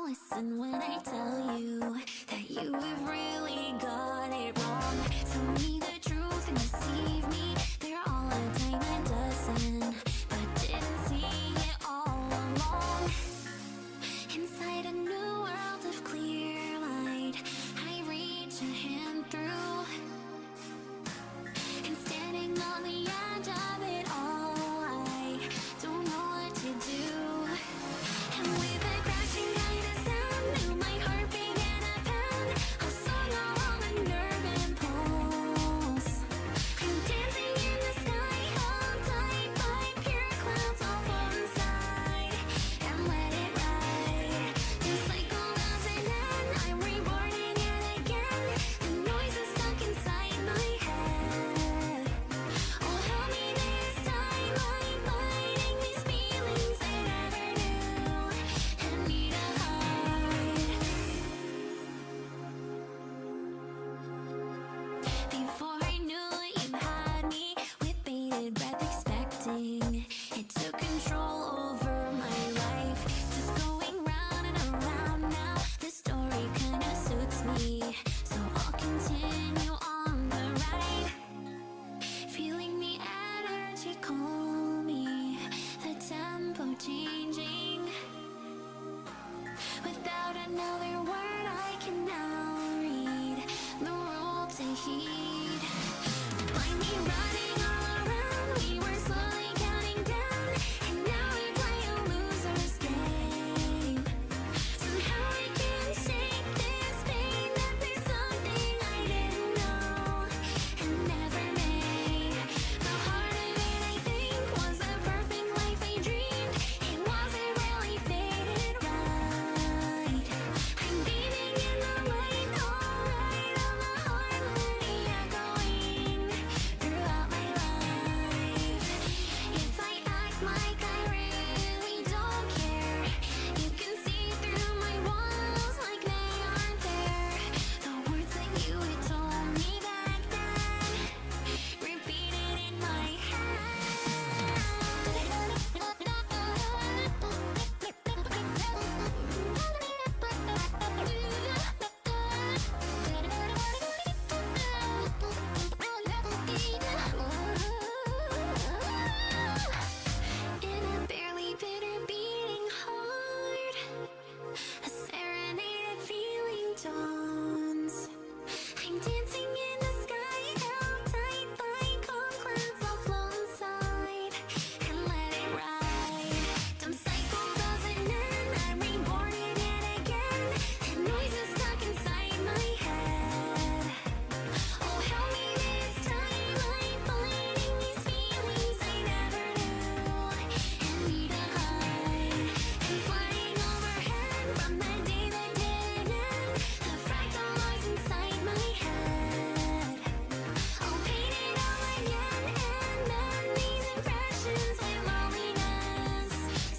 Listen when I tell you that you have really got it wrong. Tell me the truth and deceive me. They're all a dime a dozen, but didn't see it all along. Inside a new world of clear light, I reach a hand through, and standing on the edge of it all, I don't know what to do. And with a crashing kind of sound, knew my heart began a pound. I sung along a nerve impulse. I'm dancing in the sky, held tight by pure clouds all one side, and let it ride. The cycle doesn't end, I'm reborn again. The noise is stuck inside my head. Oh, help me this time, I'm fighting these feelings I never knew and need to hide. Before I knew it, you had me with bated breath, expecting it took control over my life. Just going round and around now. This story kinda suits me, so I'll continue on the ride. Feeling the energy call me, the tempo changing. Without another word, I can now read the rule to heed. Find me running all around, we were slowly counting down, and now we play a loser's game. Somehow I can shake this pain, that there's something I didn't know and never made. The heart of it, I think, was a perfect life I dreamed. It wasn't really faded right. I'm beaming in the light, alright, on the harmony echoing throughout my life. If I act like I really don't care, you can see through my walls like they aren't there. The words that you had told me back then, repeated in my in a barely bitter beating heart, a serenade feeling dawns. I'm dancing in the sky, held tight by calm clouds off one side, and let it ride. Dumb cycle doesn't end, I'm reborn in it again. The noise is stuck inside my head. Oh, help me this time, I'm fighting these feelings I never knew and need to hide. I'm flying overhead from the day that didn't end. The fractal noise inside my head. I'll paint it all again and mend these impressions with loneliness,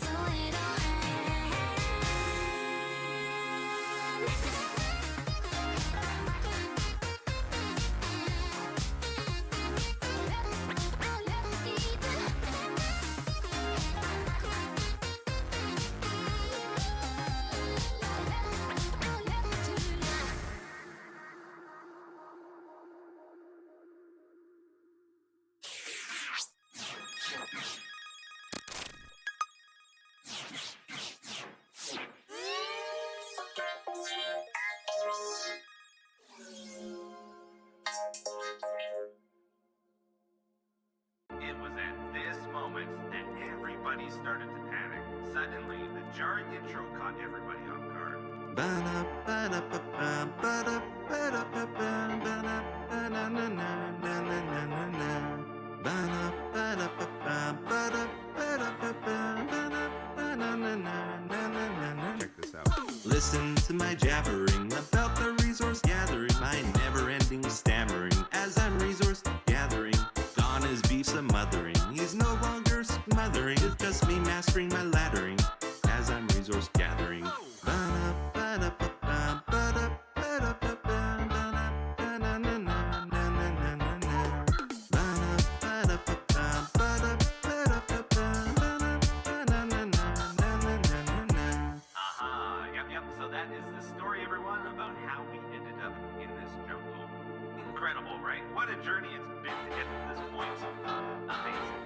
so it'll end. It was at this moment that everybody started to panic. Suddenly, the jarring intro caught everybody off guard. Check this out. Listen to my jabbering about the the story, everyone, about how we ended up in this jungle. Incredible, right? What a journey it's been to get to this point. Amazing.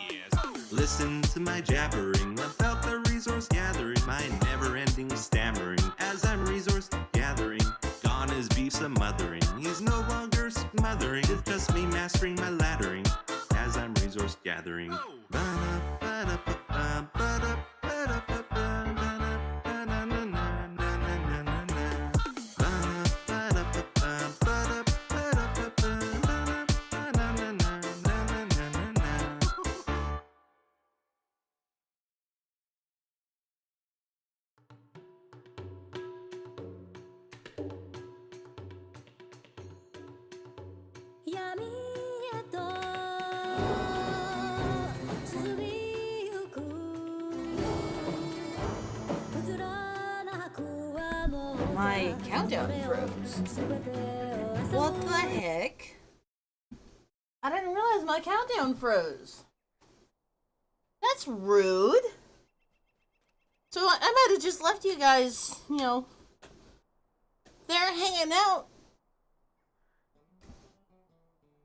Yes. Listen to my jabbering about the resource gathering, my never-ending stammering as I'm resource gathering. Gone is beef smothering. He's no longer smothering. It's just me mastering my laddering as I'm resource gathering. My countdown froze. What the heck? I didn't realize my countdown froze. That's rude. So I might have just left you guys, there hanging out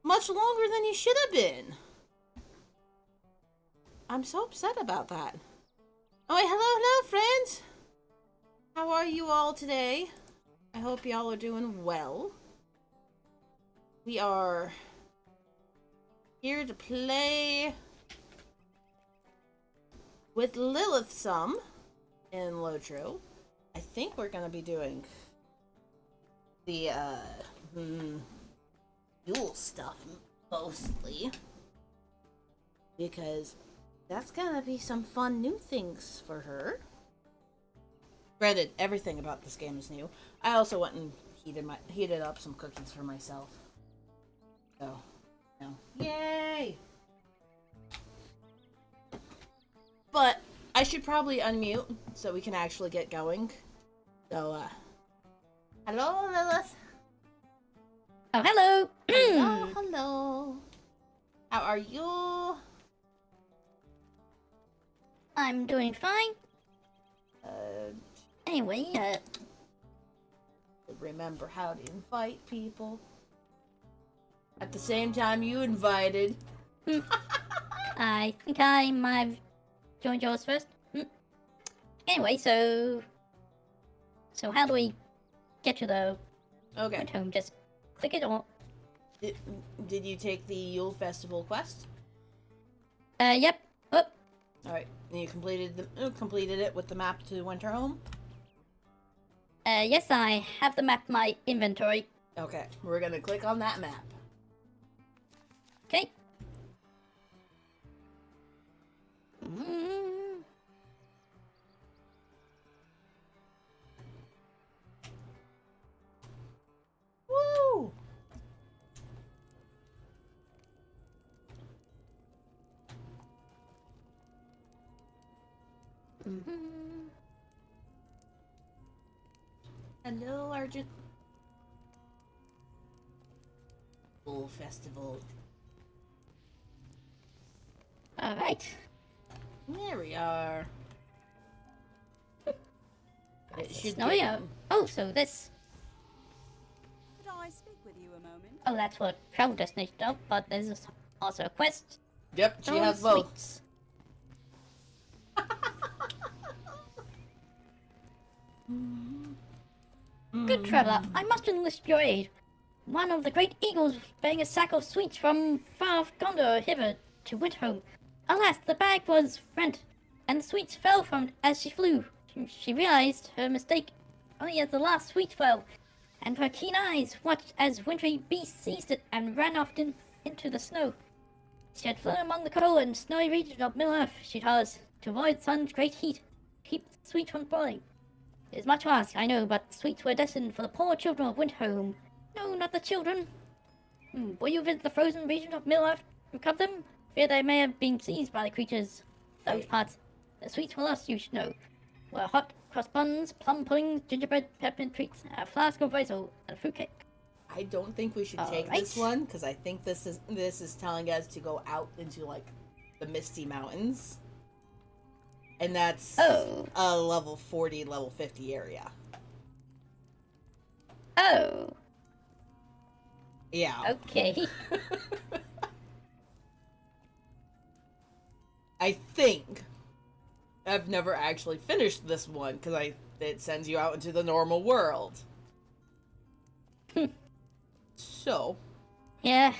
much longer than you should have been. I'm so upset about that. Oh, wait, hello, friends. How are you all today? I hope y'all are doing well. We are here to play with Lilith some in Lotro. I think we're gonna be doing the Yule stuff mostly, because that's gonna be some fun new things for her. Granted, everything about this game is new. I also went and heated up some cookies for myself. So, yay! But I should probably unmute so we can actually get going. So, hello, Lilith. Oh, hello. Hello. How are you? I'm doing fine. Anyway, remember how to invite people. At the same time you invited. I think I might have joined yours first. Anyway, so how do we get to the Okay. home? Just click it or... Did you take the Yule Festival quest? Yep. Oh. Alright, and you completed it with the map to Winterhome? Yes, I have the map in my inventory. Okay, we're gonna click on that map. Okay. Woo! Hello, Argent. Yule Festival. Alright. There we are. It should Snowy. get... Oh, so this... Could I speak with you a moment? Oh, that's what travel destination of, but there's also a quest. Yep, she Oh, has both. sweets. Good traveler, I must enlist your aid. One of the great eagles was bearing a sack of sweets from far off Gondor hither to Winterhome. Alas, the bag was rent, and the sweets fell from it as she flew. She realized her mistake only as the last sweet fell, and her keen eyes watched as wintry beasts seized it and ran off into the snow. She had flown among the cold and snowy regions of Middle-earth, she told us, to avoid the sun's great heat, keep the sweet from boiling. It is much to ask, I know, but the sweets were destined for the poor children of Winterhome. No, not the children. Will you visit the frozen region of Middle-earth and recover them? Fear they may have been seized by the creatures. Those parts. The sweets for us, you should know, were hot cross buns, plum puddings, gingerbread, peppermint treats, a flask of basil, and a fruitcake. I don't think we should take this one, because I think this is telling us to go out into, like, the Misty Mountains. And that's Oh. a level 40, level 50 area. Oh. Yeah. Okay. I think I've never actually finished this one because it sends you out into the normal world. So, Yeah.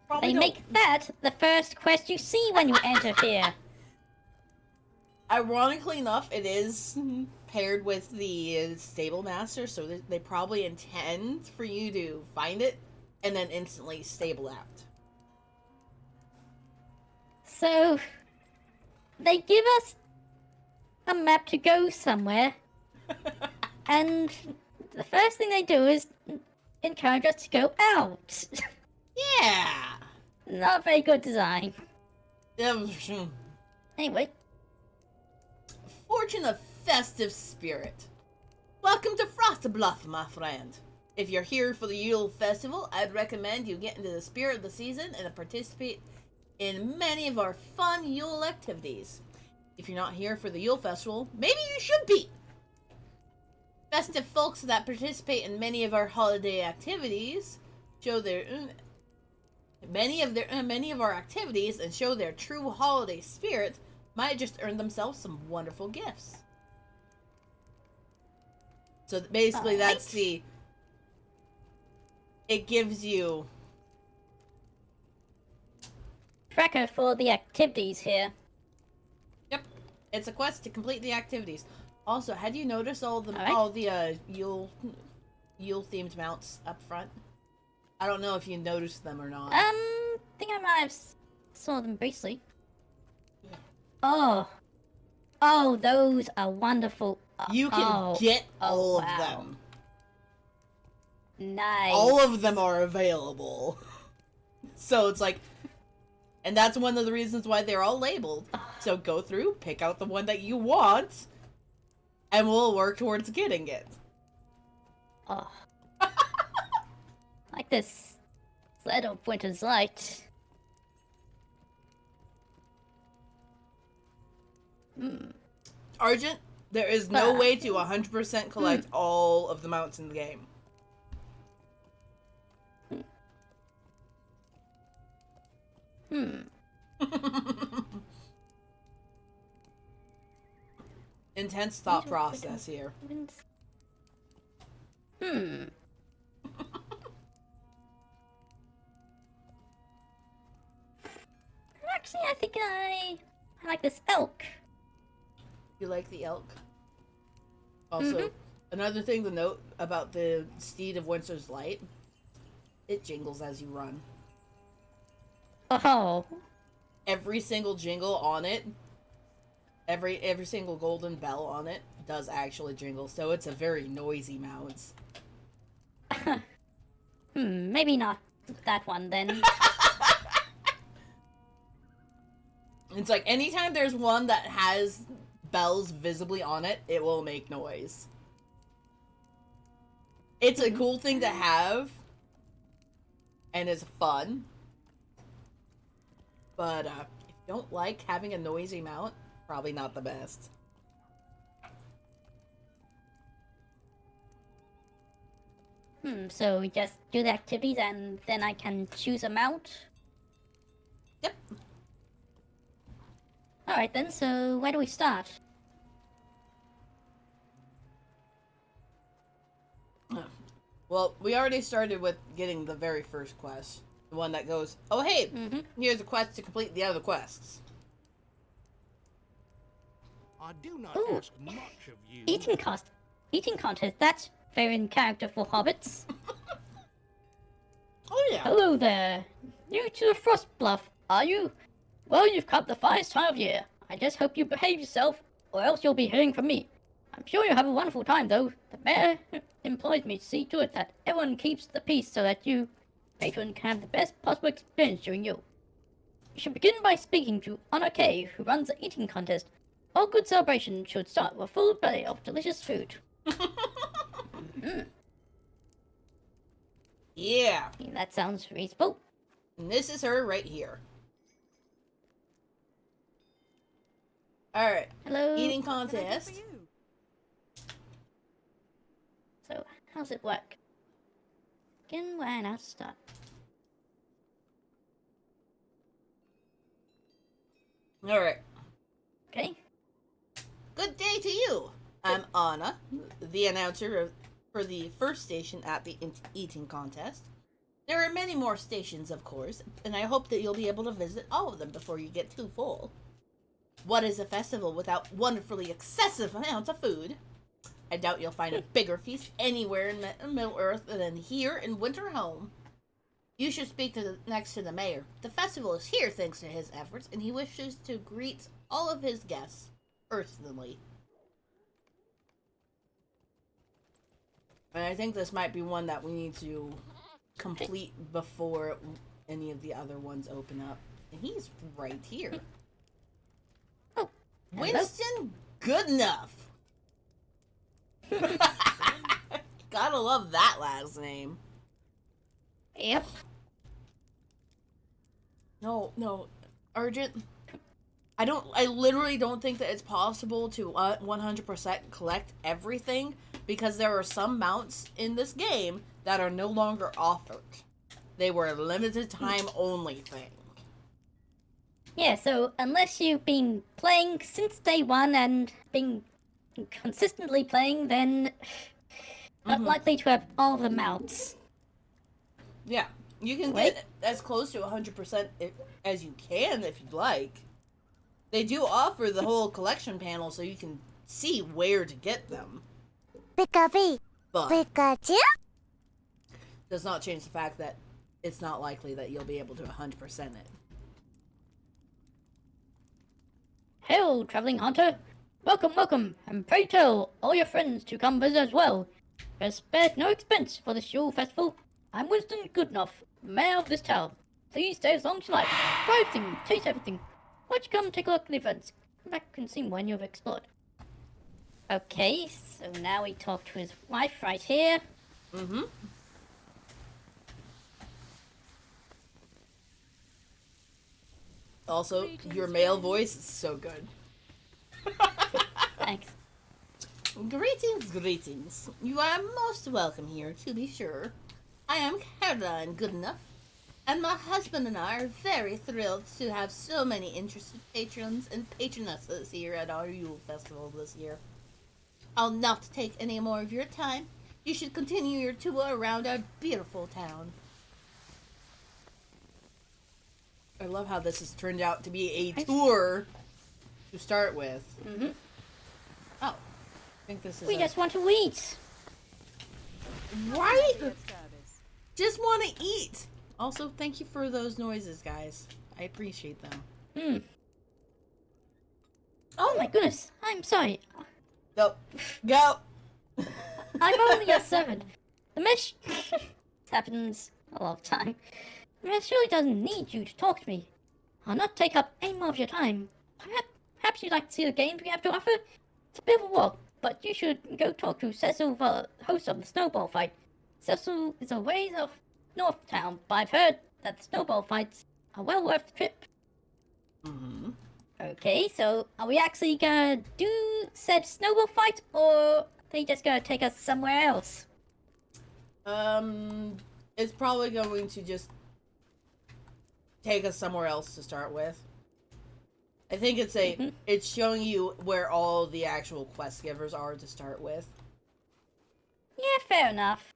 probably They don't. make that the first quest you see when you enter here. Ironically enough, it is paired with the stable master, so they probably intend for you to find it and then instantly stable out. So, they give us a map to go somewhere, and the first thing they do is encourage us to go out. Yeah. Not very good design. Anyway, Fortune of festive spirit. Welcome to Frostbluff, my friend. If you're here for the Yule Festival, I'd recommend you get into the spirit of the season and participate in many of our fun Yule activities. If you're not here for the Yule Festival, maybe you should be. Festive folks that participate in many of our holiday activities show their many of our activities and show their true holiday spirit might just earn themselves some wonderful gifts. So basically, that's the. It gives you. tracker for the activities here. Yep, it's a quest to complete the activities. Also, had you noticed all Alright. the Yule themed mounts up front? I don't know if you noticed them or not. Think I might have saw them briefly. Oh. Oh, those are wonderful. You can get all of wow. them. Nice. All of them are available. So it's like, and that's one of the reasons why they're all labeled. So go through, pick out the one that you want, and we'll work towards getting it. Oh. Like this sled of winter's light. Argent, there is no way to 100% collect all of the mounts in the game. Intense thought process here. Actually, I think I like this elk. You like the elk? Also, another thing to note about the Steed of Winter's Light, it jingles as you run. Oh. Every single jingle on it, every single golden bell on it does actually jingle, so it's a very noisy mount. Maybe not that one then. It's like anytime there's one that has bells visibly on it, it will make noise. It's a cool thing to have, and it's fun. But if you don't like having a noisy mount, probably not the best. So we just do the activities and then I can choose a mount? Yep. Alright then, so where do we start? Well, we already started with getting the very first quest. The one that goes, oh hey, here's a quest to complete the other quests. I do not Ooh. ask much of you. Eating contest, that's very in character for hobbits. Oh yeah. Hello there. New to the Frost Bluff, are you? Well, you've come the finest time of year. I just hope you behave yourself, or else you'll be hearing from me. I'm sure you'll have a wonderful time, though. The mayor employed me to see to it that everyone keeps the peace so that you, patron, can have the best possible experience during Yule. You should begin by speaking to Honor K, who runs the eating contest. All good celebration should start with a full belly of delicious food. Yeah. That sounds reasonable. And this is her right here. Alright. Hello. Eating What can I do contest. for you? So, how's it work? Begin when I start. Alright. Okay. Good day to you. I'm Anna, the announcer for the first station at the eating contest. There are many more stations, of course, and I hope that you'll be able to visit all of them before you get too full. What is a festival without wonderfully excessive amounts of food? I doubt you'll find a bigger feast anywhere in Middle-earth than here in Winter Home. You should speak next to the mayor. The festival is here thanks to his efforts, and he wishes to greet all of his guests personally. And I think this might be one that we need to complete before any of the other ones open up. And he's right here. Oh, hello. Winston Goodenough. Gotta love that last name. Yep. No, Argent. I literally don't think that it's possible to 100% collect everything because there are some mounts in this game that are no longer offered. They were a limited time only thing. Yeah, so unless you've been playing since day one and been consistently playing, then not likely to have all the mounts. Yeah, you can Wait. get as close to 100% as you can if you'd like. They do offer the whole collection panel so you can see where to get them. Pikachu. But Pikachu. does not change the fact that it's not likely that you'll be able to 100% it. Hail, traveling hunter! Welcome, welcome, and pray tell all your friends to come visit as well. There's spared no expense for this Yule festival. I'm Winston Goodenough, mayor of this town. Please stay as long as you like. Try everything, taste everything. Why don't you come take a look at the events? Come back and see when you've explored. Okay, so now we talk to his wife right here. Mm-hmm. Also, your male voice is so good. Thanks. Greetings. You are most welcome here, to be sure. I am Caroline Goodenough, and my husband and I are very thrilled to have so many interested patrons and patronesses here at our Yule Festival this year. I'll not take any more of your time. You should continue your tour around our beautiful town. I love how this has turned out to be a tour to start with. Mm-hmm. Oh, I think this is We just want to eat. right. Good service. Just want to eat. Also, thank you for those noises, guys. I appreciate them. Hmm. Oh my goodness, I'm sorry. Go, go. I'm only a servant. The mesh happens a lot of time. The mesh really doesn't need you to talk to me. I'll not take up any more of your time. Perhaps you'd like to see the games we have to offer? It's a bit of a walk, but you should go talk to Cecil, the host of the snowball fight. Cecil is a ways off north town, but I've heard that the snowball fights are well worth the trip. Mm-hmm. Okay, so are we actually gonna do said snowball fight, or are they just gonna take us somewhere else? It's probably going to just take us somewhere else to start with. I think it's showing you where all the actual quest givers are to start with. Yeah, fair enough.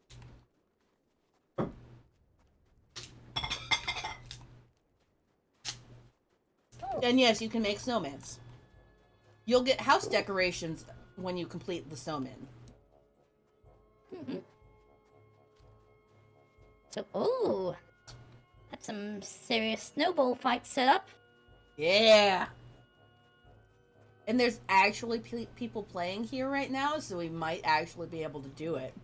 And yes, you can make snowmans. You'll get house decorations when you complete the snowman. So, ooh, that's some serious snowball fight set up. Yeah. And there's actually people playing here right now, so we might actually be able to do it.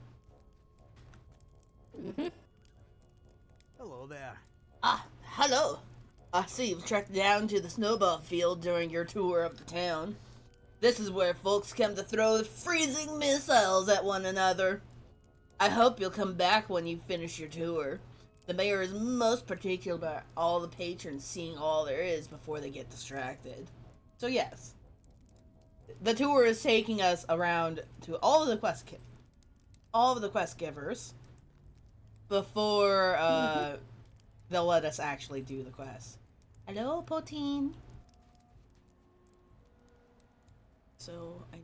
Hello there. Ah, hello. I see you've trekked down to the snowball field during your tour of the town. This is where folks come to throw freezing missiles at one another. I hope you'll come back when you finish your tour. The mayor is most particular about all the patrons seeing all there is before they get distracted. So yes, the tour is taking us around to all of the quest givers before they'll let us actually do the quest. Hello, Poteen. So I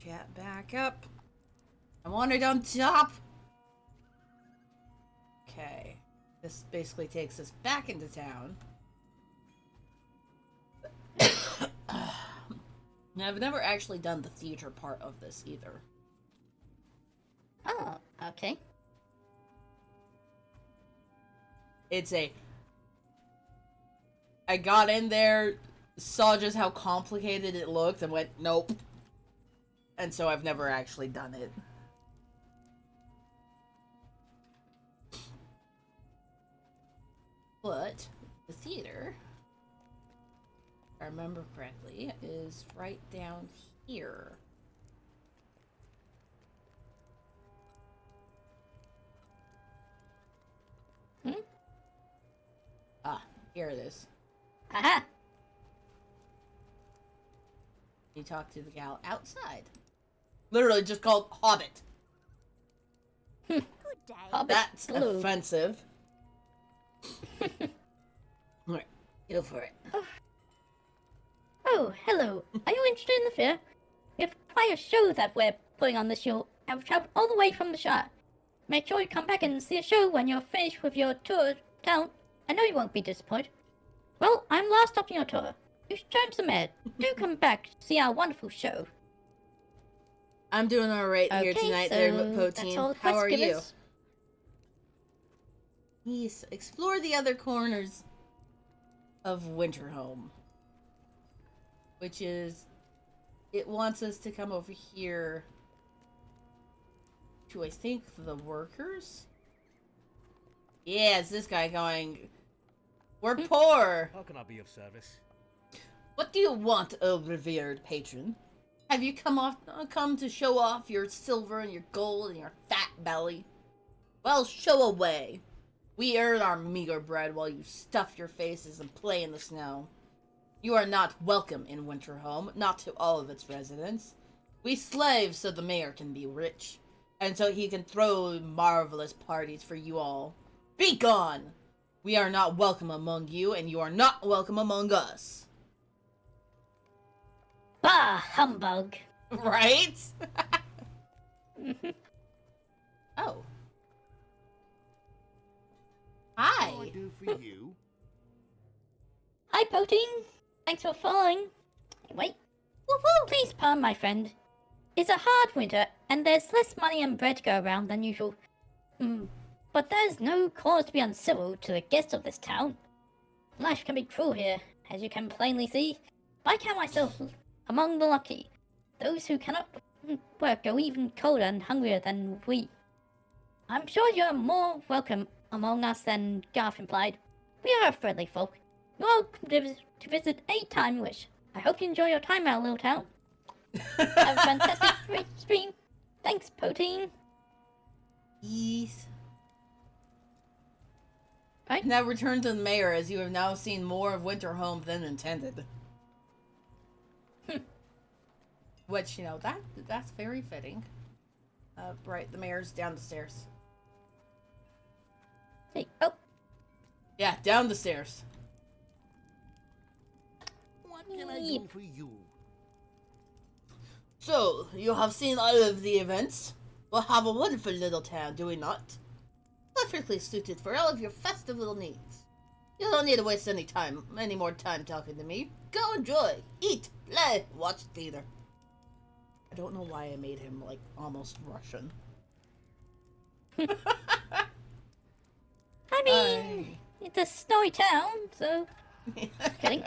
chat back up. I want it on top. Okay. This basically takes us back into town. Now, I've never actually done the theater part of this either. Oh, okay. I got in there, saw just how complicated it looked, and went, nope. And so I've never actually done it. But the theater, if I remember correctly, is right down here. Ah, here it is. Aha! You talk to the gal outside. Literally just called Hobbit. Good day. Hobbit That's blue. offensive. Alright, go for it. Oh, hello. Are you interested in the fair? We have quite a show that we're putting on this year. I've traveled all the way from the Shire. Make sure you come back and see a show when you're finished with your tour town. I know you won't be disappointed. Well, I'm last up on your tour. You should turn to the mayor. Do come back to see our wonderful show. I'm doing alright here Okay, tonight so there, that's Poteen. all the How quest are you? givers. Yes, explore the other corners of Winterhome. Which is... It wants us to come over here to, I think, the workers? Yeah, it's this guy going... We're poor! How can I be of service? What do you want, oh revered patron? Have you come to show off your silver and your gold and your fat belly? Well, show away. We earn our meager bread while you stuff your faces and play in the snow. You are not welcome in Winterhome, not to all of its residents. We slave so the mayor can be rich, and so he can throw marvelous parties for you all. Be gone! We are not welcome among you, and you are not welcome among us. Bah, humbug. Right? Oh. Hi. What can I do for you? Hi, Poteen. Thanks for following. Wait. Woohoo! Please pardon my friend. It's a hard winter, and there's less money and bread to go around than usual. But there's no cause to be uncivil to the guests of this town. Life can be cruel here, as you can plainly see. I count myself among the lucky. Those who cannot work go even colder and hungrier than we. I'm sure you're more welcome among us than Garth implied. We are a friendly folk. You're welcome to visit any time you wish. I hope you enjoy your time in our little town. Have a fantastic stream. Thanks, Poteen. Yes. Right? Now return to the mayor, as you have now seen more of Winterhome than intended. Which, you know, that's very fitting. Right, the mayor's down the stairs. Hey, oh, Yeah, down the stairs. What can I do for you? So, you have seen all of the events. We'll have a wonderful little town, do we not? Perfectly suited for all of your festive little needs. You don't need to waste any more time talking to me. Go enjoy, eat, play, watch theater. I don't know why I made him, like, almost Russian. I mean, it's a snowy town, so... Kidding.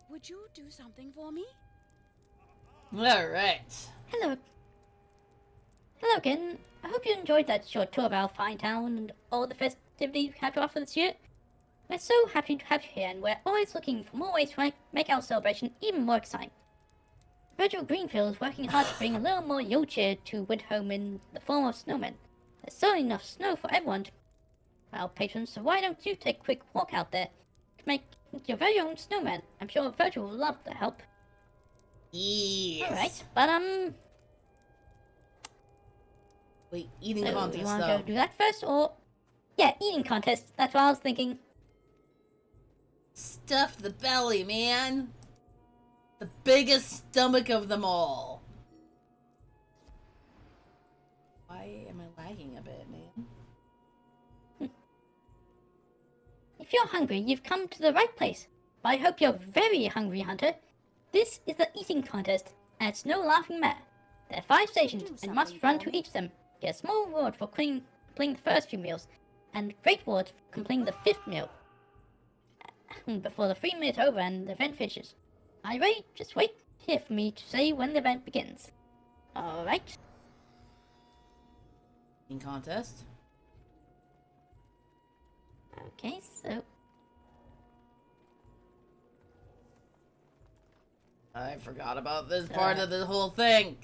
Would you do something for me? Alright. Hello. Hello again. I hope you enjoyed that short tour of our fine town and all the festivities we have to offer this year. We're so happy to have you here, and we're always looking for more ways to make our celebration even more exciting. Virgil Greenfield is working hard to bring a little more Yule cheer to Winterhome in the form of snowmen. There's certainly enough snow for everyone to our patrons, so why don't you take a quick walk out there to make your very own snowman? I'm sure Virgil will love the help. Yes. Alright, but Wait, eating so contest you wanna though. go do that first, or... Yeah, eating contest, that's what I was thinking. Stuff the belly, man. The biggest stomach of them all. Why am I lagging a bit, man? If you're hungry, you've come to the right place. But I hope you're very hungry, Hunter. This is the eating contest, and it's no laughing matter. There are 5 stations, and you must run to each of them. Get a small reward for completing the first few meals, and great rewards for completing the 5th meal. Before the 3 minutes over and the event finishes. Are you ready? Just wait here for me to say when the event begins. Alright. Eating contest. Okay, so... I forgot about this part of the whole thing.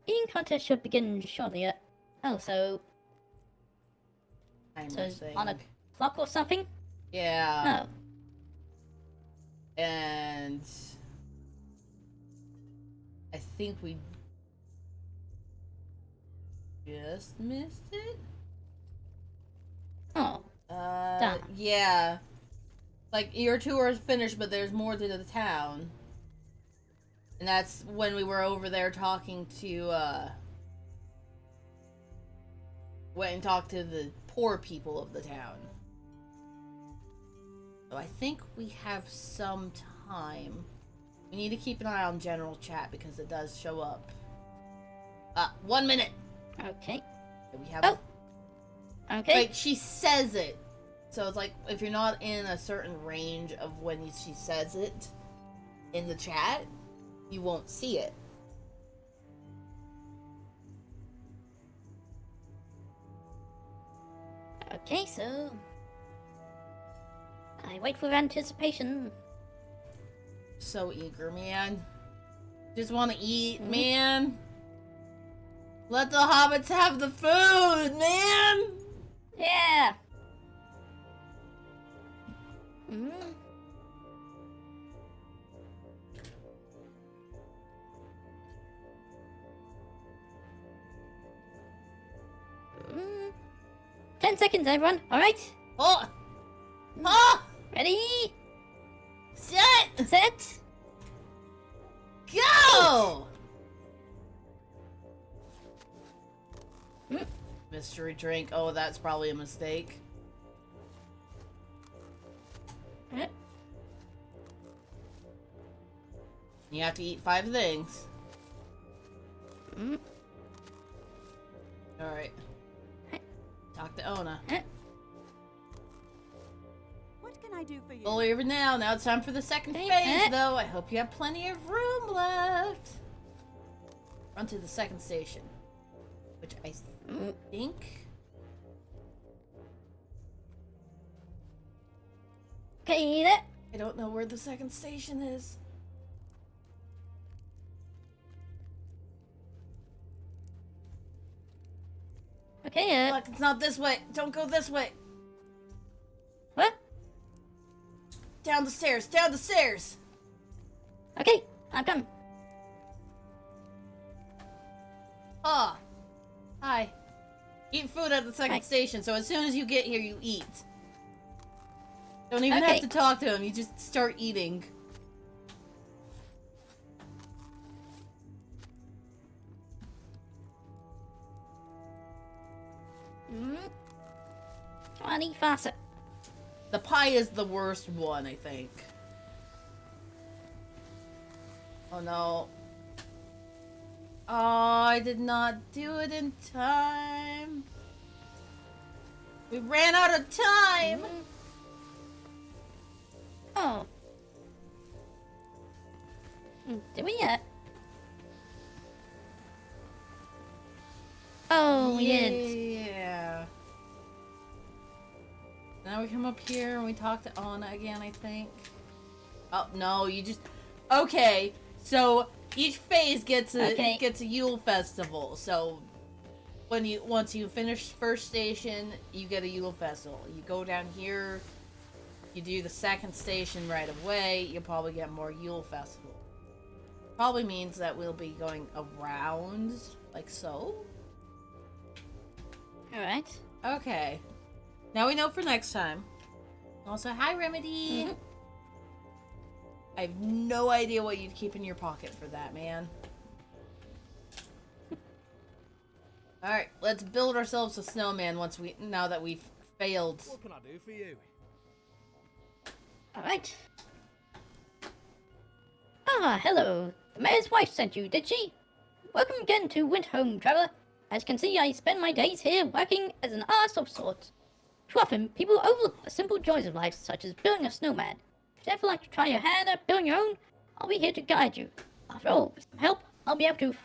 Eating contest should begin shortly. Oh, so I'm it's saying. on a clock or something? Yeah. Oh. And I think we just missed it. Oh. Damn. Yeah. Like, your tour is finished, but there's more to the town. And that's when we were over there talking to, went and talked to the poor people of the town. So I think we have some time. We need to keep an eye on general chat because it does show up. 1 minute! Okay. We have... Oh. Okay. Like, she says it. So it's like, if you're not in a certain range of when she says it in the chat, you won't see it. Okay, so... I wait with anticipation. So eager, man. Just want to eat, man. Let the hobbits have the food, man! Yeah! Mm. Mm. 10 seconds, everyone. Alright? Oh! Oh! Ready? Set! Set? Go! Mm. Mystery drink. Oh, that's probably a mistake. Eh. You have to eat 5 things. Mm. Alright. Talk to Ona. Eh. What can I do for you? Well, over now. Now it's time for the second Okay, phase, though. I hope you have plenty of room left. Run to the second station. Which I think... Okay, there. I don't know where the second station is. Okay, Look, it's not this way. Don't go this way. what? Down the stairs. Down the stairs. Okay, I'm done. Ah. Hi. Eat food at the second Hi. station, so as soon as you get here, you eat. Don't even Okay. have to talk to him. You just start eating. Mm. Come on, eat faster. The pie is the worst one, I think. Oh no. Oh, I did not do it in time. We ran out of time. Oh. Did we yet? Oh, we did. Yeah. Now we come up here and we talk to Anna again, I think. Oh no, you just okay. So each phase gets a Okay. gets a Yule festival. So once you finish first station, you get a Yule Festival. You go down here, you do the second station right away, you'll probably get more Yule Festival. Probably means that we'll be going around, like so. Alright. Okay. Now we know for next time. Also, hi, Remedy! Mhm. I have no idea what you'd keep in your pocket for that, man. Alright, let's build ourselves a snowman now that we've failed. What can I do for you? Alright. Ah, hello. The mayor's wife sent you, did she? Welcome again to Windhome, traveler. As you can see, I spend my days here working as an artist of sorts. Too often, people overlook the simple joys of life, such as building a snowman. If you'd ever like to try your hand at building your own, I'll be here to guide you. After all, with some help, I'll be able to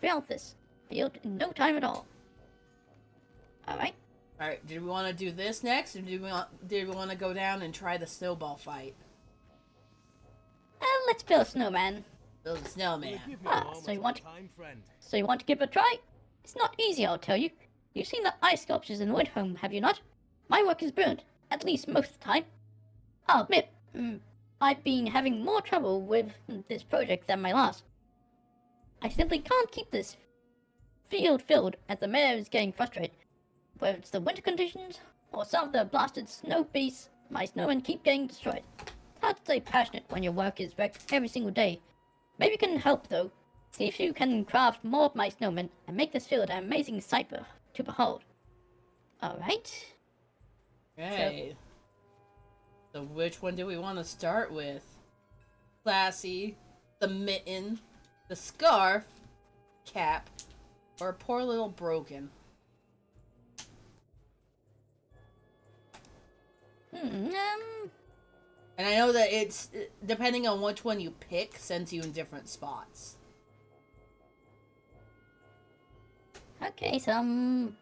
fill this field in no time at all. Alright. Alright, did we want to do this next, or did we want to go down and try the snowball fight? Let's build a snowman. Build a snowman. Give me Ah, a moment so you of want- time, friend. So you want to give it a try? It's not easy, I'll tell you. You've seen the ice sculptures in Windhome, have you not? My work is brilliant, at least most of the time. I'll admit, I've been having more trouble with this project than my last. I simply can't keep this field filled as the mayor is getting frustrated. Whether it's the winter conditions or some of the blasted snow beasts, my snowmen keep getting destroyed. It's hard to stay passionate when your work is wrecked every single day. Maybe you can help though. See if you can craft more of my snowmen and make this field an amazing sight to behold. Alright. Okay. So which one do we want to start with? Classy, the mitten, the scarf, cap, or poor little broken? And I know that it's, depending on which one you pick, sends you in different spots. Okay, so, how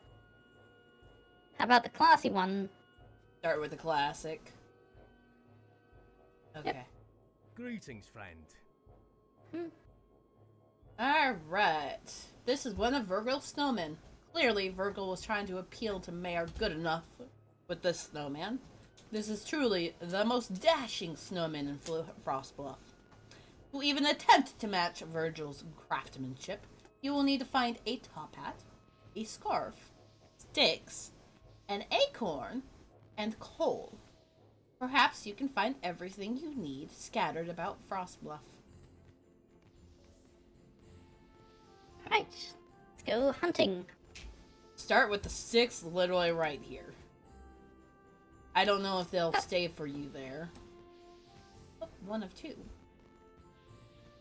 about the classy one? Start with the classic. Okay. Greetings, friend. Alright. This is one of Virgil's snowmen. Clearly, Virgil was trying to appeal to Mayor Goodenough with this snowman. This is truly the most dashing snowman in Frostbluff. To even attempt to match Virgil's craftsmanship, you will need to find a top hat, a scarf, sticks, an acorn, and coal. Perhaps you can find everything you need scattered about Frostbluff. Alright, let's go hunting. Start with the sticks literally right here. I don't know if they'll stay for you there. Oh, one of two.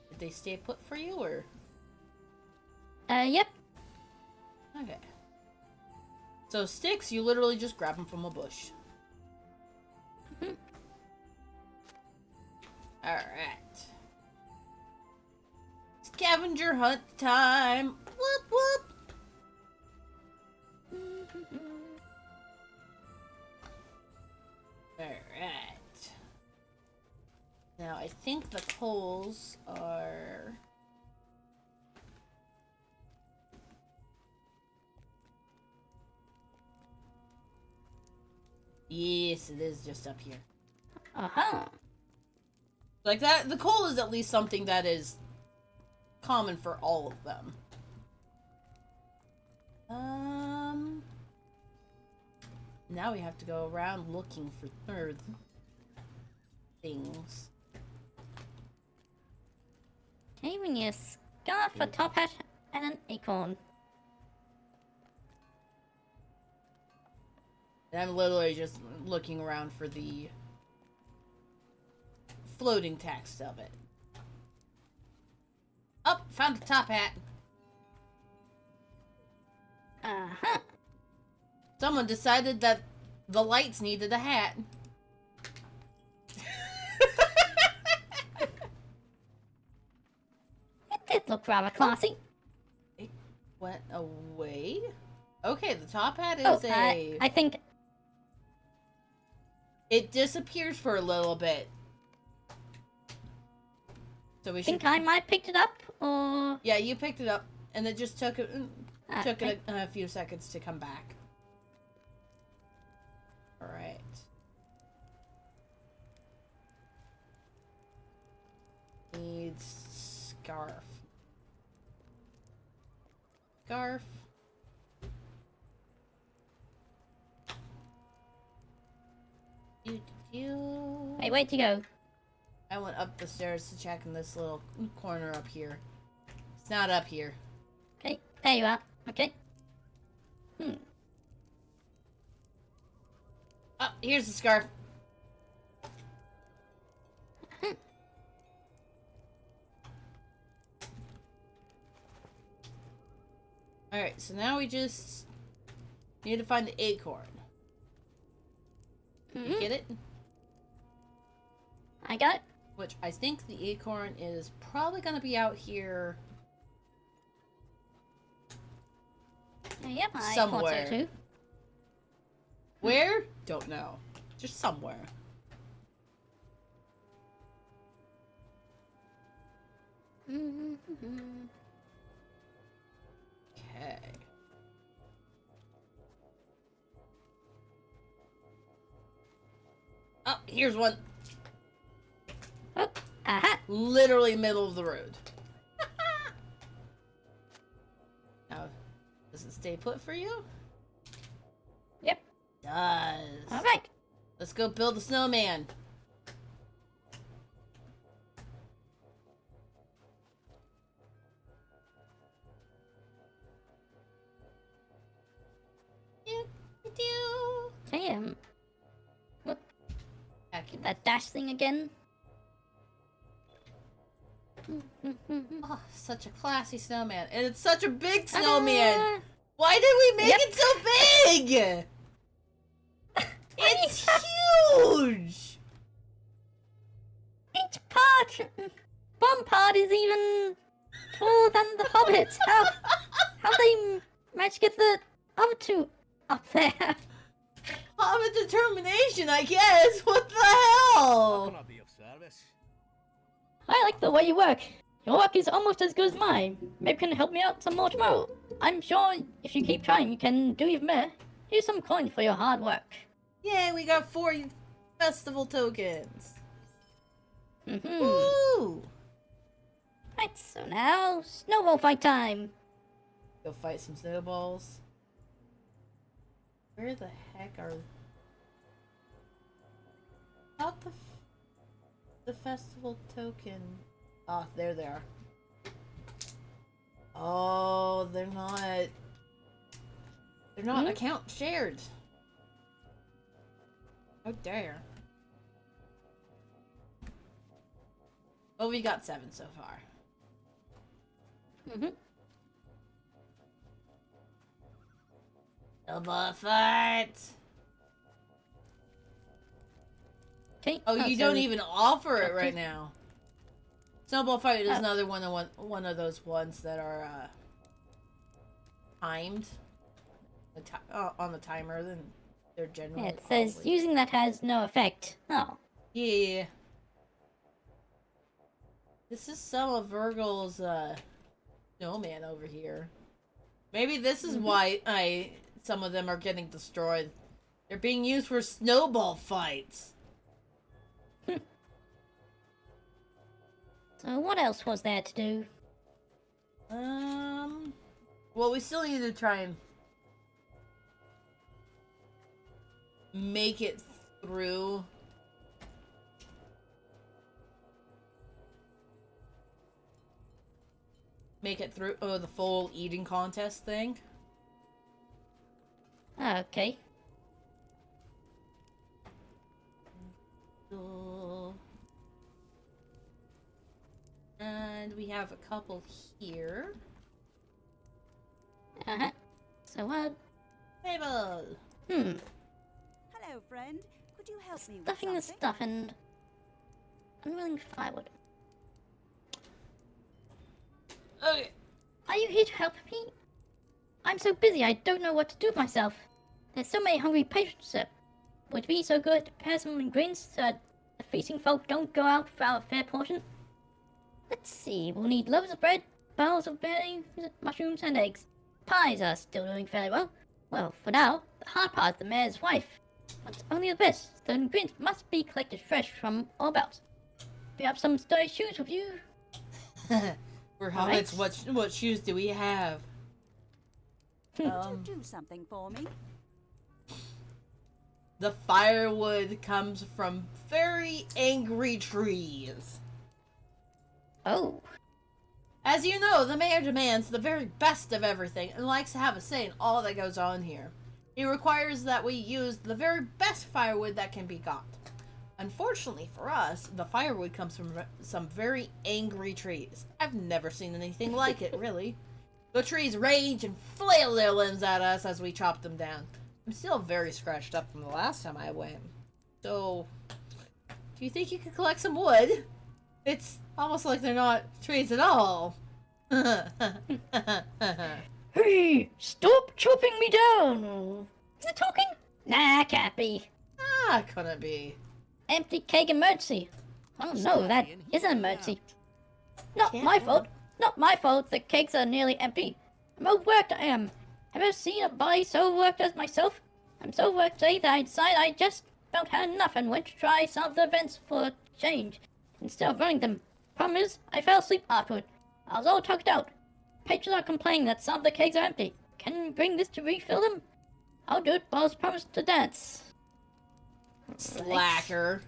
Did they stay put for you, or? Yep. Okay. So sticks, you literally just grab them from a bush. Alright. Scavenger hunt time! Whoop whoop! Alright. Now I think the coals are... Yes, it is just up here. Uh-huh. Like that, the coal is at least something that is common for all of them. Now we have to go around looking for third things. Okay, we need a scarf, a top hat, and an acorn. And I'm literally just looking around for the floating text of it. Oh, found the top hat. Uh-huh. Someone decided that the lights needed a hat. It did look rather classy. It went away? Okay, the top hat is Oh, a... I think... It disappears for a little bit. So we I think should... I might have picked it up, or... Yeah, you picked it up, and it just took Took Okay. it a few seconds to come back. Alright. Needs scarf. Scarf. Hey, where'd you go? I went up the stairs to check in this little corner up here. It's not up here. Okay, there you are. Okay. Oh, here's the scarf. Alright, so now we just need to find the acorn. You get it? I got it. Which I think the acorn is probably gonna be out here Yep, I somewhere. thought so too. Where? Don't know. Just somewhere. Okay. Oh, here's one. Oh, aha. Literally middle of the road. Now, does it stay put for you? Yep. Does. Alright. Let's go build a snowman. Okay, what? Heck, Get that dash thing again. oh, such a classy snowman. And it's such a big snowman. Ta-da! Why did we make Yep. it so big? It's huge. Each part, one part is even taller than the hobbits. How they managed to get the other two up there? Hobbit determination, I guess. What the How can hell? I be of service? I like the way you work. Your work is almost as good as mine. Maybe you can help me out some more tomorrow. I'm sure if you keep trying, you can do even better. Here's some coins for your hard work. Yay, we got 4 festival tokens. Mm-hmm. Woo! Right, so now, snowball fight time. Go fight some snowballs. Where the heck are... Not the festival token. Ah, there they are. Oh, they're not... They're not account shared. Oh, dare. Oh, we got 7 so far. Mm-hmm. Double fight! Okay. Oh, you so- don't even offer it right Okay. now. Snowball fight is Oh. another one of those ones that are timed on the timer. Then they're generally. Yeah, it says always- using that has no effect. Oh. Yeah. This is some of Virgil's snowman over here. Maybe this is why some of them are getting destroyed. They're being used for snowball fights. So what else was there to do? Well, we still need to try and make it through. Make it through the full eating contest thing. Okay. And we have a couple here. Uh-huh. So what? Table. Hello, friend. Could you help me with Stuffing the something? stuff and unwilling firewood. Okay. Are you here to help me? I'm so busy I don't know what to do with myself. There's so many hungry patrons that would be so good to prepare some ingredients so that the feasting folk don't go out without a fair portion. Let's see, we'll need loaves of bread, barrels of berries, mushrooms and eggs. pies are still doing fairly well. Well, for now, the hard part is the mayor's wife. But only the best. The ingredients must be collected fresh from all about. Do you have some sturdy shoes with you? For Alright. hobbits, what shoes do we have? Would you do something for me? The firewood comes from very angry trees. Oh, As you know, the mayor demands the very best of everything and likes to have a say in all that goes on here. He requires that we use the very best firewood that can be got. Unfortunately for us, the firewood comes from some very angry trees. I've never seen anything like it, really. The trees rage and flail their limbs at us as we chop them down. I'm still very scratched up from the last time I went. So, do you think you could collect some wood? It's almost like they're not trees at all. hey, stop chopping me down! Is it talking? Nah, can't be. Couldn't be. Empty keg emergency. Oh no, that is an emergency. Not my fault. Not my fault. The kegs are nearly empty. I'm overworked. I am. Have you seen a body so overworked as myself? I'm so overworked today that I decided I just about had enough and went to try some of the events for a change instead of running them. Problem is, I fell asleep afterward. I was all tucked out. Patrons are complaining that some of the kegs are empty. Can you bring this to refill them? I'll do it, but I was promised to dance. Slacker.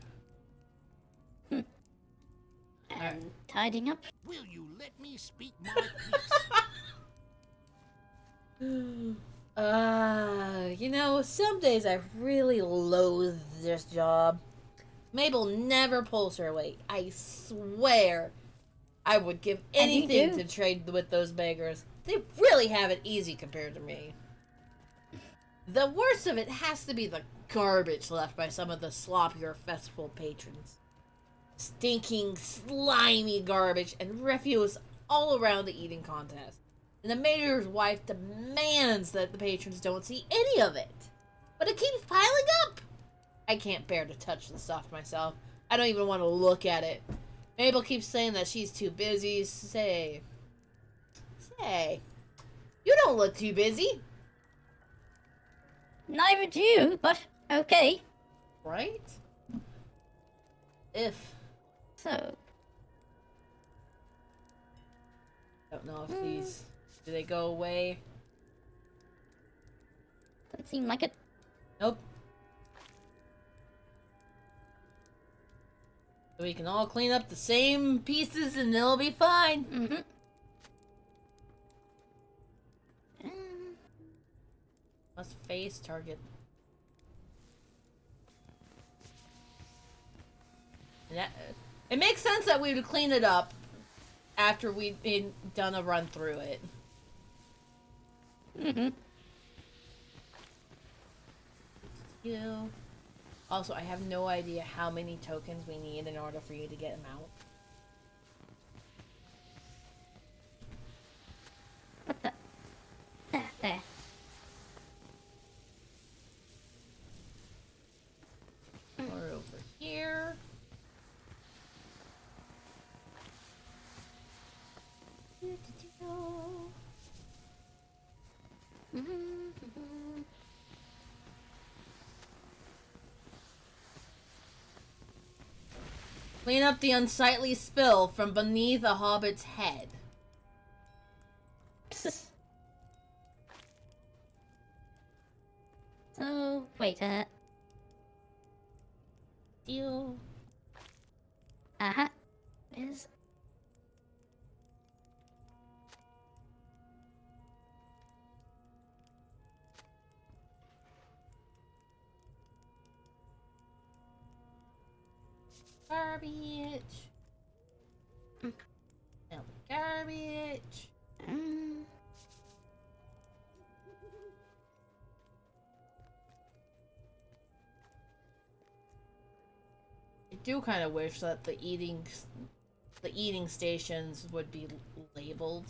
And tidying up. Will you let me speak my piece? You know, some days I really loathe this job. Mabel never pulls her weight. I swear I would give And you anything do. to trade with those beggars. They really have it easy compared to me. The worst of it has to be the garbage left by some of the sloppier festival patrons. Stinking, slimy garbage and refuse all around the eating contest. And the mayor's wife demands that the patrons don't see any of it. But it keeps piling up. I can't bear to touch the stuff myself. I don't even want to look at it. Mabel keeps saying that she's too busy. Say, you don't look too busy, Neither do you, but okay. right? If. So, Don't know if these. Do they go away? doesn't seem like it. Nope. So we can all clean up the same pieces and it'll be fine. Mm-hmm. Must face target. And that, it makes sense that we would clean it up after we'd been done a run through it. Mm-hmm. You. Also, I have no idea how many tokens we need in order for you to get them out. What the? There. Or over here. Mm-hmm. Clean up the unsightly spill from beneath a hobbit's head. So, wait, Deal. uh-huh. Is... Garbage. Mm. Now the garbage. Mm. I do kind of wish that the eating stations would be labeled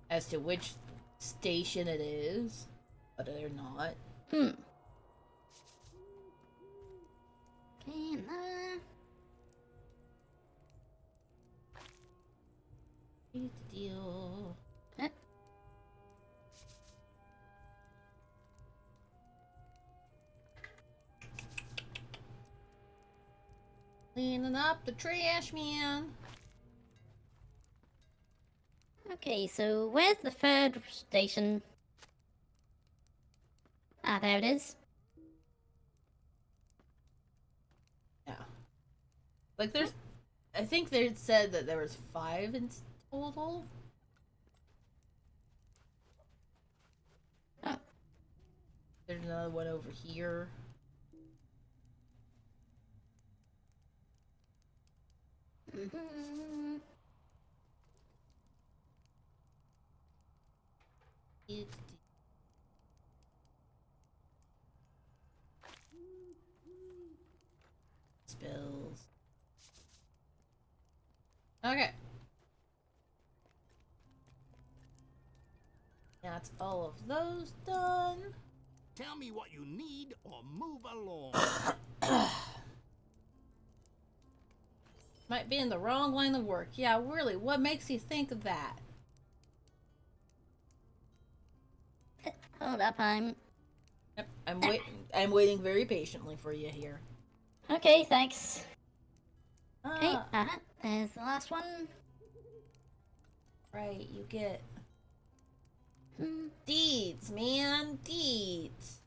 as to which station it is, but they're not. Okay, Here's the deal. Huh? Cleaning up the trash, man. Okay, so where's the third station? Ah, there it is. Yeah. Like there's, I think they said that there was 5 in total. Oh. There's another one over here. Mm-hmm. Spills. Okay. That's all of those done. Tell me what you need or move along. Might be in the wrong line of work. Yeah, really, what makes you think of that? Hold up, Yep, I'm waiting very patiently for you here. Okay, thanks. Okay, Ah, there's the last one. right, you get Hmm. deeds, man, deeds.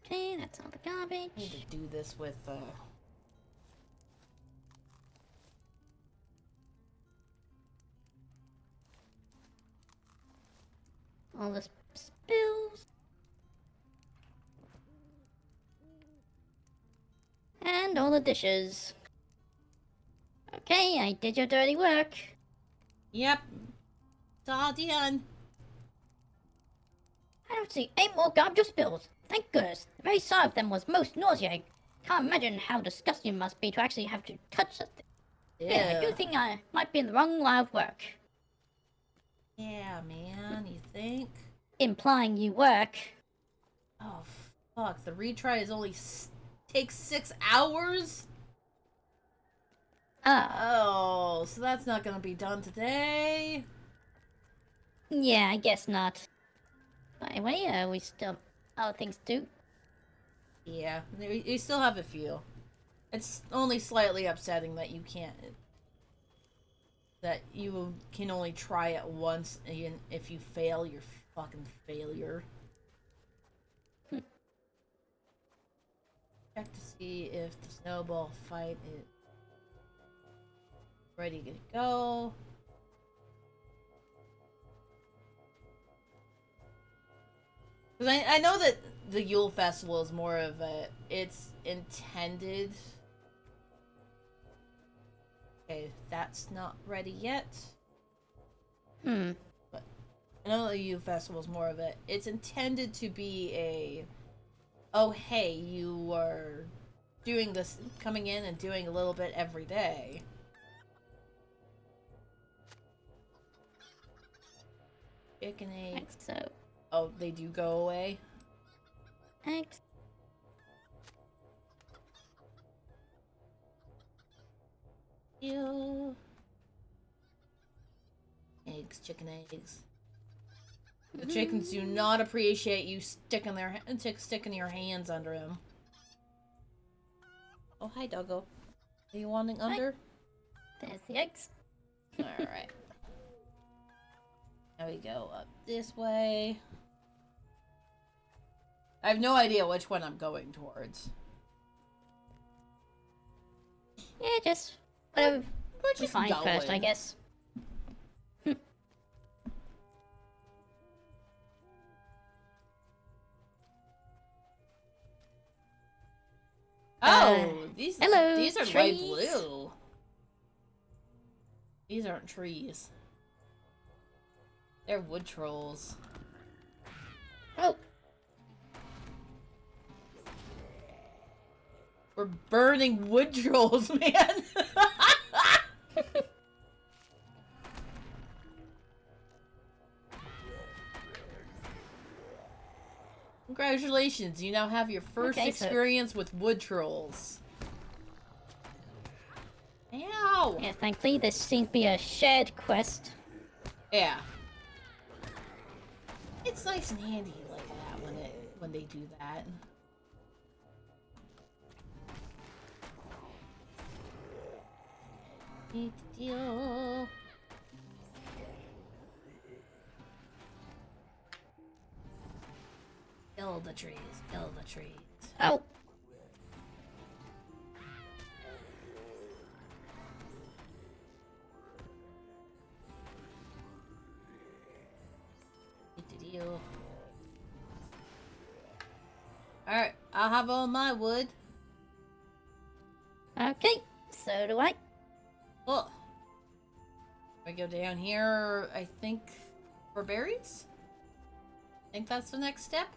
Okay, that's all the I need garbage. to do this with All the spills. And all the dishes. Okay, I did your dirty work. Yep. It's all done. I don't see 8 more garbage spills. Thank goodness. The very sight of them was most nauseating. Can't imagine how disgusting it must be to actually have to touch something. Yeah, I do think I might be in the wrong line of work. Yeah, man, you think? Implying you work. Oh, fuck. The retry is only takes 6 hours? Oh, Oh, so that's not gonna be done today? yeah, I guess not. By the way, we still other things to do. Yeah, you still have a few. It's only slightly upsetting that you can't... That you can only try it once, and if you fail, you're fucking failure. Check to see if the snowball fight is ready to go. Because I know that the Yule Festival is more of a... It's intended... Okay, that's not ready yet. Hmm. But I know the Yule Festival is more of a... It's intended to be a... Oh, hey, you are doing this... Coming in and doing a little bit every day. Chicken eggs. So, Oh, they do go away? eggs. Ew. Eggs, chicken eggs. The chickens do not appreciate you sticking your hands under them. Oh, hi, doggo. Are you wanting under? There's the eggs. Alright. Now we go up this way. I have no idea which one I'm going towards. Yeah, just whatever We're we just find going. first, I guess. Oh, hello, these are light trees. blue. These aren't trees. They're wood trolls. Oh, We're burning wood trolls, man. Congratulations, you now have your first Okay, so- experience with wood trolls. Ow! Yeah, thankfully this seems to be a shared quest. Yeah. It's nice and handy like that when they do that. Deal. Kill the trees. Kill the trees. Oh! Deal. Alright, I'll have all my wood. Okay, so do I. Oh. I go down here, I think, for berries? I think that's the next step.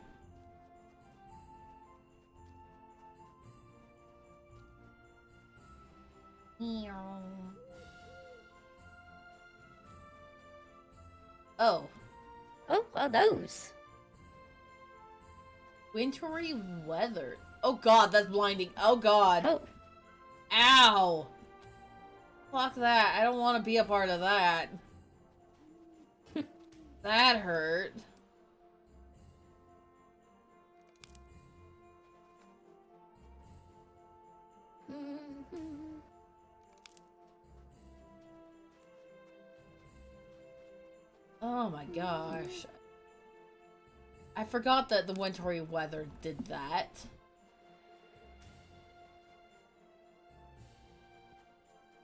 Oh. Oh, what are those? Wintry weather. Oh god, that's blinding. Oh god. Oh, Ow! Fuck that. I don't want to be a part of that. That hurt. Oh my gosh. I forgot that the wintry weather did that.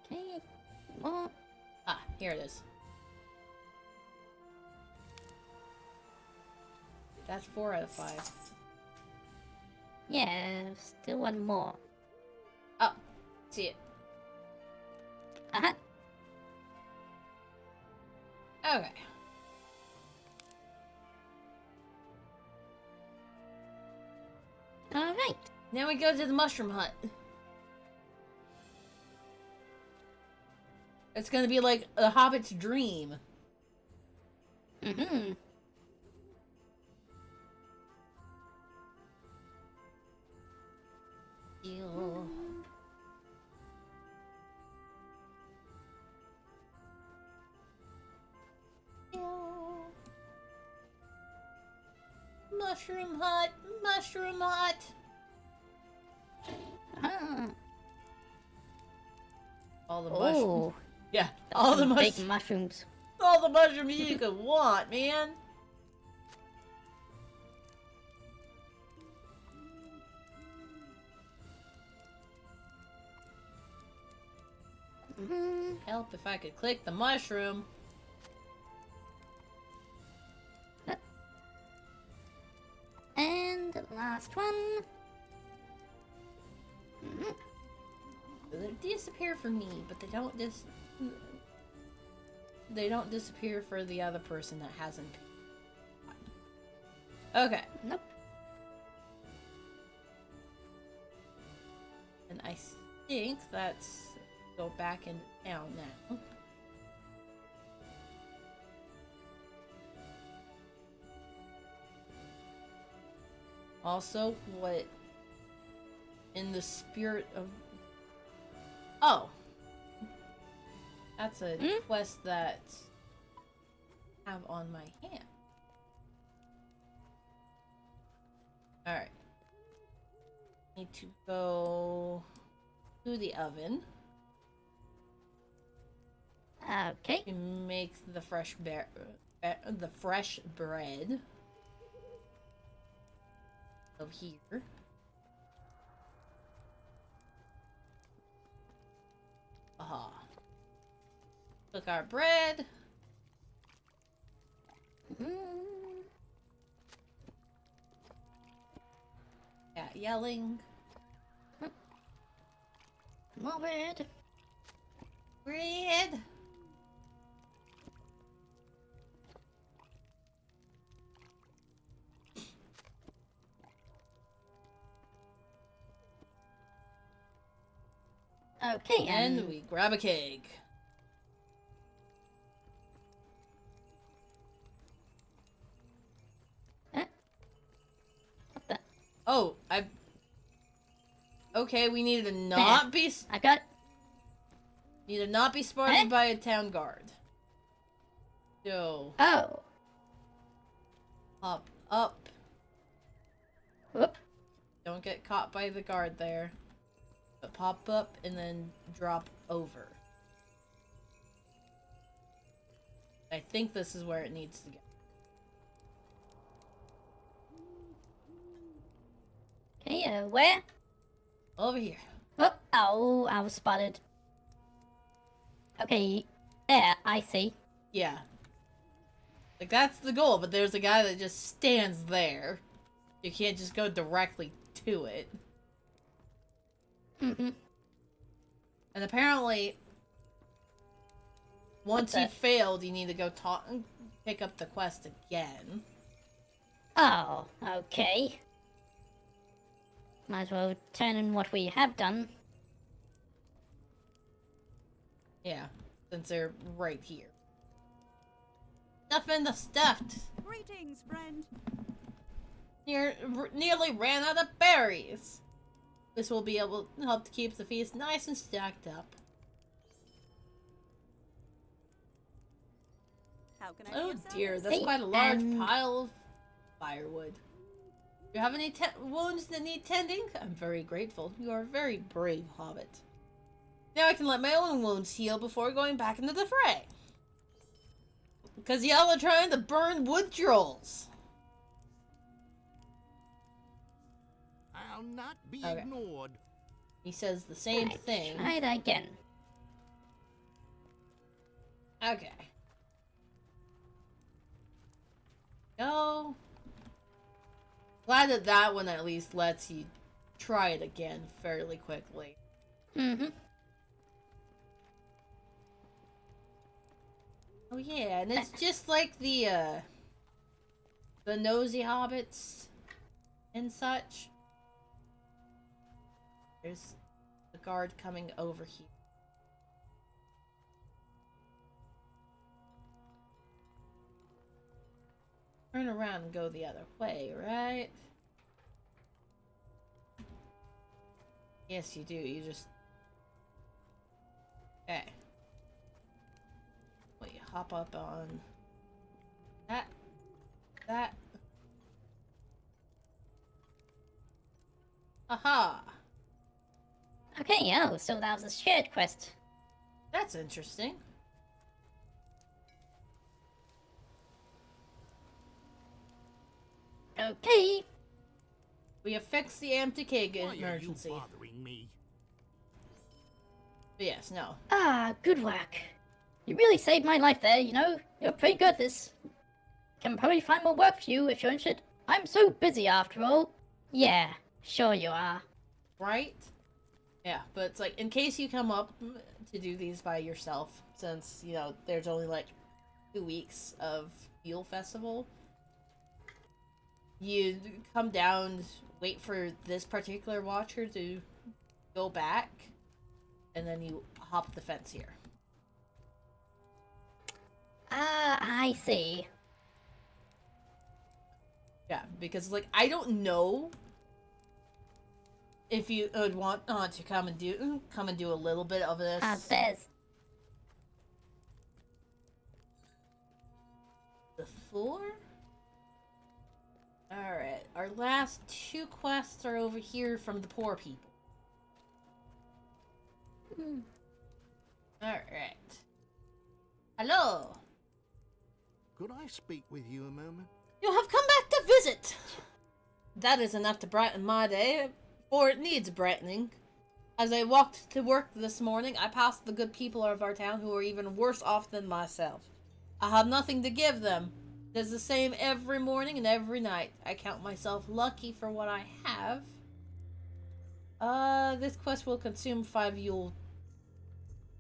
okay. Well, Ah, here it is. That's 4 out of 5. yeah, still one more. Oh, see it. Uh-huh. Okay. Alright. Now we go to the mushroom hut. It's gonna be like the Hobbit's dream. Mm-hmm. Ew. Ew. Mushroom hut, mushroom hut. Ah. All the mushrooms. Oh, Yeah, all the big mushrooms. mushrooms. All the mushrooms you could want, man. Mm-hmm. Help if I could click the mushroom. And the last one. Mhm. They disappear for me, but they don't disappear for the other person that hasn't. Okay. Nope. And I think that's go back into town now. Also, what in the spirit of oh, that's a quest that I have on my hand. All right, need to go to the oven Okay. to make the fresh bread. So here. Aha. Cook our bread. Mm. Cat yelling. More bread. Bread. Okay, And we grab a cake. What the? Oh, okay, we needed to not be. I got. Need to not be spotted by a town guard. So, Oh. hop up. Whoop. Don't get caught by the guard there. But pop up and then drop over. I think this is where it needs to go. Okay, where? Over here. Oh, I was spotted. Okay, there, I see. Yeah. Like, that's the goal, but there's a guy that just stands there. You can't just go directly to it. Mm-hmm. And apparently, once you failed, you need to go pick up the quest again. Oh, okay. Might as well turn in what we have done. Yeah, since they're right here. Stuff in the stuffed. Greetings, friend. Nearly ran out of berries. This will be able to help to keep the feast nice and stacked up. How can I Oh be of dear, service? that's Hey, quite a large pile of firewood. Do you have any wounds that need tending? I'm very grateful. You are a very brave hobbit. Now I can let my own wounds heal before going back into the fray. Because y'all are trying to burn wood trolls. I'll not be Okay. ignored. He says the same thing. Try that again. Okay. Go. Glad that that one at least lets you try it again fairly quickly. Mm-hmm. Oh yeah, and it's just like the nosy hobbits and such. There's the guard coming over here. Turn around and go the other way, right? Yes, you do. You just... Okay. Wait, hop up on... That... Aha! Okay, oh, so that was a shared quest. That's interesting. Okay. We have fixed the empty keg Why are you emergency. bothering me? But yes, no. Ah, good work. You really saved my life there, you know? You're pretty good at this. Can probably find more work for you if you're interested. I'm so busy after all. Yeah, sure you are. Right? Yeah, but it's like, in case you come up to do these by yourself, since, you know, there's only like 2 weeks of Yule Festival, you come down, wait for this particular watcher to go back, and then you hop the fence here. Ah, I see. Yeah, because, like, I don't know if you would want to come and do a little bit of this. There's... Before? Alright, our last 2 quests are over here from the poor people. Alright. Hello! Could I speak with you a moment? You have come back to visit! That is enough to brighten my day, for it needs brightening. As I walked to work this morning, I passed the good people of our town who are even worse off than myself. I have nothing to give them. It is the same every morning and every night. I count myself lucky for what I have. This quest will consume 5 Yule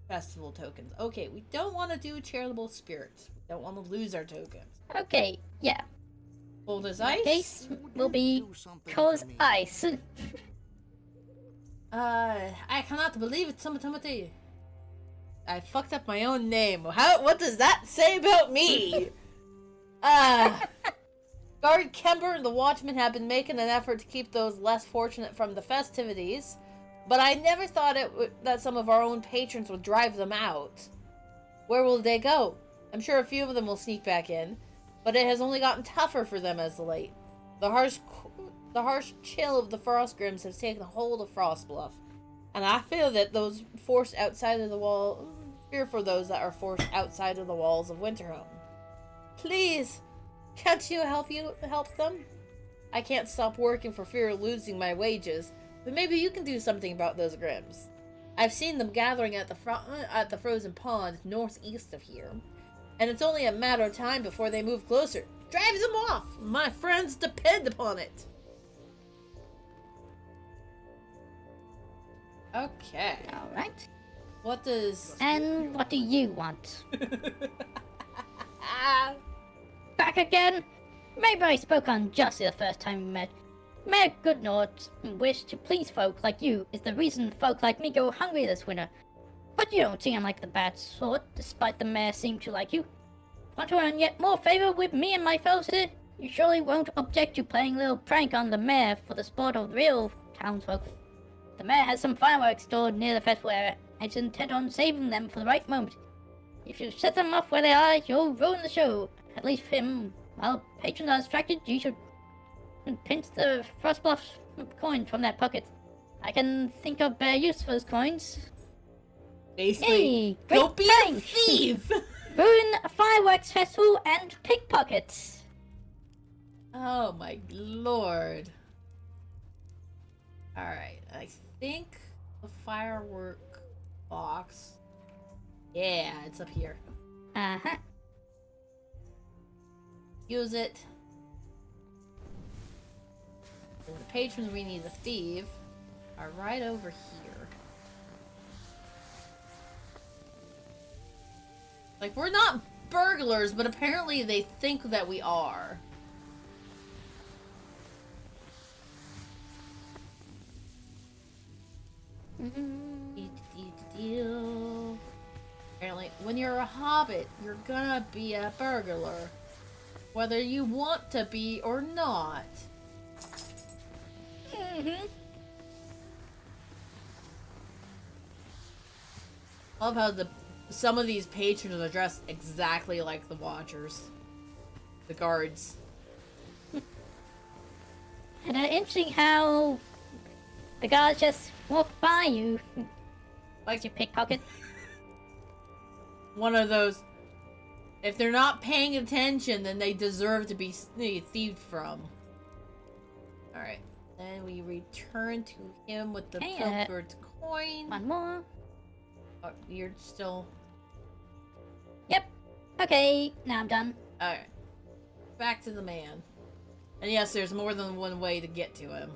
Festival tokens. Okay, we don't want to do charitable spirits. We don't want to lose our tokens. Okay, yeah. Cold as In that ice? case Would will you be do something cold as for me? ice. I cannot believe it, Somatomay. I fucked up my own name. What does that say about me? Guard Kemper and the Watchmen have been making an effort to keep those less fortunate from the festivities. But I never thought that some of our own patrons would drive them out. Where will they go? I'm sure a few of them will sneak back in, but it has only gotten tougher for them as of late. The harsh chill of the Frost Grims has taken a hold of Frostbluff, and I fear that those forced outside of the wall. Fear for those that are forced outside of the walls of Winterhome. Please, can't you help them? I can't stop working for fear of losing my wages, but maybe you can do something about those Grims. I've seen them gathering at the frozen pond northeast of here, and it's only a matter of time before they move closer. Drive them off! My friends depend upon it! Okay. Alright. What does... And what do you want? Back again? Maybe I spoke unjustly the first time we met. Mayor Goodnort's wish to please folk like you is the reason folk like me go hungry this winter. But you don't seem like the bad sort, despite the mayor seem to like you. Want to earn yet more favor with me and my fellows here? You surely won't object to playing a little prank on the mayor for the sport of real townsfolk. The mayor has some fireworks stored near the festival area, and is intent on saving them for the right moment. If you set them off where they are, you'll ruin the show. At least for him. While patrons are distracted, you should pinch the Frostbluff coin from their pockets. I can think of better use for those coins. Basically, Hey, don't be great a prank! thief! Ruin a fireworks festival and pickpockets. Oh my lord. Alright, I think the firework box. Yeah, it's up here. Uh-huh. Use it. And the patrons we need to thieve are right over here. Like, we're not burglars, but apparently they think that we are. Apparently, when you're a hobbit, you're gonna be a burglar. Whether you want to be or not. I love how some of these patrons are dressed exactly like the Watchers. The guards. And interesting how the guards just walk by you. Like Your pickpocket. one of those. If they're not paying attention, then they deserve to be thieved from. Alright. Then we return to him with the pilfered coin. One more. Oh, you're still... Yep. Okay, now I'm done. Alright. Back to the man. And yes, there's more than one way to get to him.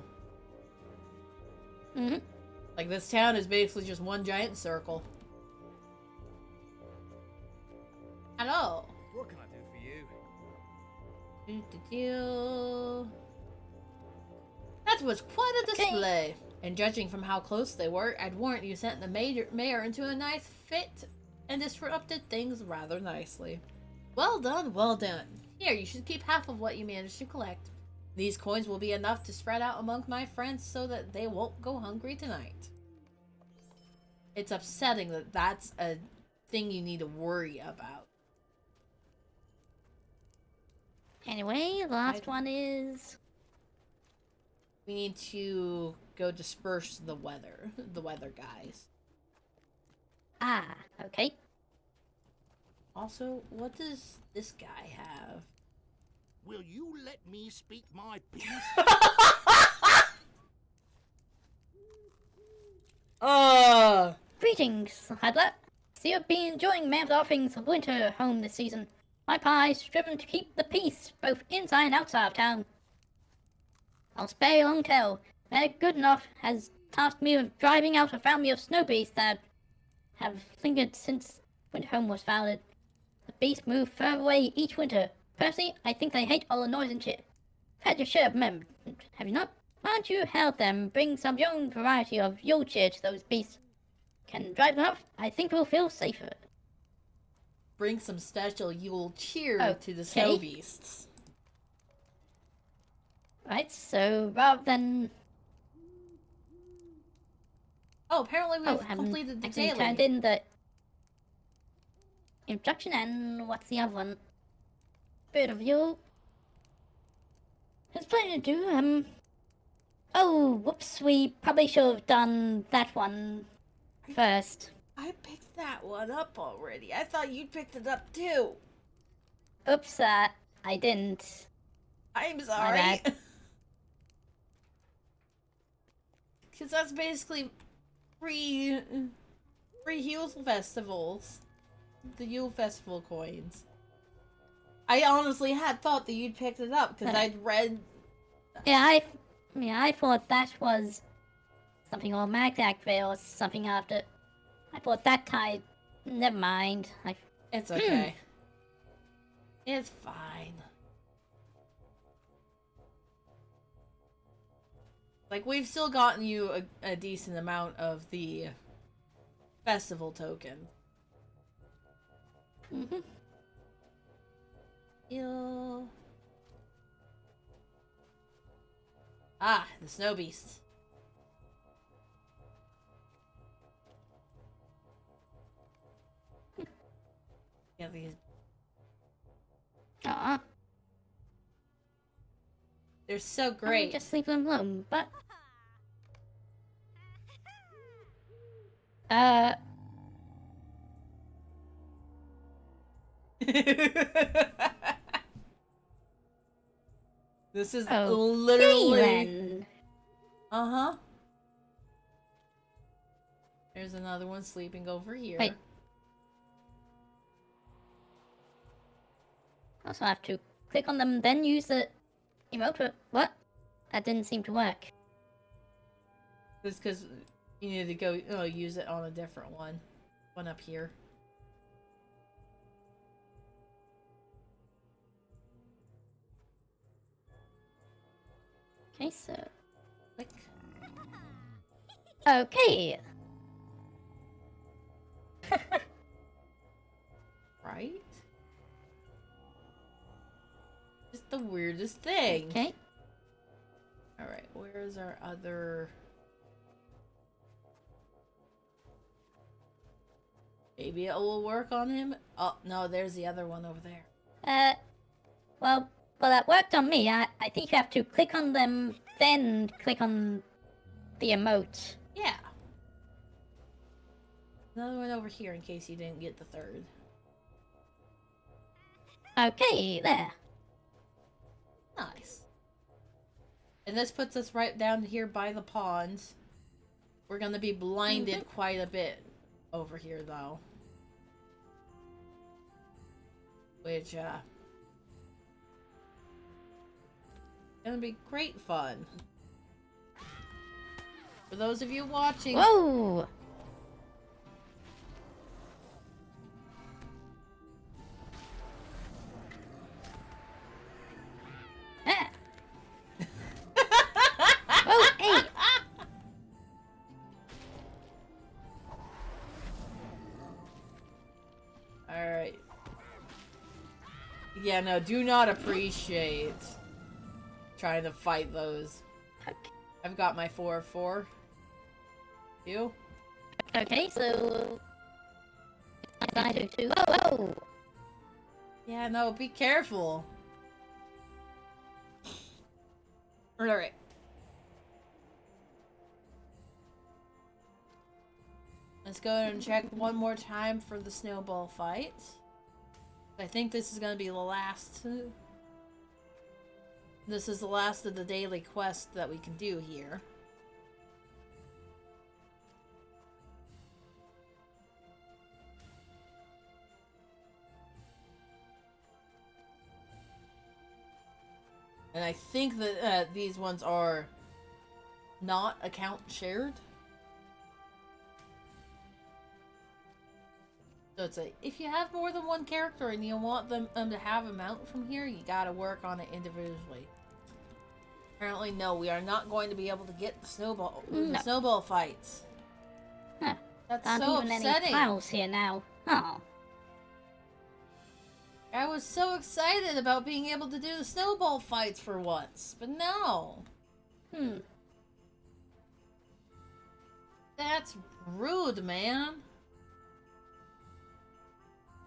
Mm-hmm. Like, this town is basically just one giant circle. Hello. What can I do for you? Do-do-do. That was quite a display. And judging from how close they were, I'd warrant you sent the mayor into a nice fit and disrupted things rather nicely. Well done, well done. Here, you should keep half of what you managed to collect. These coins will be enough to spread out among my friends so that they won't go hungry tonight. It's upsetting that that's a thing you need to worry about. Anyway, the last one is... We need to go disperse the weather guys. Ah, okay. Also, what does this guy have? Will you let me speak my piece? Greetings, Hadler. See you've been enjoying Mam's offerings of winter home this season. My pie's striven to keep the peace, both inside and outside of town. I'll spare you a long tale. Mayor Goodenough has tasked me with driving out a family of snow beasts that have lingered since Winterhome was founded. The beasts move further away each winter. Personally, I think they hate all the noise and shit. I've had your share of them, have you not? Why don't you help them bring some of your own variety of Yule cheer to those beasts? Can drive them up, I think we'll feel safer. Bring some special Yule cheer to the snow beasts. Right, so rather than... Oh, apparently we've haven't completed the actually daily. turned in the introduction and what's the other one? Bit of you. There's plenty to do. Oh, whoops! We probably should have done that one first. I picked that one up already. I thought you'd picked it up too. Oops, I didn't. I'm My sorry. bad. Because that's basically free Yule festivals. The Yule festival coins. I honestly had thought that you'd picked it up because I'd read. Yeah, I thought that was something automatic activate or something after. I thought that tied. Never mind. It's okay. It's fine. Like, we've still gotten you a decent amount of the festival token. Mm-hmm. Ew. Ah, the snow beast. Yeah, these. Aw, They're so I great. just leave them alone. But This is okay literally. then. Uh-huh. There's another one sleeping over here. Wait. Also have to click on them, then use the emote. What? That didn't seem to work. Just because you need to go use it on a different one. One up here. Okay, so Click. okay. Right? Just the weirdest thing. Okay. Alright, where's our other... Maybe it will work on him? Oh, no, there's the other one over there. Well, that worked on me. I think you have to click on them, then click on the emote. Yeah. Another one over here in case you didn't get the third. Okay, there. Nice. And this puts us right down here by the pond. We're gonna be blinded quite a bit over here, though. Which, gonna be great fun. For those of you watching... Whoa! Ah. Oh, hey! Alright. Yeah, no, do not appreciate trying to fight those. Okay. I've got my 4-4. You? Okay, so I do too. Oh! Yeah, no, be careful. Alright. Let's go ahead and check one more time for the snowball fight. I think this is gonna be the last. This is the last of the daily quest that we can do here. And I think that these ones are not account shared. So it's like, if you have more than one character and you want them to have a mount from here, you gotta work on it individually. Apparently, no, we are not going to be able to get the snowball fights. Huh. That's Aren't so even any upsetting. files here now. Oh. I was so excited about being able to do the snowball fights for once, but no. That's rude, man.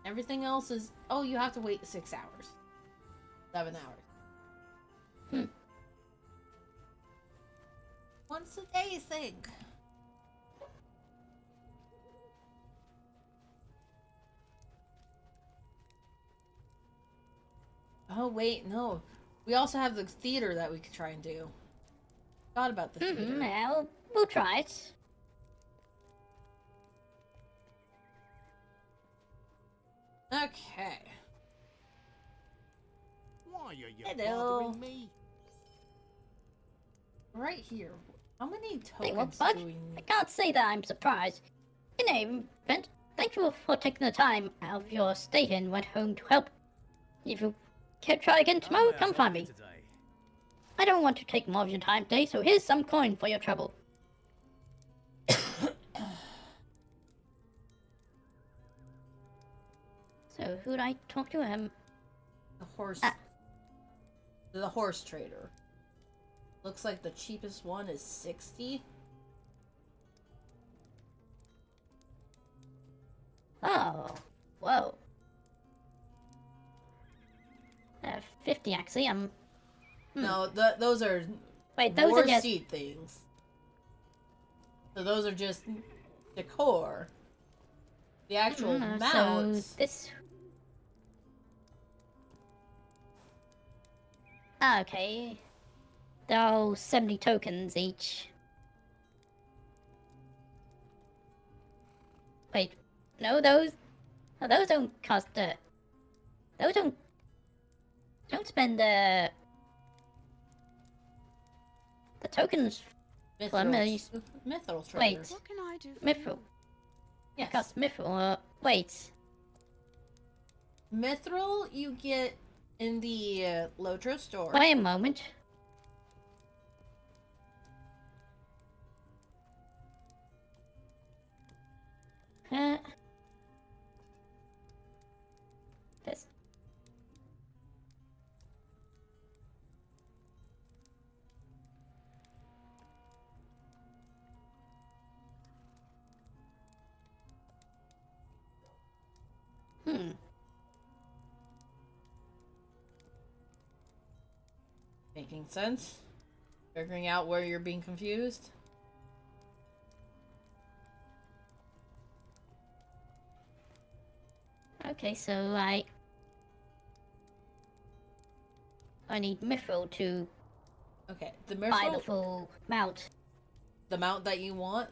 Everything else is... Oh, you have to wait 6 hours. 7 hours. Hmm. Once a day thing. Oh, wait, no. We also have the theater that we could try and do. Thought about the theater. Well, we'll try it. Okay. Why are you Hello. bothering me? Right here. How many Hey, what, tokens Bud? do we I need? can't say that I'm surprised. In any event, thank you for taking the time out of your stay here and went home to help. If you can't try again tomorrow, come find me. I don't want to take more of your time today, so here's some coin for your trouble. So, who'd I talk to? The horse. Ah. The horse trader. Looks like the cheapest one is 60. Oh, whoa. 50 actually, No, those are Wait, those war are just... seat things. So those are just decor. The actual mounts. So, this... Ah, okay. They're all 70 tokens each. Wait, no, those don't cost, those don't spend, the tokens for them. Mithril trader. Wait, What can I do for mithril. you? Yes. Cost mithril, wait. Mithril you get in the Lotro store. Wait a moment. This. Making sense? Figuring out where you're being confused? Okay, so I need mithril to Okay, the buy the mithril, full mount. the mount that you want.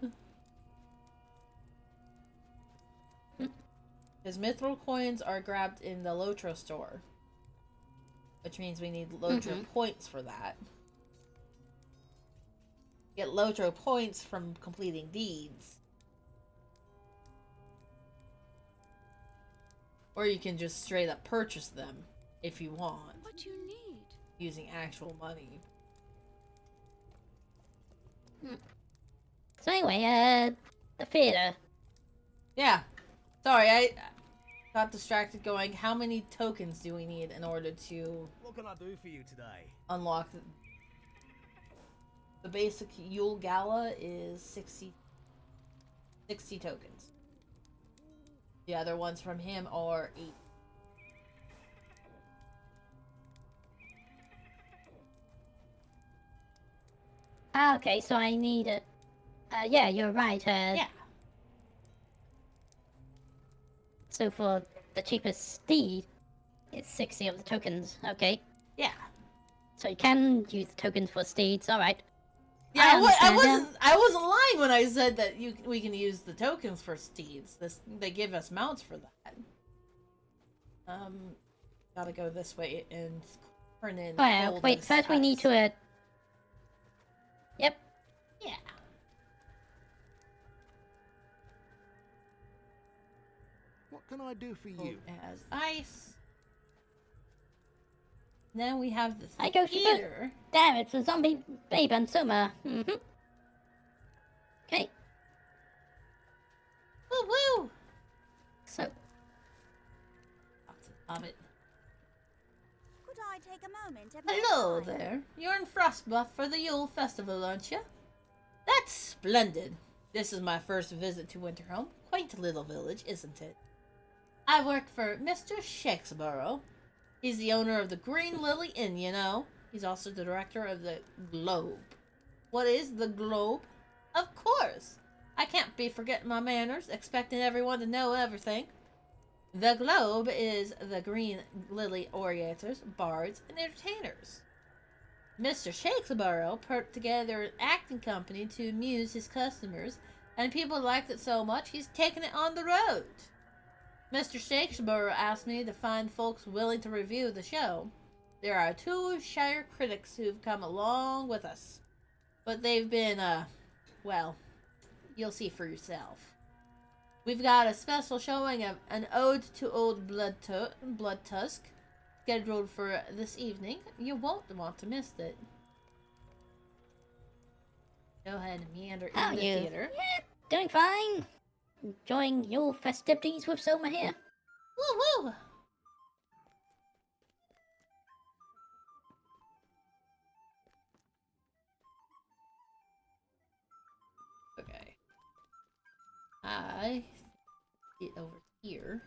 His mithril coins are grabbed in the Lotro store. Which means we need Lotro points for that. Get Lotro points from completing deeds. Or you can just straight up purchase them if you want, What do you need? using actual money. So anyway, the theater. Yeah. Sorry, I got distracted going, how many tokens do we need in order to What can I do for you today? unlock the basic Yule Gala is 60 tokens. The other ones from him are 8. Ah, okay, so I need a... yeah, you're right. Yeah. So for the cheapest steed, it's 60 of the tokens. Okay. Yeah. So you can use the tokens for steeds. All right. Yeah, I understand now. wasn't lying when I said that we can use the tokens for steeds. They give us mounts for that. Gotta go this way and turn in. Well, wait. Golden's First, we need huts. to. Yep. Yeah. What can I do for Cold you? as ice. Then we have the I go theater. Damn, it's a zombie babe and Soma. Okay. Woo woo. So, Up to the hobbit. Could I take a moment of Hello your time? there. You're in Frostbuff for the Yule Festival, aren't you? That's splendid. This is my first visit to Winterhome. Quaint little village, isn't it? I work for Mr. Shakesborough. He's the owner of the Green Lily Inn, you know. He's also the director of the Globe. What is the Globe? Of course! I can't be forgetting my manners, expecting everyone to know everything. The Globe is the Green Lily orators, bards, and entertainers. Mr. Shakesborough put together an acting company to amuse his customers, and people liked it so much he's taken it on the road. Mr. Shakesborough asked me to find folks willing to review the show. There are 2 Shire critics who've come along with us, but they've been, well, you'll see for yourself. We've got a special showing of An Ode to Old Bloodtusk scheduled for this evening. You won't want to miss it. Go ahead and meander How in are the you? theater. Yeah, doing fine. Enjoying your festivities with Soma here. Woo woo! Okay. I get over here.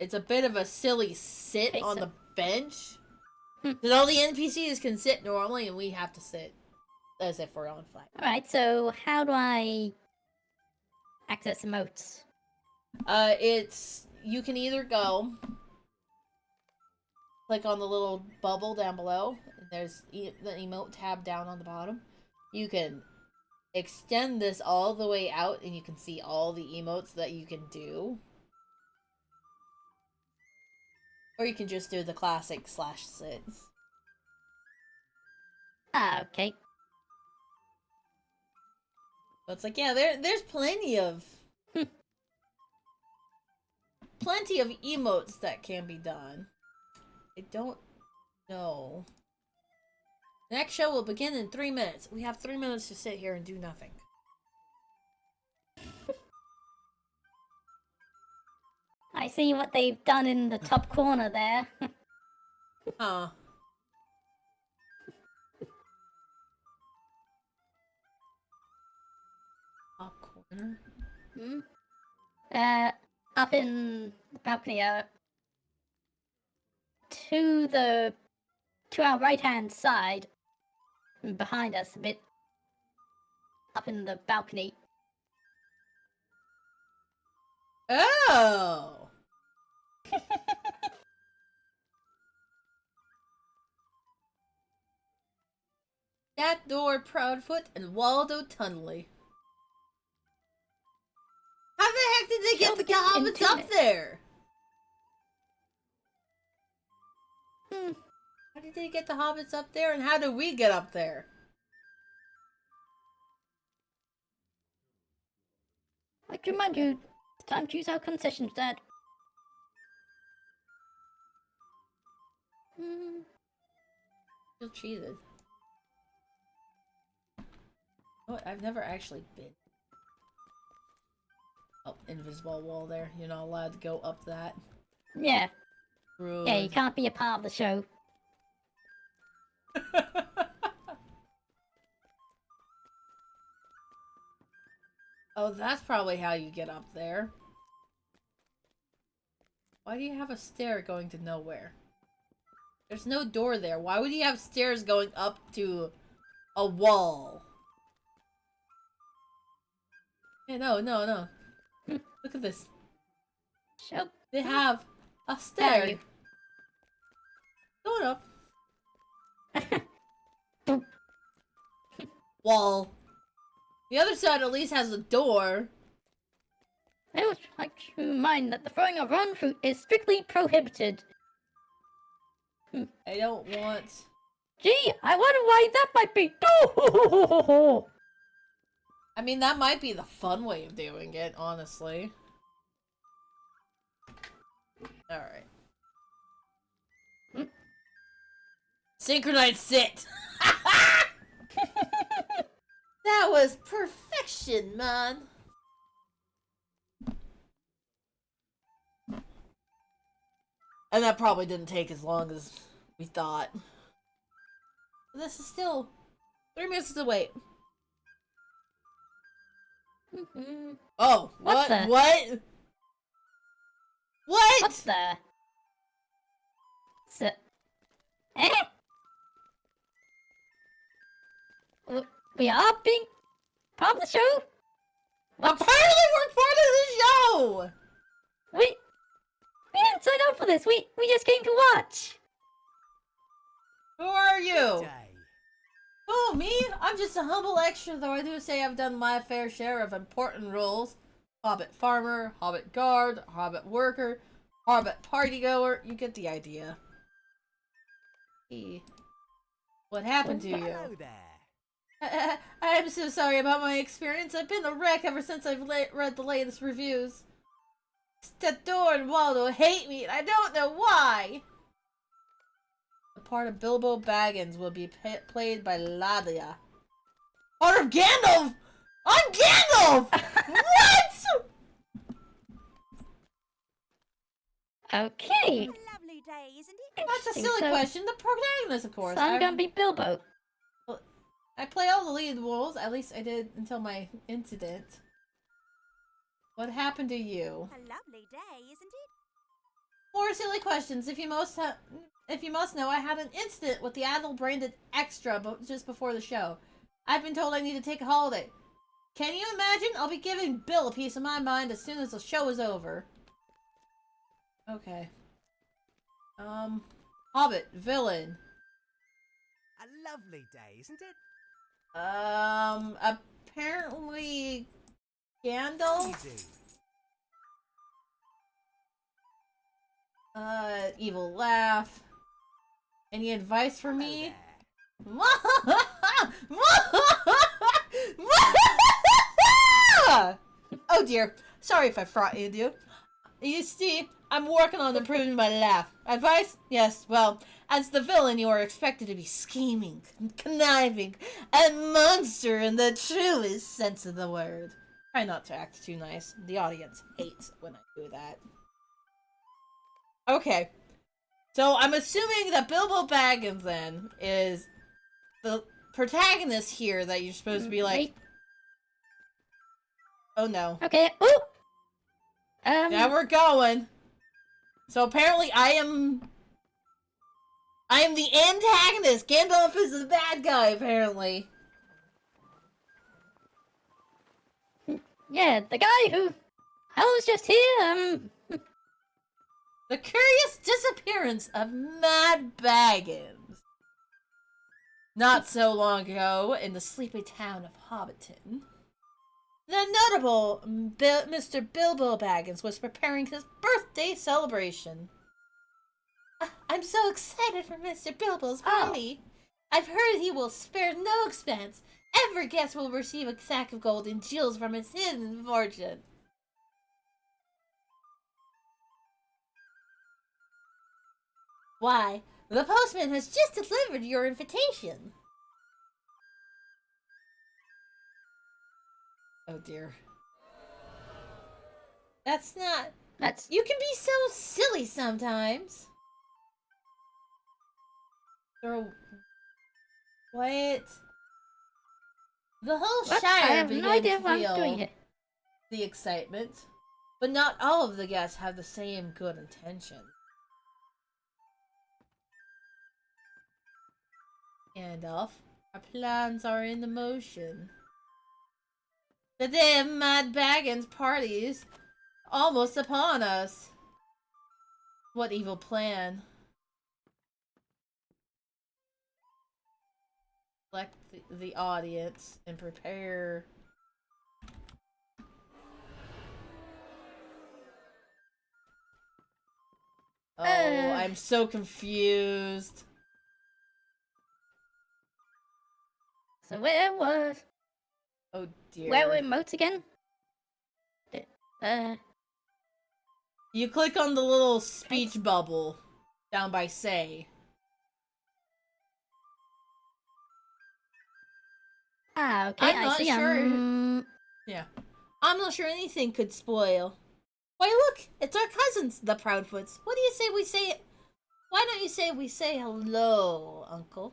It's a bit of a silly sit Okay, on so- the bench. Because all the NPCs can sit normally and we have to sit as if we're on flight. Alright, so how do I access emotes? It's, you can either go, click on the little bubble down below, and there's the emote tab down on the bottom. You can extend this all the way out and you can see all the emotes that you can do. Or you can just do the classic /sit. Ah, okay. So it's like, yeah, there's plenty of emotes that can be done. I don't know. The next show will begin in 3 minutes. We have 3 minutes to sit here and do nothing. I see what they've done in the top corner there. Huh. Top corner. Hmm? Up in the balcony, to our right hand side, behind us a bit, up in the balcony. Oh! That door, Proudfoot, and Waldo Tunnelly. How the heck did they get Show the begins in hobbits 2 up minutes. there? Hmm. How did they get the hobbits up there, and how did we get up there? I'd like to remind you, it's time to use our concessions, Dad. Hmm. Feel cheated. Oh, I've never actually been. Oh, invisible wall there. You're not allowed to go up that. Yeah. Rude. Yeah, you can't be a part of the show. Oh, that's probably how you get up there. Why do you have a stair going to nowhere? There's no door there. Why would you have stairs going up to a wall? Hey, no. Look at this. Show. They have a How are stair. you? Going up. Wall. The other side at least has a door. I would like to remind that the throwing of rotten fruit is strictly prohibited. I don't want... Gee, I wonder why that might be. Oh! I mean, that might be the fun way of doing it, honestly. Alright. Synchronized sit! That was perfection, man! And that probably didn't take as long as we thought. This is still 3 minutes to wait. Oh, What the? What? What? What the? So, eh? We are being part of the show? What? Apparently we're part of the show! We didn't sign up for this. We just came to watch. Who are you? Day. Oh, me? I'm just a humble extra, though I do say I've done my fair share of important roles. Hobbit farmer, hobbit guard, hobbit worker, hobbit partygoer. You get the idea. Hey. What happened to Hello you? there. I'm so sorry about my experience. I've been a wreck ever since I've read the latest reviews. Stador and Waldo hate me, and I don't know why. The part of Bilbo Baggins will be played by Ladia. Part of Gandalf! I'm Gandalf! What? Okay. Lovely day, isn't it? That's a Interesting. silly So- question. The protagonist, of course. So I'm gonna be Bilbo. I play all the lead roles. At least I did until my incident. What happened to you? A lovely day, isn't it? More silly questions. If you must know, I had an incident with the addle-branded extra just before the show. I've been told I need to take a holiday. Can you imagine? I'll be giving Bill a piece of my mind as soon as the show is over. Okay. Hobbit, villain. A lovely day, isn't it? Apparently Gandalf? Easy. Evil laugh. Any advice for Hello me? there. Oh dear. Sorry if I frightened you. You see, I'm working on improving my laugh. Advice? Yes, well, as the villain, you are expected to be scheming, conniving, and monster in the truest sense of the word. Try not to act too nice. The audience hates when I do that. Okay. So I'm assuming that Bilbo Baggins then is the protagonist here that you're supposed to be like, Wait. oh no. Okay. Ooh. Now we're going. So apparently I am the antagonist. Gandalf is the bad guy, apparently. Yeah, the guy who I was just here. The curious disappearance of Mad Baggins. Not so long ago, in the sleepy town of Hobbiton, the notable Mr. Bilbo Baggins was preparing his birthday celebration. I'm so excited for Mr. Bilbo's party. I've heard he will spare no expense. Every guest will receive a sack of gold and jewels from his hidden fortune. Why, the postman has just delivered your invitation. Oh dear. That's not... That's You can be so silly sometimes. Or... What? The whole what? I Shire have no began idea to what I'm feel doing here. the excitement. But not all of the guests have the same good intention. Gandalf, our plans are in motion. The day of Mad Baggins' parties almost upon us. What evil plan? Select the audience and prepare. Oh, I'm so confused. So where Oh dear. were emotes again? You click on the little speech bubble down by say. Okay, I'm I not see. sure. Yeah. I'm not sure anything could spoil. Why look, it's our cousins, the Proudfoots. What do you say we say? Why don't you say we say hello, Uncle?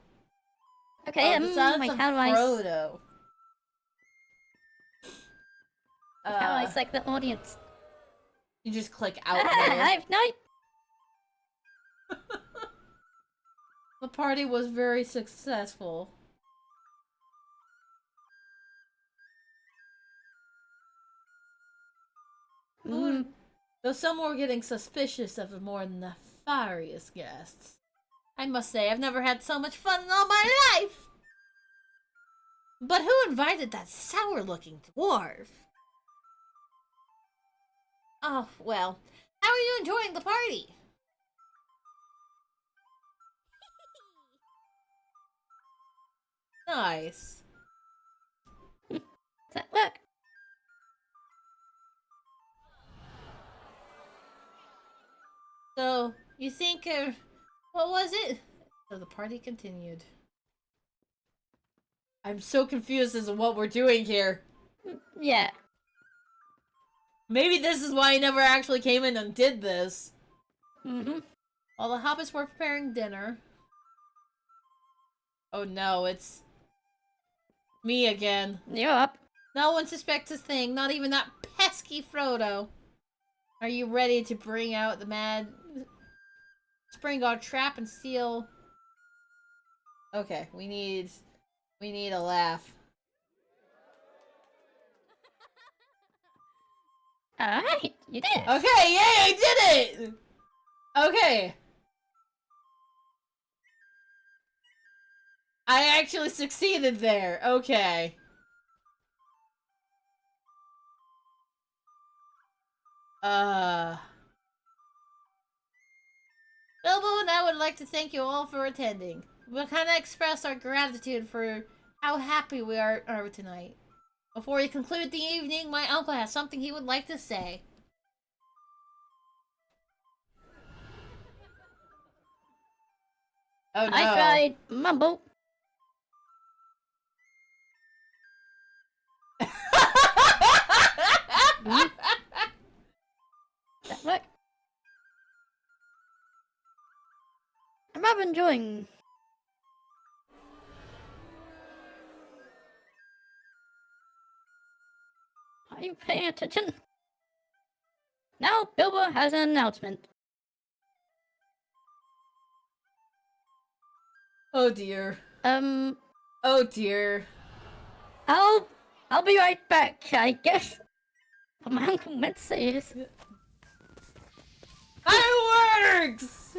Okay, the silence wait, of how do I Frodo. how do I select the audience? You just click out Ah, there. I've no. The party was very successful. Though some were getting suspicious of the more nefarious guests. I must say, I've never had so much fun in all my life! But who invited that sour-looking dwarf? Oh, well. How are you enjoying the party? Nice. Does that work? So, you think, what was it? So the party continued. I'm so confused as to what we're doing here. Yeah. Maybe this is why I never actually came in and did this. Mm-hmm. While the hobbits were preparing dinner. Oh no, it's me again. You're up. No one suspects a thing, not even that pesky Frodo. Are you ready to bring out the mad... spring our trap and steal... Okay, we need a laugh. Alright, you did it. Okay, yay, I did it! Okay. I actually succeeded there. Okay. Bilbo and I would like to thank you all for attending. We kind of express our gratitude for how happy we are tonight. Before we conclude the evening, my uncle has something he would like to say. Oh no. I tried mumble. Does that work? I'm rather enjoying. Are you paying attention? Now Bilbo has an announcement. Oh dear. Oh dear. I'll be right back, I guess. But my uncle meant to say is Fireworks!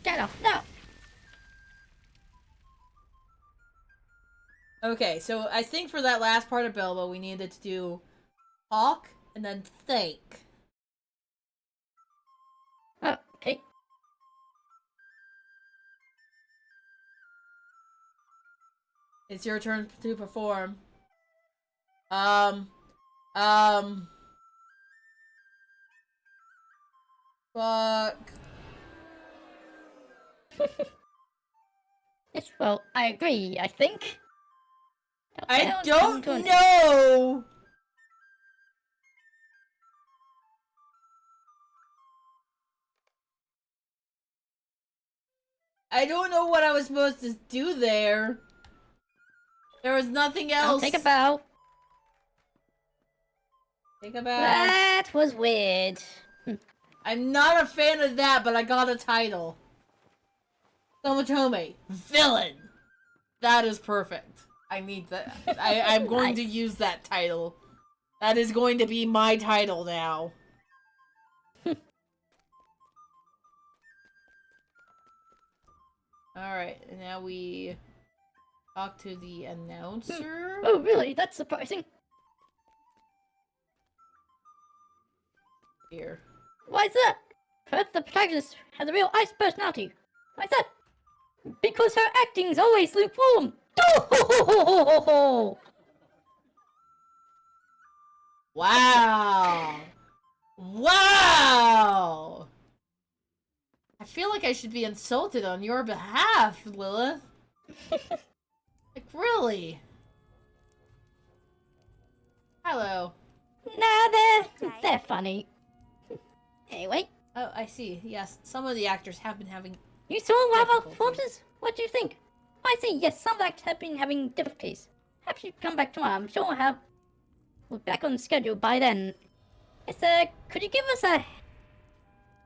get off now. Okay, so I think for that last part of Bilbo, we needed to do talk and then think. Oh, okay. It's your turn to perform. Fuck. Yes, well, I agree, I think. I don't know! I don't know what I was supposed to do there. There was nothing else. I'll take a bow. Take a bow. That was weird. I'm not a fan of that, but I got a title. Somatomay, villain. That is perfect. I need that. I'm going to use that title. That is going to be my title now. Alright, and now we talk to the announcer. Oh, really? That's surprising. Here. Why is that? Perhaps the protagonist has a real ice personality. Why is that? Because her acting's always lukewarm. Wow. Wow. I feel like I should be insulted on your behalf, Lilith. Like, really? Hello. Nah, they're funny. Anyway. Oh, I see. Yes, some of the actors have been having You saw lava Difficulty. forces? What do you think? I see, yes, some acts have been having difficulties. Perhaps you come back tomorrow. I'm sure we'll be back on schedule by then. Yes, could you give us a...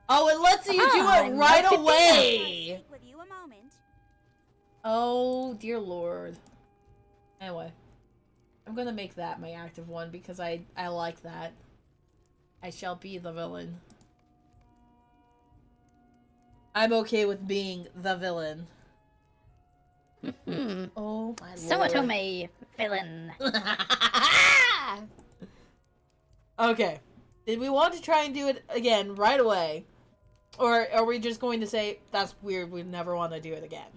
Oh, it lets you do Ah, it right note 15 now. Can I away! speak with you a moment? Oh, dear lord. Anyway. I'm gonna make that my active one because I like that. I shall be the villain. I'm okay with being the villain. Oh my lord. Somatomay, villain. Okay. Did we want to try and do it again right away? Or are we just going to say, that's weird, we never want to do it again?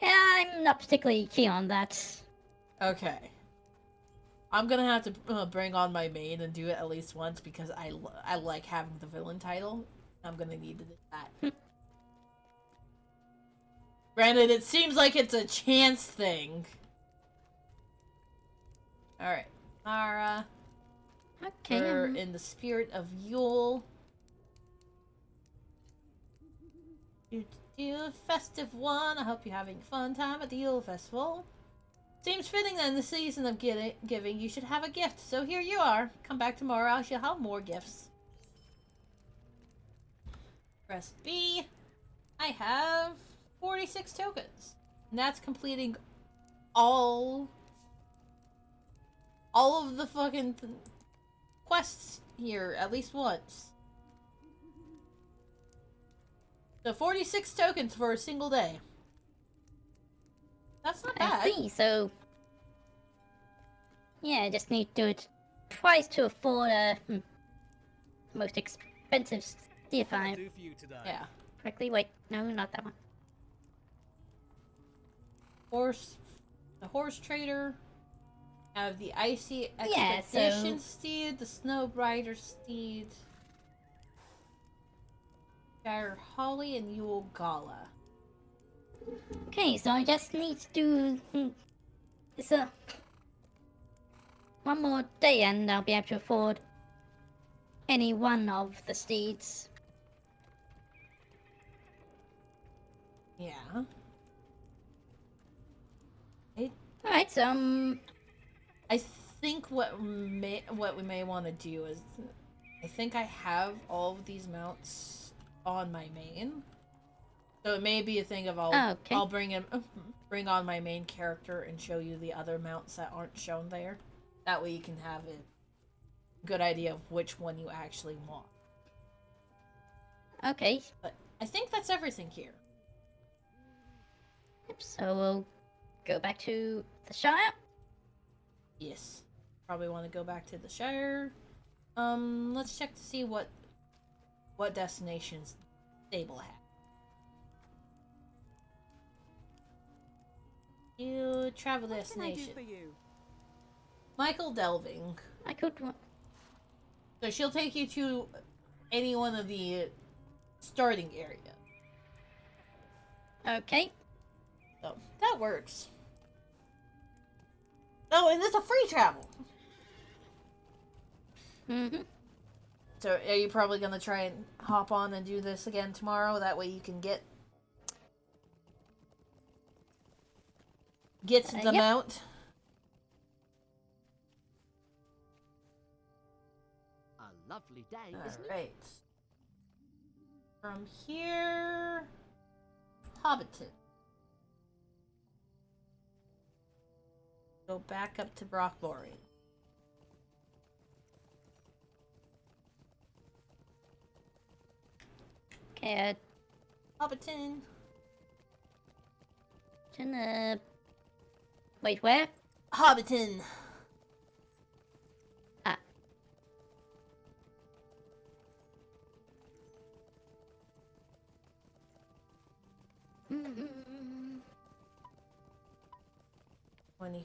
Yeah, I'm not particularly keen on that. Okay. I'm gonna have to bring on my main and do it at least once because I like having the villain title. I'm gonna need to do that. Granted, it seems like it's a chance thing. Alright. Mara. Okay. We're in the spirit of Yule. Do festive one. I hope you're having a fun time at the Yule Festival. Seems fitting that in the season of giving, you should have a gift. So here you are. Come back tomorrow. I shall have more gifts. Press B. I have 46 tokens. And that's completing all of the fucking quests here at least once. So 46 tokens for a single day. That's not bad. I see, so... Yeah, I just need to do it twice to afford most expensive steer What can I farm. do for you today? Yeah. Correctly? Wait, no, not that one. The horse trader. Have the icy Yeah, expedition so- steed, the snow rider steed. Gyre Holly and Yule Gala. Okay, so I just need to do... It's one more day and I'll be able to afford any one of the steeds. Yeah. Alright, so I think what we may want to do is, I think I have all of these mounts on my main, so it may be a thing of Okay. I'll bring on my main character and show you the other mounts that aren't shown there. That way you can have a good idea of which one you actually want. okay. But I think that's everything here. Yep, so we'll go back to the Shire. Yes. Probably want to go back to the Shire. Let's check to see what destinations stable have. You travel What can I do destination. for you? Michael Delving. I could... So she'll take you to any one of the starting area. Okay. So that works. Oh, and it's a free travel. Mm-hmm. So are you probably gonna try and hop on and do this again tomorrow? That way you can get the Yep. mount. A lovely day, isn't it? Alright. From here, Hobbiton. Go back up to Brocklory. Okay, Hobbiton. Wait, where? Hobbiton. Ah. Mm-hmm. 20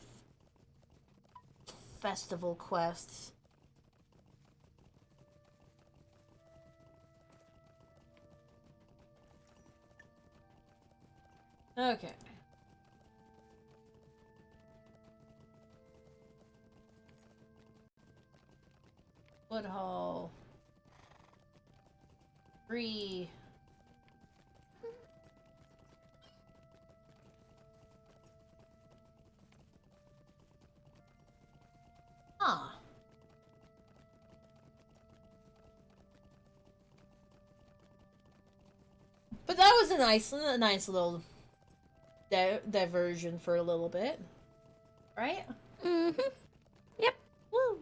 festival quests. Okay. Woodhall. 3. But that was a nice little diversion for a little bit, right? Mm-hmm. Yep. Woo.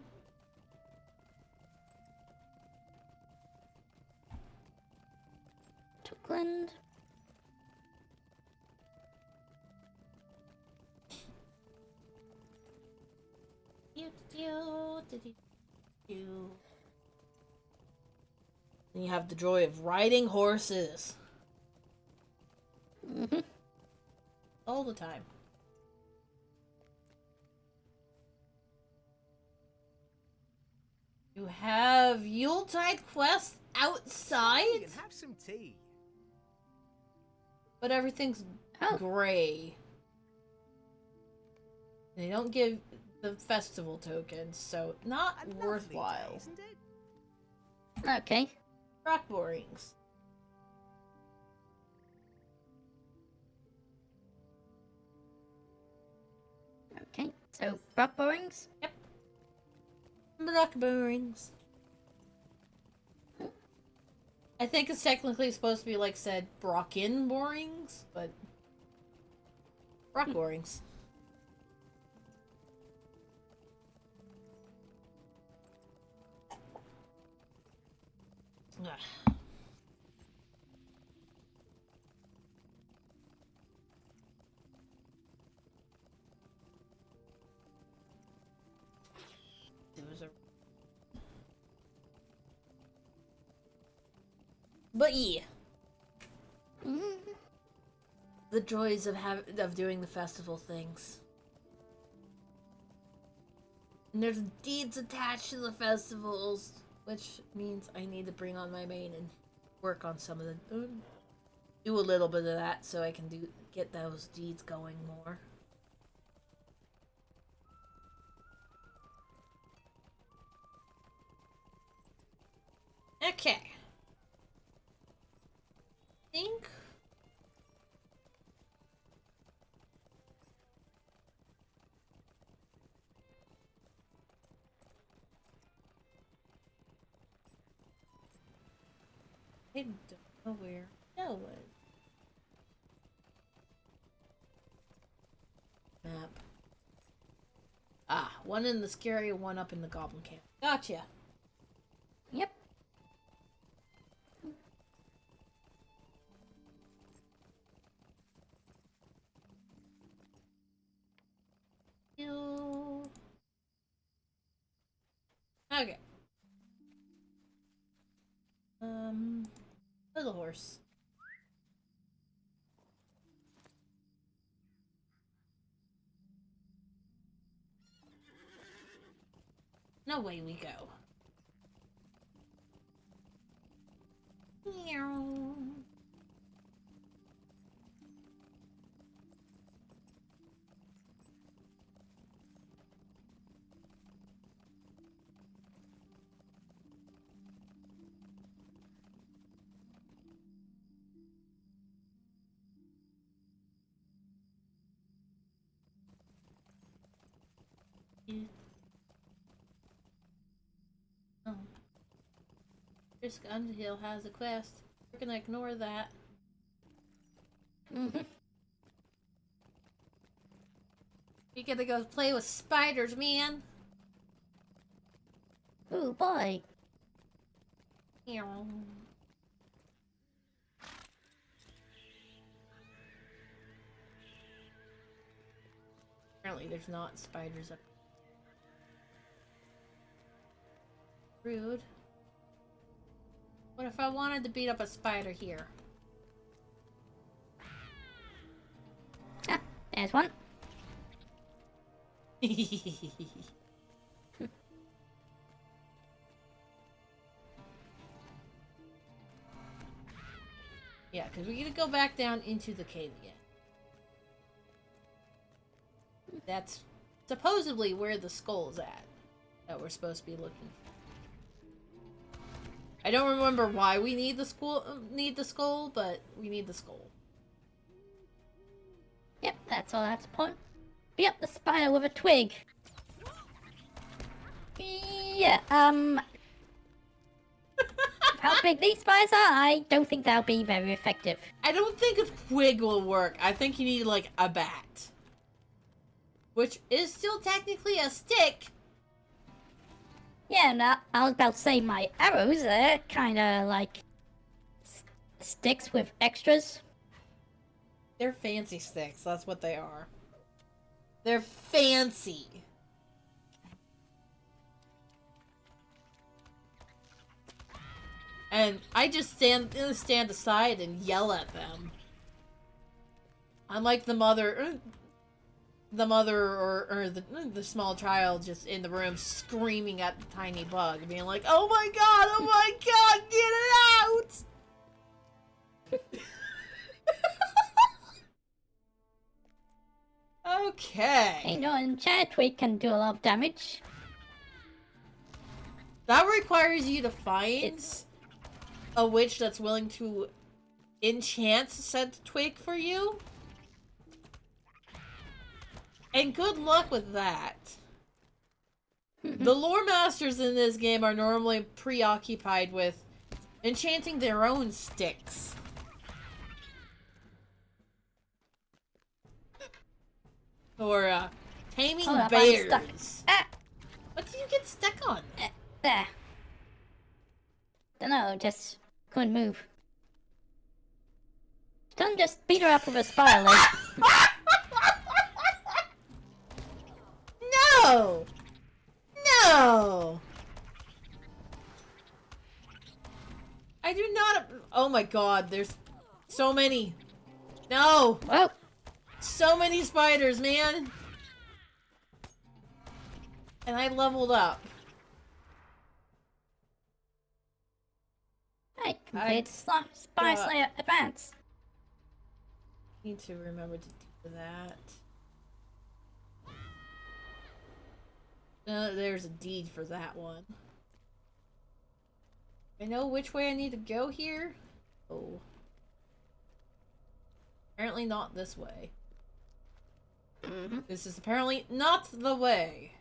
Tookland. And you have the joy of riding horses. Mm-hmm. All the time. You have Yuletide quests outside, You can have some tea. but everything's Oh. gray. They don't give the festival tokens, so not A lovely worthwhile. day, isn't it? Okay. Rock borings. Okay. So, rock borings? Yep. Rock borings. I think it's technically supposed to be like said Brockin borings, but rock borings. Ugh. It was a... But yeah, Mm-hmm. the joys of doing the festival things. And there's deeds attached to the festivals, which means I need to bring on my main and work on some of the do a little bit of that so I can get those deeds going more. Okay. Think I don't know where that was. Map. Ah, one in the scary, one up in the goblin camp. Gotcha. Yep. Ew. Okay. Little horse. And away we go. Meow. Oh. Risk Underhill has a quest. We're gonna ignore that. Mm-hmm. You gotta go play with spiders, man. Oh boy. Meow. Apparently there's not spiders up. Rude. What if I wanted to beat up a spider here? Ah, there's one. Yeah, because we gotta go back down into the cave again. That's supposedly where the skull's at that we're supposed to be looking for. I don't remember why we need the skull, but we need the skull. Yep, that's all that's point. Beat up the spider with a twig. Yeah, how how big these spiders are, I don't think that'll be very effective. I don't think a twig will work. I think you need, like, a bat. Which is still technically a stick. Yeah, now I was about to say my arrows are kinda like sticks with extras. They're fancy sticks. That's what they are. They're fancy. And I just stand aside and yell at them. Unlike the mother or the small child just in the room screaming at the tiny bug, being like, "Oh my god, get it out!" Okay. You know, and Twig can do a lot of damage. That requires you to find a witch that's willing to enchant said twig for you. And good luck with that. The lore masters in this game are normally preoccupied with enchanting their own sticks. Or, taming bears. Ah! What do you get stuck on? There. Dunno, just couldn't move. Don't just beat her up with a spider leg. No! No! I do not. Oh my god, there's so many. No! Well, So many spiders, man! And I leveled up. I completed Spy Slayer Advance. Need to remember to do that. There's a deed for that one. I know which way I need to go here. Oh. Apparently not this way. This is apparently not the way.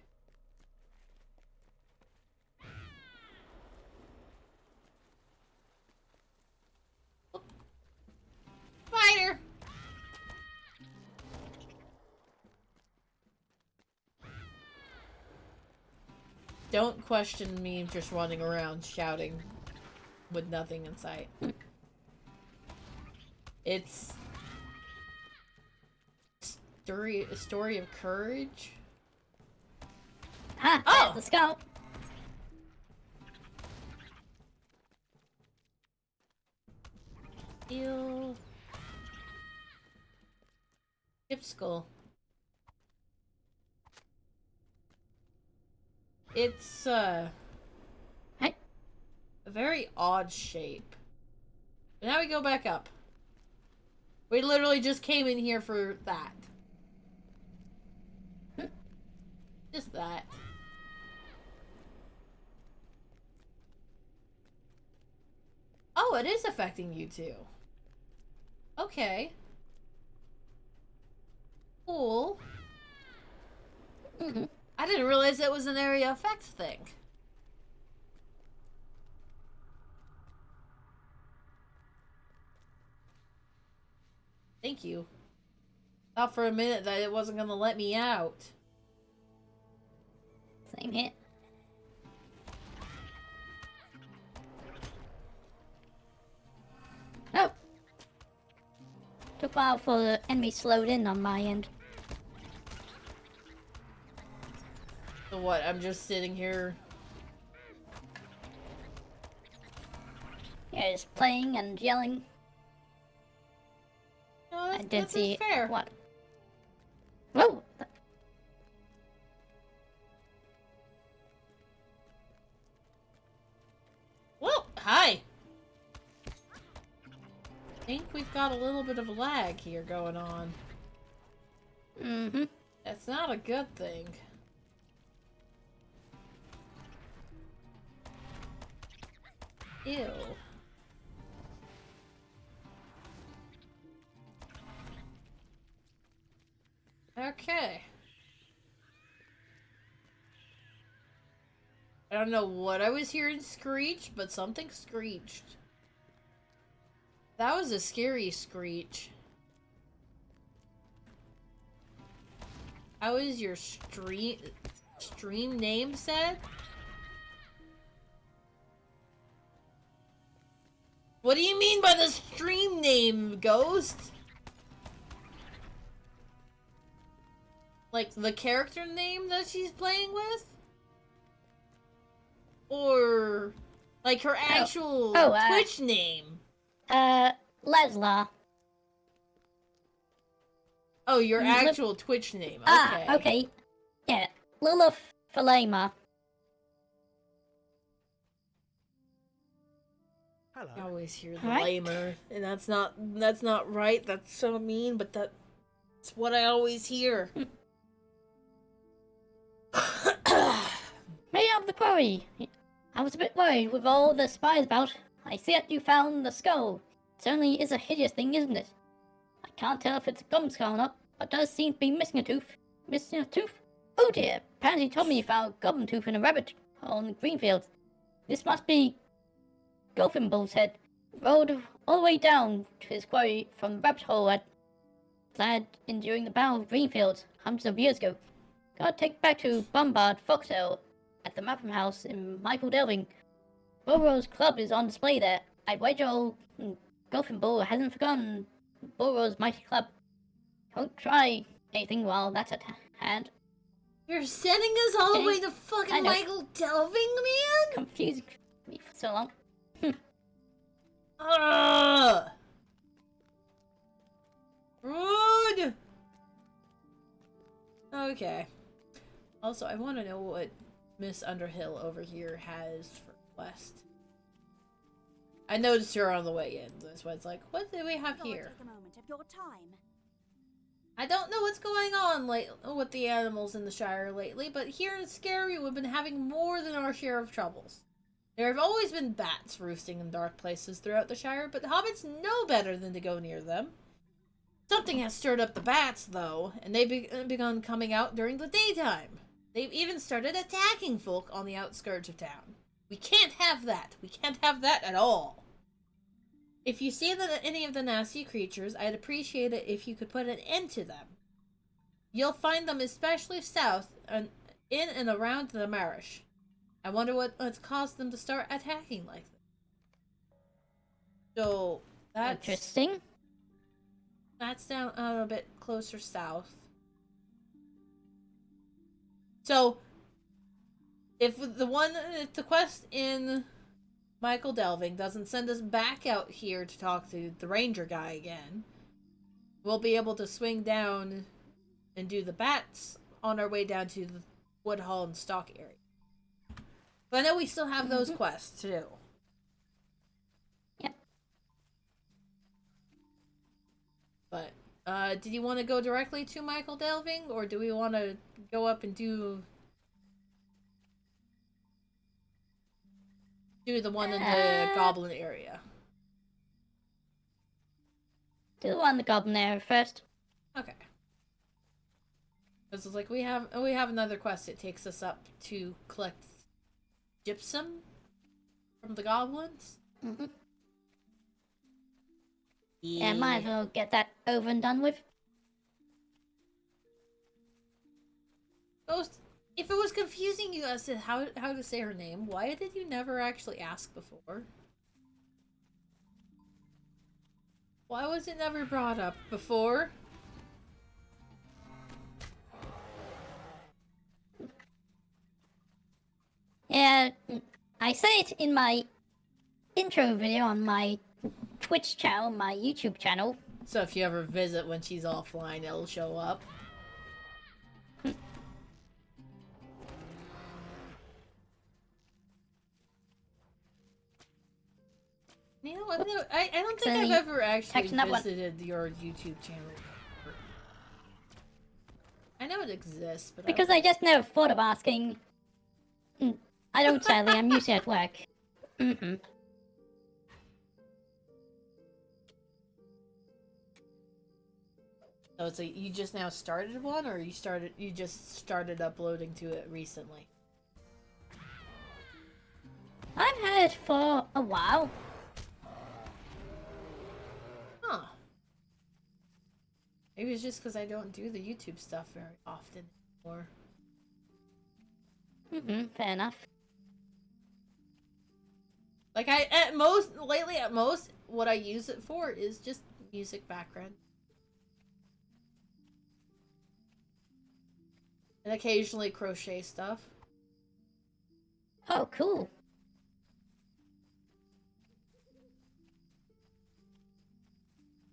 Oop. Spider! Don't question me just running around shouting with nothing in sight. It's a story of courage. Ah, Oh! there's the skull. Steel. Ship skull. It's Hey. a very odd shape. But now we go back up. We literally just came in here for that. Just that. Oh, it is affecting you too. Okay. Cool. I didn't realize it was an area effect thing. Thank you. Thought for a minute that it wasn't gonna let me out. Same here. Oh! Took a while for the enemy slowed in on my end. So what, I'm just sitting here. Yeah, just playing and yelling. No, I that's, didn't that's see fair. what. Whoa! Whoa, hi! I think we've got a little bit of a lag here going on. Mm-hmm. That's not a good thing. Ew. Okay. I don't know what I was hearing screech, but something screeched. That was a scary screech. How is your stream name said? What do you mean by the stream name, Ghost? Like the character name that she's playing with? Or like her actual Twitch name? Lesla. Oh, your actual Twitch name. Okay. Okay. Yeah, Lilith Falema. Hello. I always hear the Right. lamer, and that's not right. That's so mean, but that's what I always hear. May have the quarry. I was a bit worried with all the spies about. I see that you found the skull. It certainly is a hideous thing, isn't it? I can't tell if it's a goblin skull or not, but does seem to be missing a tooth. Missing a tooth? Oh dear, Pansy told me you found a goblin tooth in a rabbit on Greenfield. This must be Golfin Bull's head. Rode all the way down to his quarry from the rabbit hole at Glad in during the Battle of Greenfield hundreds of years ago. Gotta take back to Bombard Foxtail at the Mapham House in Michael Delving. Borrow's club is on display there. I'd wager old Golfin Bull hasn't forgotten Borrow's mighty club. Don't try anything while that's at hand. You're sending us all the Okay. way to I fucking know. Michael Delving, man? Confusing me for so long. Ugh! Rude! Okay. Also, I want to know what Miss Underhill over here has for quest. I noticed her on the way in. That's why it's like, what do we have Thought I'd here? take a moment of your time. I don't know what's going on with the animals in the Shire lately, but here in Scary, we've been having more than our share of troubles. There have always been bats roosting in dark places throughout the Shire, but hobbits know better than to go near them. Something has stirred up the bats, though, and they've begun coming out during the daytime. They've even started attacking folk on the outskirts of town. We can't have that. We can't have that at all. If you see any of the nasty creatures, I'd appreciate it if you could put an end to them. You'll find them especially south and in and around the Marish. I wonder what's caused them to start attacking like this. So, Interesting. that's down a bit closer south. So, if the quest in Michael Delving doesn't send us back out here to talk to the ranger guy again, we'll be able to swing down and do the bats on our way down to the Woodhall and Stock area. But I know we still have those quests too. Yep. But did you want to go directly to Michael Delving, or do we want to go up and do the one in the Goblin area? Do the one in the goblin area first. Okay. This is like we have another quest that takes us up to collect gypsum from the goblins. Mm-hmm. Yeah, might as well get that over and done with. Ghost, if it was confusing you as to how to say her name, why did you never actually ask before? Why was it never brought up before? Yeah, I say it in my intro video on my Twitch channel, my YouTube channel. So if you ever visit when she's offline, it'll show up. You know, I don't think I've ever actually Catching up on- visited your YouTube channel. I know it exists, but Because I just never thought of asking. I don't sadly, I'm usually at work. Mm-hmm. So it's like you just now started one, or you just started uploading to it recently? quiet for a while. Huh. Maybe it's just because I don't do the YouTube stuff very often anymore. Fair enough. Like, lately at most, what I use it for is just music background. And occasionally crochet stuff. Oh, cool.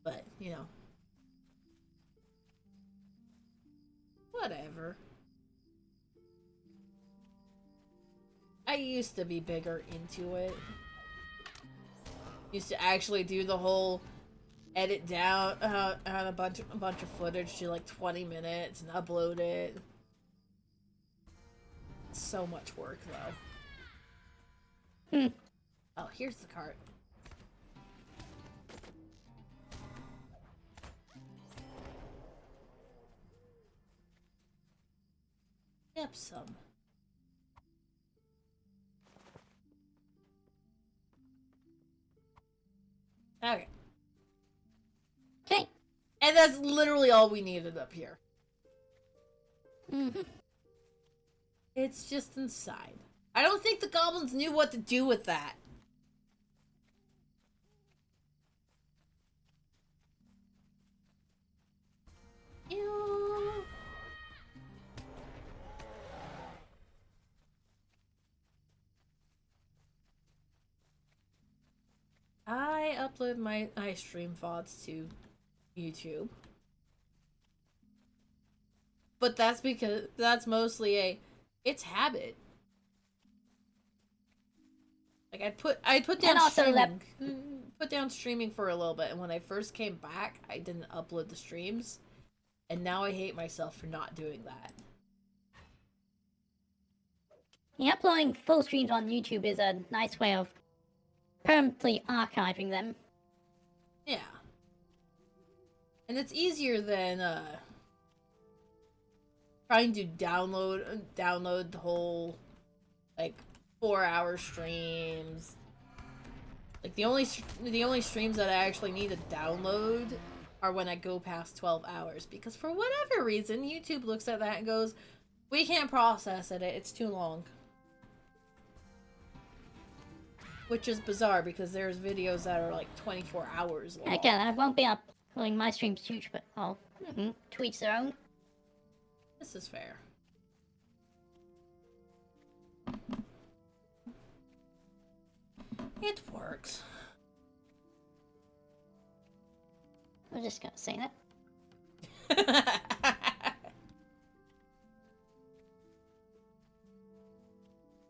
But, you know. Whatever. I used to be bigger into it. Used to actually do the whole edit down on a bunch of footage to like 20 minutes and upload it. So much work though. Oh, here's the cart. Yep, some. Okay. Okay. And that's literally all we needed up here. It's just inside. I don't think the goblins knew what to do with that. Ew. I upload my stream VODs to YouTube. But that's because that's mostly it's habit. Like I'd put down And also streaming. Put down streaming for a little bit, and when I first came back, I didn't upload the streams. And now I hate myself for not doing that. Yeah, uploading full streams on YouTube is a nice way of permanently archiving them. Yeah. And it's easier than trying to download the whole like 4-hour streams. Like the only streams that I actually need to download are when I go past 12 hours, because for whatever reason YouTube looks at that and goes, "We can't process it. It's too long." Which is bizarre because there's videos that are like 24 hours long. Again, I won't be uploading my streams huge, but I'll to each their own. This is fair. It works. I'm just gonna say that.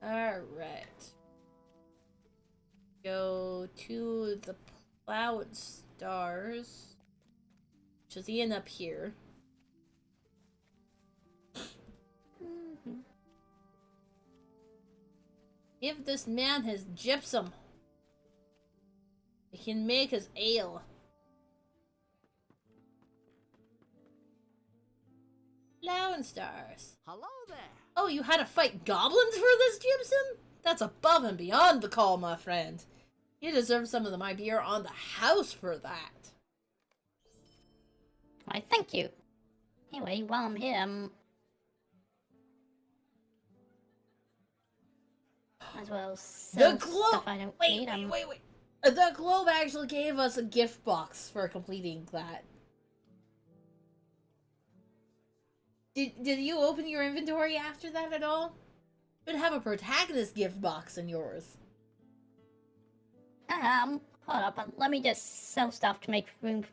Alright. Go to the Plow and Stars, which is Ian up here. Give this man his gypsum. He can make his ale. Plow and Stars. Hello there. Oh, you had to fight goblins for this gypsum? That's above and beyond the call, my friend. You deserve some of my beer on the house for that. Why, thank you. Anyway, while I'm here, as well sell The globe. stuff I don't Wait. need. The globe actually gave us a gift box for completing that. Did you open your inventory after that at all? You would have a protagonist gift box in yours. Hold up, let me just sell stuff to make room for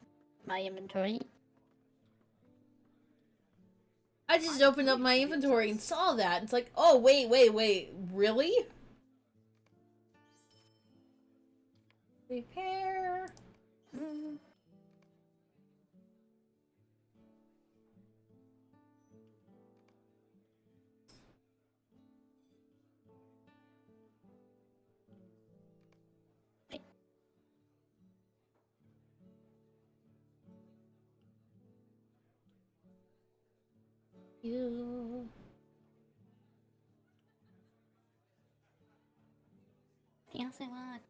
my inventory. I just opened up my inventory and saw that. It's like, oh, wait, really? Repair. Yeah. say what?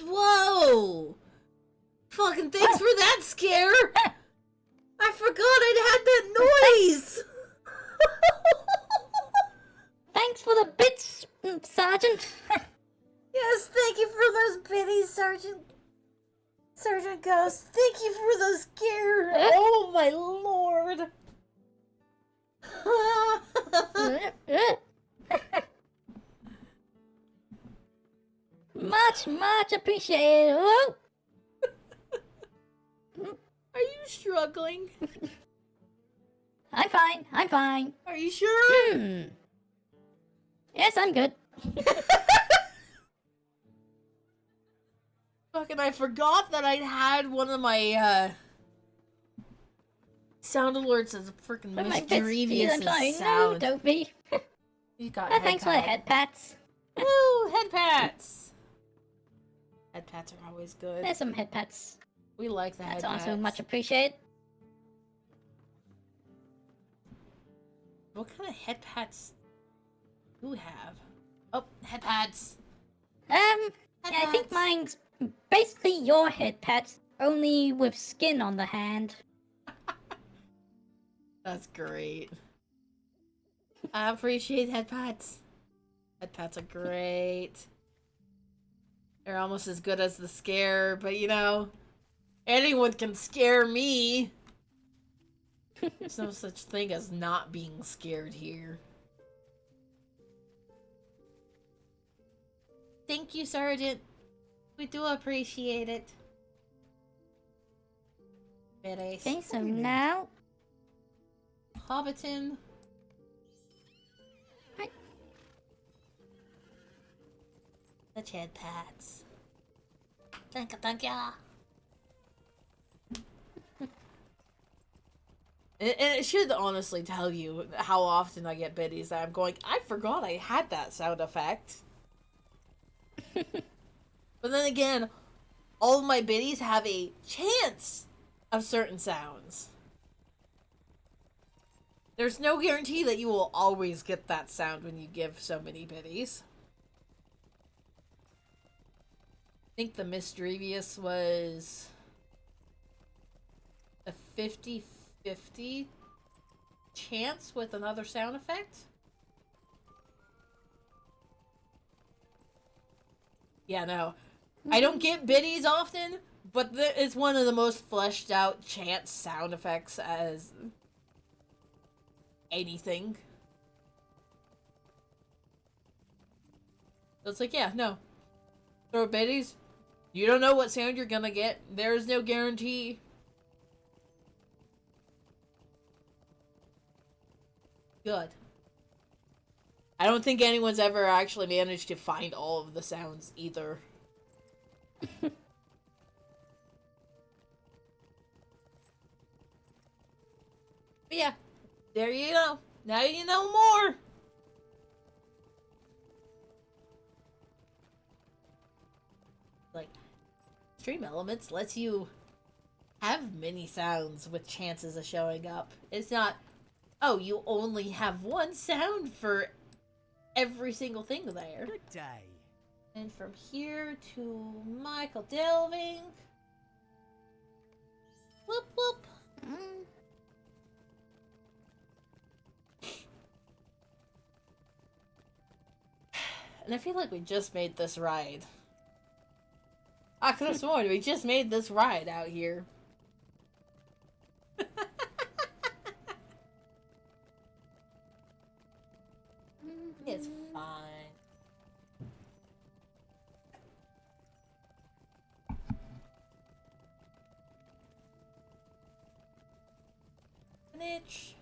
Whoa! Fucking thanks for that scare! I forgot I'd had that noise! Thanks for the bits, Sergeant. Yes, thank you for those biddies, Sergeant Ghost. Thank you for the scare. Oh my lord. Much appreciated. Oh. Are you struggling? I'm fine. Are you sure? Yes, I'm good. Fucking, I forgot that I had one of my sound alerts as a freaking But my bits, mischievous I'm sorry. sound. No, don't be. You got Thanks for the head pats. Woo, head pats. Head pats are always good. There's some head pats. We like the head That's pats. also much appreciated. What kind of head pats do you have? Oh, head pads. Yeah, I think mine's basically your head pats, only with skin on the hand. That's great. I appreciate head pats. Head pats are great. They're almost as good as the scare, but you know, anyone can scare me. There's no such thing as not being scared here. Thank you, Sergeant. We do appreciate it. Okay, so now... Hobbiton. Right. The head pads. Thank ya. And it should honestly tell you how often I get biddies that I'm going, I forgot I had that sound effect. But then again, all of my biddies have a chance of certain sounds. There's no guarantee that you will always get that sound when you give so many biddies. I think the mischievous was a 50-50 chance with another sound effect. Yeah, no. I don't get biddies often, but it's one of the most fleshed out chance sound effects as anything. So it's like, yeah, no. Throw biddies. You don't know what sound you're gonna get. There's no guarantee. Good. I don't think anyone's ever actually managed to find all of the sounds either. But yeah, there you go. Now you know more. Like, Stream Elements lets you have many sounds with chances of showing up. It's not, oh, you only have one sound for every single thing there. Good day. And from here to Michael Delving. Whoop whoop. And I feel like we just made this ride. I could have sworn we just made this ride out here. It's fine. Itch.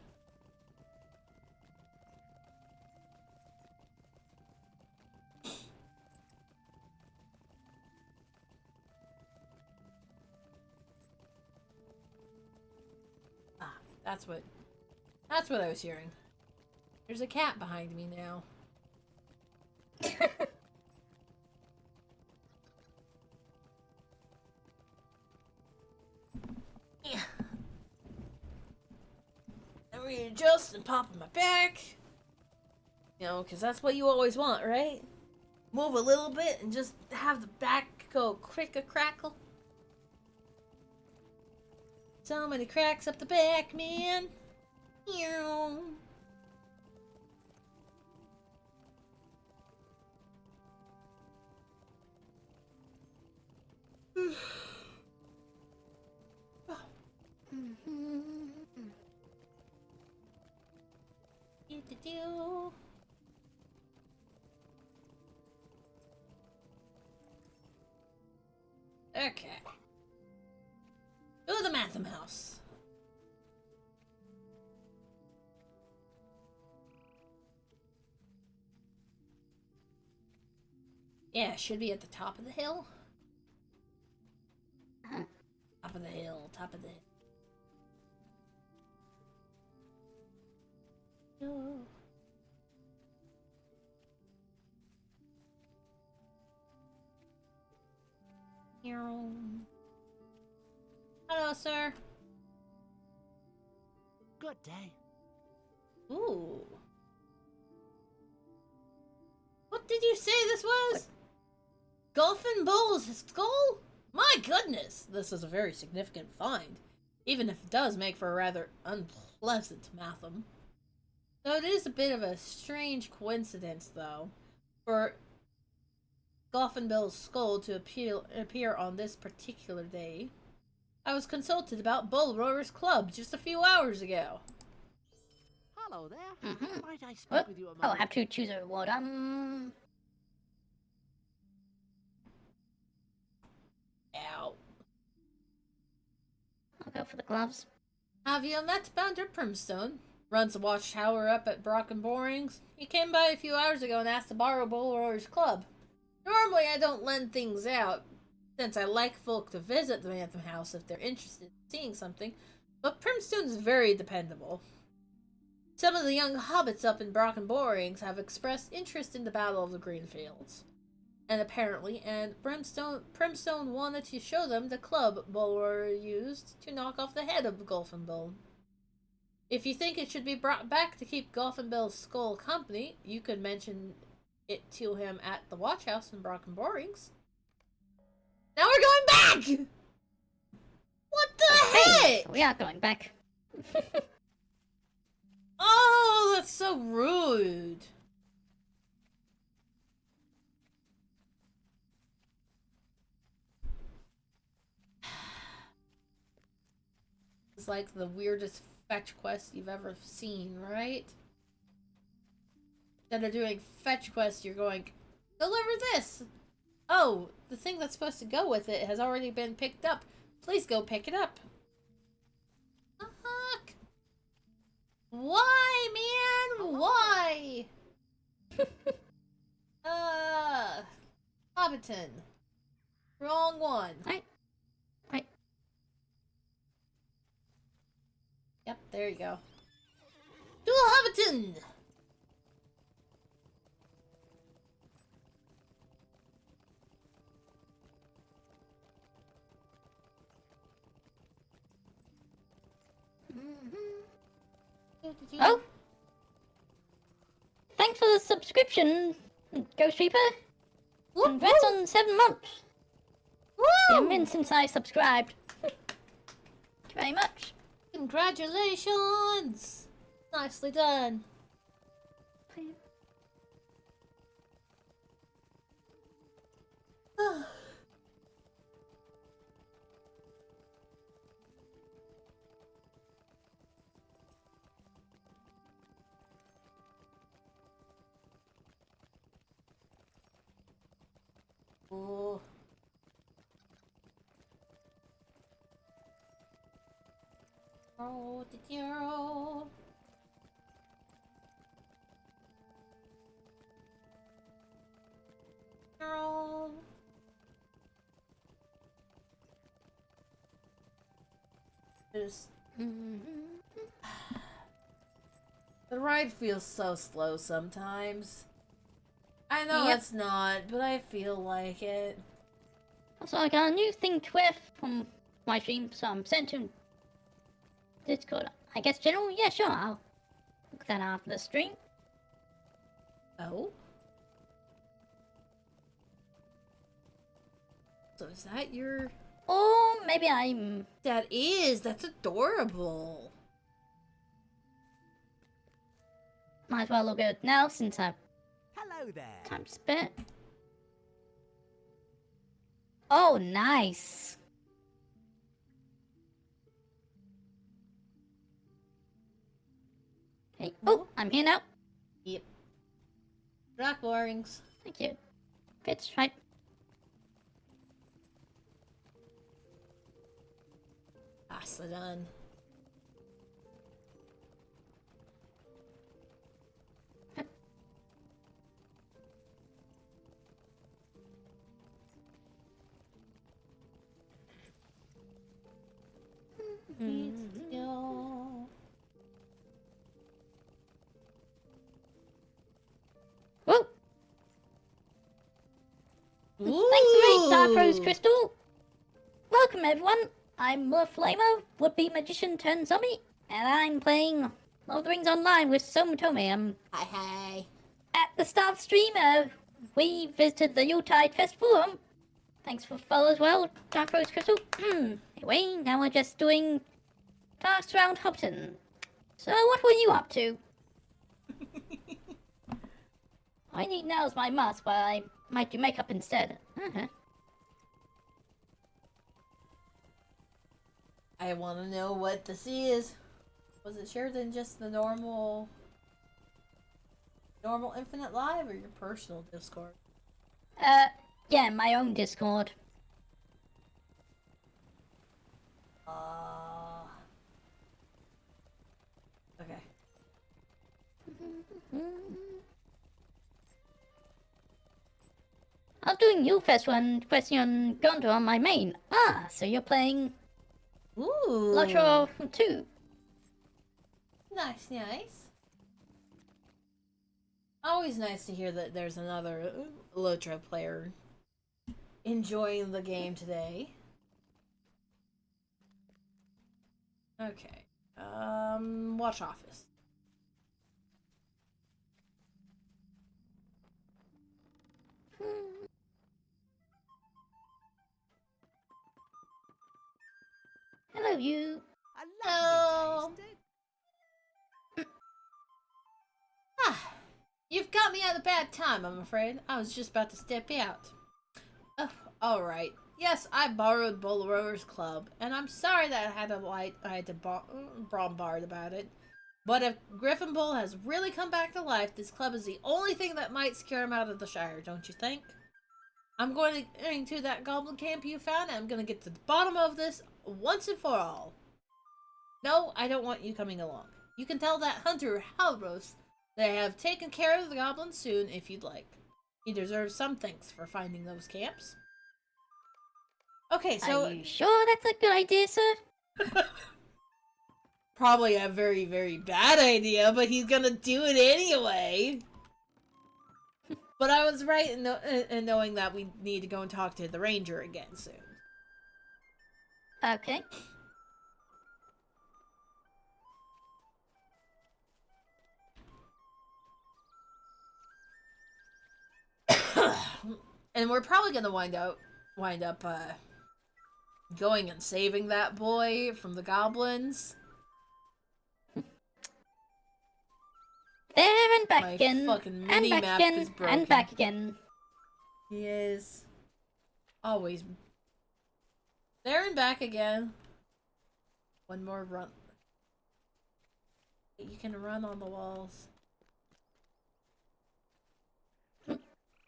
Ah, that's what I was hearing. There's a cat behind me now. adjust and pop my back. You know, because that's what you always want, right? Move a little bit and just have the back go crick-a-crackle. So many cracks up the back, man. Ew. Do-do-do. Okay. Go to the Matham house. Yeah, should be at the top of the hill. Top of the hill, top of the hill. No. Hello, sir. Good day. Ooh. What did you say this was? Golfin Bull's skull? My goodness! This is a very significant find, even if it does make for a rather unpleasant Matham. So it is a bit of a strange coincidence, though, for Golfin Bill's skull to appear on this particular day. I was consulted about Bull Roarer's Club just a few hours ago. Hello there. Mm-hmm. Might I speak Oh, with you a I'll moment? have to choose a reward. Ow. I'll go for the gloves. Have you met Bounder Primstone? Runs the watchtower up at Brock and Borings. He came by a few hours ago and asked to borrow Bull Roarer's Club. Normally I don't lend things out, since I like folk to visit the Mantham House if they're interested in seeing something, but Primstone's very dependable. Some of the young hobbits up in Brock and Borings have expressed interest in the Battle of the Greenfields. And Primstone wanted to show them the club Bulwer used to knock off the head of Golfinbill. If you think it should be brought back to keep Golfinbill's skull company, you could mention it to him at the watch house in Brock and Borings. Now we're going back! What the Hey, heck? we are going back. Oh, that's so rude. It's like the weirdest fetch quest you've ever seen, right? Instead of doing fetch quests, you're going, deliver this! Oh, the thing that's supposed to go with it has already been picked up. Please go pick it up. Fuck! Why, man? Why? Hobbiton. Wrong one. Right. Yep, there you go. Dual Hobbiton! Oh! Thanks for the subscription, Ghost Reaper. Whoop, Congrats whoop. on 7 months. It's Woo! been a minute since I subscribed. Thank you very much. Congratulations! Nicely done. Oh. Oh, the hero. Hero. Just the ride feels so slow sometimes. I know Yep. it's not, but I feel like it. Also, I got a new thing to wear from my stream, so I'm sent to Discord. I guess general? Yeah, sure. I'll Look that after the stream. Oh? So is that your... Or maybe I'm... That's adorable. Might as well look at it now since I've Hello there. time to spare. Oh, nice. Okay. Oh, I'm here now. Yep. Rock borings. Thank you. Fits right. Nicely done. Whoa! Ooh. Thanks for the Dark Rose Crystal. Welcome everyone. I'm Flamer, would-be magician turned zombie, and I'm playing Lord of the Rings Online with Somatomay. Hi. At the start of the stream, we visited the Yuletide Festival. Thanks for follow as well, Dark Rose Crystal. Anyway, now we're just doing tasks around Hobson. So what were you up to? I need now is my mask, but I might do makeup instead. I want to know what this is. Was it shared in just the normal Infinite Live or your personal Discord? Yeah, my own Discord. Okay. I'm doing you first one question Gondor on my main. Ah, so you're playing Ooh. Lotro 2. Nice. Always nice to hear that there's another Lotro player enjoying the game today. Okay. Watch Office. Hello, you. A lovely day, isn't it? You've got me at a bad time, I'm afraid. I was just about to step out. Oh, alright. Yes, I borrowed Bolarover's club, and I'm sorry that I had to bombard about it. But if Griffin Bull has really come back to life, this club is the only thing that might scare him out of the Shire, don't you think? I'm going to that goblin camp you found, and I'm going to get to the bottom of this once and for all. No, I don't want you coming along. You can tell that hunter Halros that I have taken care of the goblins soon if you'd like. He deserves some thanks for finding those camps. Okay, so... Are you sure that's a good idea, sir? Probably a very, very bad idea, but he's gonna do it anyway. But I was right in knowing that we need to go and talk to the ranger again soon. Okay. And we're probably gonna wind up going and saving that boy from the goblins. There and back My again. fucking And mini-map back again. is broken. And back again. He is always there and back again. One more run. You can run on the walls.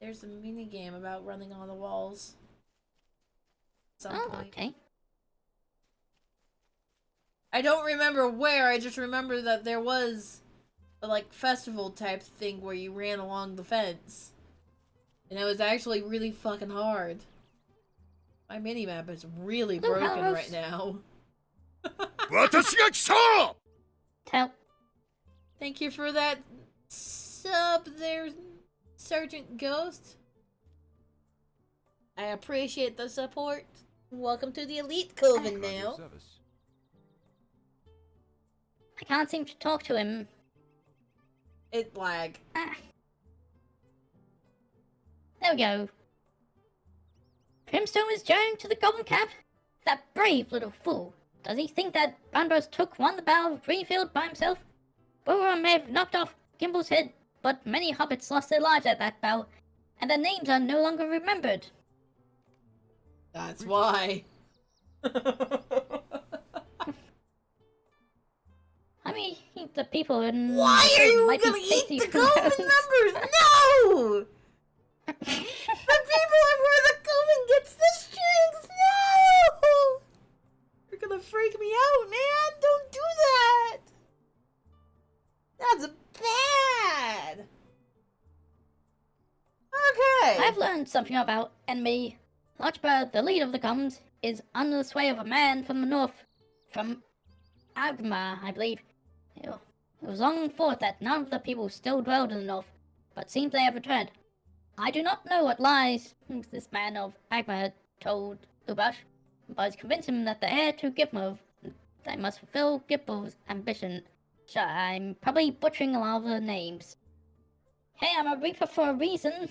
There's a mini game about running on the walls. At some point. Okay. I don't remember where. I just remember that there was a like festival type thing where you ran along the fence. And it was actually really fucking hard. My minimap is really Hello, broken Halros. right now. 私が来た Tell. Thank you for that sub there, Sergeant Ghost. I appreciate the support. Welcome to the Elite Coven now. I can't seem to talk to him. It lag. Ah. There we go. Brimstone is journeying to the Golden Cap? That brave little fool. Does he think that Banbros took won the Battle of Greenfield by himself? Bora may have knocked off Gimble's head, but many hobbits lost their lives at that battle, and their names are no longer remembered. That's why. I mean, the people in Why are you might be gonna eat tasty, the who coven knows? members? No! The people are where the coven gets the strings. No! You're gonna freak me out, man. Don't do that. That's bad. Okay. I've learned something about enemy. Larchbird, the leader of the Gums, is under the sway of a man from the north, from Agma, I believe. It was long thought that none of the people still dwelled in the north, but seems they have returned. I do not know what lies this man of Agma had told Ubash, but it's convinced him that the heir to Gipmov, they must fulfill Gipmov's ambition. Sure, I'm probably butchering a lot of the names. Hey, I'm a reaper for a reason.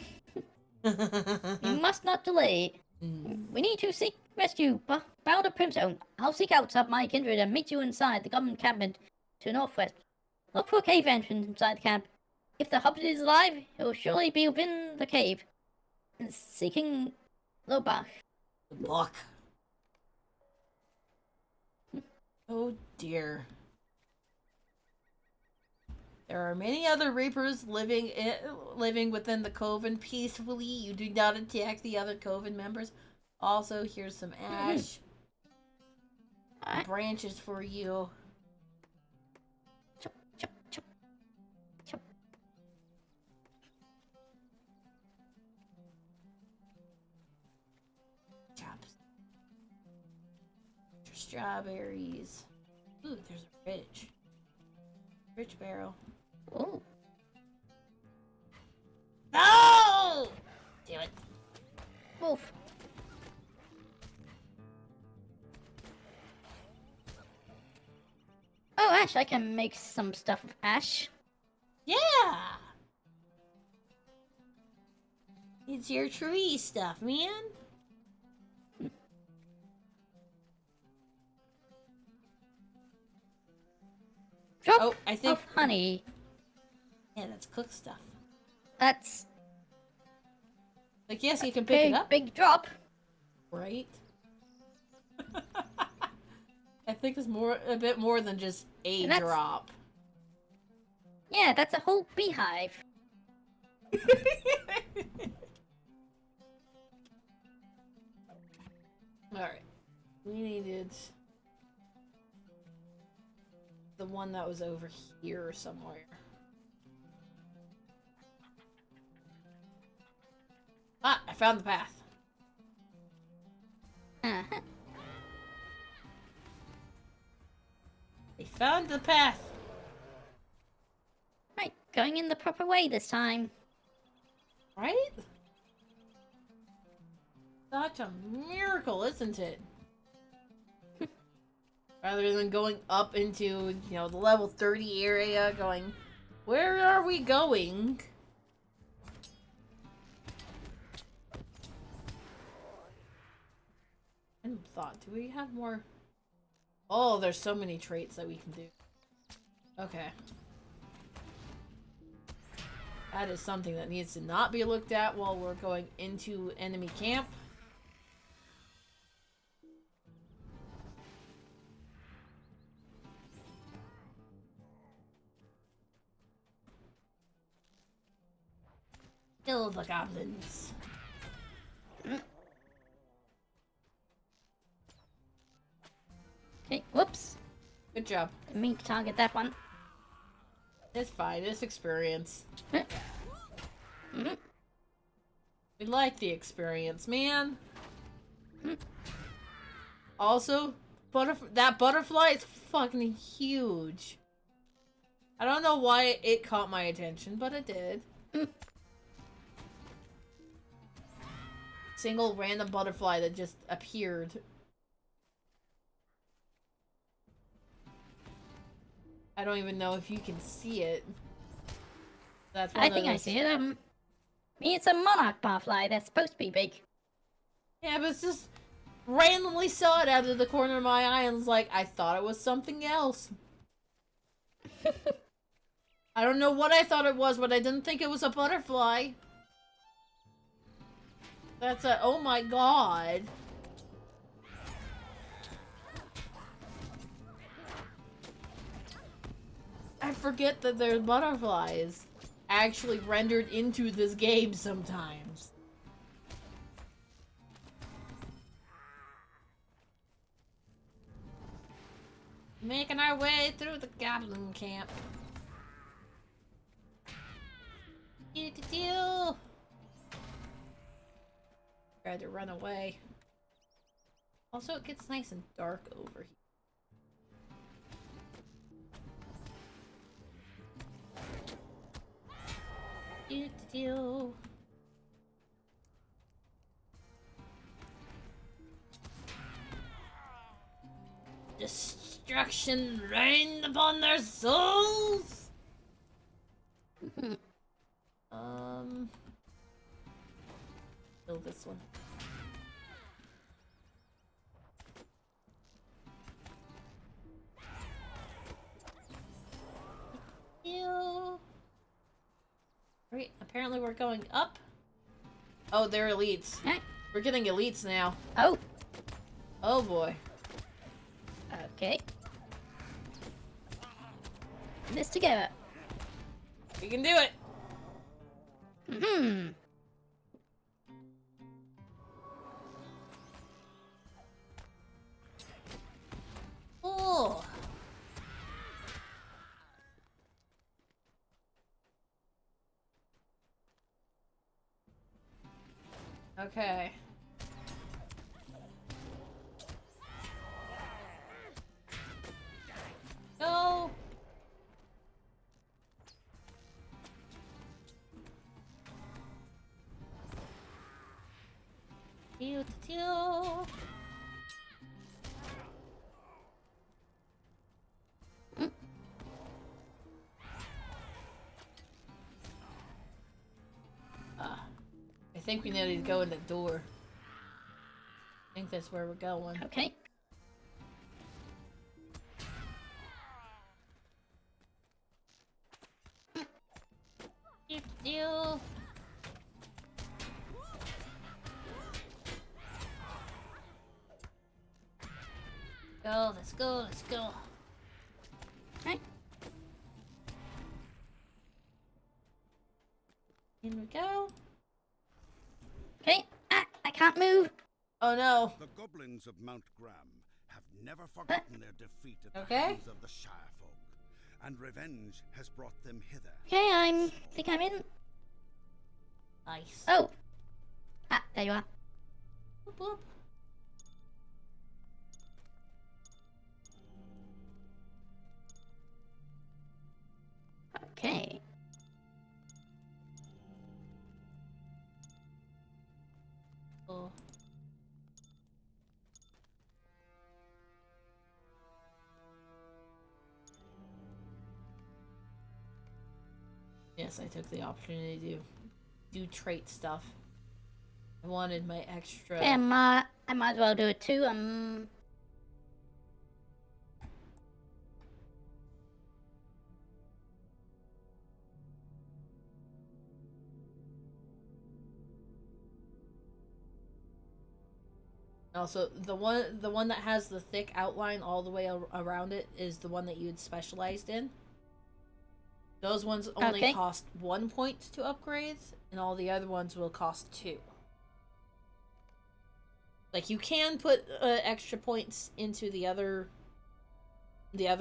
You must not delay. We need to seek rescue. Bow to Primstone. I'll seek out some of my kindred and meet you inside the government encampment to the northwest. Look for a cave entrance inside the camp. If the hobbit is alive, he will surely be within the cave. Seeking Lobach. Good luck. Oh dear. There are many other Reapers living within the coven peacefully. You do not attack the other coven members. Also, here's some ash. Branches for you. Chop, chop, chop, chop. Chops. Strawberries. Ooh, there's a ridge. Rich barrel. Oh, No! Damn it. wolf. Oh, Ash, I can make some stuff with Ash. Yeah! It's your tree stuff, man. Drop Oh, I think... of honey. Yeah, that's cooked stuff. That's Like, yes, you can pick it up. big drop. Right? I think it's a bit more than just a And that's- drop. Yeah, that's a whole beehive. Alright. We needed the one that was over here somewhere. Ah, I found the path. Uh-huh. I found the path. Right, going in the proper way this time. Right? Such a miracle, isn't it? Rather than going up into, the level 30 area, going, where are we going? I thought, do we have more? Oh, there's so many traits that we can do. Okay. That is something that needs to not be looked at while we're going into enemy camp. Kill the goblins. Okay, whoops. Good job. Didn't mean to target that one. It's fine. It's experience. Mhm. We like the experience, man. Also, that butterfly is fucking huge. I don't know why it caught my attention, but it did. Single random butterfly that just appeared. I don't even know if you can see it. That's one I of think I those- see it. It's a monarch barfly. They're supposed to be big. Yeah, but it's just randomly saw it out of the corner of my eye and was like, I thought it was something else. I don't know what I thought it was, but I didn't think it was a butterfly. That's a, oh my god. I forget that there's butterflies actually rendered into this game sometimes. Making our way through the goblin camp. Do-do-do. Tried to run away. Also, it gets nice and dark over here. Do-do-do. Destruction rained upon their souls. Kill this one. Ew. Great. Apparently we're going up. Oh, they're elites. We're getting elites now. Oh, Oh boy. okay. This together. We can do it. Hmm. Oh. Okay. Go. Pew-pew. I think we need to go in the door. I think that's where we're going. Okay. Pew-pew. Go, let's go, let's go. Right. In we go. Okay. Ah, I can't move. Oh no. The goblins of Mount Graham have never forgotten their defeat at the Okay. hands of the Shire folk, and revenge has brought them hither. Okay, think I'm in. Nice. Oh. Ah, there you are. Boop, boop. Okay. Oh. Yes, I took the opportunity to do trait stuff. I wanted my extra. Okay, I might as well do it too. Also, the one that has the thick outline all the way around it is the one that you had specialized in. Those ones only Okay. cost 1 point to upgrade, and all the other ones will cost 2. Like, you can put extra points into the other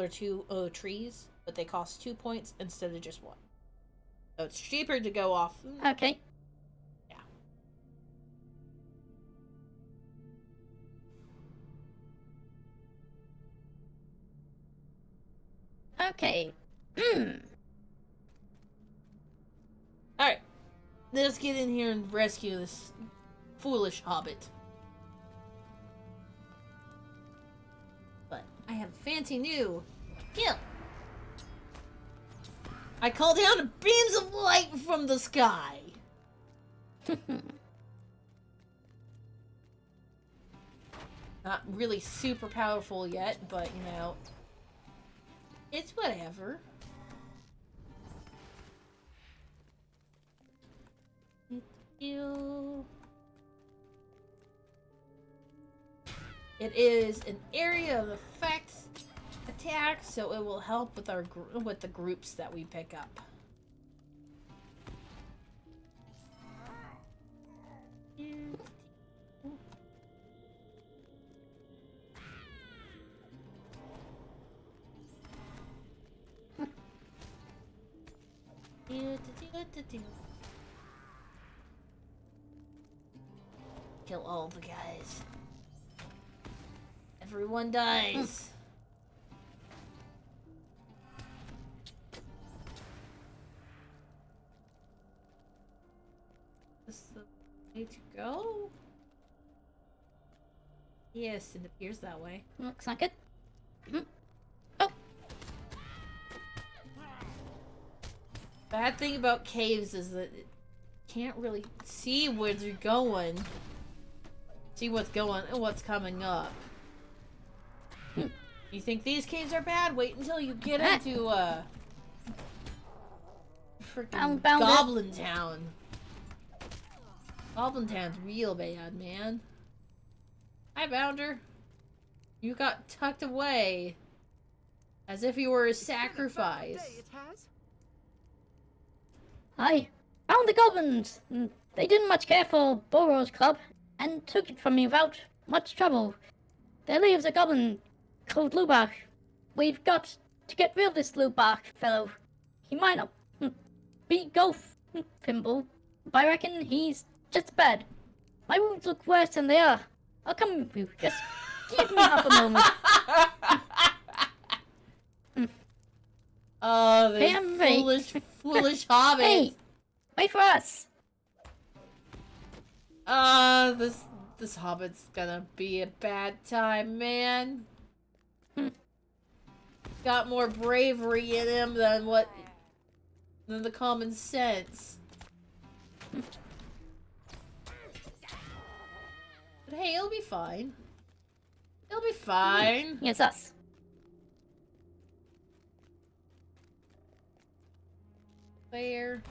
two trees, but they cost 2 points instead of just 1. So it's cheaper to go off. Okay. Yeah. Okay. Alright. Let's get in here and rescue this foolish hobbit. But I have a fancy new kill. I call down beams of light from the sky. Not really super powerful yet, but you know, it's whatever. It is an area of effect attack, so it will help with our with the groups that we pick up. Kill all the guys. Everyone dies. Is this the way to go? Yes, it appears that way. Looks like it. Oh, Bad thing about caves is that it can't really see where you're going. See what's coming up. You think these caves are bad? Wait until you get into freaking Goblin Town. Goblin Town's real bad, man. Hi, Bounder. You got tucked away as if you were a sacrifice. I found the goblins. They didn't much care for Boro's club and took it from me without much trouble. There lives a goblin called Lubach. We've got to get rid of this Lubach fellow. He might not be golf Fimble, but I reckon he's just bad. My wounds look worse than they are. I'll come with you. Just give me half a moment. Oh, they Hey, foolish hobbits. Hey, wait for us. This hobbit's gonna be a bad time, man. Got more bravery in him than the common sense. But hey, it'll be fine. It'll be fine. It's us. There.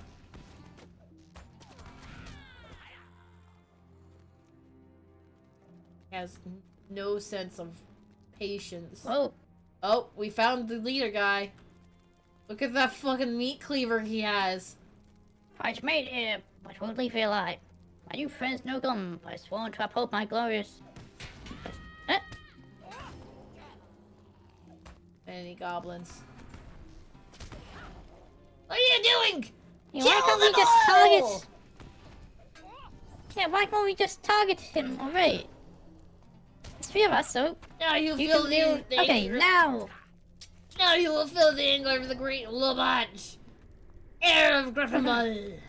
Has no sense of patience. Whoa. Oh, we found the leader guy. Look at that fucking meat cleaver he has. Fight made here, but won't leave you alive. My new friends no gum, I sworn to uphold my glorious. Any goblins? What are you doing? Hey, why can't we just target? Yeah, why can't we just target him already? There's 3 of us, so Now you you feel can the do. Okay, anger. now. Now you will feel the anger of the great Lubach, heir of Gryffindor.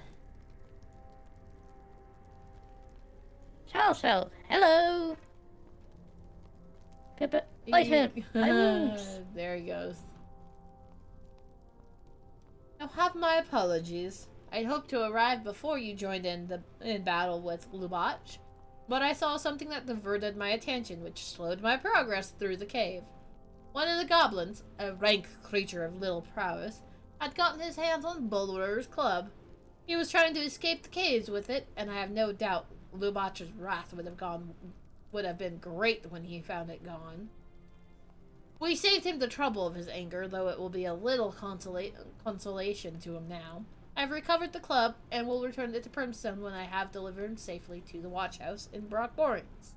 Charles, hello. Pippa, later. My wounds. There he goes. Now have my apologies. I'd hoped to arrive before you joined in battle with Lubach, but I saw something that diverted my attention, which slowed my progress through the cave. One of the goblins, a rank creature of little prowess, had gotten his hands on Bulwer's club. He was trying to escape the caves with it, and I have no doubt Lubach's wrath would have been great when he found it gone. We saved him the trouble of his anger, though it will be a little consolation to him now. I've recovered the club, and will return it to Primstone when I have delivered him safely to the watch house in Brockborings.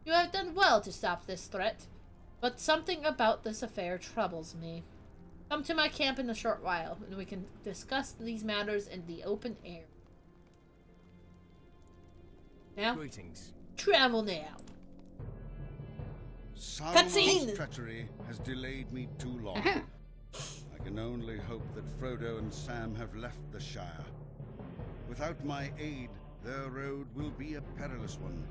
You have done well to stop this threat, but something about this affair troubles me. Come to my camp in a short while, and we can discuss these matters in the open air. Now, Greetings. travel now. Saruman's Cutscene! treachery has delayed me too long. I can only hope that Frodo and Sam have left the Shire. Without my aid, their road will be a perilous one.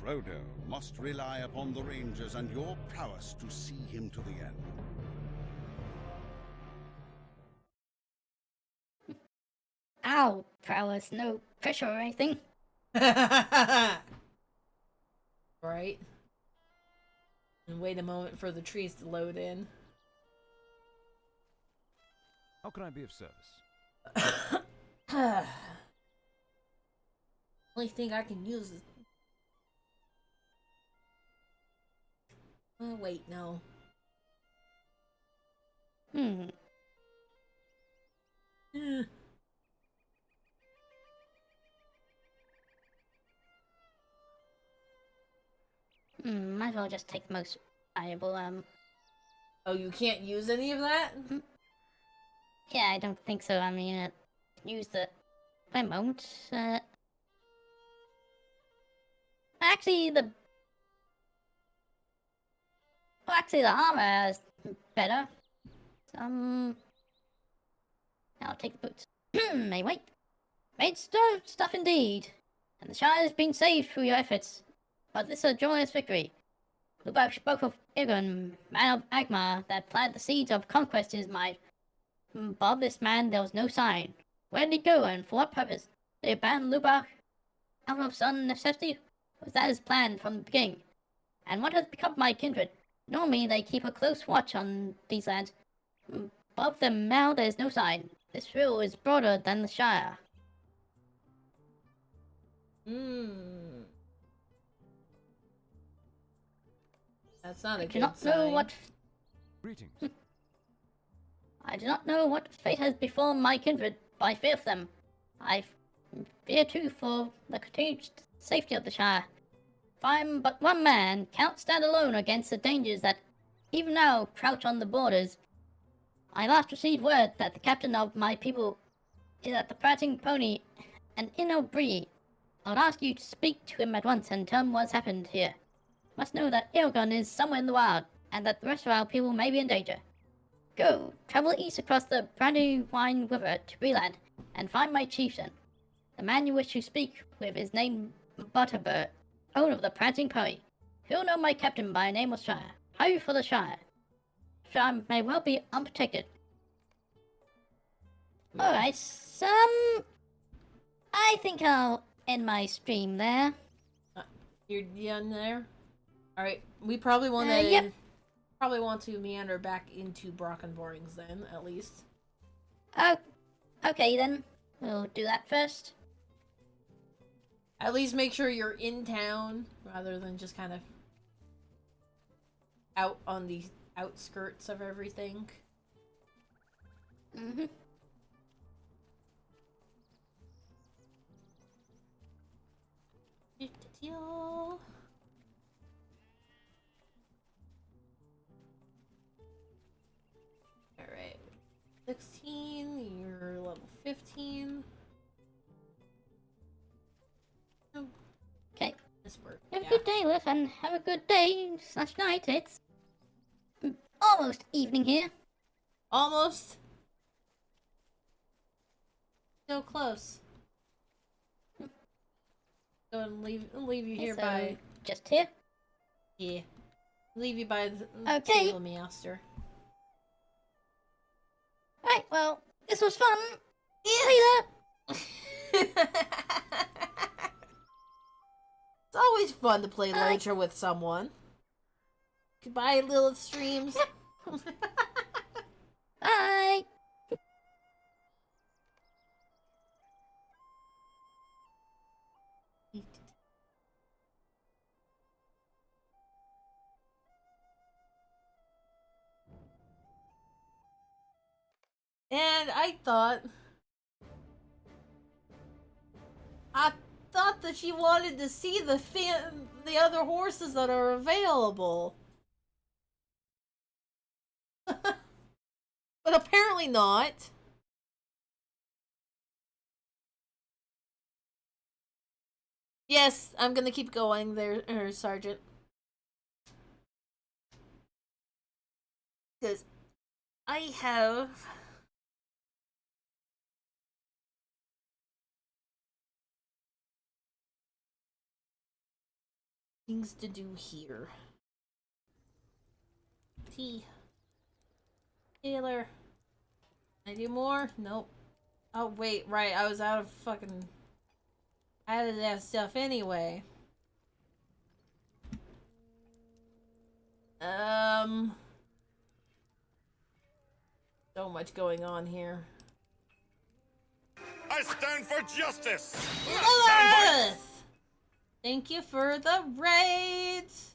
Frodo must rely upon the Rangers and your prowess to see him to the end. bow prowess, no pressure or anything. Right. And wait a moment for the trees to load in. How can I be of service? Only thing I can use is. Oh, wait, no. Hmm. Might as well just take the most valuable, Oh, you can't use any of that? Yeah, I don't think so. I mean, use the... Wait a moment. Actually, the... Well, actually, the armor is better. I'll take the boots. May wait. Made stuff indeed. And the Shire has been saved through your efforts. But this is a joyous victory. Lubach spoke of Irgun, man of Agmar, that planted the seeds of conquest in his mind. But of this man there was no sign. Where did he go, and for what purpose? Did he abandon Lubach out of sudden necessity? Was that his plan from the beginning? And what has become of my kindred? Normally they keep a close watch on these lands. But of them now there is no sign. This rill is broader than the Shire. That's not a I do good not sign. know what Greetings. I do not know what fate has befallen my kindred, but I fear for them. I fear too for the continued safety of the Shire. If I am but one man, cannot stand alone against the dangers that even now crouch on the borders. I last received word that the captain of my people is at the Prating Pony and in O'Brien. I would ask you to speak to him at once and tell him what's happened here. You must know that Ilgun is somewhere in the wild, and that the rest of our people may be in danger. Go, travel east across the Brandywine River to Breland, and find my chieftain. The man you wish to speak with is named Butterbur, owner of the Prancing Pony. He'll know my captain by name or Shire. Hurry for the Shire. Shire may well be unprotected. Alright, I think I'll end my stream there. You're done there? Alright, we probably want to... Yep. Probably want to meander back into Brockenborings then, at least. Oh, okay then. We'll do that first. At least make sure you're in town, rather than just kind of out on the outskirts of everything. Mm-hmm. Alright. 16, you're level 15. Oh, Okay. this worked. Have a Yeah. good day, Liv, and have a good day / night. It's almost evening here. Almost. So close. Go and leave you here So, by... just here. Yeah. Leave you by the Okay. table, Meowster. Right, well, this was fun. Later. It's always fun to play Bye. Later with someone. Goodbye, Lilith Streams. Bye. And I thought that she wanted to see the other horses that are available. But apparently not. Yes, I'm gonna keep going there, Sergeant. Because I have... things to do here. T. Taylor. Can I do more? Nope. Oh, wait, right. I was out of fucking... out of that stuff anyway. So much going on here. I stand for justice! Lilith! Thank you for the raids!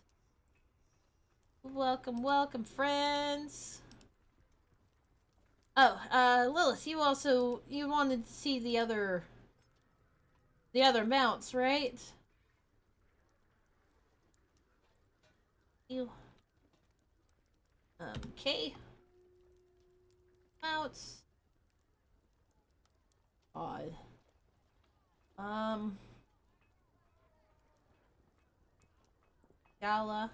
Welcome, welcome, friends. Oh, Lilith, you wanted to see the other mounts, right? You. Okay. Mounts. Odd. Gala.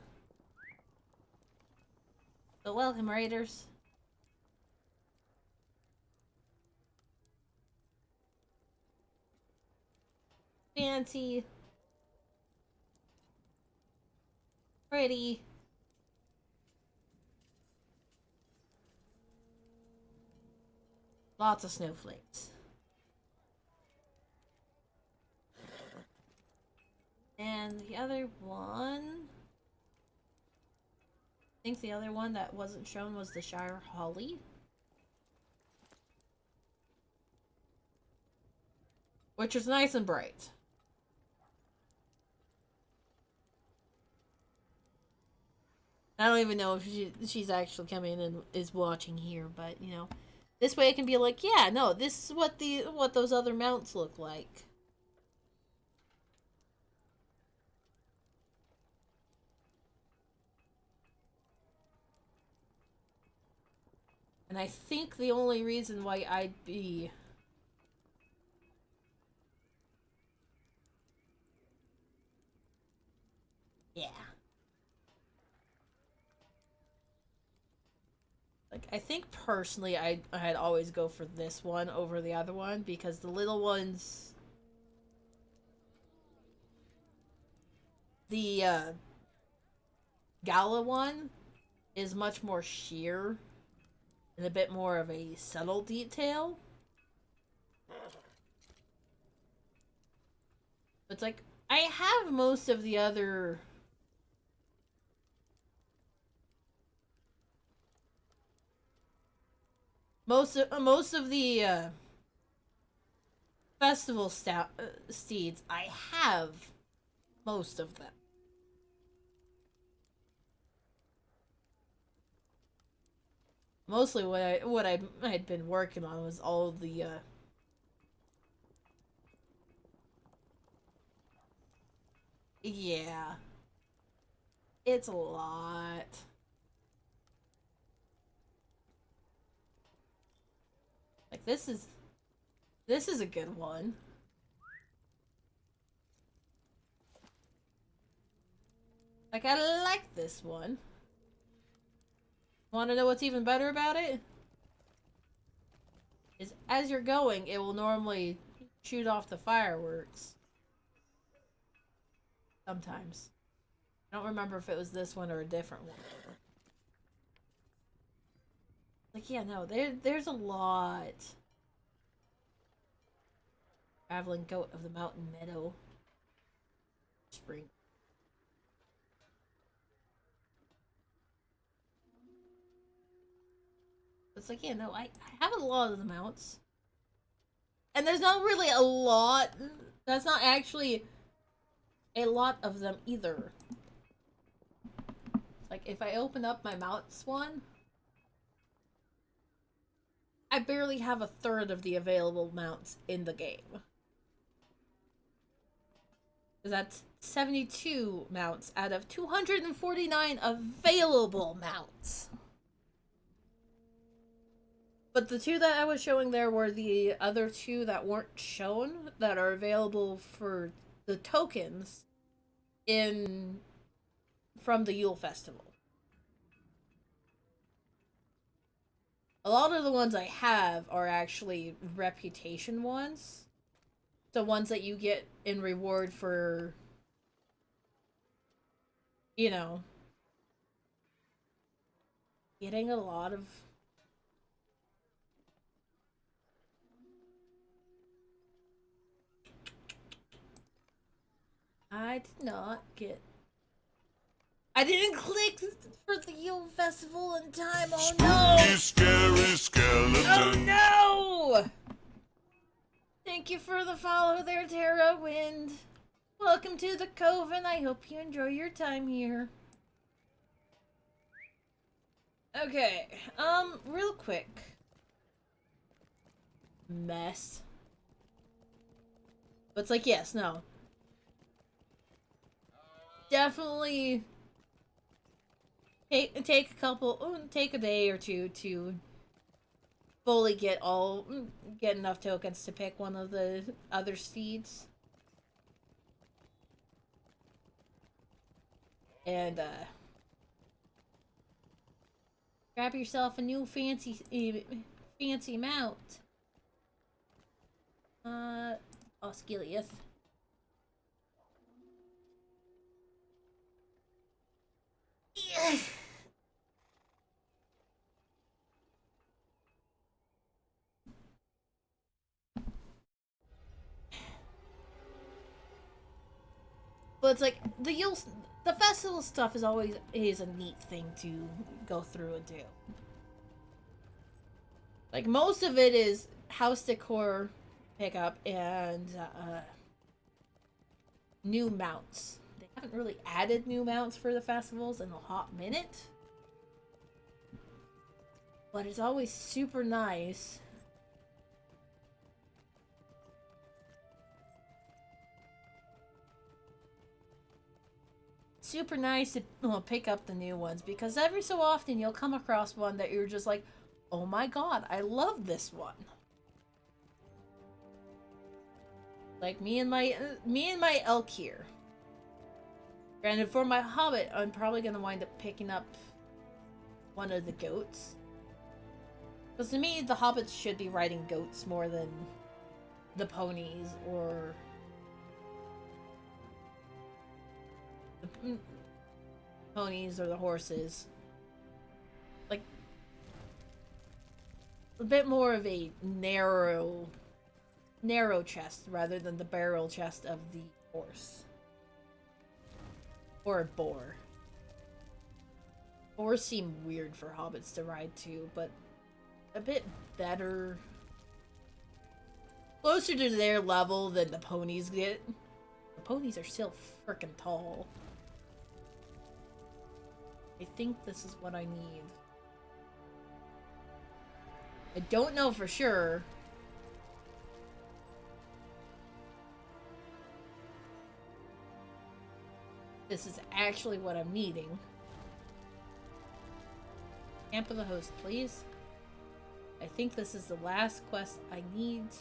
So welcome, raiders. Fancy. Pretty. Lots of snowflakes. And the other one... I think the other one that wasn't shown was the Shire Holly. Which is nice and bright. I don't even know if she's actually coming and is watching here, but you know, this way it can be like, yeah, no, this is what those other mounts look like. And I think the only reason why I'd be yeah. Like, I think personally I'd always go for this one over the other one because the little ones... The, Gala one is much more sheer and a bit more of a subtle detail. It's like, I have most of the other... Most of the festival steeds, I have most of them. Mostly what I had been working on was all of the yeah. It's a lot. Like this is a good one. Like I like this one. Want to know what's even better about it? Is as you're going, it will normally shoot off the fireworks. Sometimes. I don't remember if it was this one or a different one. Like, yeah, no, there's a lot. Traveling goat of the mountain meadow. Spring. It's like, yeah, no, I have a lot of the mounts. And there's not really a lot. That's not actually a lot of them either. Like, if I open up my mounts one, I barely have a third of the available mounts in the game. That's 72 mounts out of 249 available mounts. But the two that I was showing there were the other two that weren't shown that are available for the tokens from the Yule Festival. A lot of the ones I have are actually reputation ones. The ones that you get in reward for, you know, getting a lot of I did not get... I didn't click for the Yule Festival in time. Oh no! Scary skeleton. Oh no! Thank you for the follow there, Terra Wind. Welcome to the Coven. I hope you enjoy your time here. Okay, real quick. Mess. But it's like, yes, no. Definitely take take a day or two to fully get enough tokens to pick one of the other steeds. And grab yourself a new fancy mount. Osgiliath. Yeah. But it's like the festival stuff is always a neat thing to go through and do. Like most of it is house decor pickup and new mounts. They haven't really added new mounts for the festivals in a hot minute. But it's always super nice. Super nice to pick up the new ones because every so often you'll come across one that you're just like, oh my god, I love this one. Like me and my elk here. Granted, for my hobbit, I'm probably gonna wind up picking up one of the goats. Because to me, the hobbits should be riding goats more than the ponies or the ponies or the horses. Like a bit more of a narrow chest rather than the barrel chest of the horse. Or a boar. Boars seem weird for hobbits to ride too, but a bit better. Closer to their level than the ponies get. The ponies are still freaking tall. I think this is what I need. I don't know for sure. This is actually what I'm needing. Camp of the Host, please. I think this is the last quest I need to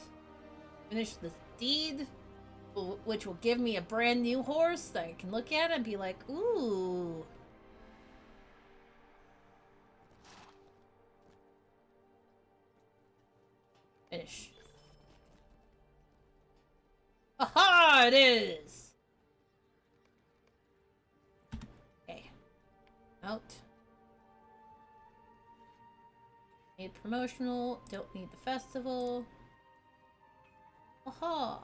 finish this deed, which will give me a brand new horse that I can look at and be like, ooh. Finish. Aha! It is! Okay. Out. Need promotional. Don't need the festival. Aha!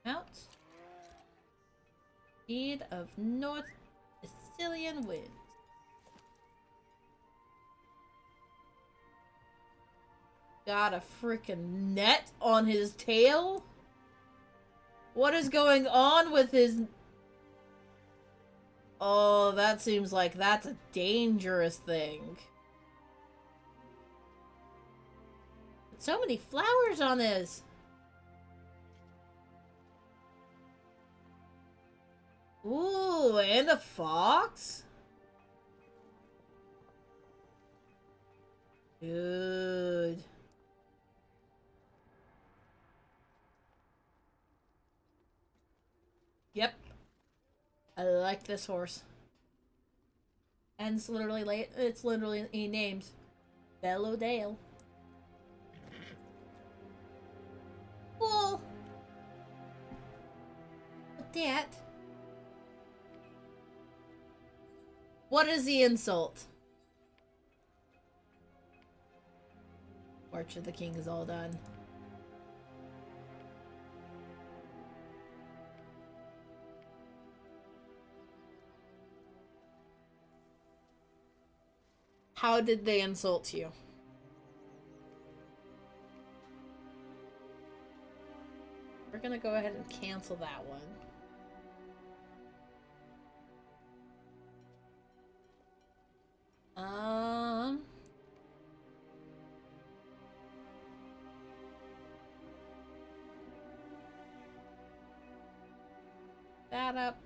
Out. Need of North Sicilian winds. Got a freaking net on his tail? What is going on with his... Oh, that seems like that's a dangerous thing. So many flowers on this. Ooh, and a fox? Dude. Yep. I like this horse. And it's literally named Bellowdale. Cool. With that. What is the insult? March of the King is all done. How did they insult you? We're gonna go ahead and cancel that one. That up.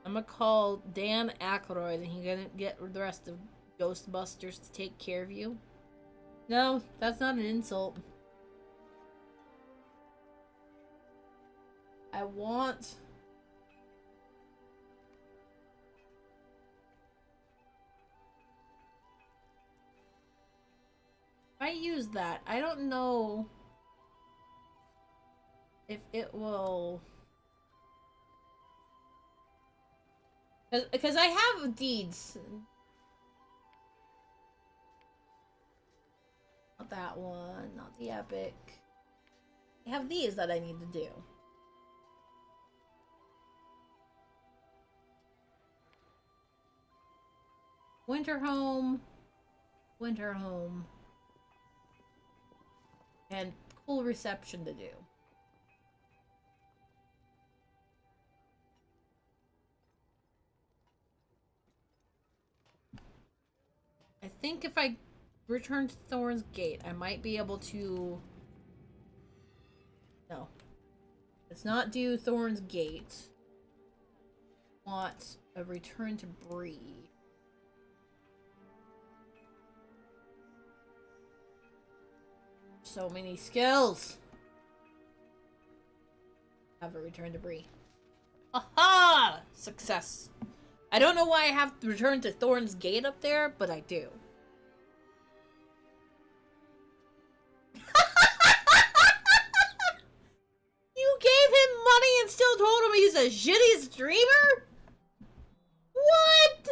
I'm gonna call Dan Aykroyd and he's gonna get the rest of Ghostbusters to take care of you. No, that's not an insult. I want... If I use that, I don't know if it will... Because I have deeds. Not that one, not the epic. I have these that I need to do. Winter home, and cool reception to do. I think if I return to Thorn's Gate, I might be able to... No. Let's not do Thorn's Gate. I want a return to Bree. So many skills. Have a return to Bree. Aha! Success. I don't know why I have to return to Thorn's Gate up there, but I do. You gave him money and still told him he's a shitty streamer? What?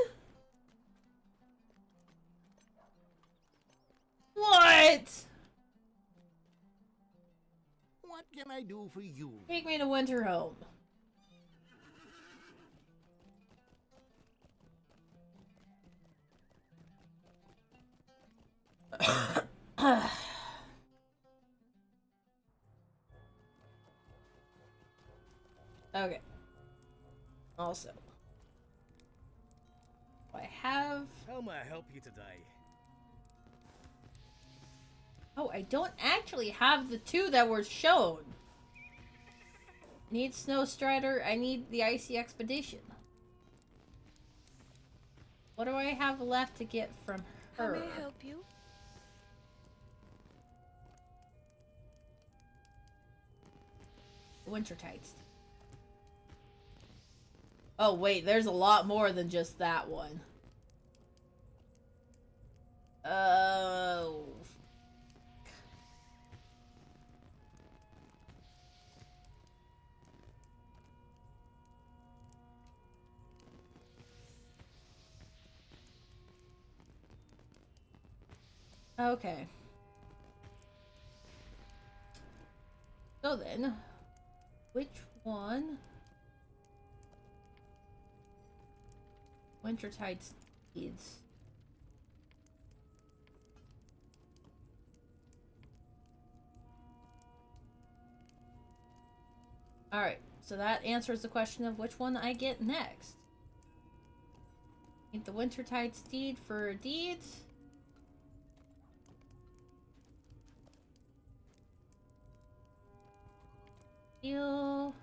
What? What can I do for you? Take me to Winter Home. Okay. Also, I have... How may I help you today? Oh, I don't actually have the two that were shown. I need Snow Strider. I need the Icy Expedition. What do I have left to get from her? How may I help you? Winter Tights. Oh, wait. There's a lot more than just that one. Oh... Okay. So then, which one? Wintertide Steeds. Alright, so that answers the question of which one I get next. Need the Wintertide Steed for deeds. Heal.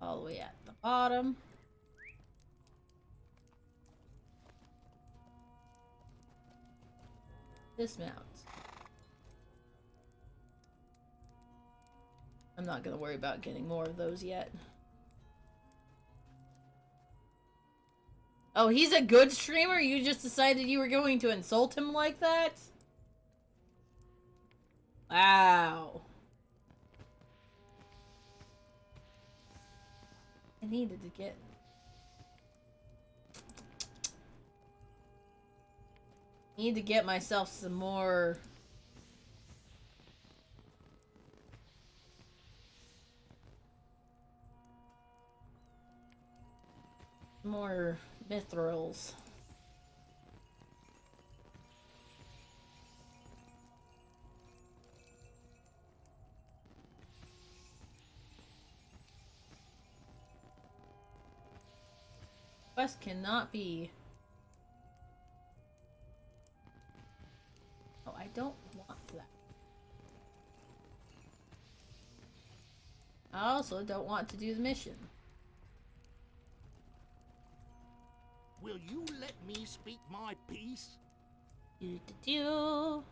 All the way at the bottom. Dismount. I'm not gonna worry about getting more of those yet. Oh, he's a good streamer? You just decided you were going to insult him like that? Wow. I needed to get... Need to get myself some more mithrils. Quest cannot be. Oh, I don't want that. I also don't want to do the mission. Will you let me speak my piece? Do.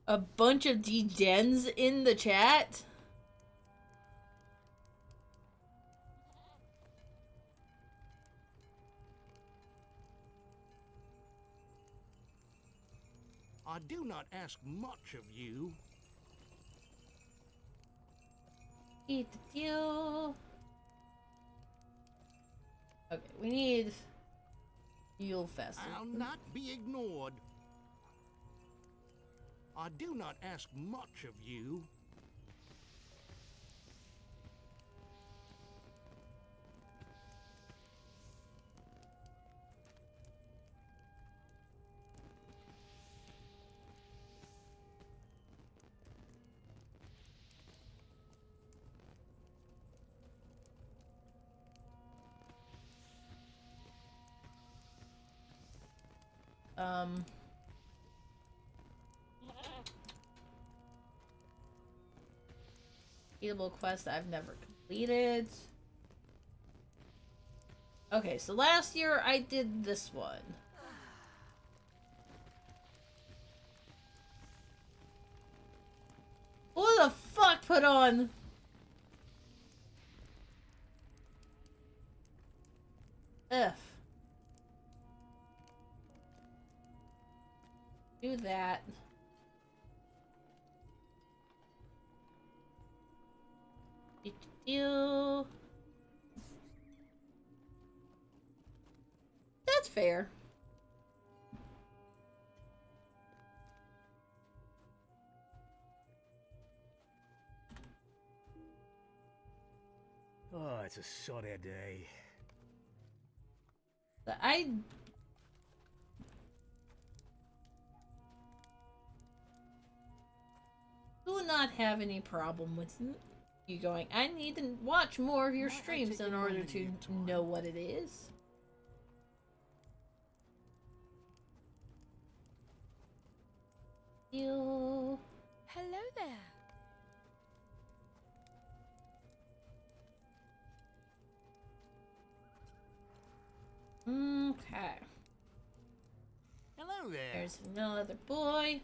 A bunch of degens in the chat? I do not ask much of you. Okay, we need Yule Festival. I'll not be ignored. I do not ask much of you. Eatable quest I've never completed. Okay, so last year I did this one. Who the fuck put on? Ugh. Do that. Do. That's fair. Oh, it's a soddy day. I do not have any problem with you going. I need to watch more of your streams in order to know what it is. You. Hello there. Okay. Hello there. There's another boy.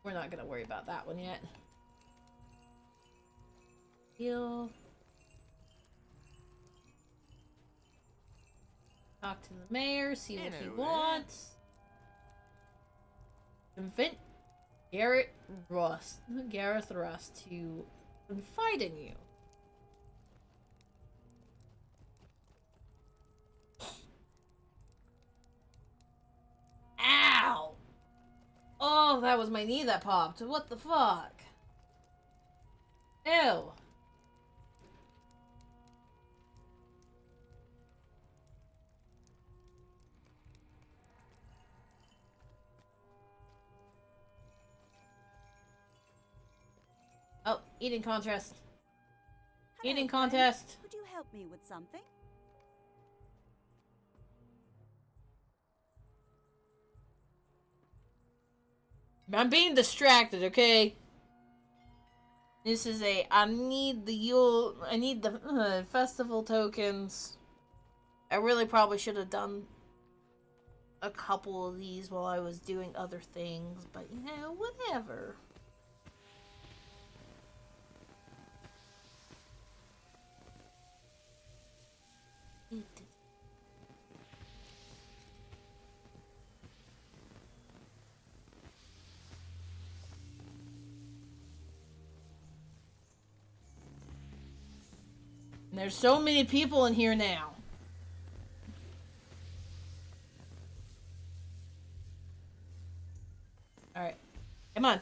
We're not gonna worry about that one yet. Heal. Talk to the mayor, see what he wants. Convince Gareth Rust to confide in you. Ow! Oh, that was my knee that popped. What the fuck? Ew. Oh, eating contest. Hello, Eating friend. contest. Could you help me with something? I'm being distracted, okay? This is I need the festival tokens. I really probably should have done a couple of these while I was doing other things, but you know, whatever. And there's so many people in here now. Alright. Come on.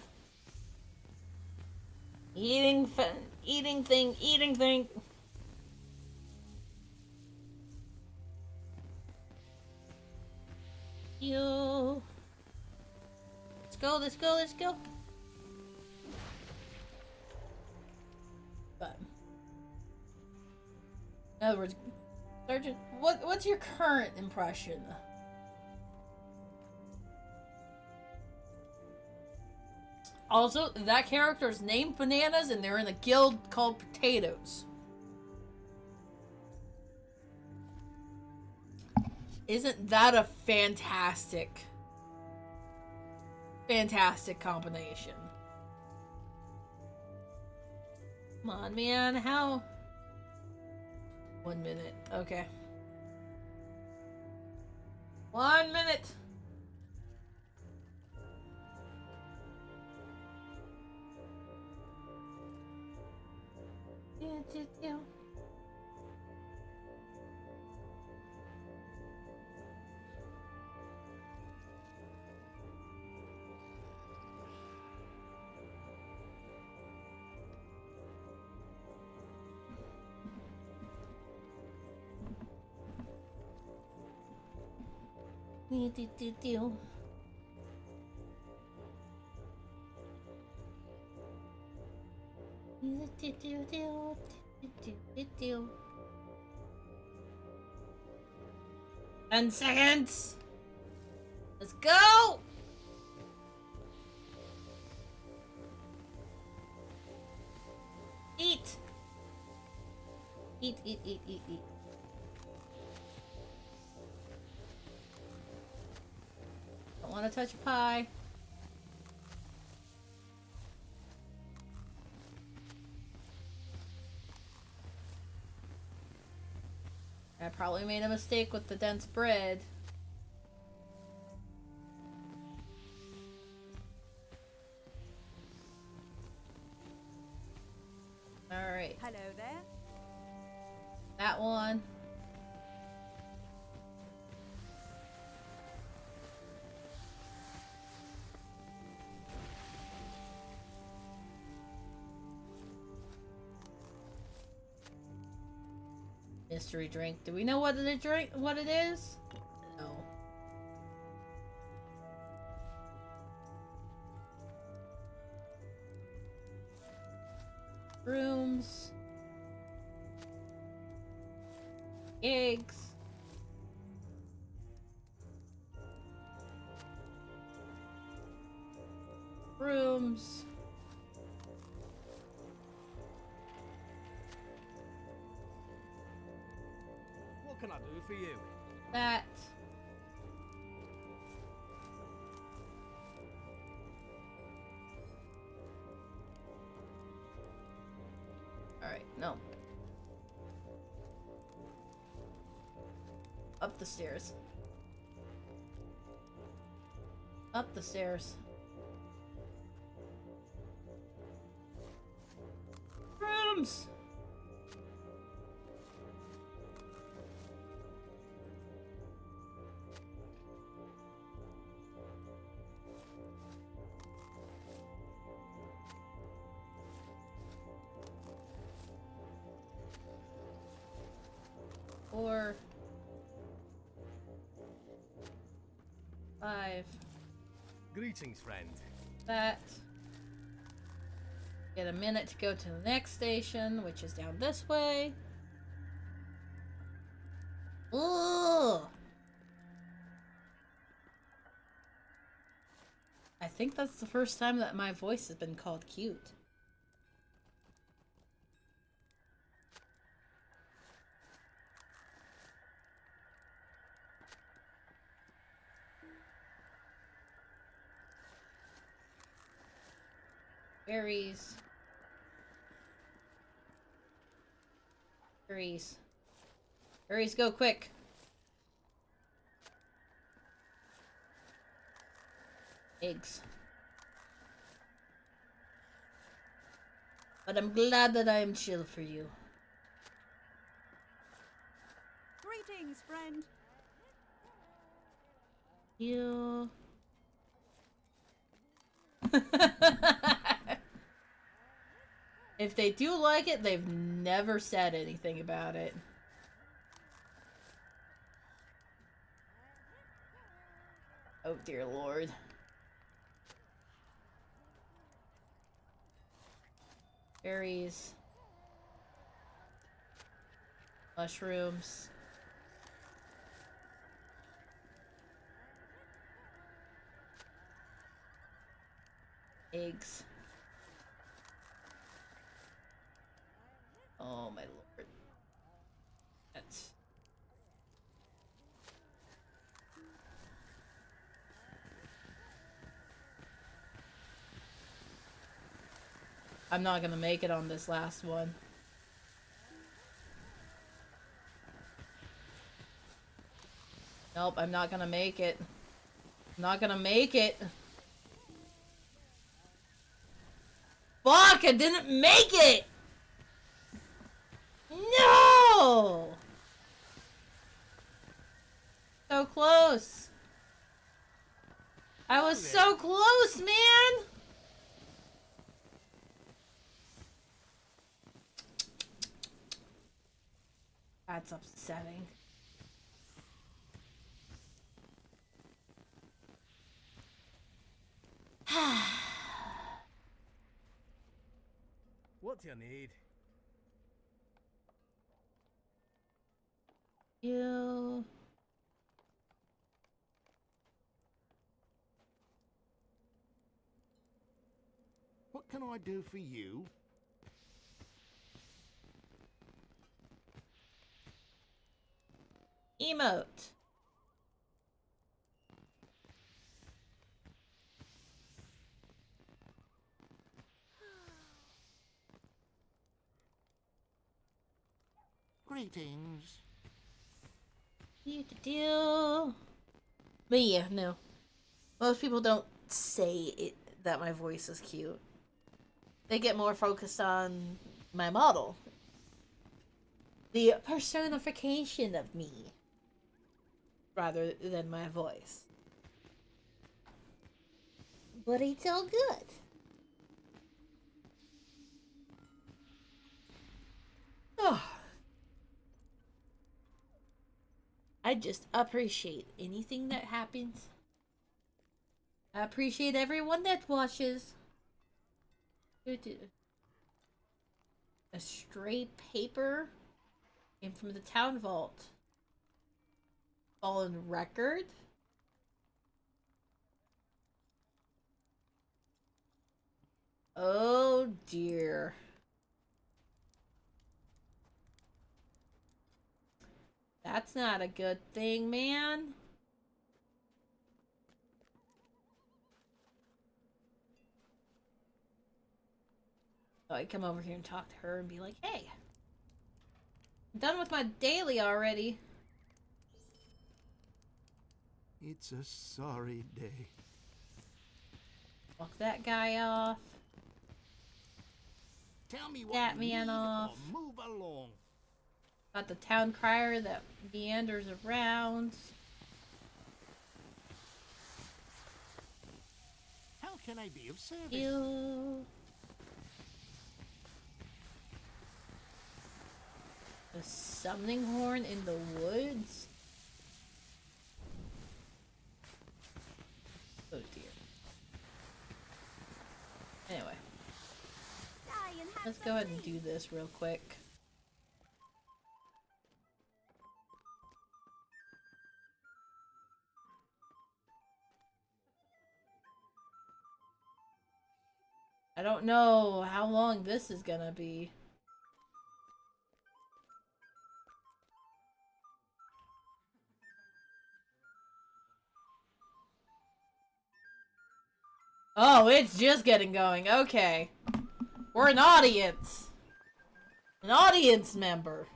Eating thing. You. Let's go. But in other words, Sergeant, what's your current impression? Also, that character is named Bananas, and they're in a guild called Potatoes. Isn't that a fantastic combination? Come on, man, how? 1 minute, okay. 1 minute! Yeah. Do. 10 seconds. Let's go. Eat. Don't want to touch a pie. I probably made a mistake with the dense bread. Alright. Hello there. That one. Mystery drink. Do we know what it is? No. Rooms. Eggs. Rooms. What can I do for you? That. Alright, no. Up the stairs. Up the stairs. Rooms! Four. 5. Greetings, friend. That. Get a minute to go to the next station, which is down this way. Ooh! I think that's the first time that my voice has been called cute. Berries. Berries. Berries, go quick. Eggs. But I'm glad that I am chill for you. Greetings, friend. You. If they do like it, they've never said anything about it. Oh dear Lord. Berries. Mushrooms. Eggs. Oh my Lord. That's... I'm not gonna make it on this last one. Nope, I'm not gonna make it. I'm not gonna make it. Fuck, I didn't make it! No! So close. I was so close, man! That's upsetting. What do you need? You... What can I do for you? Emote. Greetings. Do. But yeah, no. Most people don't say it that my voice is cute. They get more focused on my model. The personification of me. Rather than my voice. But it's all good. Oh. I just appreciate anything that happens. I appreciate everyone that watches. A stray paper came from the town vault. Fallen record. Oh dear. That's not a good thing, man. Oh, I come over here and talk to her and be like, hey, I'm done with my daily already. It's a sorry day. Walk that guy off. Tell me what That you man need off. or move along. Got the town crier that meanders around. How can I be of service? Ew. The summoning horn in the woods? Oh dear. Anyway. Let's go ahead and do this real quick. I don't know how long this is gonna be. Oh, it's just getting going. Okay. We're an audience. An audience member.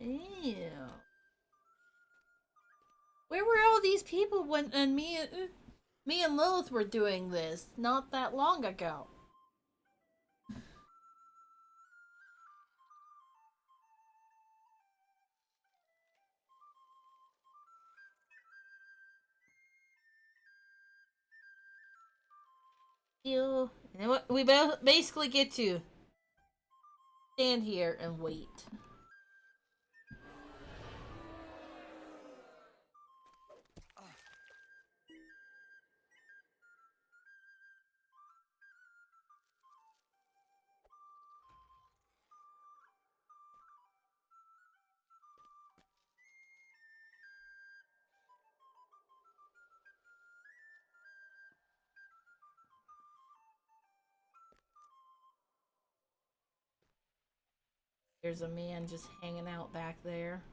Ew. Where were all these people when me and Lilith were doing this not that long ago? You know what? We basically get to stand here and wait. There's a man just hanging out back there.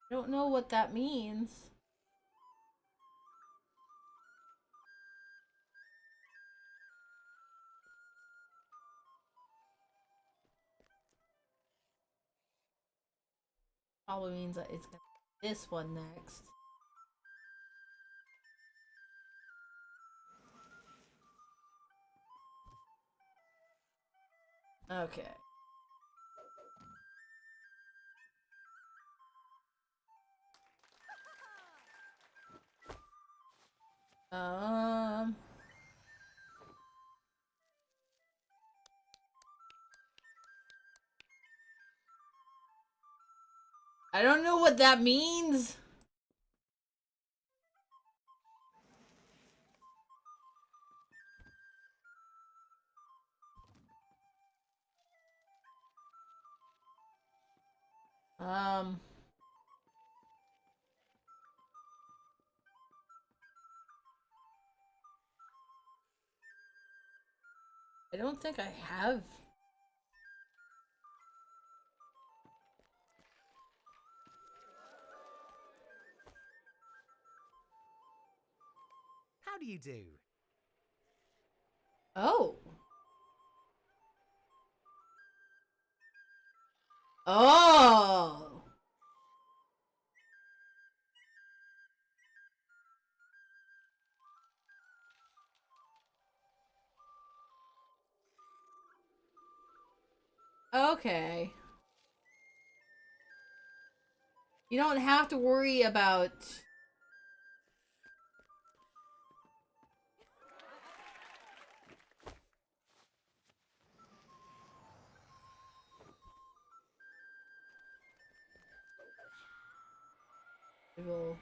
I don't know what that means. Probably means that it's gonna be this one next. Okay. Um. I don't know what that means. Um. I don't think I have. How do you do? Oh. Oh. Okay. You don't have to worry about people.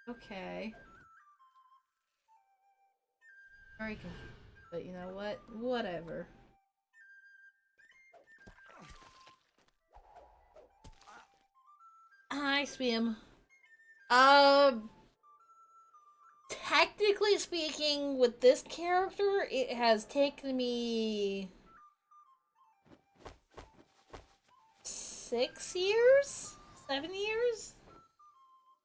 Okay. Very confused. But you know what? Whatever. I swim. Technically speaking, with this character, it has taken me 6 years? 7 years?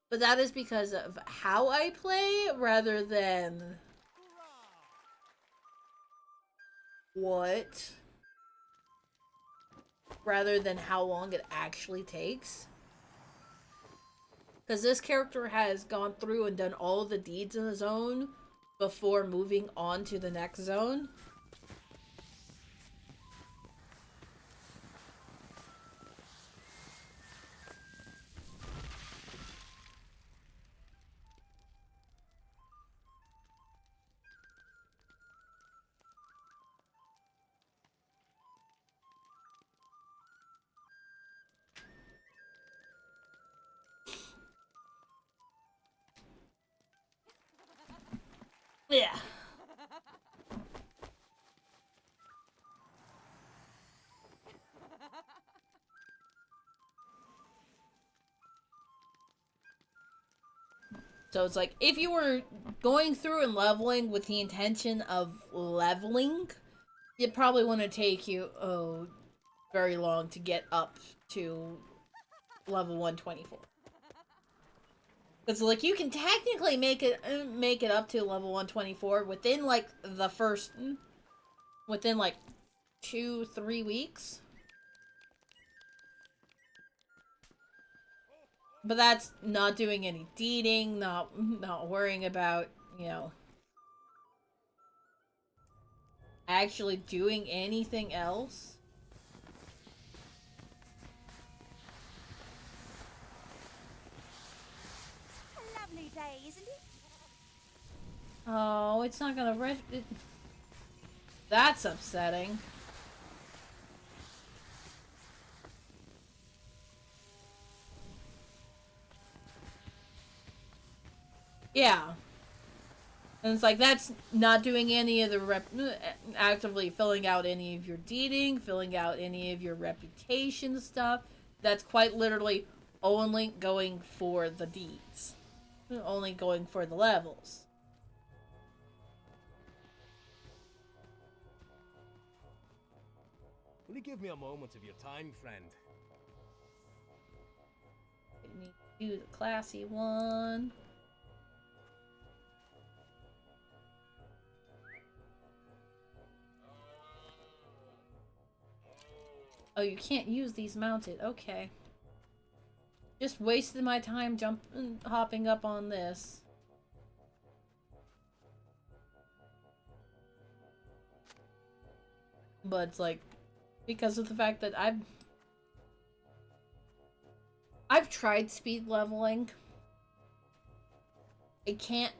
But that is because of how I play rather than what. Rather than how long it actually takes. Because this character has gone through and done all the deeds in the zone before moving on to the next zone. Yeah. So it's like, if you were going through and leveling with the intention of leveling, it probably wouldn't take you, very long to get up to level 124. Because, like, you can technically make it up to level 124 within, like, within, like, 2-3 weeks. But that's not doing any deeding, not worrying about, you know, actually doing anything else. A lovely day, isn't it? Oh, it's not gonna That's upsetting. Yeah. And it's like, that's not doing any of the actively filling out any of your deeding, filling out any of your reputation stuff. That's quite literally only going for the deeds. Only going for the levels. Will you give me a moment of your time, friend? I need to do the classy one. Oh, you can't use these mounted. Okay. Just wasted my time hopping up on this. But it's like, because of the fact that I've tried speed leveling. I can't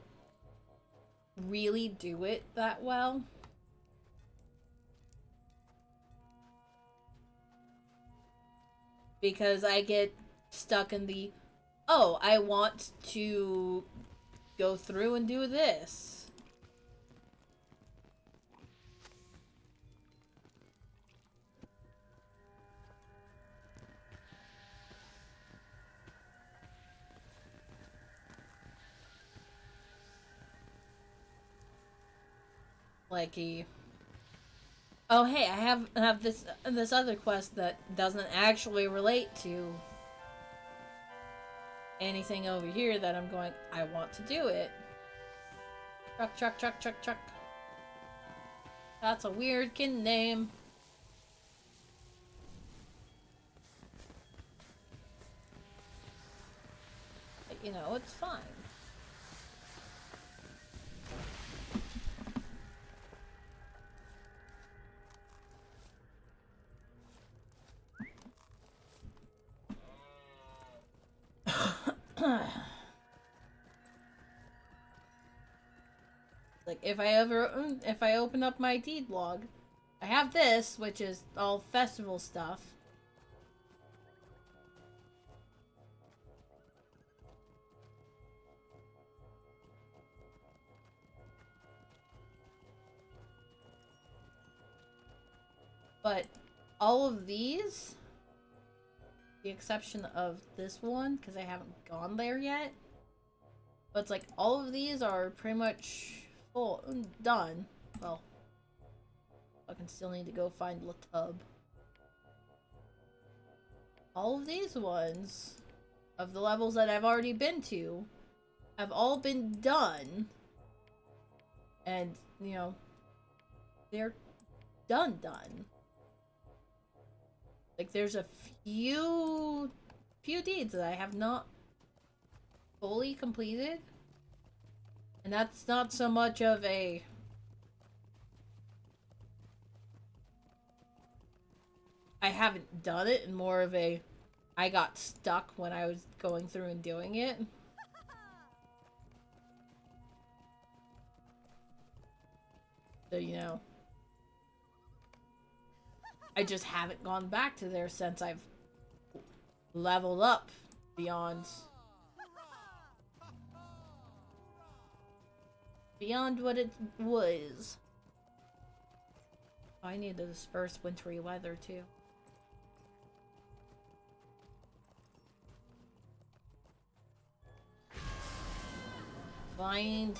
really do it that well. Because I get stuck in the, oh, I want to go through and do this. Like oh hey, I have this other quest that doesn't actually relate to anything over here that I'm going, I want to do it. Truck. That's a weird kin name. But, you know, it's fine. Like, if I open up my deed log, I have this, which is all festival stuff. But all of these, the exception of this one, because I haven't gone there yet. But it's like, all of these are pretty much done. Well, I can still need to go find Latub. All of these ones, of the levels that I've already been to, have all been done. And, you know, they're done. Like, there's a few deeds that I have not fully completed. And that's not so much of a I haven't done it, and more of a I got stuck when I was going through and doing it. So, you know, I just haven't gone back to there since I've leveled up beyond what it was. I need to disperse wintry weather too. Blind.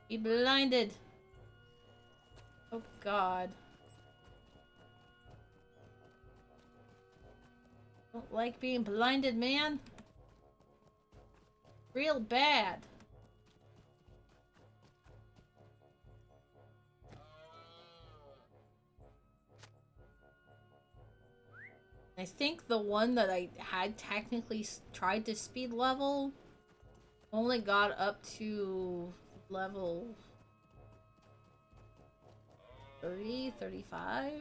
Be blinded. Oh God. Don't like being blinded, man. Real bad. I think the one that I had technically tried to speed level only got up to level 30, 35.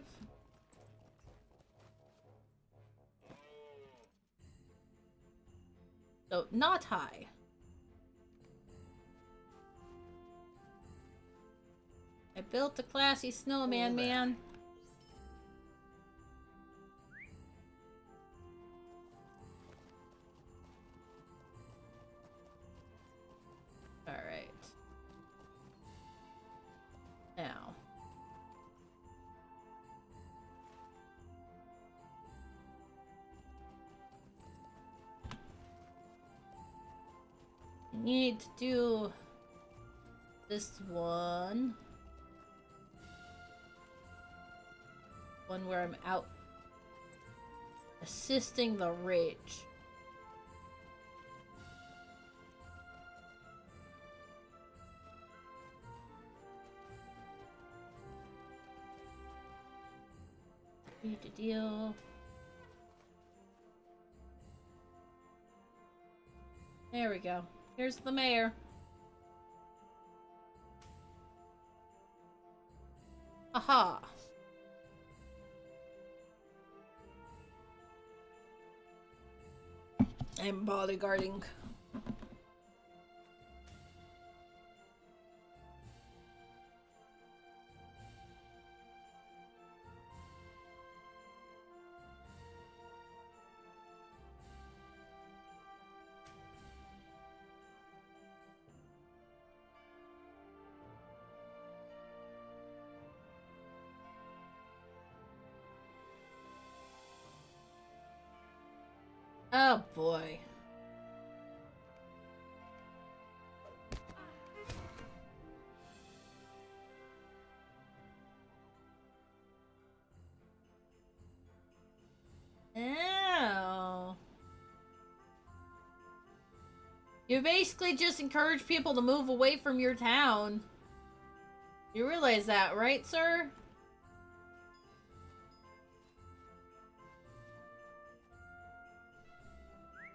So, not high. I built a classy snowman, man. Alright. Now. I need to do this one. One where I'm out assisting the rich. Need to deal. There we go. Here's the mayor. Aha. I'm bodyguarding. Oh boy. Ow. You basically just encourage people to move away from your town. You realize that, right, sir?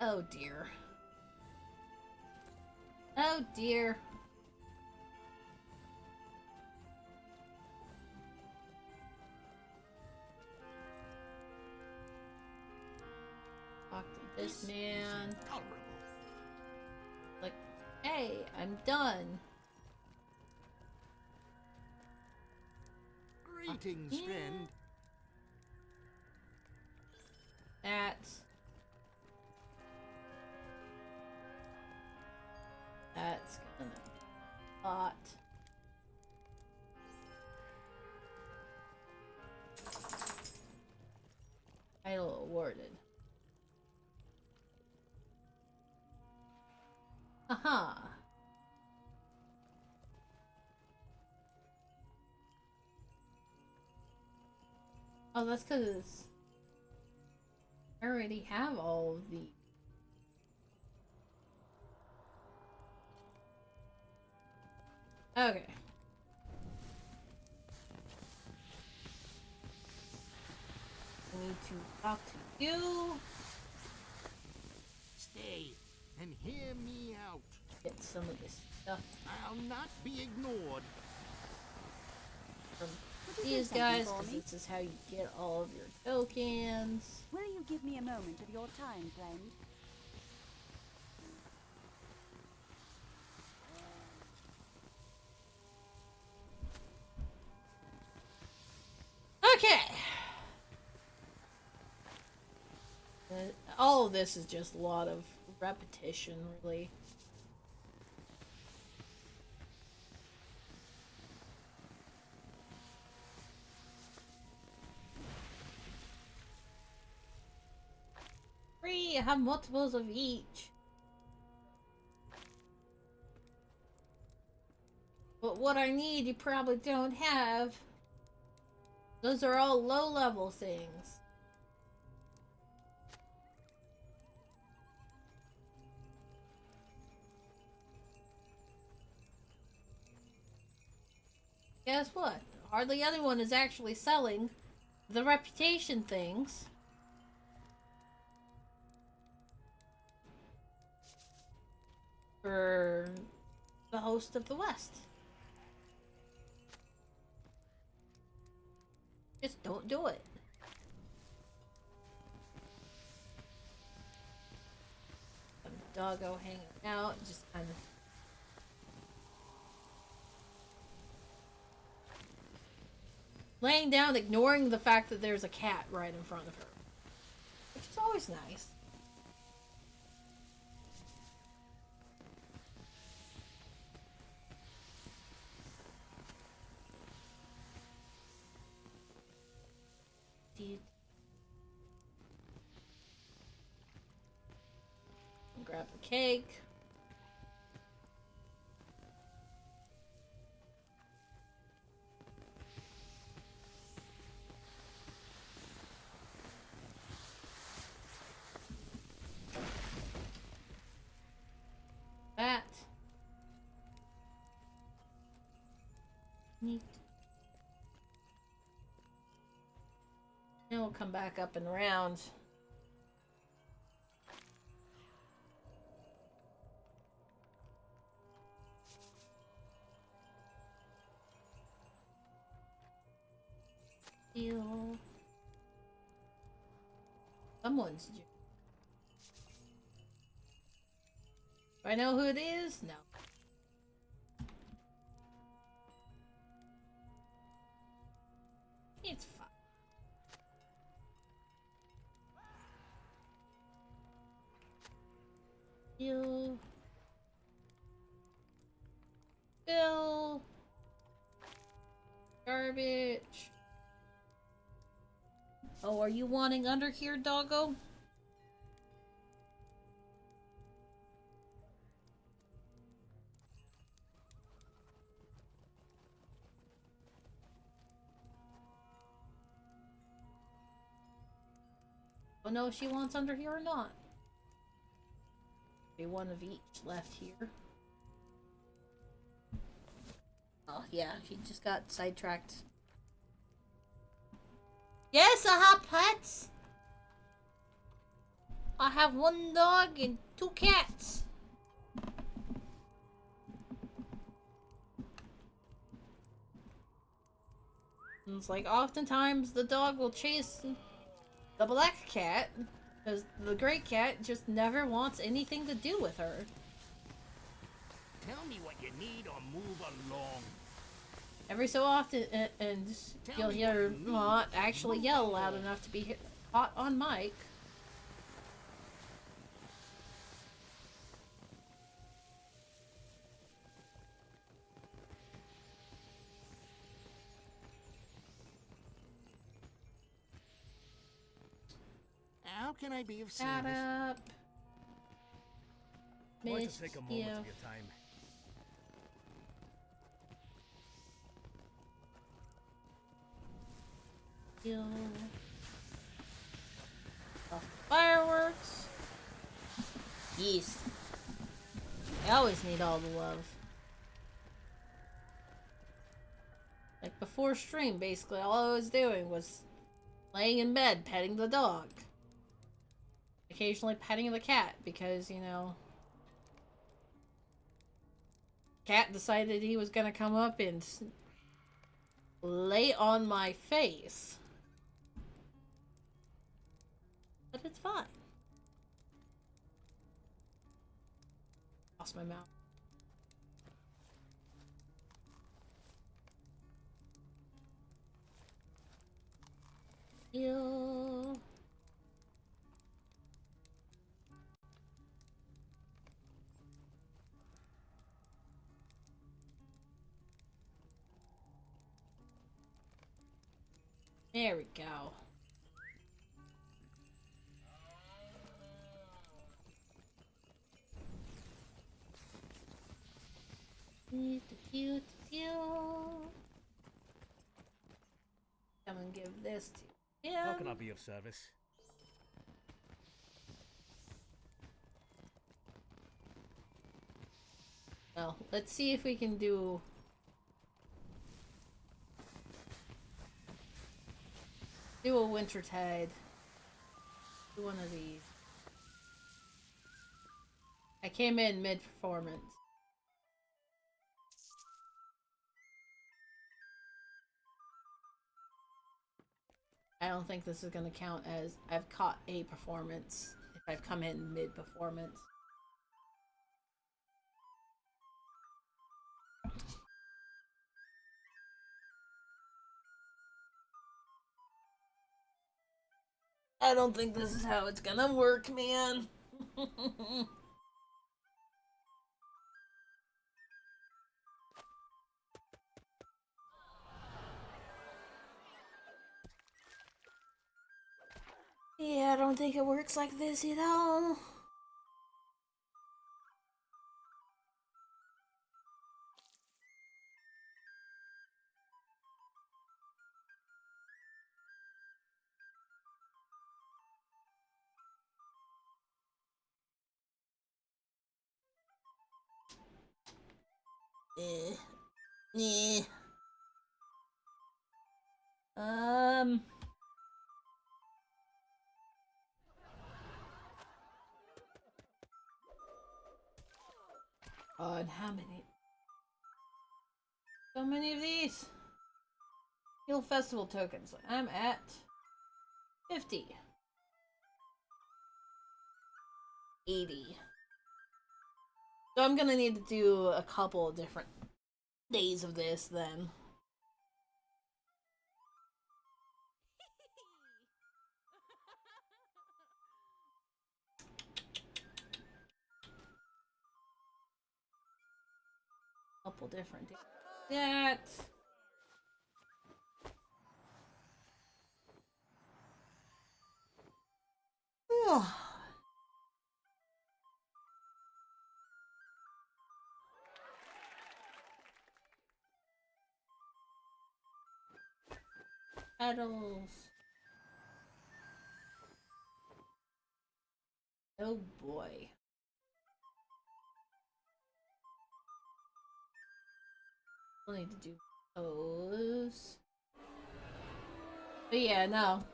Oh dear. Oh dear. Talk to this man. Like, hey, I'm done. Greetings, friend. That's gonna lot. Title awarded. Aha. Oh, that's because I already have all of the. Okay. I need to talk to you. Stay and hear me out. Get some of this stuff I'll not be ignored. from Could you do these something guys, for because me? this is how you get all of your tokens. Will you give me a moment of your time, friend? Okay. All of this is just a lot of repetition, really. you have multiples of each. But what I need, you probably don't have. Those are all low-level things. Guess what? Hardly anyone is actually selling the reputation things. For the host of the West. Just don't do it. Some doggo hanging out, just kind of. Laying down, ignoring the fact that there's a cat right in front of her. Which is always nice. Grab the cake. That. Neat. And we'll come back up and around. Feel. Someone's. Do I know who it is? No. It's fine. You. Bill. Garbage. Oh, are you wanting under here, doggo? Don't know if she wants under here or not. Be one of each left here. Oh yeah, she just got sidetracked. Yes, I have pets. I have one dog and 2 cats. And it's like oftentimes the dog will chase the black cat because the gray cat just never wants anything to do with her. Tell me what you need or move along. Every so often, and you'll hear Mott actually yell loud enough to be hot on mic. How can I be of Shut service? up. I'd like to take a moment Mischief. of your time. Kill. Off the fireworks. Yes. I always need all the love. Like before stream, basically all I was doing was laying in bed, petting the dog. Occasionally petting the cat because, you know, cat decided he was gonna come up and lay on my face. But it's fine. Lost my mouth. Ew. There we go. do, do. I'm gonna give this to him. How can I be of service? Well, let's see if we can do a Wintertide. Do one of these. I came in mid-performance. I don't think this is gonna count as I've caught a performance if I've come in mid-performance. I don't think this is how it's gonna work, man. Yeah, I don't think it works like this, you know. Eh. Eh. God, how many? So many of these. Heal festival tokens. I'm at 50. 80. So I'm gonna need to do a couple of different days of this then. Couple different days. That. Petals. Oh boy. We'll need to do those. But yeah, no.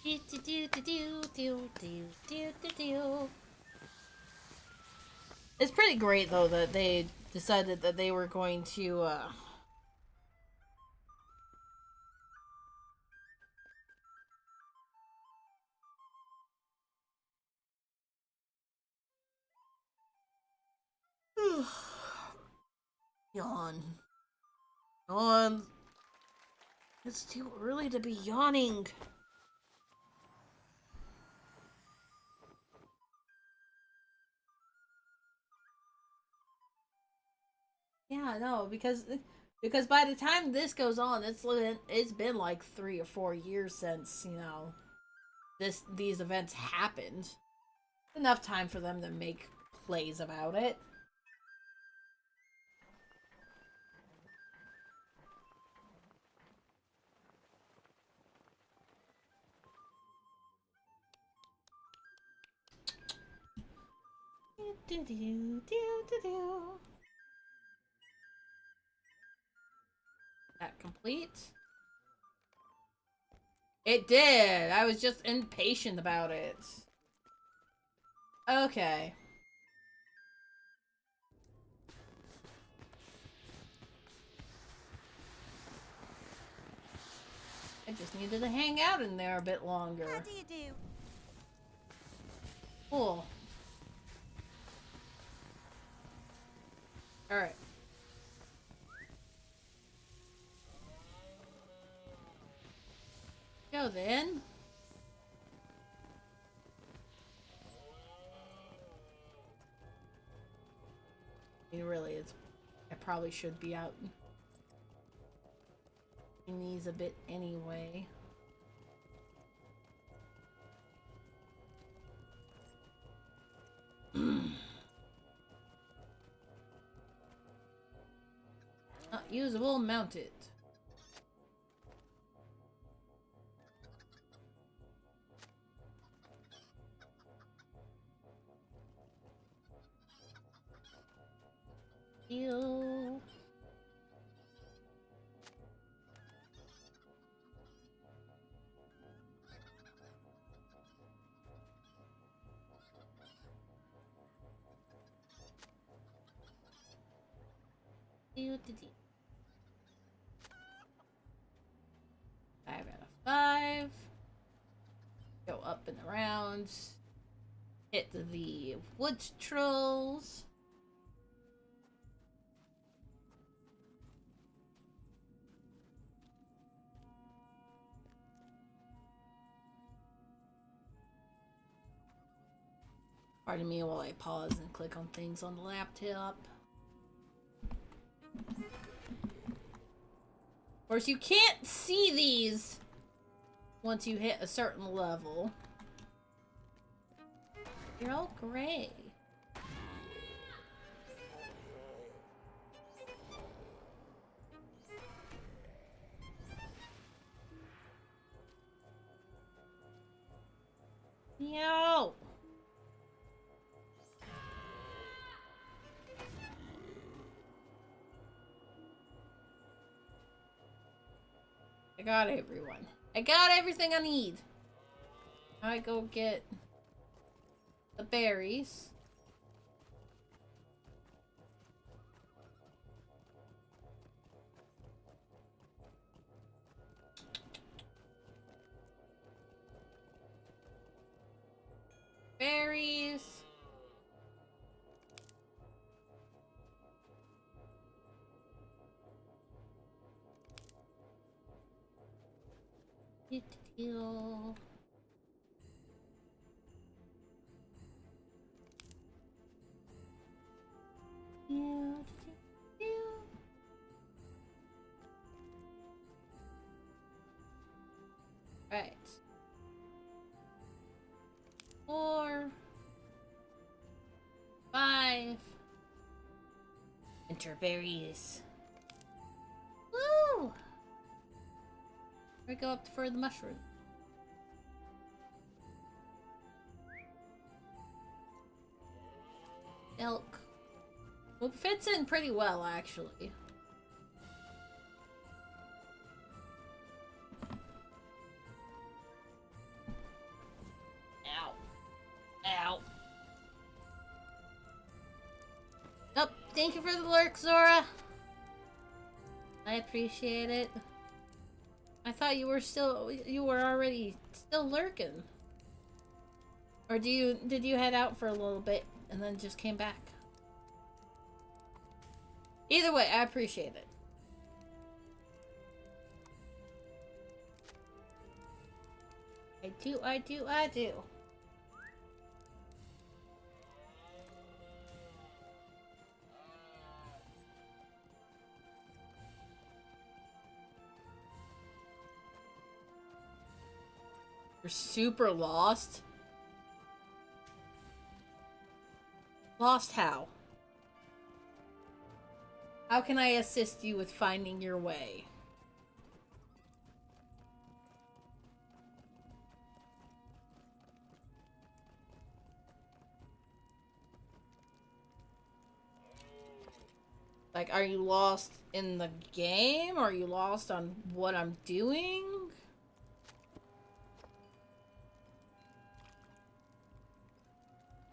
It's pretty great though that they decided that they were going to yawn. Yawn. It's too early to be yawning. Yeah, no, because by the time this goes on, it's been like 3 or 4 years since, you know, these events happened. Enough time for them to make plays about it. That complete? It did! I was just impatient about it. Okay. I just needed to hang out in there a bit longer. How do you do? Cool. Alright. Go then. I mean, really, I probably should be out in these a bit anyway. usable, mount it. Ew. Ew, 5 out of 5. Go up and around. Hit the wood trolls. Pardon me while I pause and click on things on the laptop. Of course, you can't see these once you hit a certain level. You're all gray. Meow. I got everyone. I got everything I need. I go get the berries. Berries. Deal. Right. 4, 5. Enter berries. Woo! We go up for the mushroom. Elk. Well, fits in pretty well, actually. Ow. Ow. Oh, thank you for the lurk, Zora. I appreciate it. I thought you were already still lurking. Or did you head out for a little bit and then just came back? Either way, I appreciate it. I do. You're super lost? Lost how? How can I assist you with finding your way? Like, are you lost in the game? Or are you lost on what I'm doing?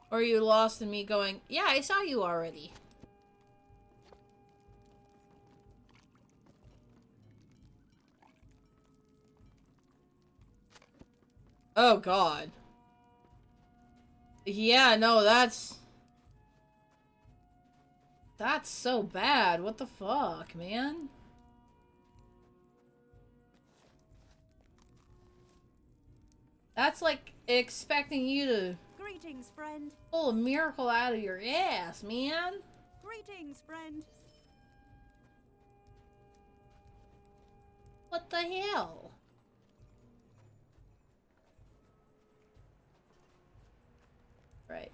Or are you lost in me going, yeah, I saw you already? Oh, God. Yeah, no, that's so bad. What the fuck, man? That's like expecting you to Greetings, friend. pull a miracle out of your ass, man. Greetings, friend. What the hell? Right.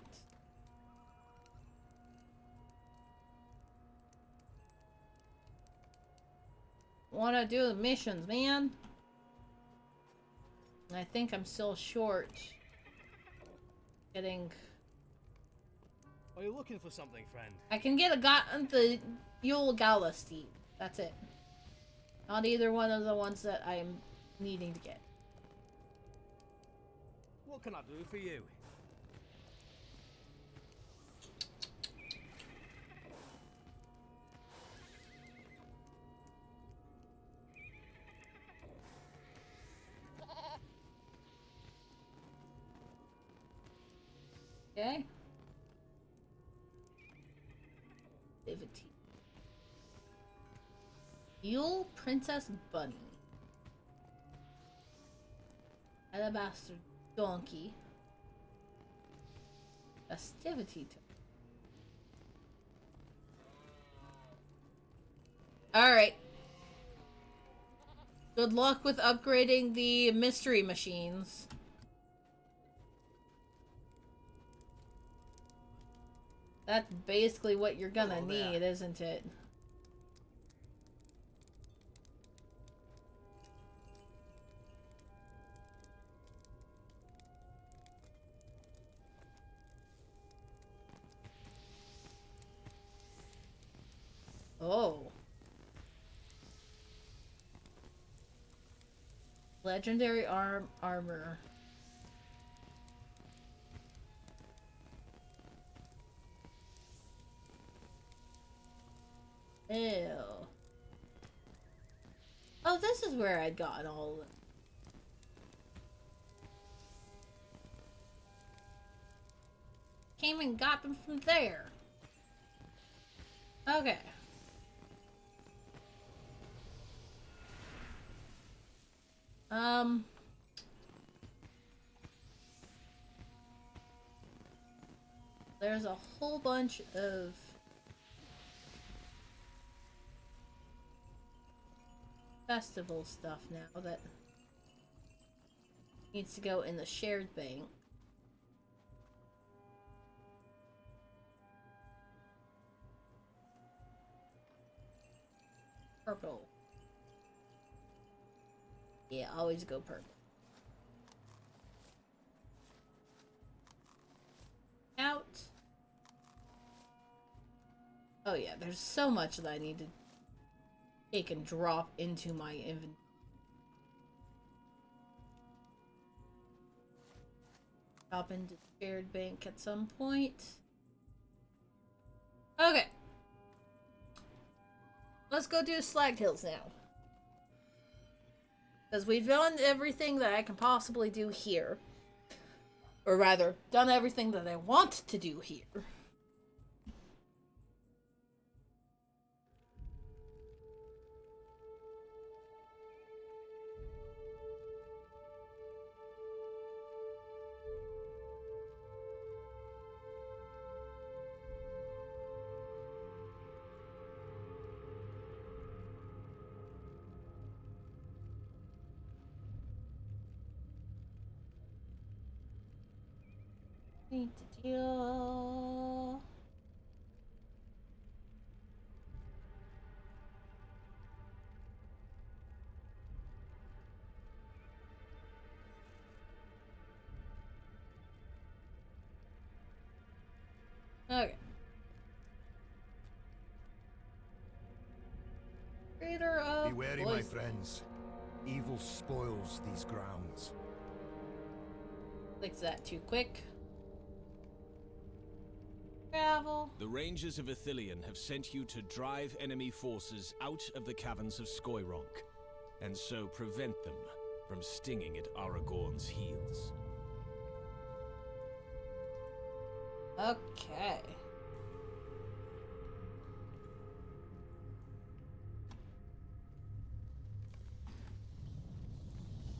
want to do the missions, man. I think I'm still short. Getting... Are you looking for something, friend? I can get the Yule Gala steed. That's it. Not either one of the ones that I'm needing to get. What can I do for you? Okay. Activity. Yule Princess Bunny. Alabaster Donkey. Festivity Token. Alright. Good luck with upgrading the mystery machines. That's basically what you're gonna need, isn't it? Oh. Legendary armor. Ew. Oh, this is where I'd gotten all of them. Came and got them from there. Okay. There's a whole bunch of festival stuff now that needs to go in the shared bank. Purple. Yeah, always go purple. Out. Oh yeah, there's so much that I need to take and drop into my inventory. Drop into the shared bank at some point. Okay. Let's go do Slag Hills now. Because we've done everything that I can possibly do here. Or rather, done everything that I want to do here. Need to deal. Okay. Creator of Be wary, poison. my friends. Evil spoils these grounds. Fix that too quick. Travel. The Rangers of Ithilien have sent you to drive enemy forces out of the caverns of Skoyrok, and so prevent them from stinging at Aragorn's heels. Okay.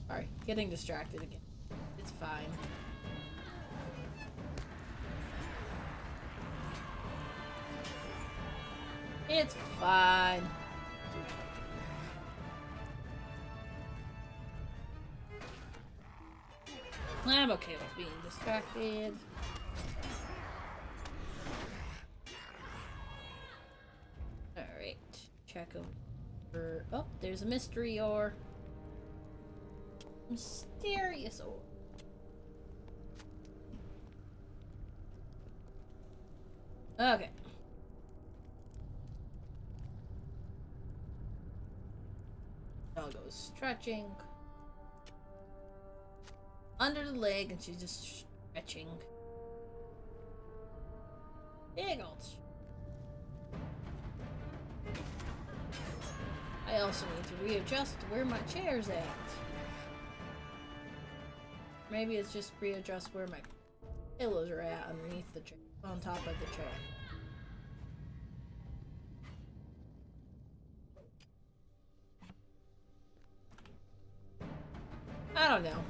Sorry, getting distracted again. It's fine. It's fine. I'm okay with being distracted. Alright. Check them. Oh, there's a mystery ore. Mysterious ore. Okay. Doggo stretching. Under the leg, and she's just stretching. Big old. I also need to readjust where my chair's at. Maybe it's just readjust where my pillows are at underneath the chair, on top of the chair. I don't know.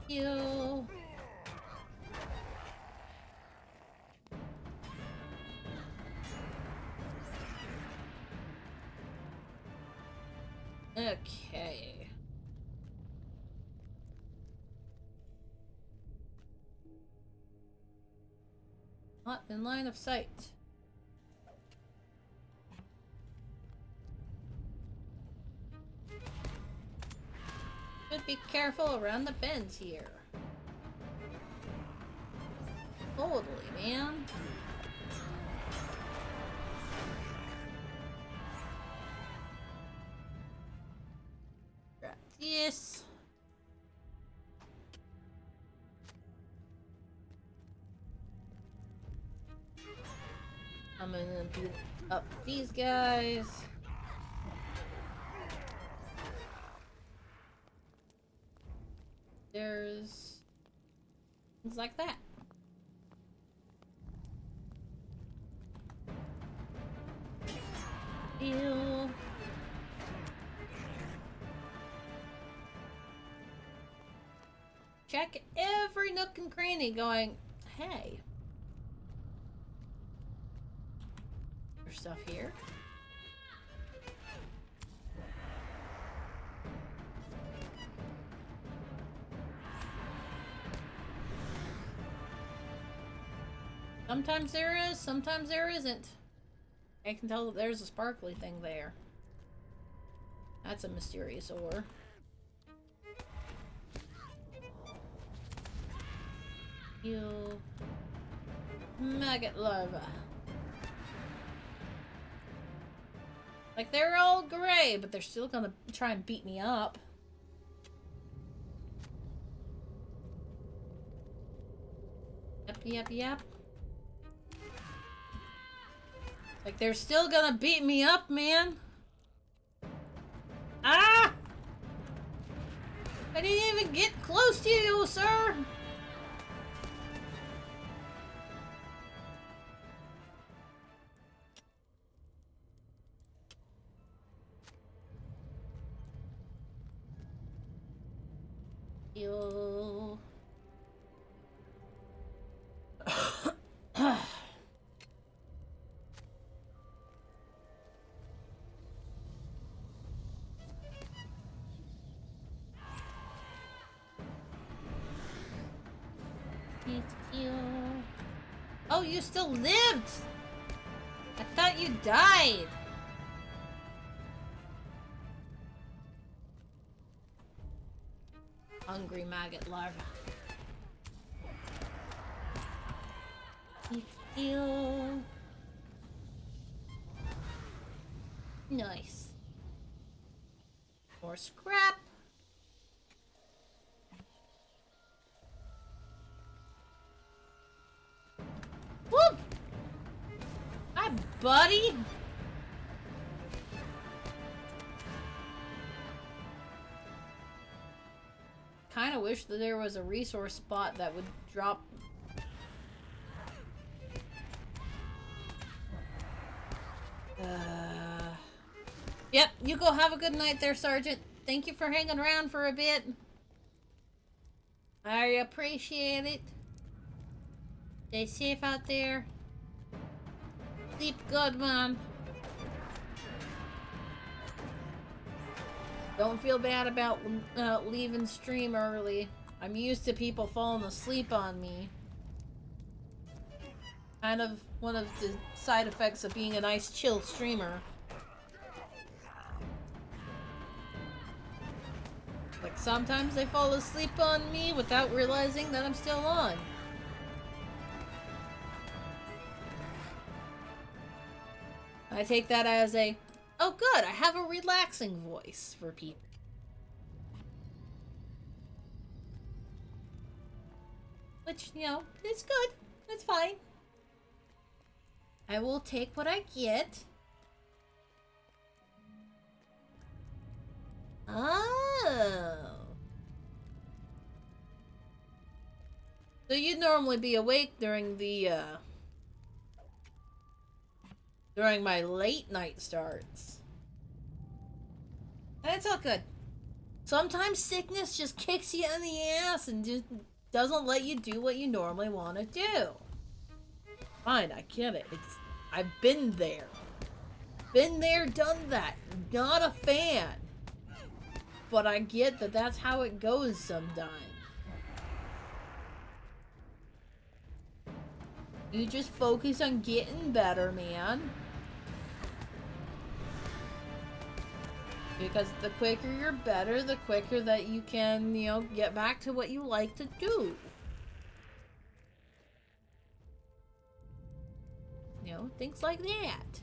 You. Okay. Not in line of sight. Should be careful around the bends here. Totally, man. Grab this. I'm gonna beat up these guys. There's things like that. Ew. Check every nook and cranny going, hey. There's stuff here. Sometimes there is, sometimes there isn't. I can tell that there's a sparkly thing there. That's a mysterious ore. You maggot larva. Like, they're all gray, but they're still gonna try and beat me up. Yep, yep, yep. Like, they're still gonna beat me up, man. Ah! I didn't even get close to you, sir! You. Oh, you still lived! I thought you died! Hungry maggot larva. Ew. Nice. More scrap. Whoop! Hi, buddy! Kinda wish that there was a resource spot that would drop. Yep, you go have a good night there, Sergeant. Thank you for hanging around for a bit. I appreciate it. Stay safe out there. Sleep good, man. Don't feel bad about leaving stream early. I'm used to people falling asleep on me. Kind of one of the side effects of being a nice chill streamer. Like sometimes they fall asleep on me without realizing that I'm still on. I take that as a, oh good, I have a relaxing voice for people. Which, you know, is good. It's fine. I will take what I get. Oh. So you'd normally be awake during the, during my late night starts. And it's all good. Sometimes sickness just kicks you in the ass and just doesn't let you do what you normally want to do. Fine, I get it. I've been there. Been there, done that. Not a fan. But I get that that's how it goes sometimes. You just focus on getting better, man. Because the quicker you're better, the quicker that you can, you know, get back to what you like to do. You know, things like that.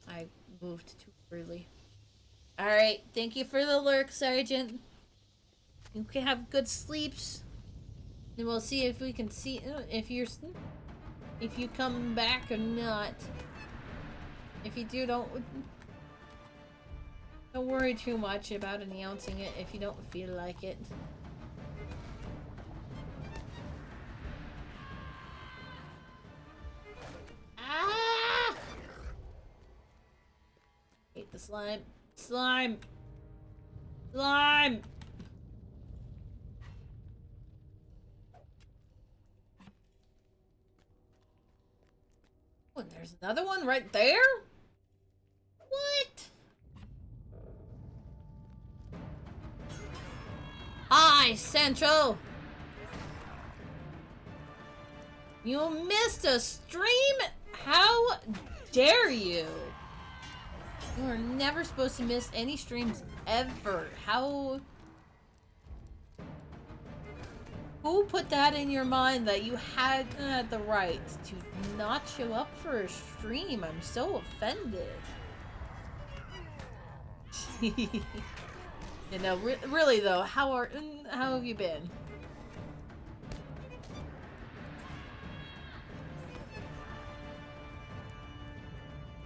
I moved too early. Alright, thank you for the lurk, Sergeant. You can have good sleeps. And we'll see if we can see if you come back or not. If you do, don't worry too much about announcing it if you don't feel like it. Ah! Hate the slime. Slime! Slime! Oh, and there's another one right there? What? Hi, Central! You missed a stream? How dare you? You are never supposed to miss any streams ever. How... Who put that in your mind that you had the right to not show up for a stream? I'm so offended. You know, really though, how have you been?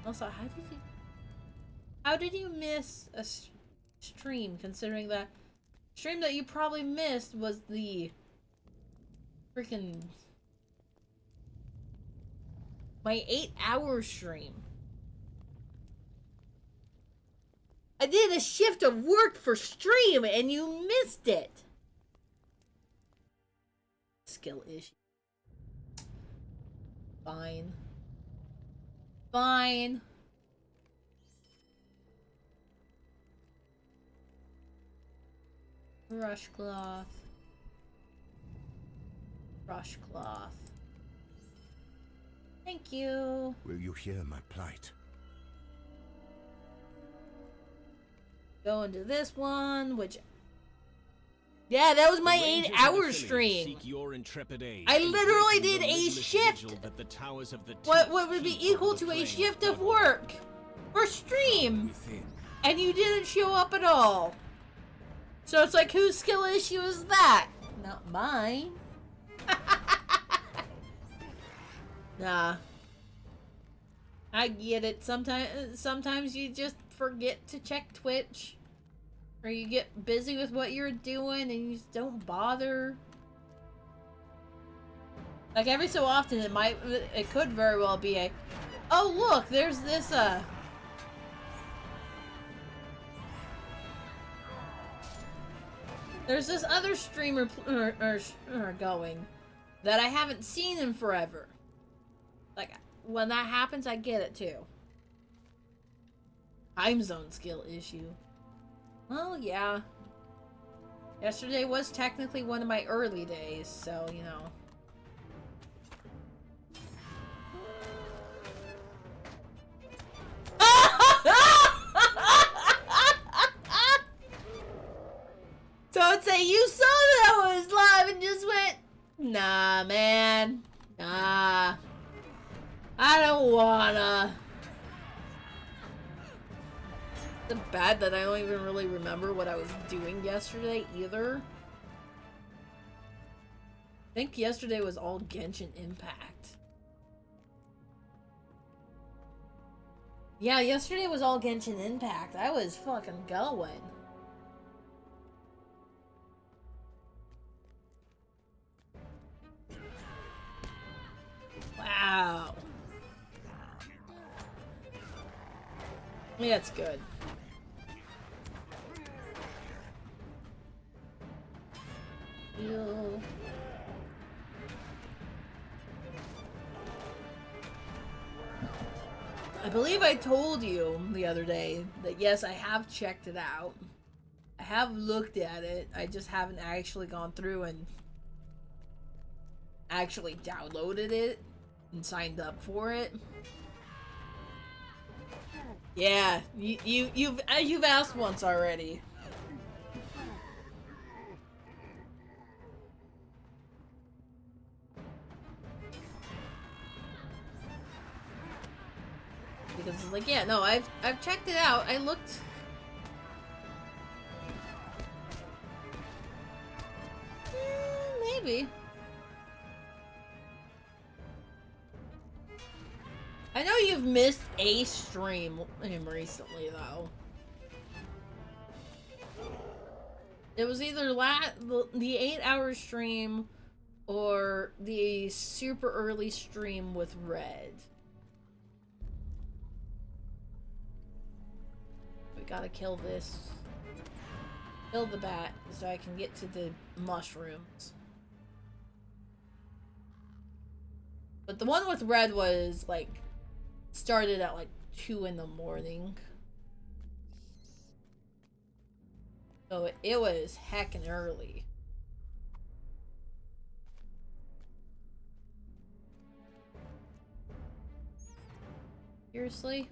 Also, how did you miss a stream, considering that stream that you probably missed was the freaking my 8-hour stream. I did a shift of work for stream and you missed it. Skill issue. Fine. Fine. Brush cloth. Brush cloth. Thank you. Will you hear my plight? Go into this one, which... Yeah, that was my 8-hour stream. Seek your intrepid aid. I literally did a shift. What would be equal to a shift of work for stream. And you didn't show up at all. So it's like, whose skill issue is that? Not mine. Nah. I get it. Sometimes you just forget to check Twitch. Or you get busy with what you're doing and you just don't bother. Like every so often it could very well be a, oh look, there's this there's this other streamer going that I haven't seen in forever. Like, when that happens, I get it too. Time zone skill issue. Well, yeah. Yesterday was technically one of my early days, so, you know. Don't say you saw that I was live and just went, nah, man. Nah. I don't wanna. It's bad that I don't even really remember what I was doing yesterday either. I think yesterday was all Genshin Impact. Yeah, yesterday was all Genshin Impact. I was fucking going. Wow. Yeah, it's good. Heal. I believe I told you the other day that yes, I have checked it out. I have looked at it. I just haven't actually gone through and actually downloaded it and signed up for it. Yeah, you've asked once already. Because it's like, yeah, no, I've checked it out. I looked. Maybe. I know you've missed a stream recently, though. It was either the 8-hour stream or the super early stream with Red. We gotta kill this. Kill the bat so I can get to the mushrooms. But the one with Red was like started at like 2 in the morning. So it was heckin' early. Seriously?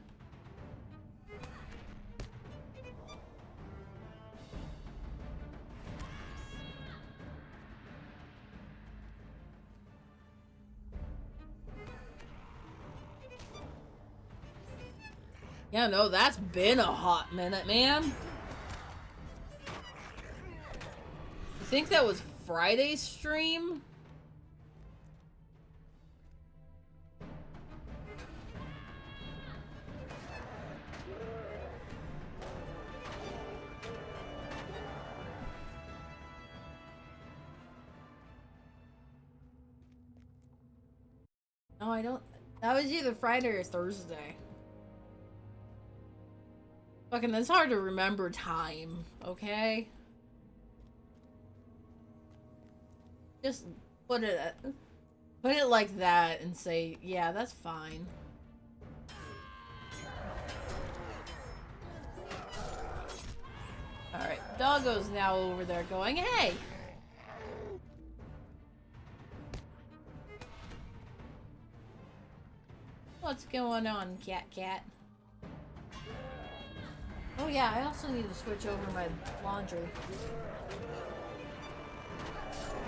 Yeah, no, that's been a hot minute, man. I think that was Friday's stream? No, I don't. That was either Friday or Thursday. Fucking, it's hard to remember time, okay? Just put it like that and say, yeah, that's fine. Alright, Doggo's now over there going, hey! What's going on, cat? Oh yeah, I also need to switch over my laundry.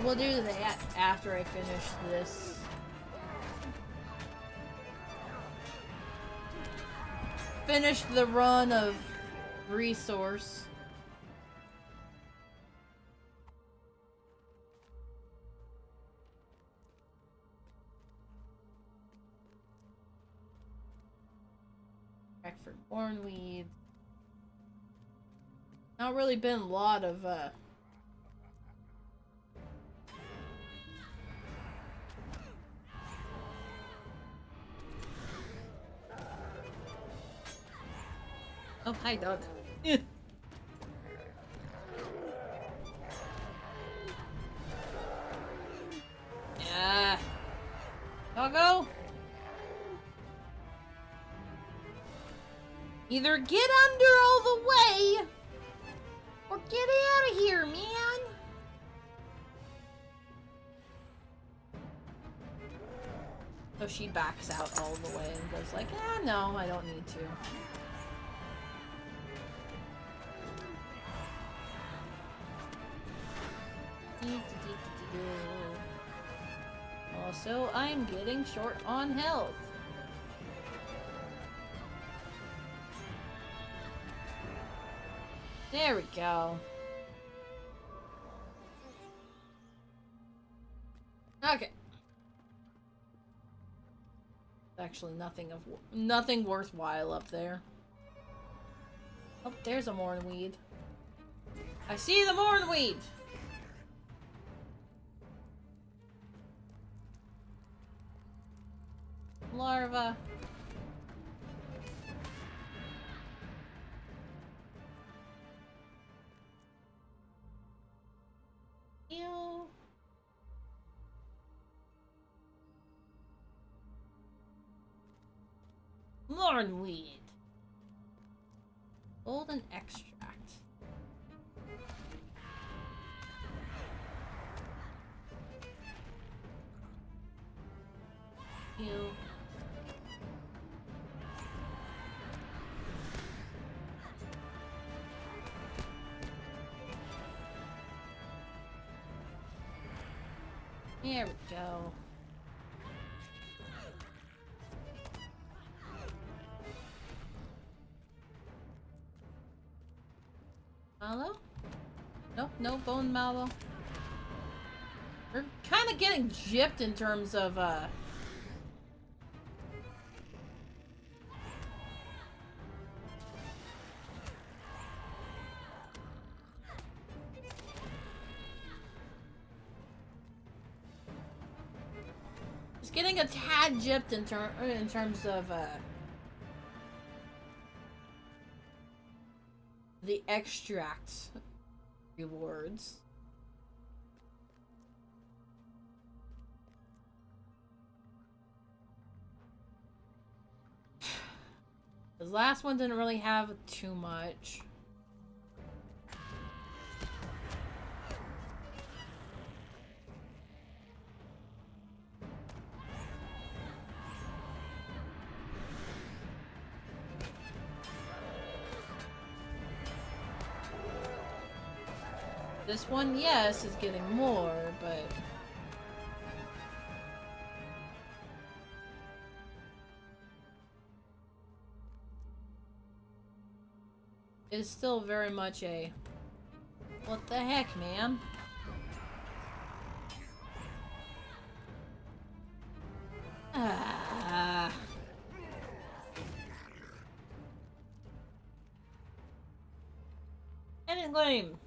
We'll do that after I finish this. Finish the run of resource. Back for corn weeds. Not really been a lot of Oh, hi, Doug. Yeah. Doggo? Either get under all the way or get out of here, man. So she backs out all the way and goes like, "Ah, no, I don't need to." Also, I'm getting short on health. There we go. Okay. Actually, nothing worthwhile up there. Oh, there's a mornweed. I see the mornweed. Larva. Ew. Mornweed. Golden extract. Ew. There we go. Mallow? Nope, no bone mallow. We're kind of getting gypped in terms of, It's getting a tad gypped in terms of, the extract rewards. The last one didn't really have too much. This one, yes, is getting more, but... it's still very much a... what the heck, man? Ah. Ending game.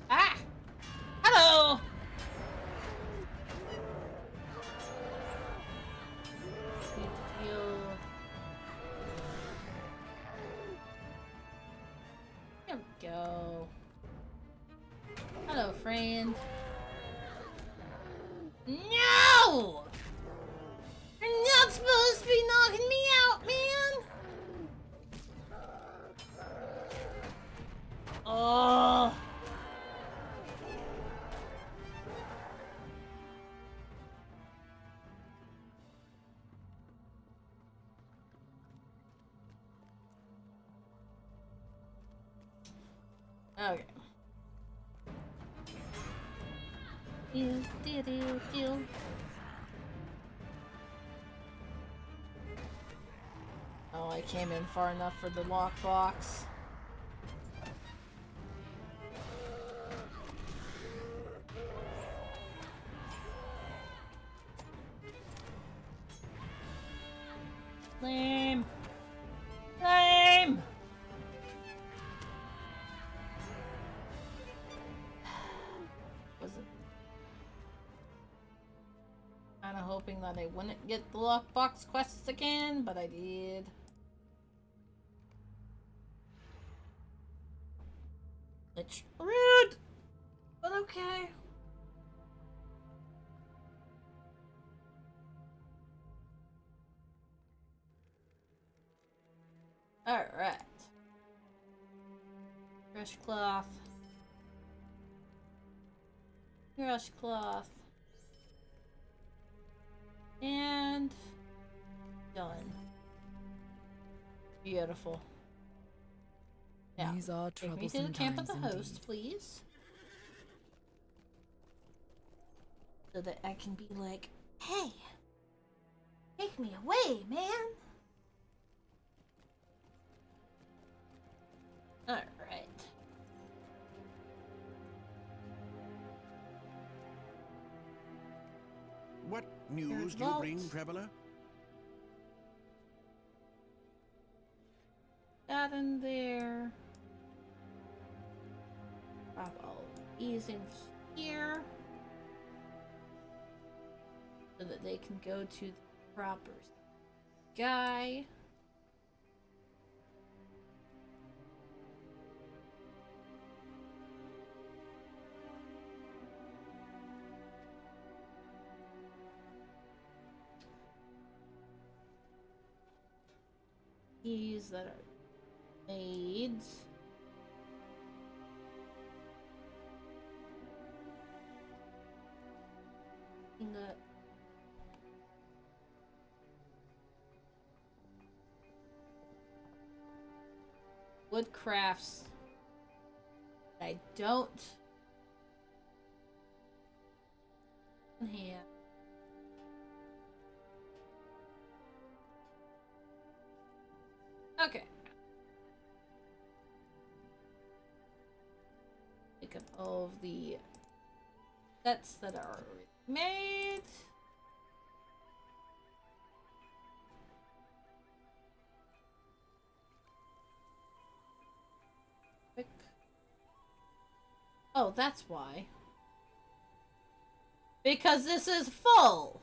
Ah! Hello! There we go. Hello, friend. No! You're not supposed to be knocking me out, man! Oh! Okay. Oh, I came in far enough for the lockbox. Lame. Lame! Was it? Kinda hoping that I wouldn't get the lockbox quests again, but I did. It's rude! But okay. Alright. Fresh cloth. Fresh cloth. And done. Beautiful. Now, These are take me to the troublesome camp of the times host, indeed. please. So that I can be like, hey, take me away, man. Alright. What news do you bring, traveler? That in there. Drop all these in here. So that they can go to the proper guy. These that are made. That wood crafts. I don't have. Okay. Pick up all of the sets that are already made. Quick. Oh, that's why. Because this is full!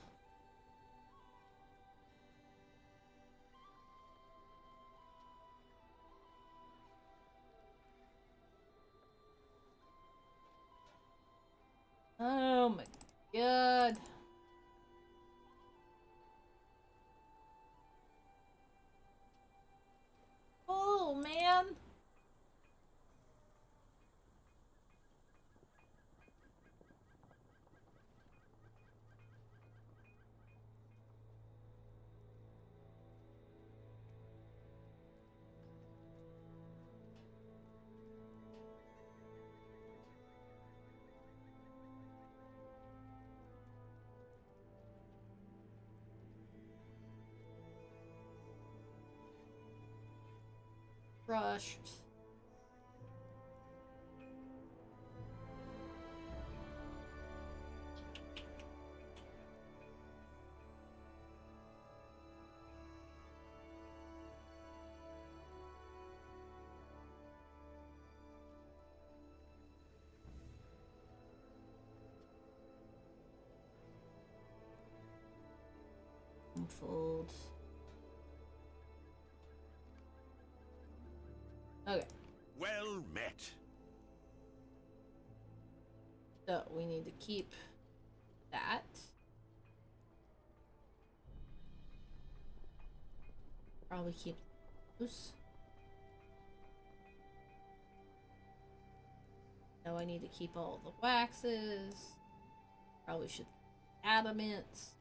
Oh my god. Oh man. Crushed. Fold. Okay. Well met. So we need to keep that. Probably keep those. Now I need to keep all the waxes. Probably should adamants.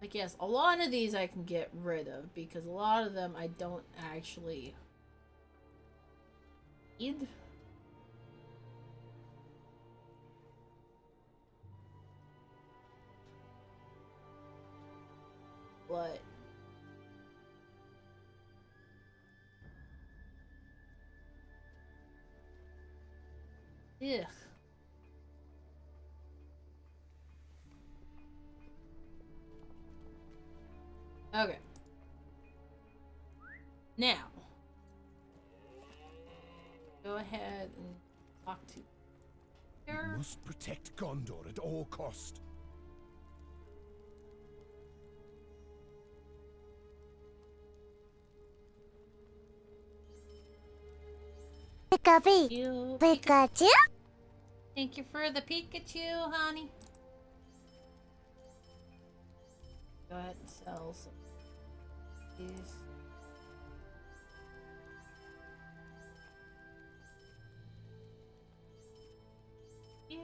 Like, yes, a lot of these I can get rid of because a lot of them I don't actually need. But ugh. Okay. Now, go ahead and Talk to We her. must protect Gondor at all cost. You, Thank you for the Pikachu, honey. Go ahead and sell some of these. You.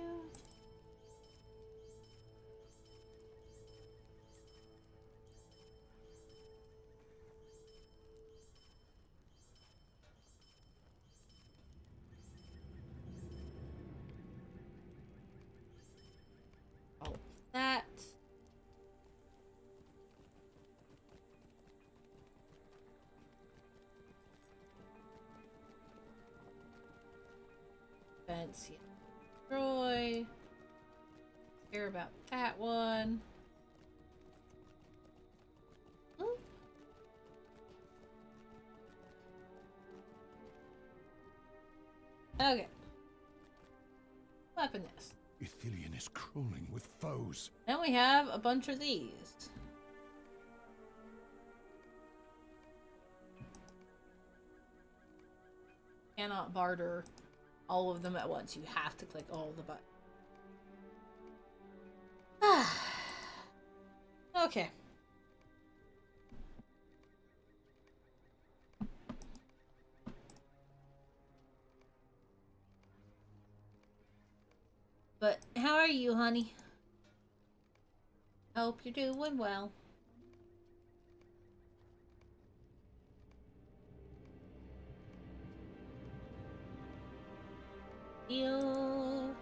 All of that. Fence, yeah. Destroy. Care about that one. Ooh. Okay. Weapon this. Ithilien is crawling with foes. Then we have a bunch of these. Cannot barter all of them at once. You have to click all of the buttons. Okay. But how are you, honey? Hope you're doing well. You.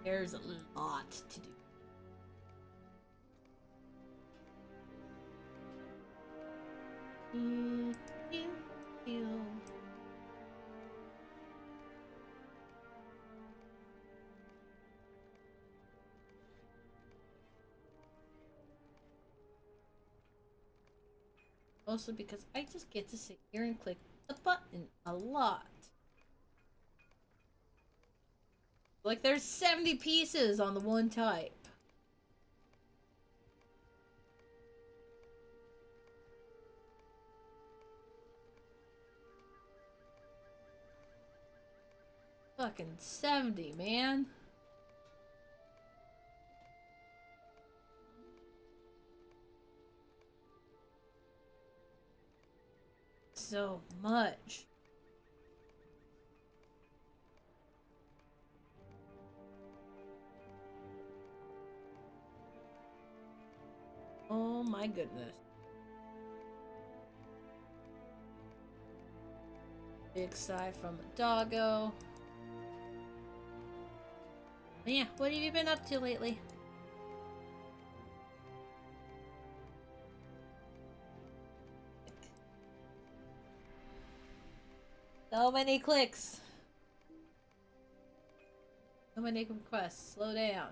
There's a lot to do. Mostly because I just get to sit here and click the button a lot. Like there's 70 pieces on the one type. Fucking 70, man. So much. Oh my goodness. Big sigh from a doggo. Yeah, what have you been up to lately? So many clicks. So many requests. Slow down.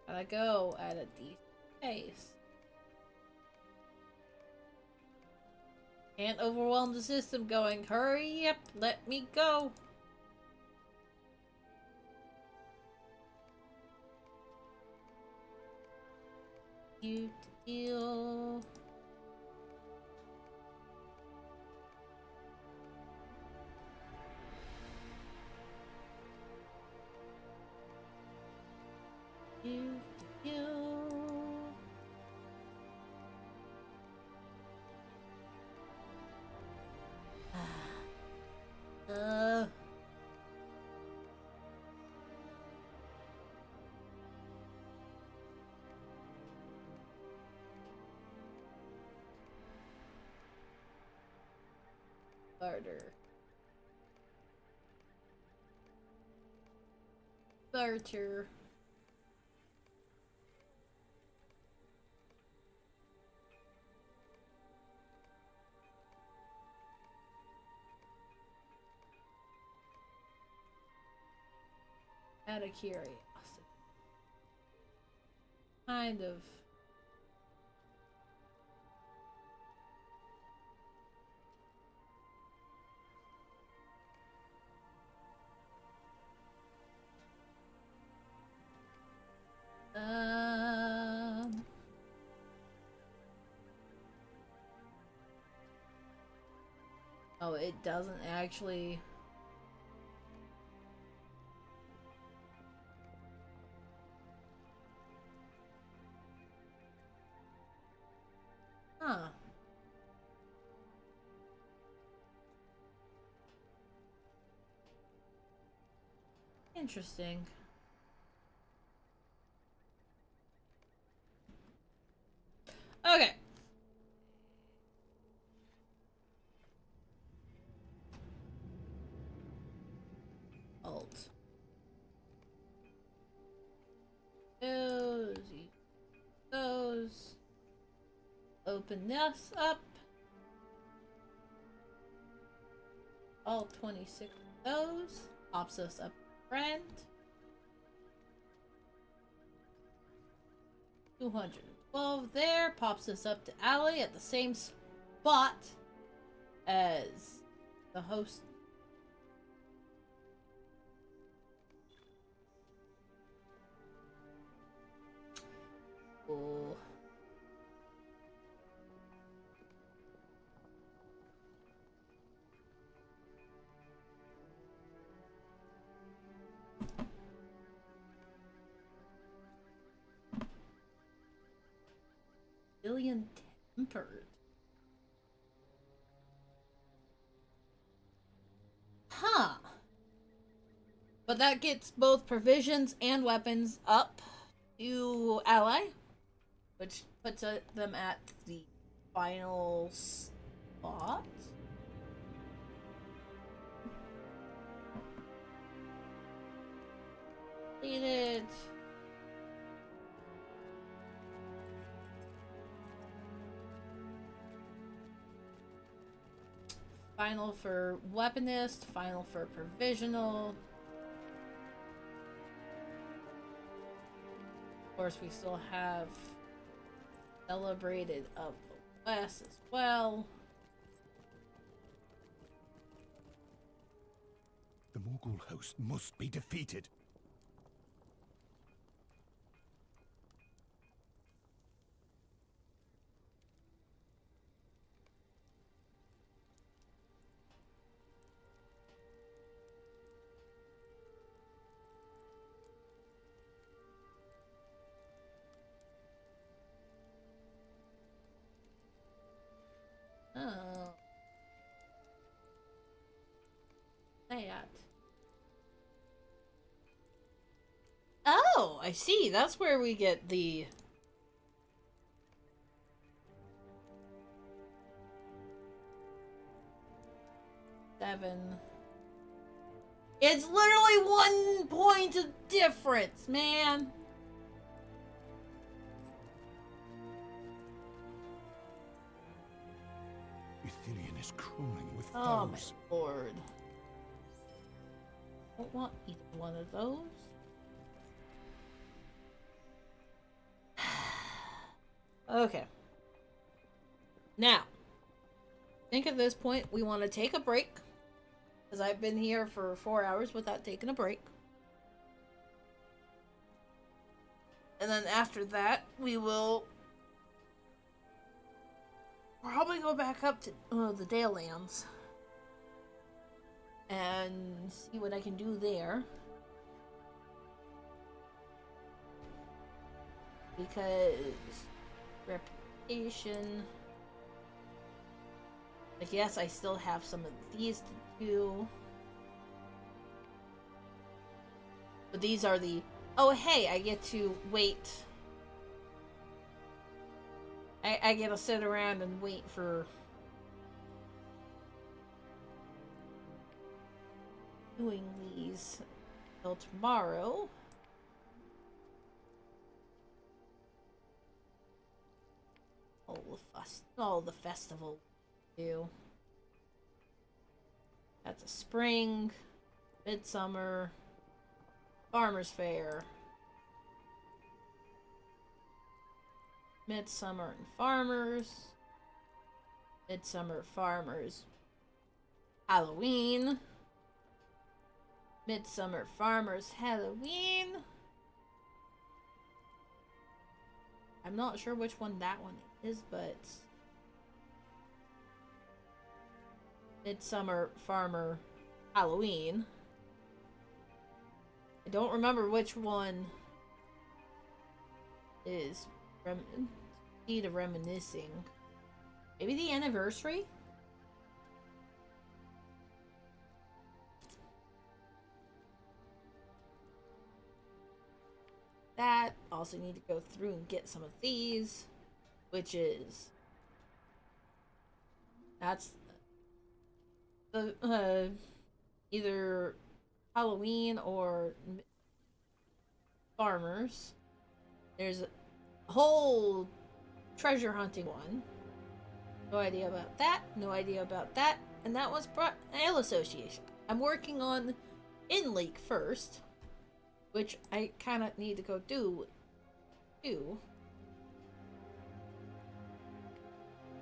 Gotta go at a decent pace. Can't overwhelm the system going, hurry up, let me go. You deal. You. Barter. Barter. Out of curiosity. Kind of Oh, it doesn't actually... Huh. Interesting. Okay. Alt. Those. Open this up. All 26 of those. Pops us up friend. 212 there. Pops us up to ally at the same spot as the host. Oh. Billion tempered. Huh. But that gets both provisions and weapons up to ally, which puts them at the final spot. Completed. Final for weaponist, final for provisional. Of course, we still have celebrated of the West as well. The Morgul host must be defeated. Oh. That. Oh, I see. That's where we get the... Seven. It's literally 1 point of difference, man. Ithilien is crawling with Oh foes. my lord. Don't want either one of those. Okay. Now, I think at this point we want to take a break. Because I've been here for 4 hours without taking a break. And then after that, we will probably go back up to the Dale Lands. And see what I can do there. Because reputation. Like, yes, I still have some of these to do. But these are the... Oh, hey, I get to wait. I get to sit around and wait for... doing these till tomorrow. All the festival do. That's a spring, midsummer, farmer's fair, midsummer and farmers, midsummer farmers, Halloween, midsummer farmers Halloween. I'm not sure which one that one is, but Midsummer Farmer Halloween. I don't remember which one is Seed of Reminiscing. Maybe the anniversary? That. Also need to go through and get some of these, which is that's the either Halloween or farmers. There's a whole treasure hunting one. No idea about that. No idea about that. And that was Ale Association. I'm working on In Lake first, which I kind of need to go do.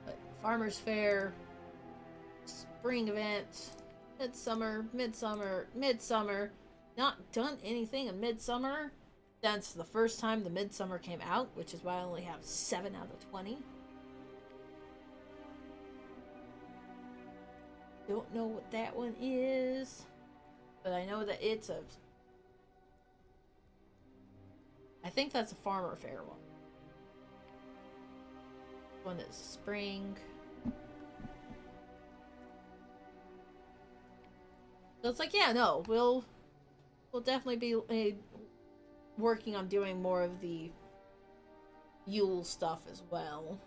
But Farmers Fair, spring event, midsummer. Not done anything in midsummer since the first time the midsummer came out, which is why I only have 7 out of 20. Don't know what that one is, but I know that it's a... I think that's a Farmer Fair one. One is spring. So it's like, yeah, no, we'll definitely be working on doing more of the Yule stuff as well.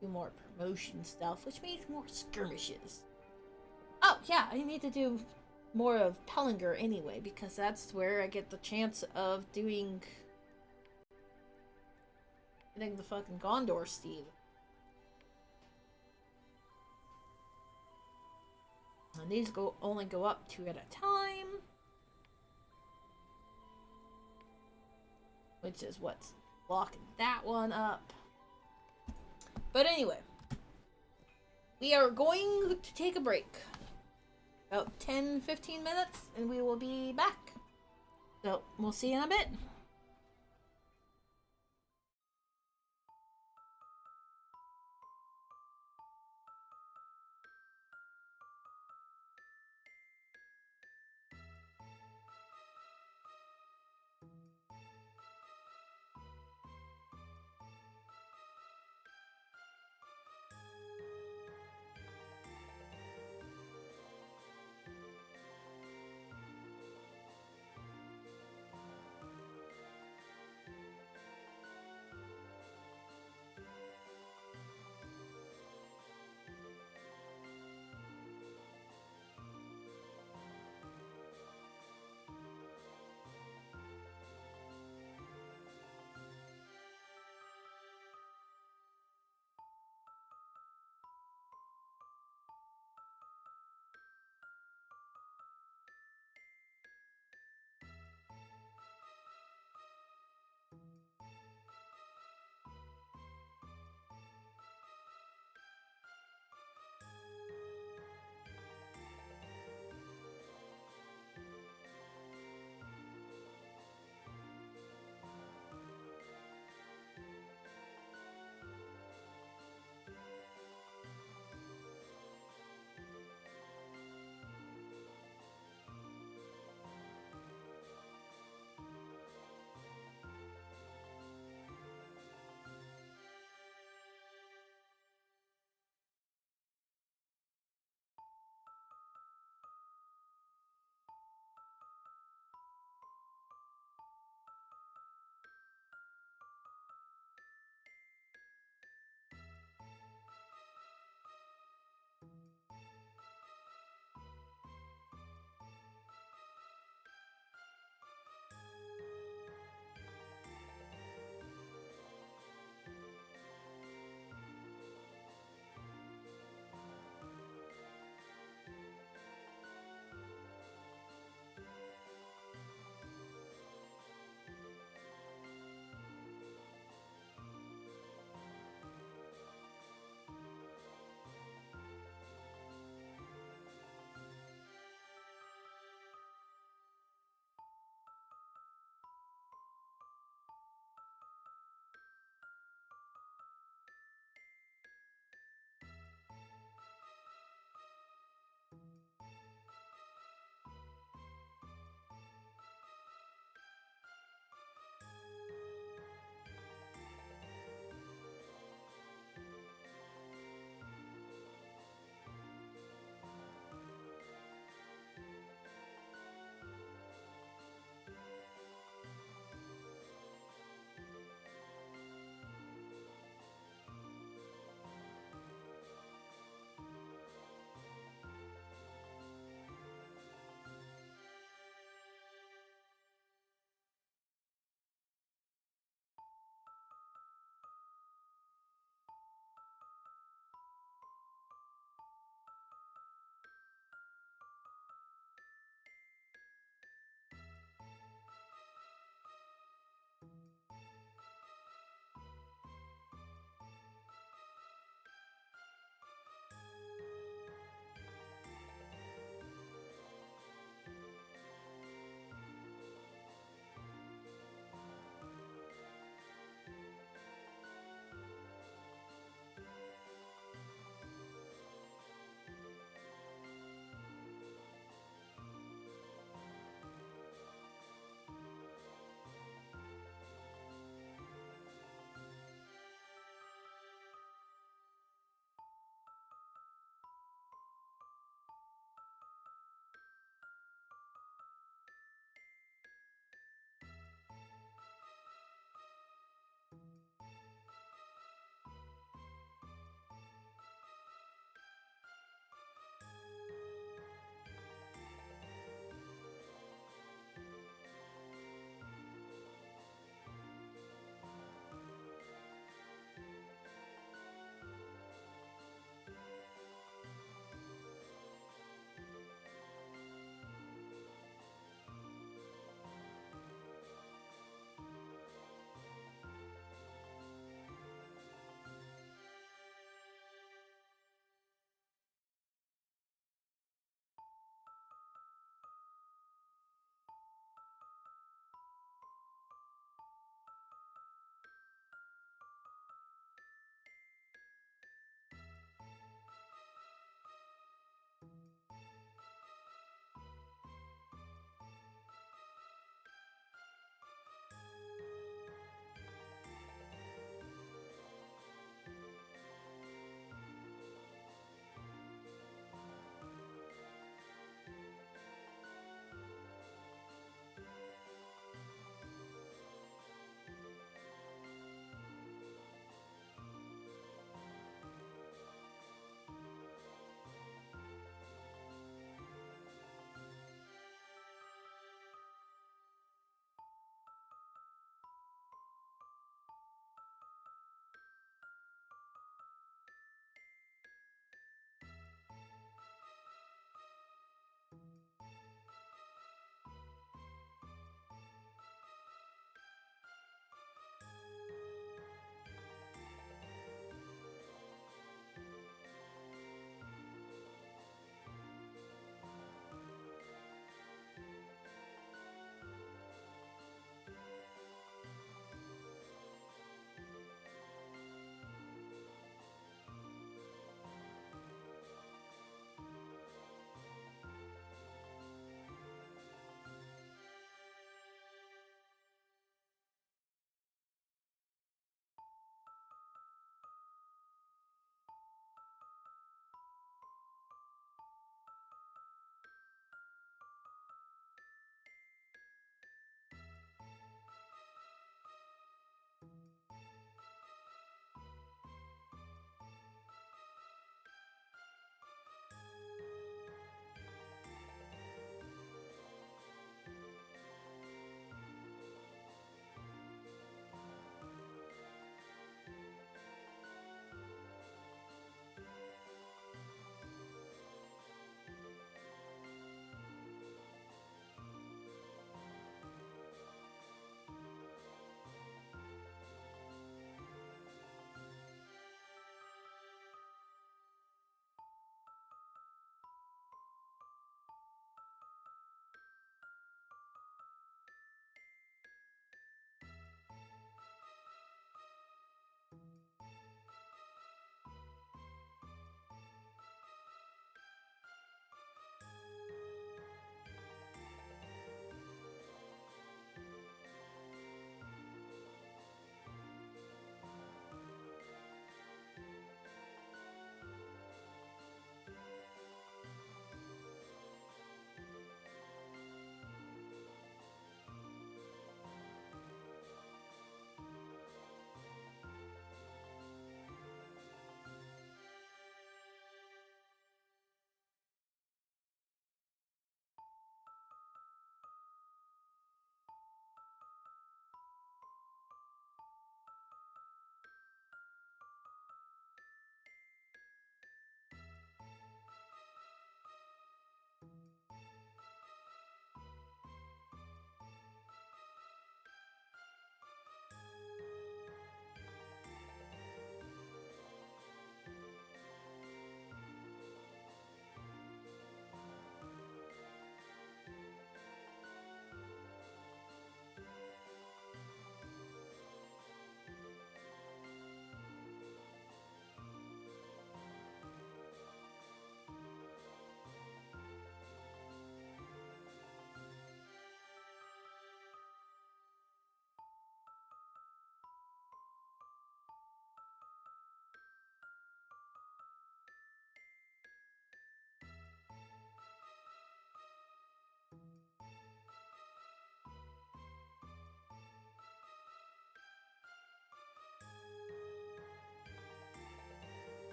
Do more promotion stuff, which means more skirmishes. Oh, yeah, I need to do more of Pellinger anyway, because that's where I get the chance of getting the fucking Gondor steed. And these only go up 2 at a time, which is what's locking that one up. But anyway, we are going to take a break. About 10-15 minutes, and we will be back. So, we'll see you in a bit.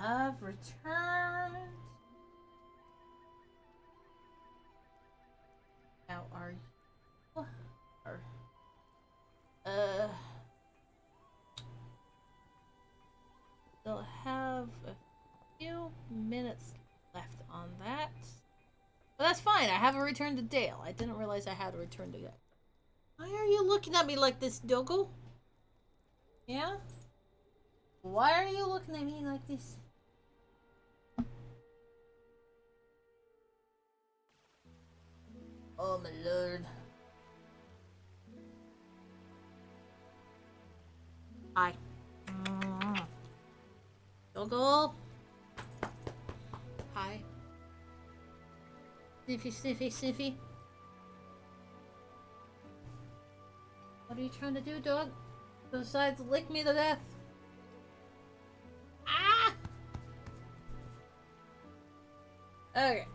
have returned. Now are you? They'll have a few minutes left on that. But that's fine. I have a return to Dale. I didn't realize I had a return to Dale. Why are you looking at me like this, Dogo? Yeah? Why are you looking at me like this? Oh my lord. Hi. Dogo. Hi. Sniffy, sniffy, sniffy. What are you trying to do, dog? Besides lick me to death. Ah! Okay.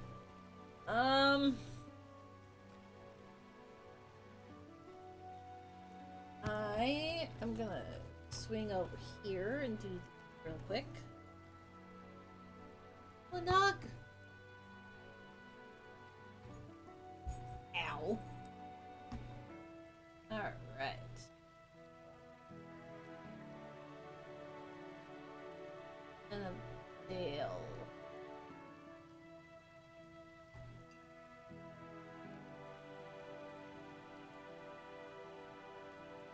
I am gonna swing over here and do this real quick. Oh, dog. Ow. Alright. And a Dale.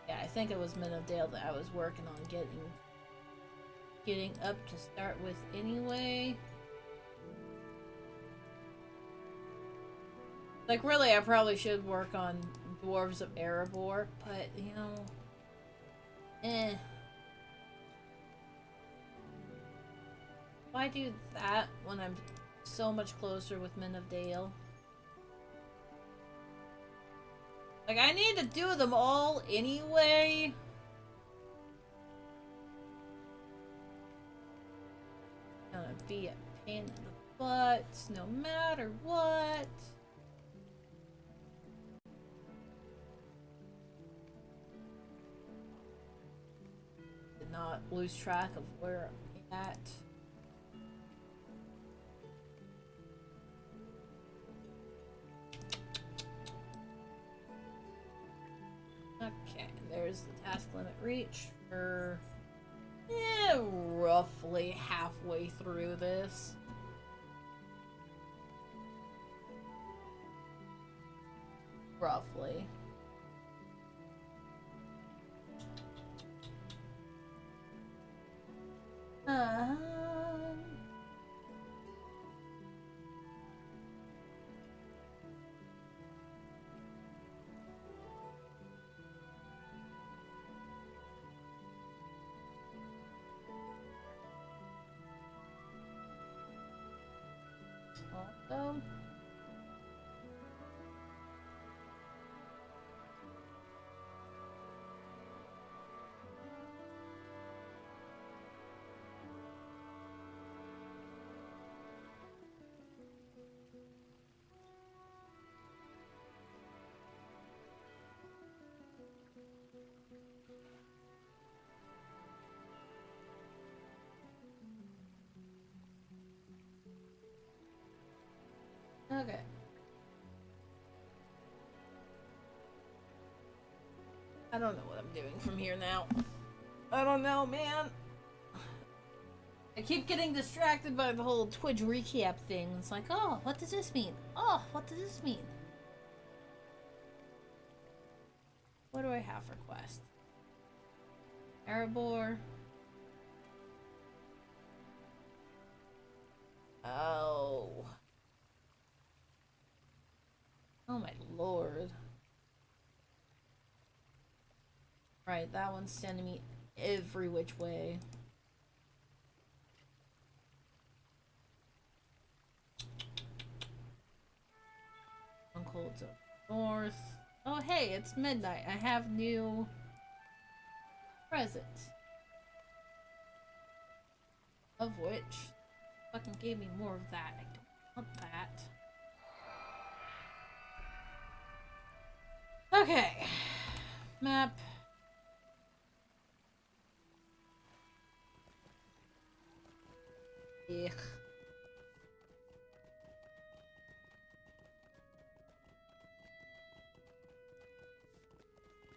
Yeah, I think it was Minodale that I was working on getting up to start with anyway. Like, really, I probably should work on Dwarves of Erebor, but, you know, Why do that when I'm so much closer with Men of Dale? Like, I need to do them all anyway. Gonna be a pain in the butt, no matter what. Did not lose track of where I'm at. Okay, there's the task limit reach for roughly halfway through this. Roughly. Also, okay. I don't know what I'm doing from here now. I don't know, man. I keep getting distracted by the whole Twitch recap thing. It's like, oh, what does this mean? Oh, what does this mean? What do I have for quest? Erebor. Oh. Oh my lord. Right, that one's sending me every which way. Uncle to north. Oh hey, it's midnight. I have new presents. Of which fucking gave me more of that. I don't want that. Okay. Map. Ugh.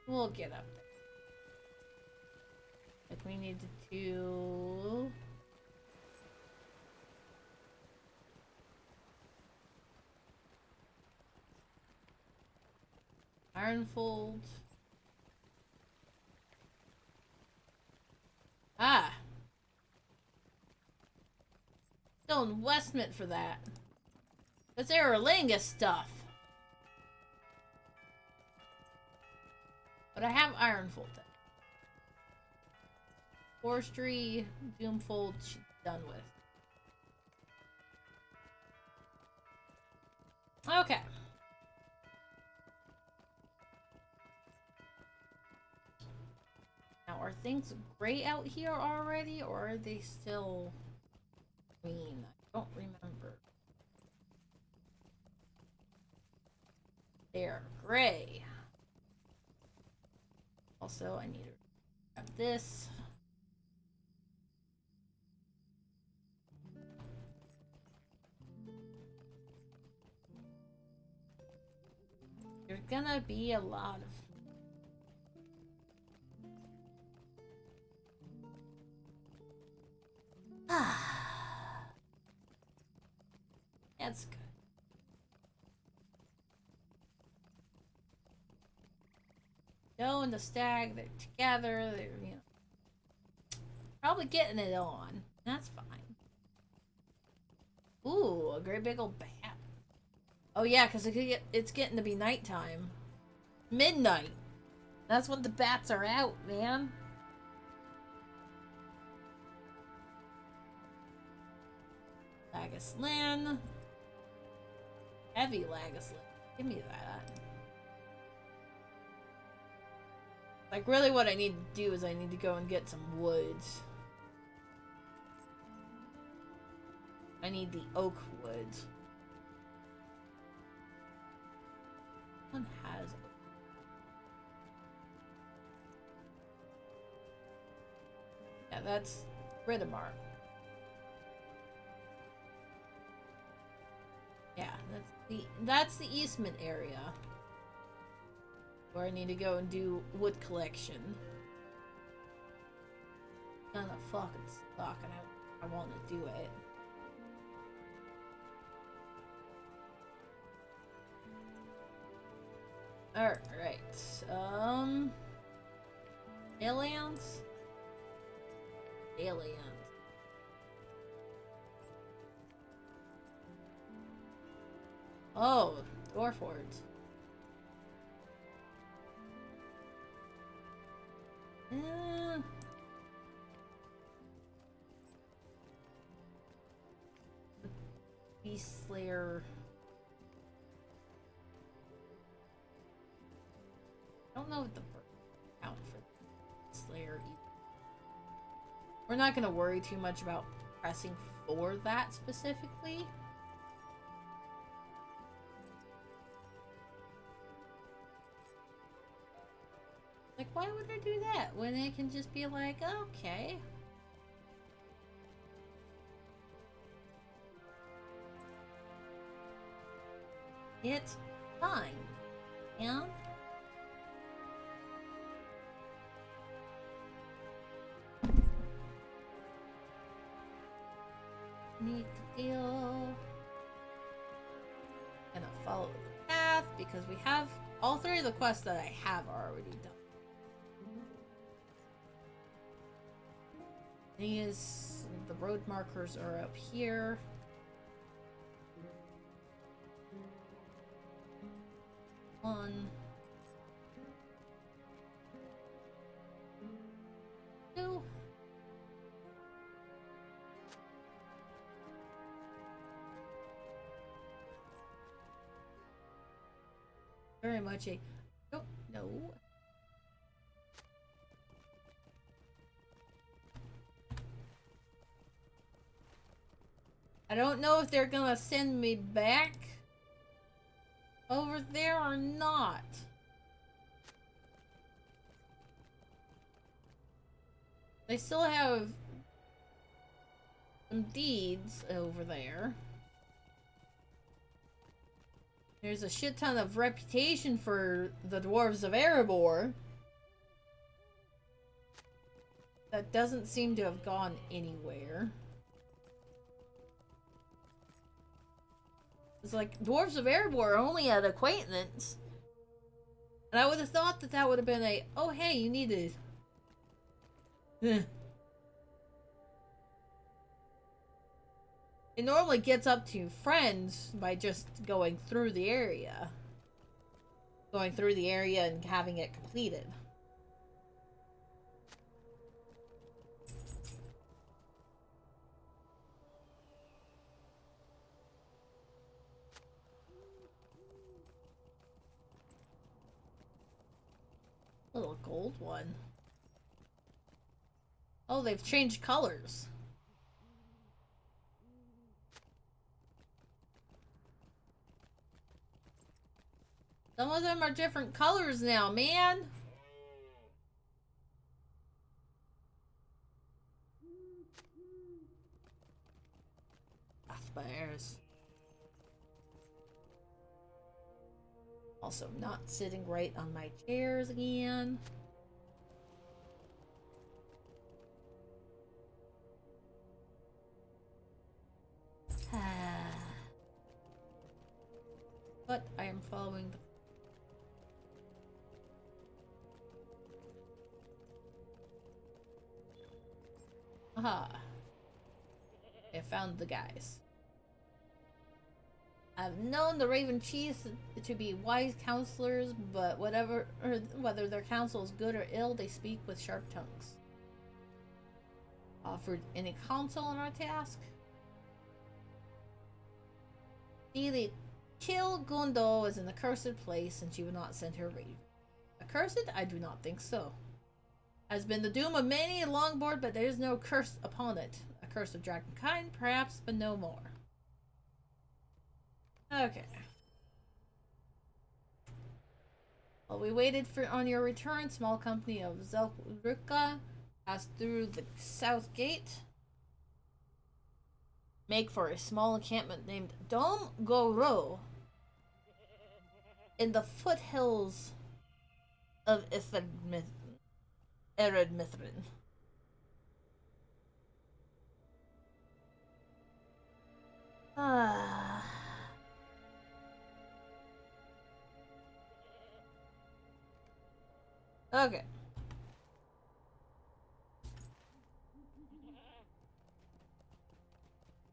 We'll get up there. Like we need to do... Ironfold. Ah! Still investment for that. That's Aerolingus stuff. But I have Ironfold. Forestry, Doomfold, she's done with. Okay. Now, are things gray out here already, or are they still green? I don't remember. They're gray. Also, I need to grab this. There's gonna be a lot of... That's good. Joe and the stag, they're together, they're, you know, probably getting it on. That's fine. Ooh, a great big old bat. Oh yeah, because it's getting to be nighttime. Midnight. That's when the bats are out, man. Lagoslin. Heavy Lagoslin. Give me that. Like, really what I need to do is I need to go and get some woods. I need the oak woods. One has oak. Yeah, that's Britomart. Yeah, that's the Eastman area. Where I need to go and do wood collection. Gonna fucking suck and I want to do it. Alright, aliens? Aliens. Oh, Dwarfords. Beast Slayer. I don't know what the count for Slayer either. We're not gonna worry too much about pressing for that specifically. Like, why would I do that when it can just be like, okay. It's fine. Yeah? Need to deal. Gonna follow the path because we have all three of the quests that I have already done. These, the road markers are up here. One. Two. Very much a... Oh, no. I don't know if they're gonna send me back over there or not. They still have some deeds over there. There's a shit ton of reputation for the dwarves of Erebor. That doesn't seem to have gone anywhere. It's like, dwarves of Erebor are only an acquaintance. And I would have thought that that would have been a, oh hey, you need to... It normally gets up to friends by just going through the area. Going through the area and having it completed. Little gold one. Oh, they've changed colors. Some of them are different colors now, man. Bears. Also, not sitting right on my chairs again. But I am following the... Aha. I found the guys. I've known the Raven Chiefs to be wise counselors, but whether their counsel is good or ill, they speak with sharp tongues. Offered any counsel on our task? The kill Gundo is an accursed place, and she would not send her raven. Accursed? I do not think so. Has been the doom of many a longboard, but there is no curse upon it. A curse of dragonkind, perhaps, but no more. Okay. While we waited on your return, small company of Zelruka passed through the south gate. Make for a small encampment named Dom Goro in the foothills of Eredmithrin. Okay.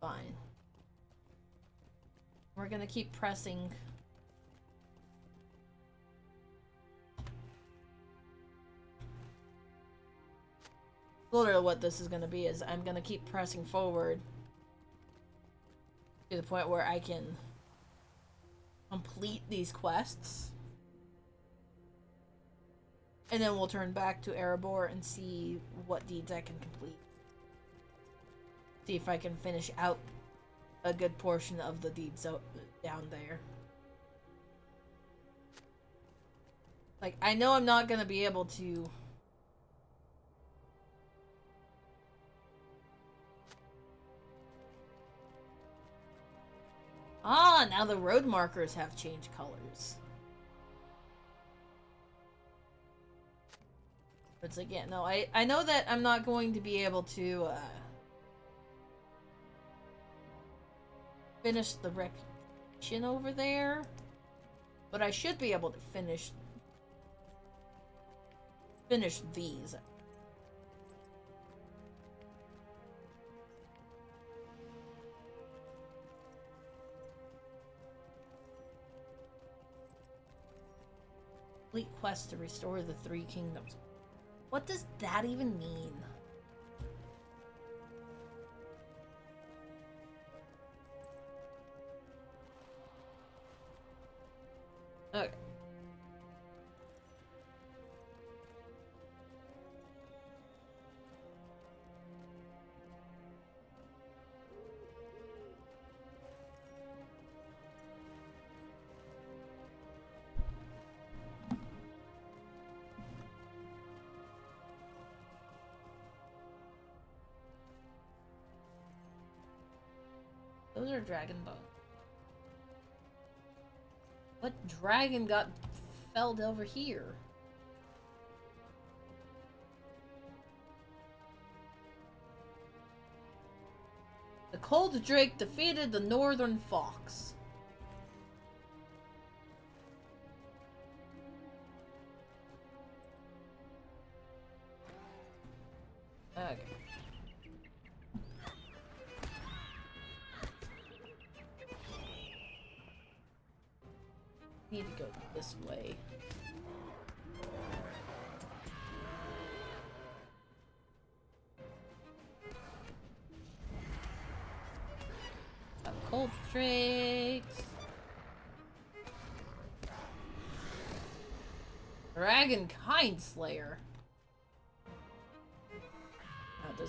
Fine. We're gonna keep pressing. Literally what this is gonna be is I'm gonna keep pressing forward to the point where I can complete these quests. And then we'll turn back to Erebor and see what deeds I can complete. See if I can finish out a good portion of the deeds down there. Like, I know I'm not gonna be able to... Ah, now the road markers have changed colors. It's like, yeah, no, I know that I'm not going to be able to, finish the reputation over there, but I should be able to finish these. Complete quest to restore the three kingdoms. What does that even mean? Okay. Those are dragon bones. What dragon got felled over here? The cold drake defeated the northern fox. Okay. Need to go this way. Some cold drakes. Dragon Kind Slayer. Now,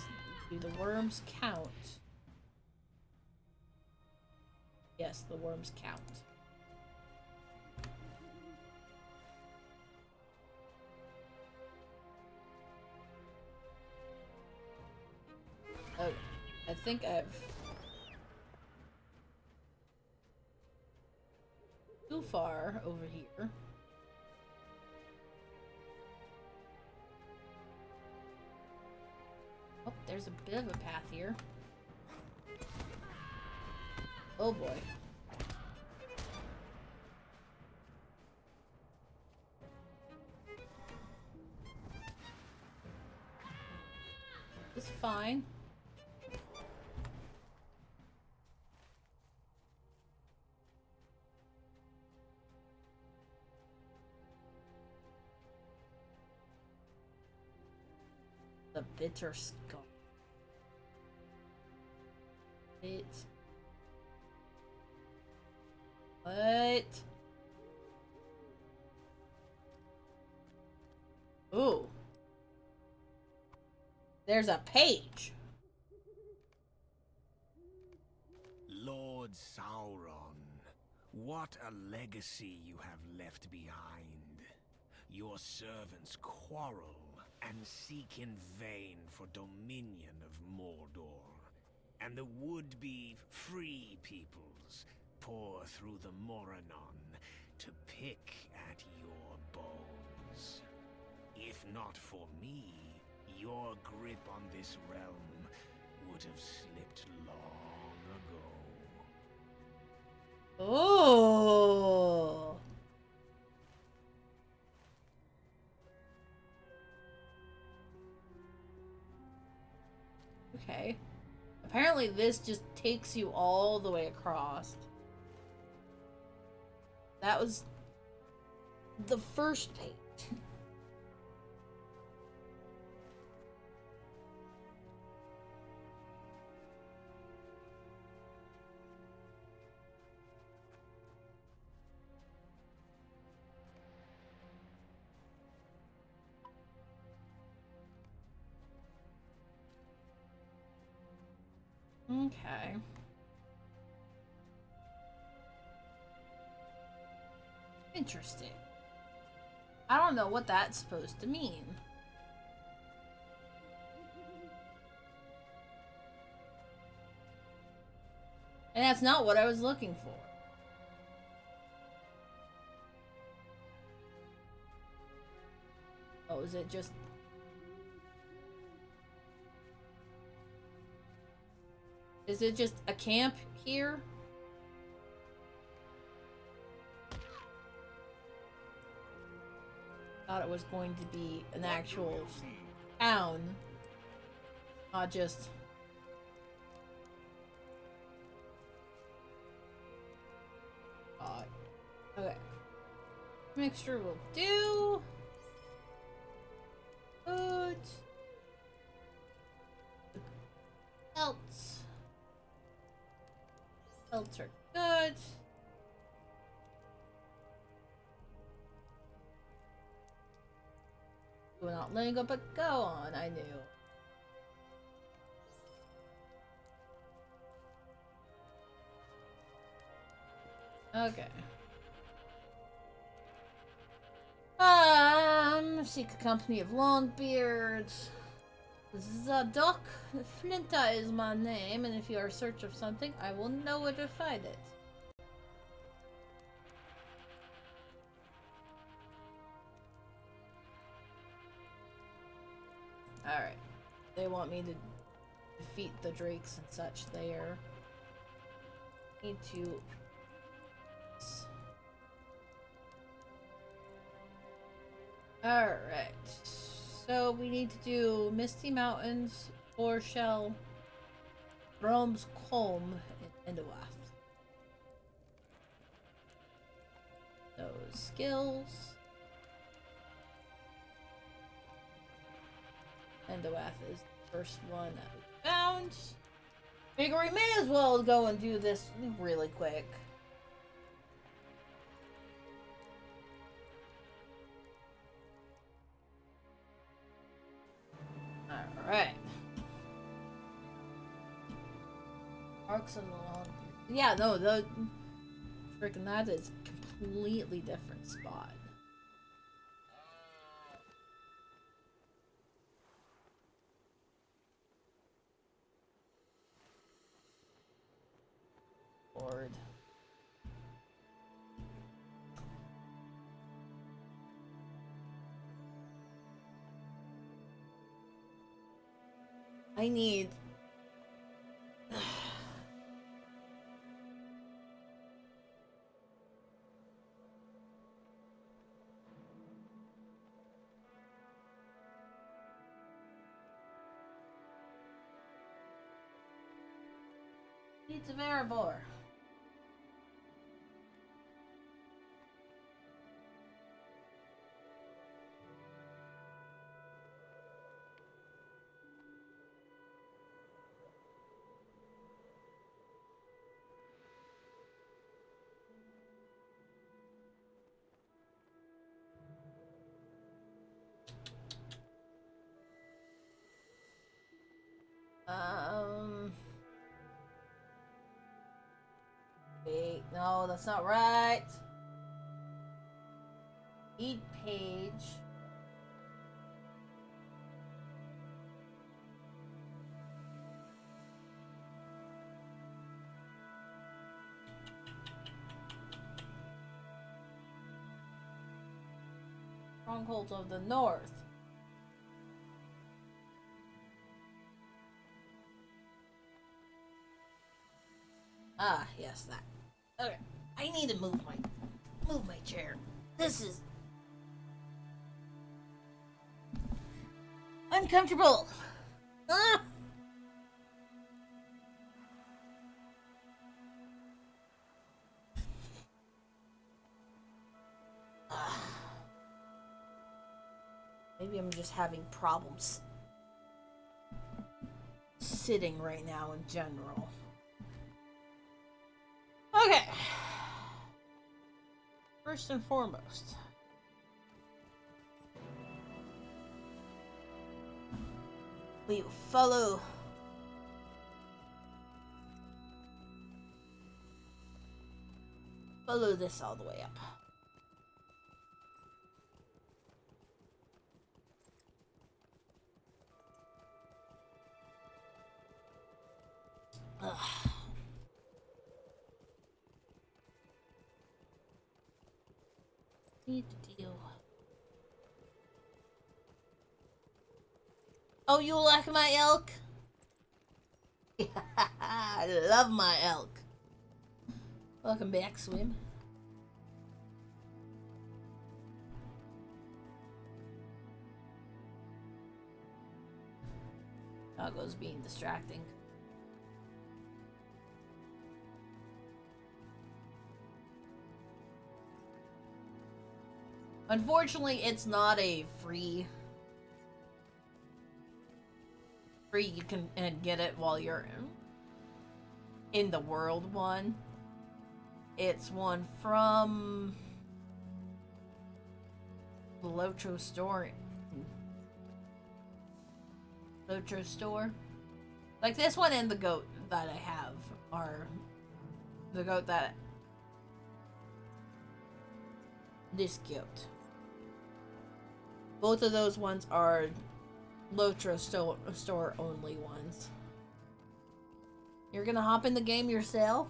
do the worms count? Yes, the worms count. Oh, I think I've too far over here. Oh, there's a bit of a path here. Oh boy. It's fine. The bitter skull. What? Ooh. There's a page. Lord Sauron, what a legacy you have left behind. Your servants quarrel and seek in vain for dominion of Mordor, and the would-be free peoples pour through the Moranon to pick at your bones. If not for me, your grip on this realm would have slipped long ago. Oh. Okay. Apparently this just takes you all the way across. That was the first page. Okay. Interesting. I don't know what that's supposed to mean. And that's not what I was looking for. Oh, is it just... Is it just a camp here? Thought it was going to be an actual town, not just... Okay. Mixture will do. Good. Belts. Belts are good. Will not linger, but go on, I knew. Okay. Seek a company of Longbeards. This is a duck. Flinta is my name, and if you are in search of something, I will know where to find it. Alright. They want me to defeat the drakes and such there. Need to... Alright. So we need to do Misty Mountains, Or Shell, Rome's Comb, and Endowath. Those skills. Endowath is the first one that we found. Figure we may as well go and do this really quick. Alright. Arcs of the Long. Yeah, no, the freaking that is a completely different spot. Lord. I need... Needs a Maribor. Wait, no, that's not right. Eat page. Strongholds of the North. Ah, yes, that. Okay, I need to move my chair. This is uncomfortable. Ah! Maybe I'm just having problems sitting right now in general. Okay. First and foremost, we will follow this all the way up. Ugh. Need to deal. Oh, you like my elk? I love my elk. Welcome back, Swim. Doggo's being distracting. Unfortunately, it's not a free you can get it while you're in the world one. It's one from Lotro Store. Lotro Store. Like this one and the goat that I have are the goat that this goat. Both of those ones are Lotra store only ones. You're gonna hop in the game yourself?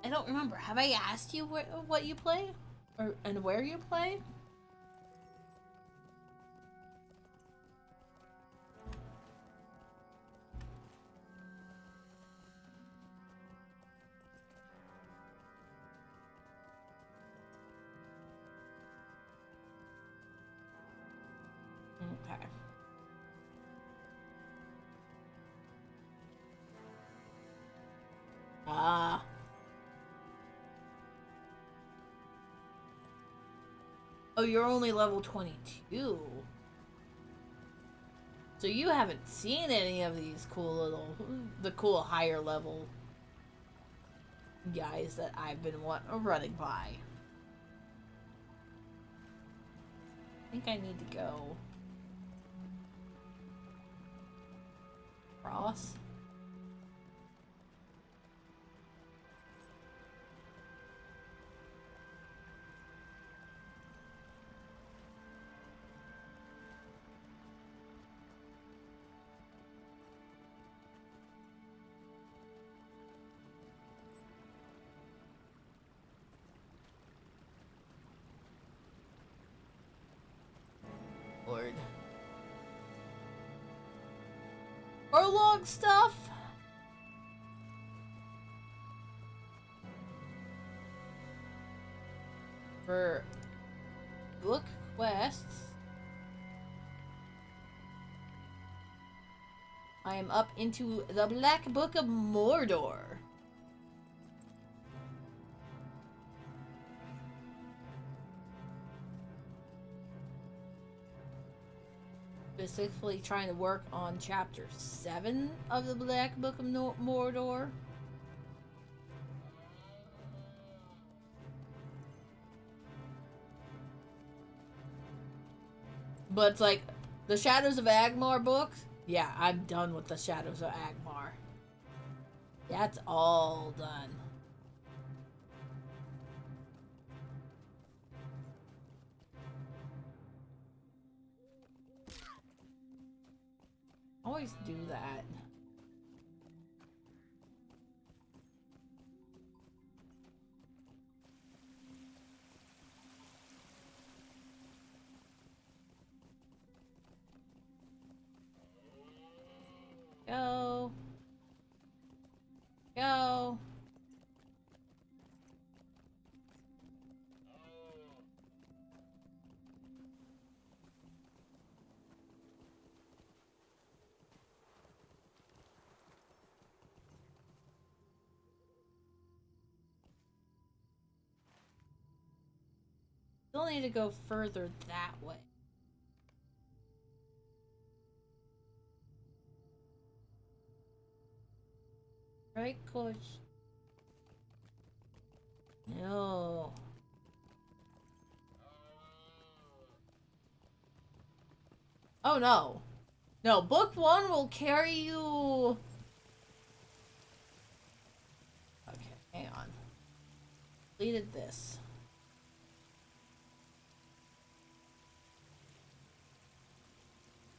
I don't remember. Have I asked you what you play? And where you play? Okay. Ah. Oh, you're only level 22. So you haven't seen any of these the cool higher level guys that I've been running by. I think I need to go cross. Lord. Prologue stuff? For book quests, I am up into the Black Book of Mordor. Specifically trying to work on chapter 7 of the Black Book of Mordor. But it's like the Shadows of Agmar books. Yeah, I'm done with the Shadows of Agmar. That's all done. Always do that. Go. Go. Still need to go further that way. Right, coach? No. Oh no. No, book 1 will carry you. Okay, hang on. Deleted this.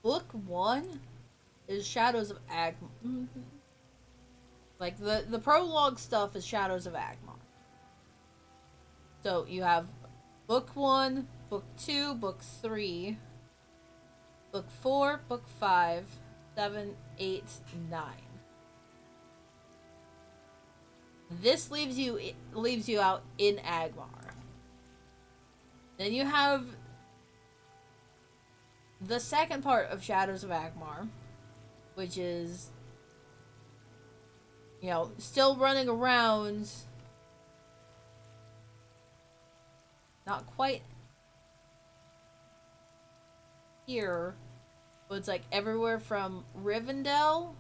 Book 1 is Shadows of Agmar. Like the prologue stuff is Shadows of Agmar. So you have book 1, book 2, book 3, book 4, book 5, 7, 8, 9. This leaves you out in Agmar. Then you have the second part of Shadows of Agmar, which is, you know, still running around. Not quite here, but it's like everywhere from Rivendell.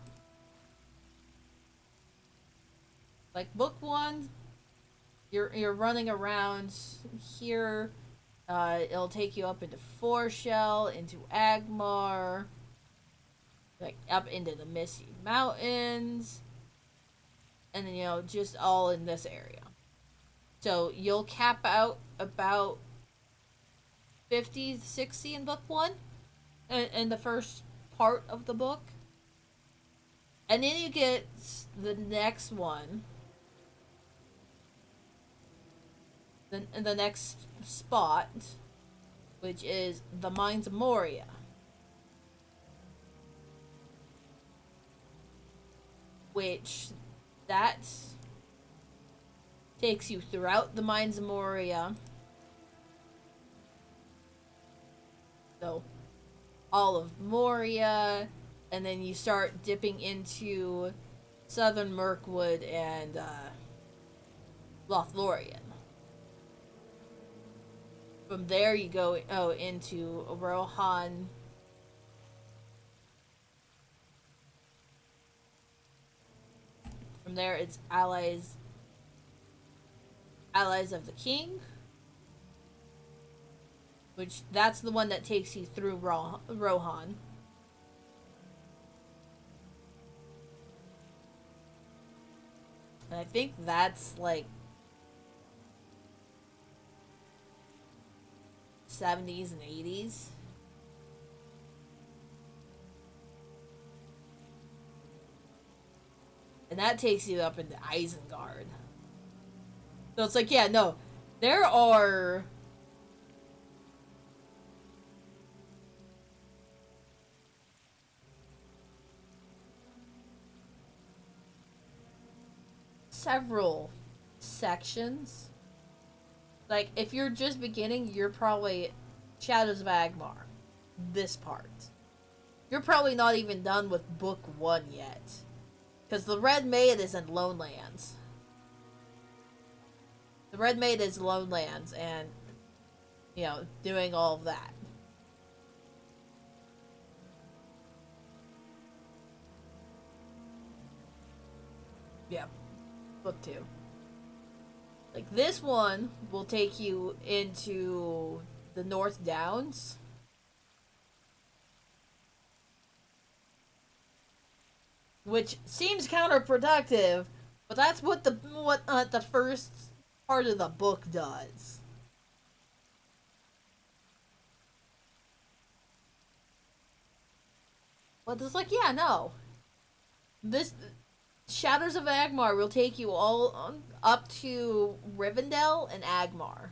Like book 1, you're running around here. It'll take you up into Foreshell, into Agmar, like up into the Misty Mountains, and then, you know, just all in this area. So you'll cap out about 50, 60 in book 1, in the first part of the book. And then you get the next one, the next spot, which is the Mines of Moria. Which, that takes you throughout the Mines of Moria. So, all of Moria, and then you start dipping into Southern Mirkwood and Lothlorien. From there you go into Rohan. From there it's allies of the king, which that's the one that takes you through Rohan. And I think that's like 70s and 80s. And that takes you up into Isengard. So it's like, yeah, no. There are several sections. Like, if you're just beginning, you're probably Shadows of Agmar. This part. You're probably not even done with book 1 yet. Because the Red Maid is in Lonelands. The Red Maid is Lonelands and, you know, doing all of that. Yeah. Book 2. Like, this one will take you into the North Downs. Which seems counterproductive, but that's what the first part of the book does. But it's like, yeah, no. This Shadows of Agmar will take you all up to Rivendell and Agmar.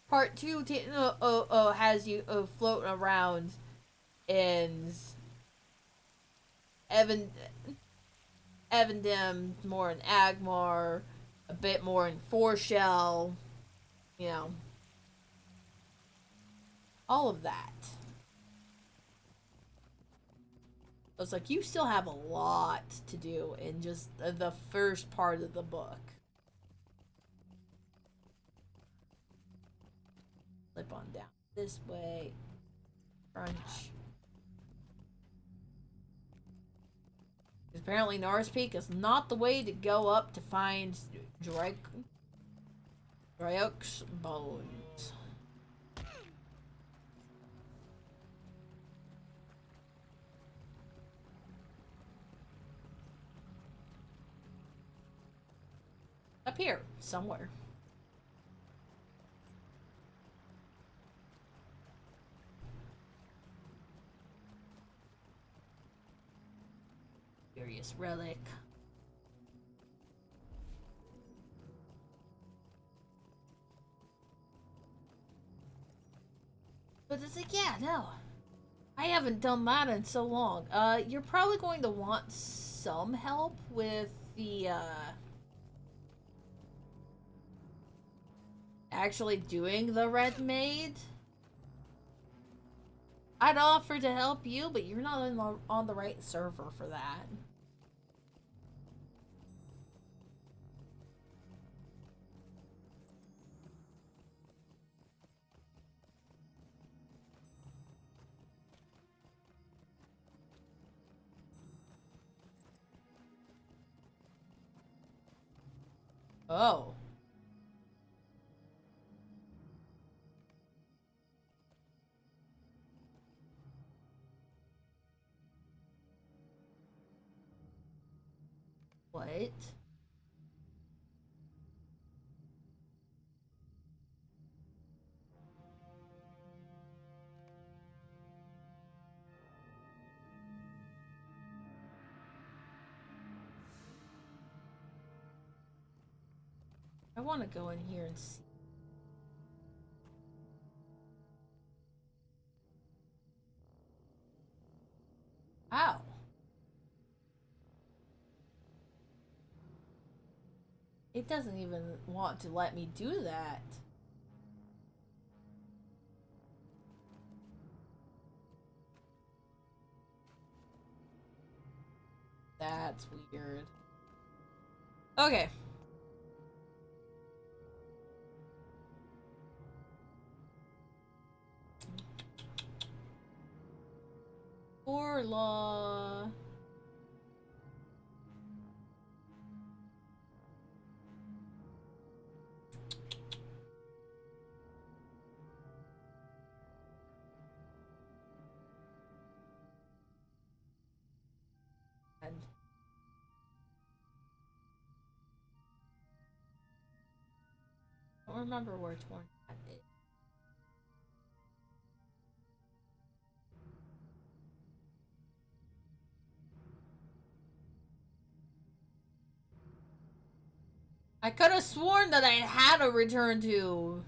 Part 2 has you floating around in Evendim, more in Agmar, a bit more in Foreshell, you know, all of that. It's like, you still have a lot to do in just the first part of the book. Flip on down this way. Crunch. Apparently Norris Peak is not the way to go up to find Drake's bones. Up here, somewhere. Curious relic. But it's like, yeah, no. I haven't done that in so long. You're probably going to want some help with the, actually doing the Red Maid. I'd offer to help you, but you're not on the right server for that. Oh. What? I want to go in here and see. Ow. It doesn't even want to let me do that. That's weird. Okay. Orla. I don't remember where Torn Hat is. I could have sworn that I had a return to.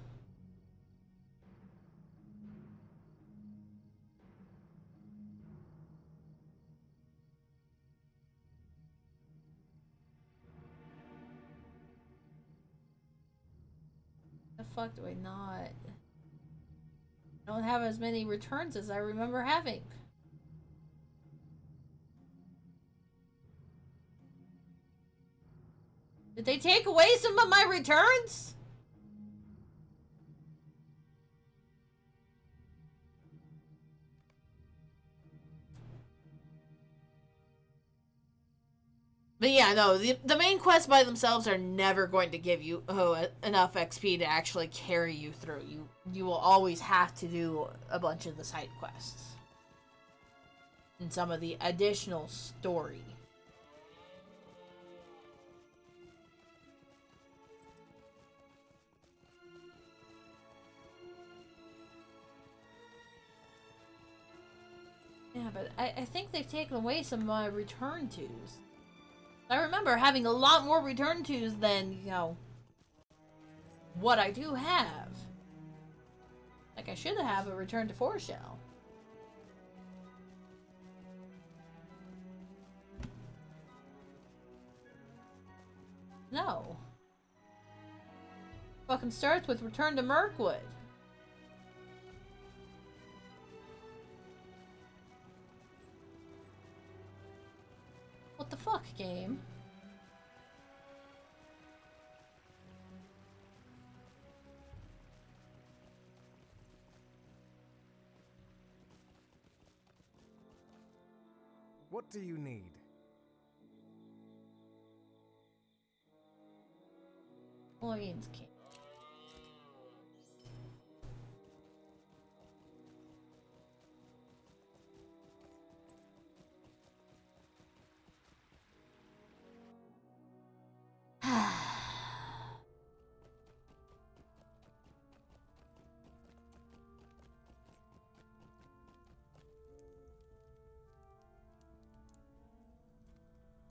The fuck do I not? I don't have as many returns as I remember having. Did they take away some of my returns? But yeah, no, the main quests by themselves are never going to give you enough XP to actually carry you through. You will always have to do a bunch of the side quests. And some of the additional story. Yeah, but I think they've taken away some of my return tos. I remember having a lot more return tos than, you know, what I do have. Like, I should have a return to 4 shell. No. Fucking starts with return to Mirkwood. What the fuck, game? What do you need? Lions King.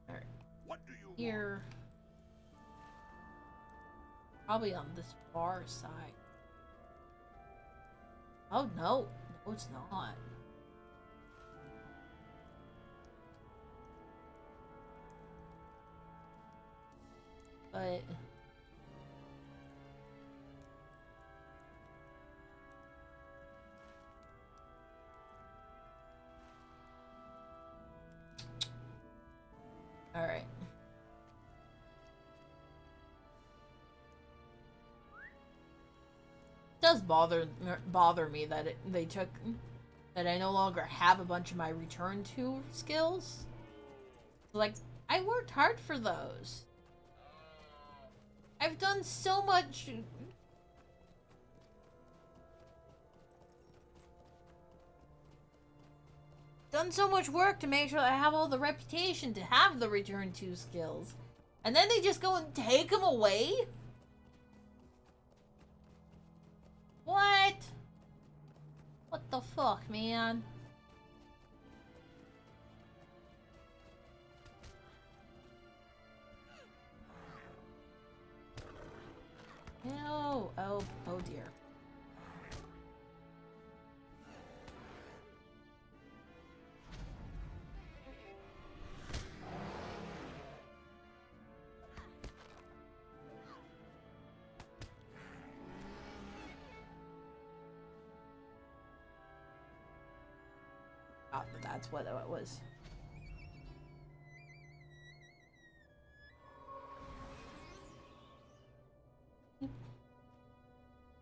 Alright. What do you Here. Probably on this far side. Oh no. No, it's not. But all right. It does bother me that they took that I no longer have a bunch of my return to skills. Like, I worked hard for those. I've done so much. Done so much work to make sure I have all the reputation to have the return to skills. And then they just go and take them away? What? What the fuck, man? Oh dear. Oh, that's what it was.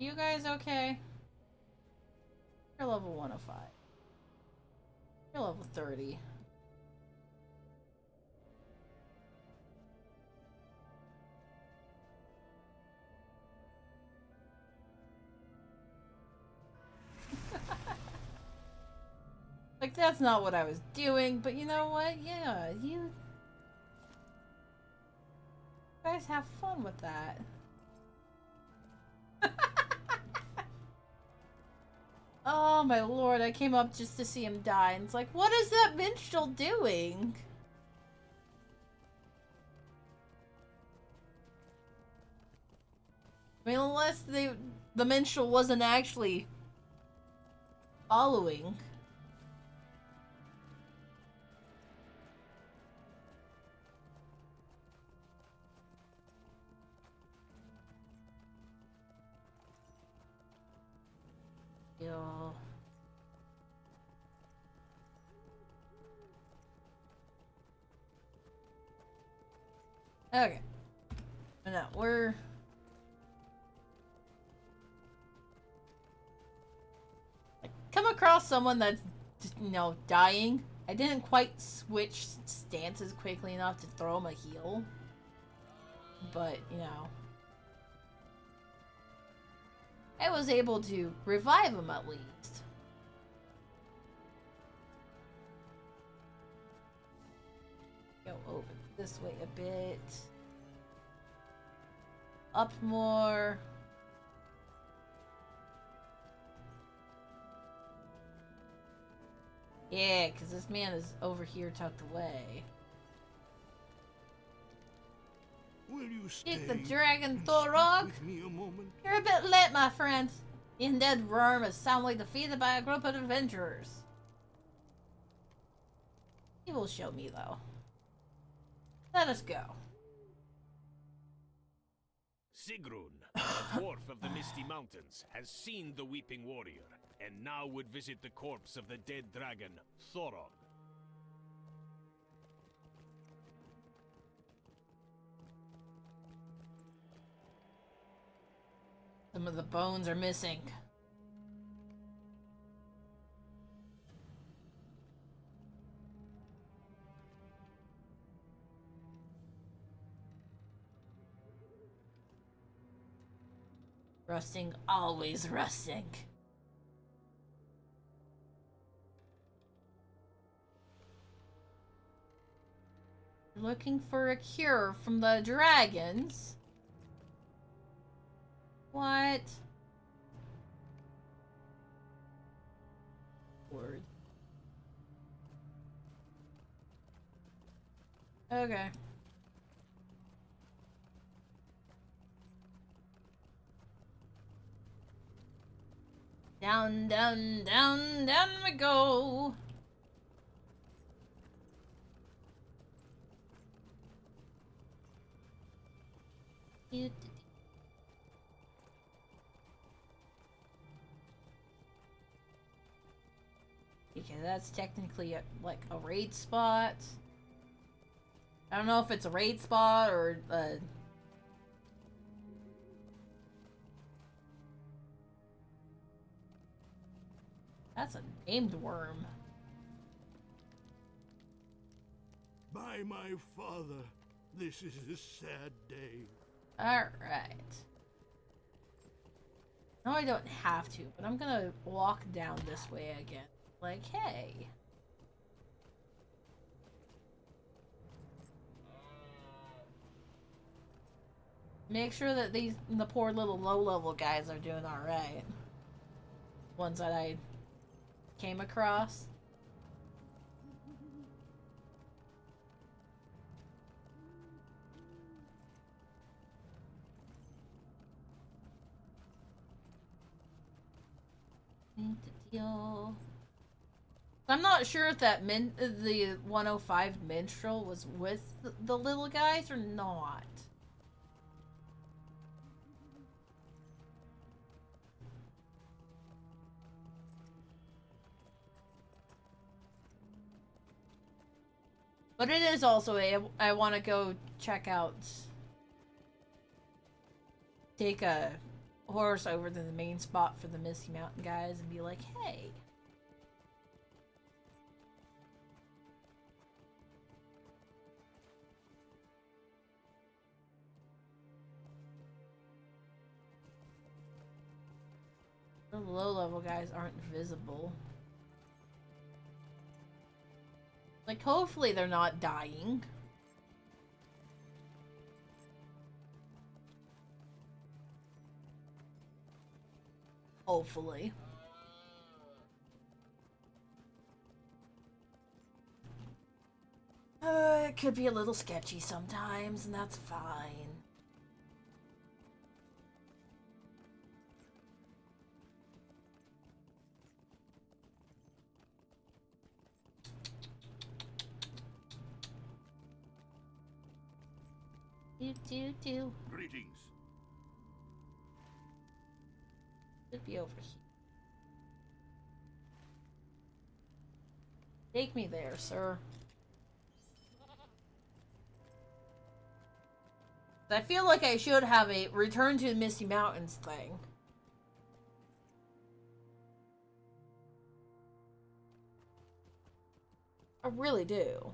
You guys okay? You're level 105. You're level 30. Like, that's not what I was doing, but you know what? Yeah, you guys have fun with that. Oh my lord, I came up just to see him die, and it's like, what is that minstrel doing? I mean, unless the minstrel wasn't actually following. Yo. Okay. No, we're... come across someone that's, you know, dying. I didn't quite switch stances quickly enough to throw him a heal. But, you know. I was able to revive him at least. Go over this way a bit. Up more. Yeah, because this man is over here tucked away. Will you stay Take the dragon, and Thorog. speak with me a moment? You're a bit late, my friend. The undead worm is soundly defeated by a group of adventurers. He will show me, though. Let us go. Sigrun, a dwarf of the Misty Mountains, has seen the Weeping Warrior, and now would visit the corpse of the dead dragon, Thorog. Some of the bones are missing. Rusting, always rusting. Looking for a cure from the dragons. What? Word. Okay. Down, down, down, down we go. Okay, that's technically like a raid spot. I don't know if it's a raid spot or that's a named worm. By my father, this is a sad day. Alright. No, I don't have to, but I'm gonna walk down this way again. Like, hey. Make sure that the poor little low-level guys are doing alright. Ones that I came across. need to deal. I'm not sure if that the 105 minstrel was with the little guys or not. But it is also I want to go check out, take a horse over to the main spot for the Misty Mountain guys and be like, hey. The low-level guys aren't visible. Like, hopefully they're not dying. Hopefully. It could be a little sketchy sometimes, and that's fine. Do. Greetings. Should be over here. Take me there, sir. I feel like I should have a return to the Misty Mountains thing. I really do.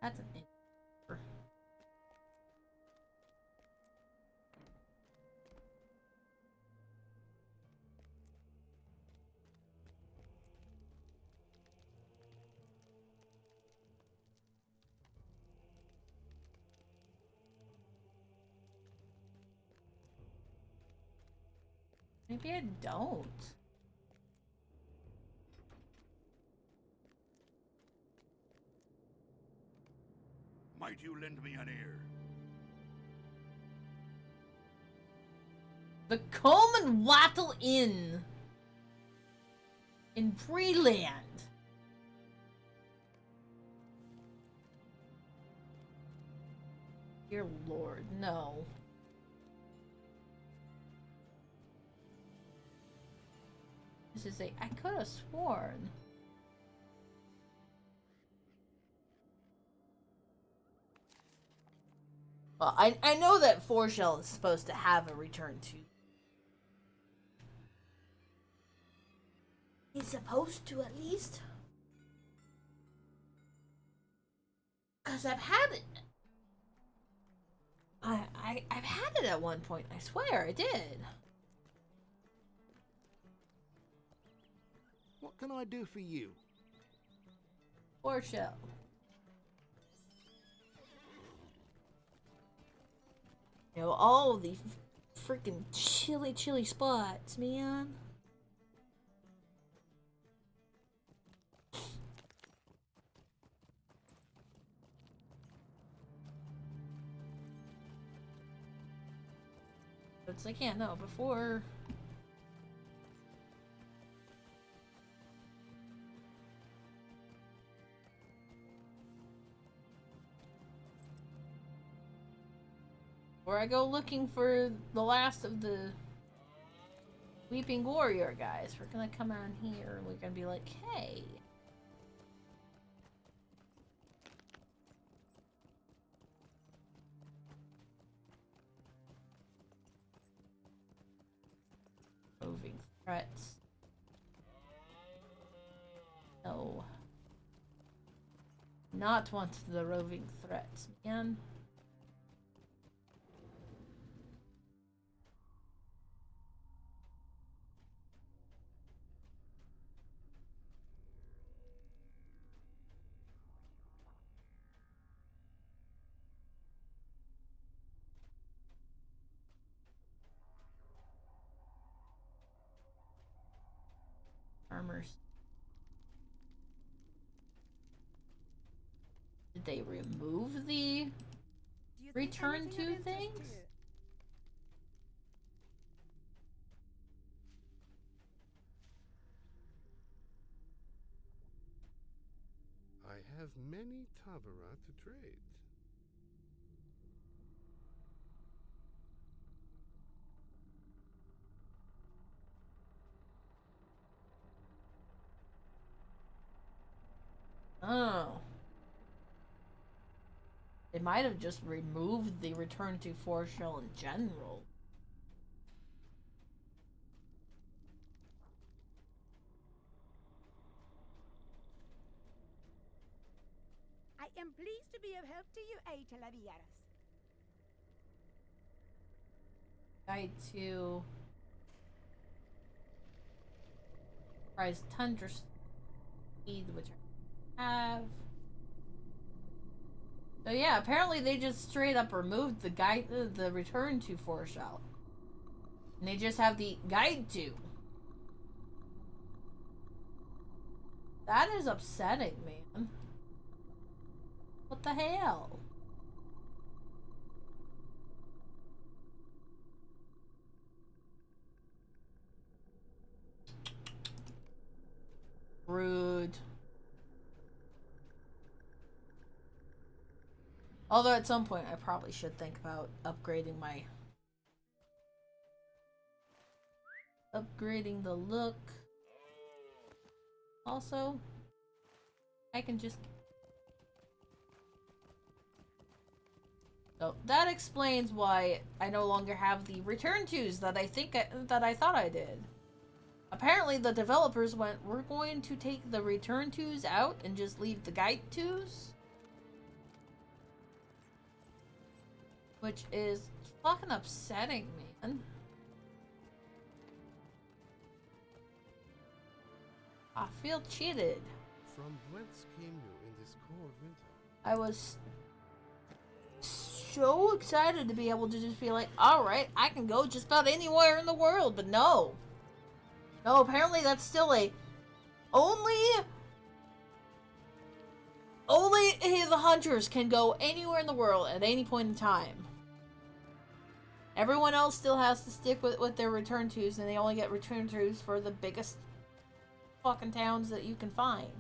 That's an enter. Maybe I don't. Might you lend me an ear? The Comb and Wattle Inn in Breland. Dear Lord, no. This is I could have sworn. Well, I know that 4-Shell is supposed to have a return to. He's supposed to, at least. Because I've had it. I've had it at one point. I swear I did. What can I do for you? 4-Shell. You know, all the freaking chilly spots, man. It's like, yeah, no, before. Before I go looking for the last of the Weeping Warrior guys, we're gonna come on here and we're gonna be like, hey. Roving threats. No. Not want the roving threats, man. Armors. Did they remove the Do you think return anything of to interest things? you? I have many Tavara to trade. Oh. They might have just removed the return to forest shell in general. I am pleased to be of help to you, Aitalaviaras. Guide to prize tundra speed, which I have. So yeah, apparently they just straight up removed the return to forest shell, and they just have the guide to. That is upsetting, man. What the hell? Rude. Although at some point I probably should think about upgrading the look. Also, I can just... So that explains why I no longer have the return tos that I thought I did. Apparently the developers went, we're going to take the return tos out and just leave the guide tos. Which is fucking upsetting, man. I feel cheated. From whence came you in this cold winter? I was so excited to be able to just be like, alright, I can go just about anywhere in the world, but no. No, apparently that's still a only the hunters can go anywhere in the world at any point in time. Everyone else still has to stick with their return tos, and they only get return tos for the biggest fucking towns that you can find.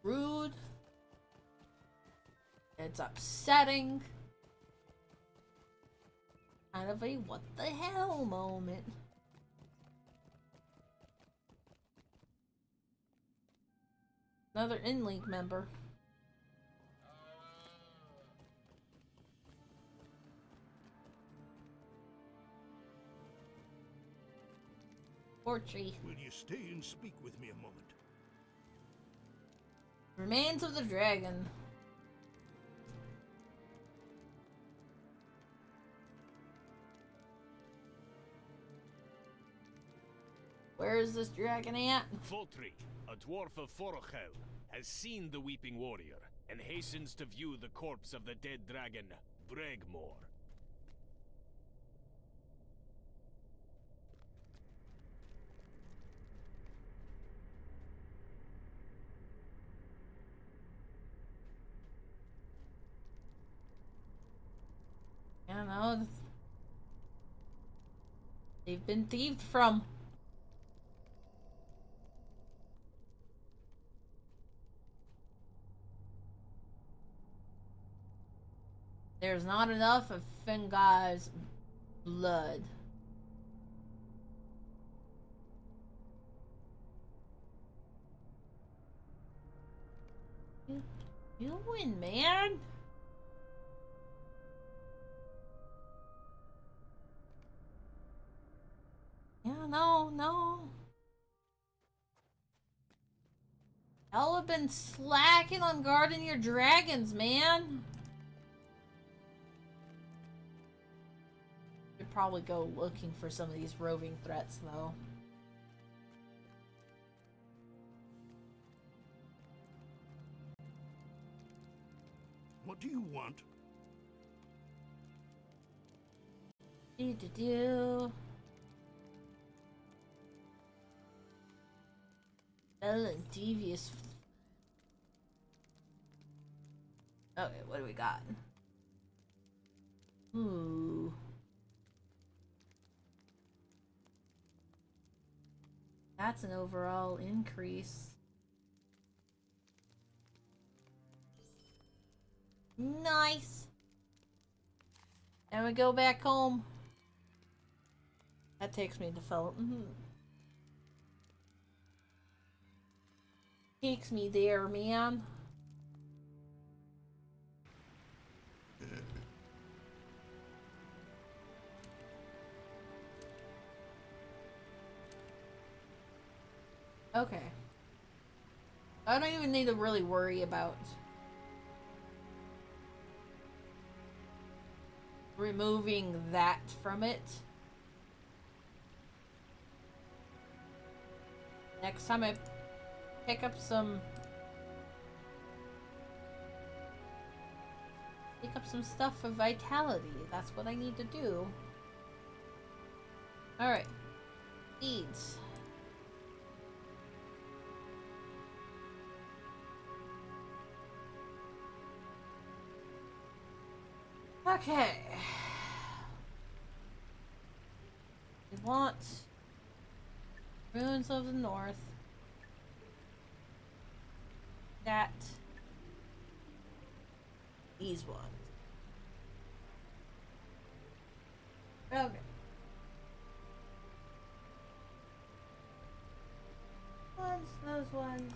Rude. It's upsetting. Kind of a what the hell moment. Another in-league member. Portree. Will you stay and speak with me a moment? Remains of the dragon. Where is this dragon at? Voltri, a dwarf of Forochel, has seen the Weeping Warrior and hastens to view the corpse of the dead dragon, Bregmore. I don't know. They've been thieved from. There's not enough of Fengai's blood. You win, man. Yeah, no. Y'all have been slacking on guarding your dragons, man. Should probably go looking for some of these roving threats, though. What do you want? Do. Dull and devious. Okay, what do we got? Ooh. That's an overall increase. Nice. And we go back home. That takes me to Felton. Takes me there, man. Okay. I don't even need to really worry about removing that from it. Next time I pick up some stuff for vitality. That's what I need to do. Alright. Seeds. Okay. We want Ruins of the North. That. These ones. Okay. Those ones.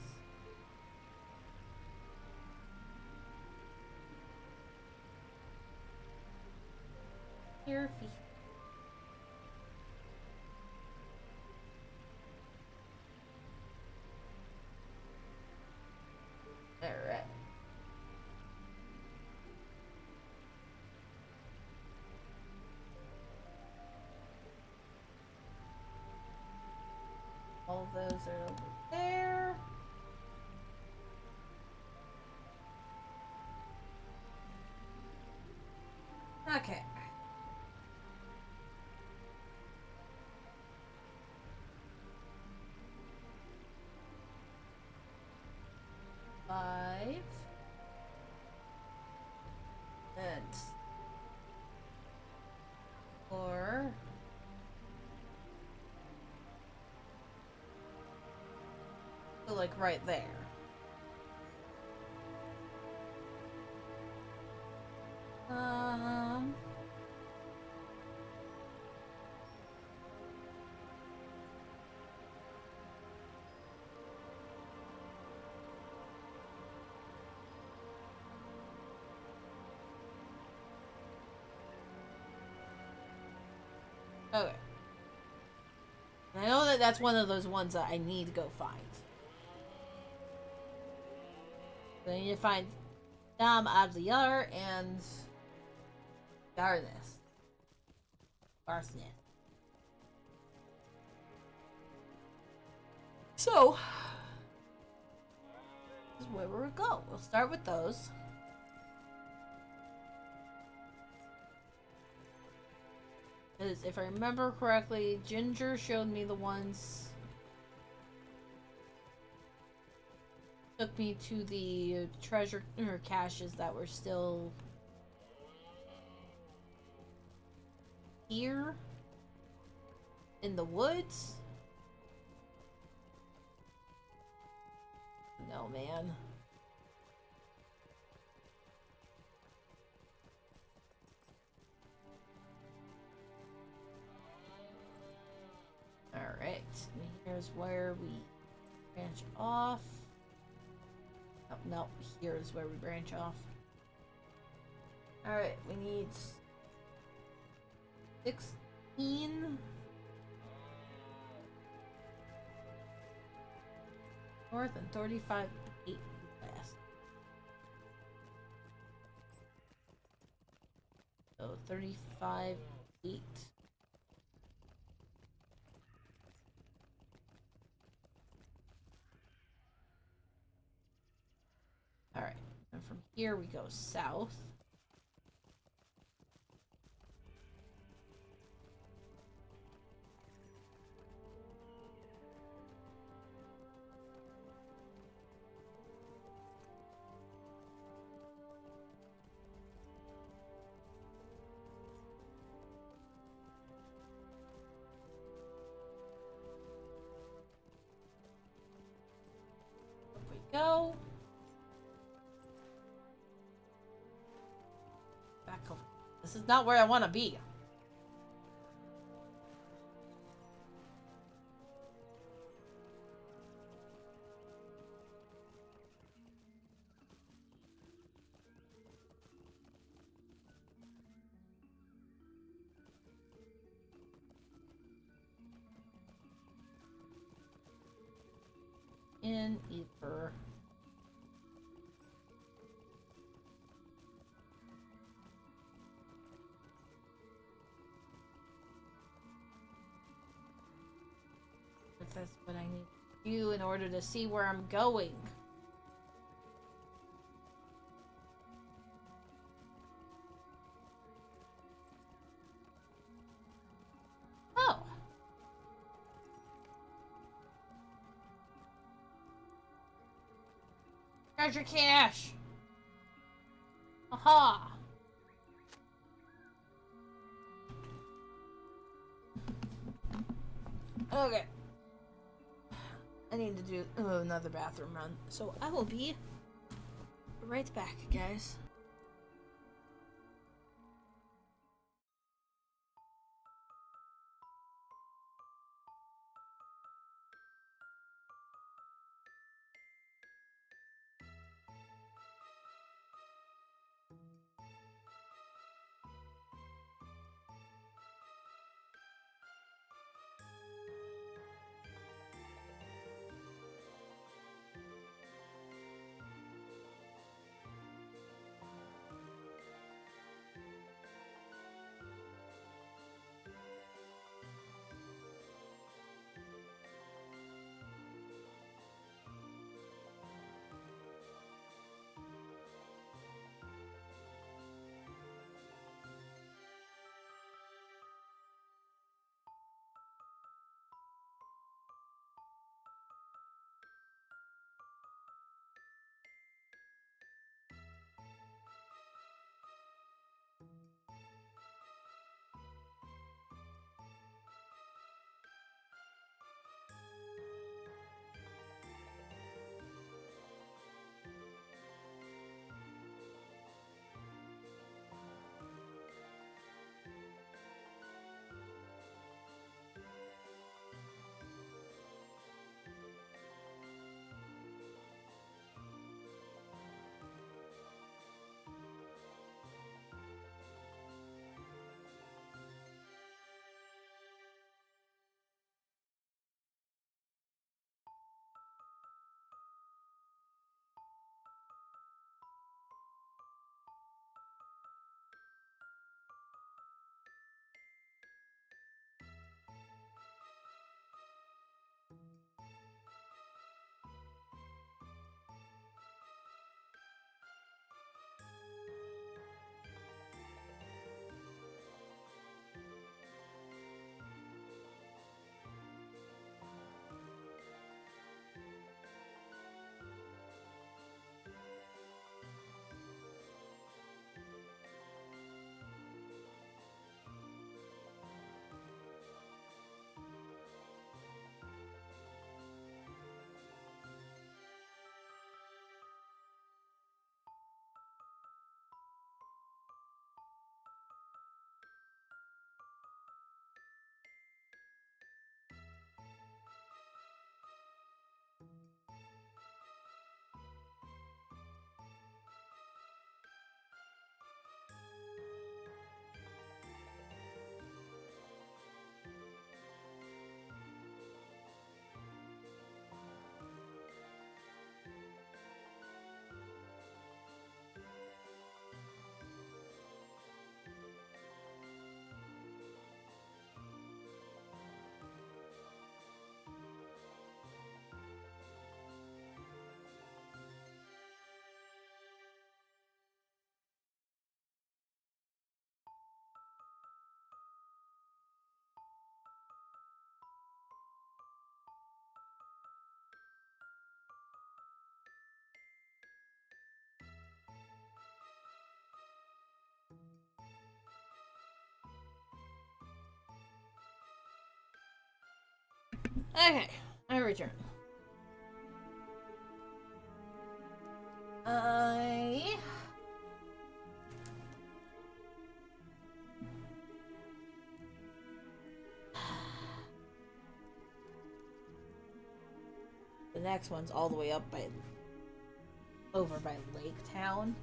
Here, alright. All those are over there. Okay. Five. And 4. So like right there. Okay. I know that that's one of those ones that I need to go find. So I need to find Dam Abziyar and Garness. Arsenic. So, this is where we'll go. We'll start with those. Because if I remember correctly, Ginger showed me the ones. Took me to the treasure or caches that were still here in the woods. No, man. Alright, here's where we branch off. Oh, no, here's where we branch off. Alright, we need 16 north and 35 8 west. So 35 8. Alright, and from here we go south. Go. Back over. This is not where I want to be. In ether. But that's what I need to do in order to see where I'm going. Oh. Treasure cache. Aha. Okay. I need to do another bathroom run. So I will be right back, guys. Okay, I return. I... The next one's all the way up by... over by Lake Town.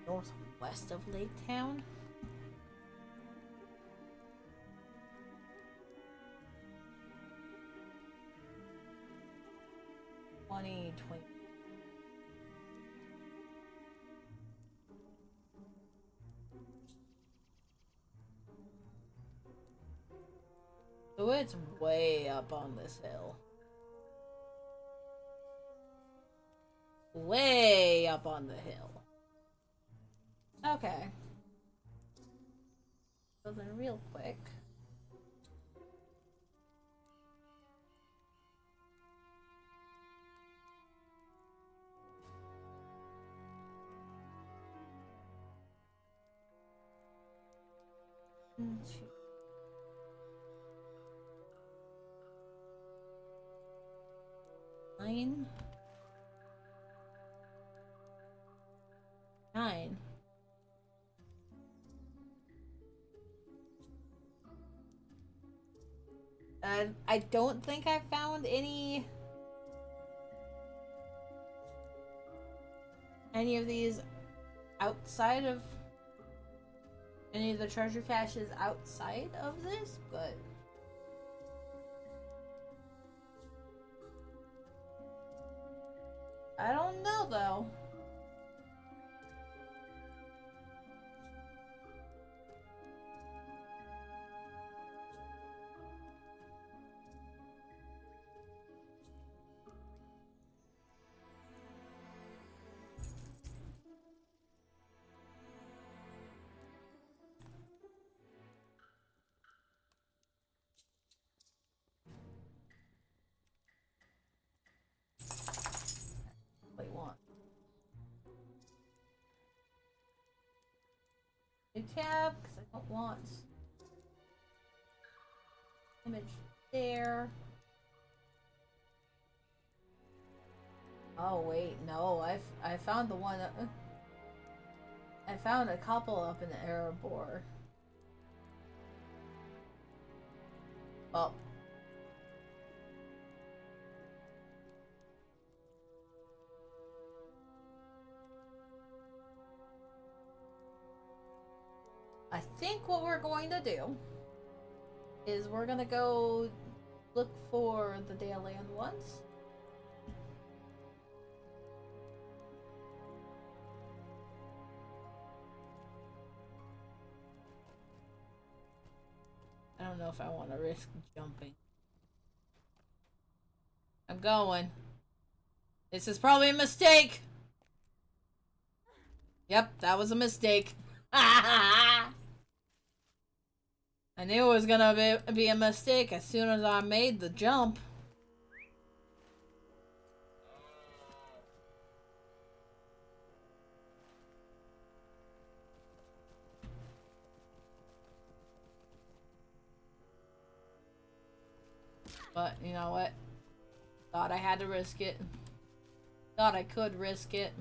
Northwest of Lake Town. $20. So it's way up on this hill. Way up on the hill. Okay. So then real quick. Nine. I don't think I found any of these outside of any of the treasure caches outside of this, but I don't know though. Wait, what? New tab, because I don't want image there. Oh wait, no, I found the one. I found a couple up in the Erebor. Oh. I think what we're going to do is we're gonna go look for the Dale Land ones. I don't know if I want to risk jumping. I'm going. This is probably a mistake. Yep, that was a mistake. I knew it was gonna be a mistake as soon as I made the jump. But, you know what? Thought I had to risk it. Thought I could risk it.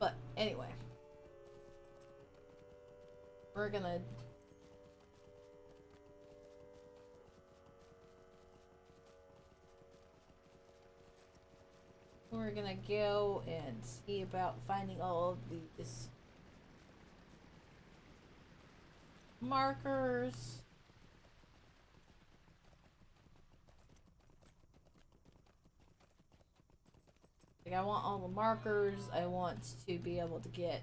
But, anyway. We're gonna... We're gonna go and see about finding all of these markers. Like, I want all the markers. I want to be able to get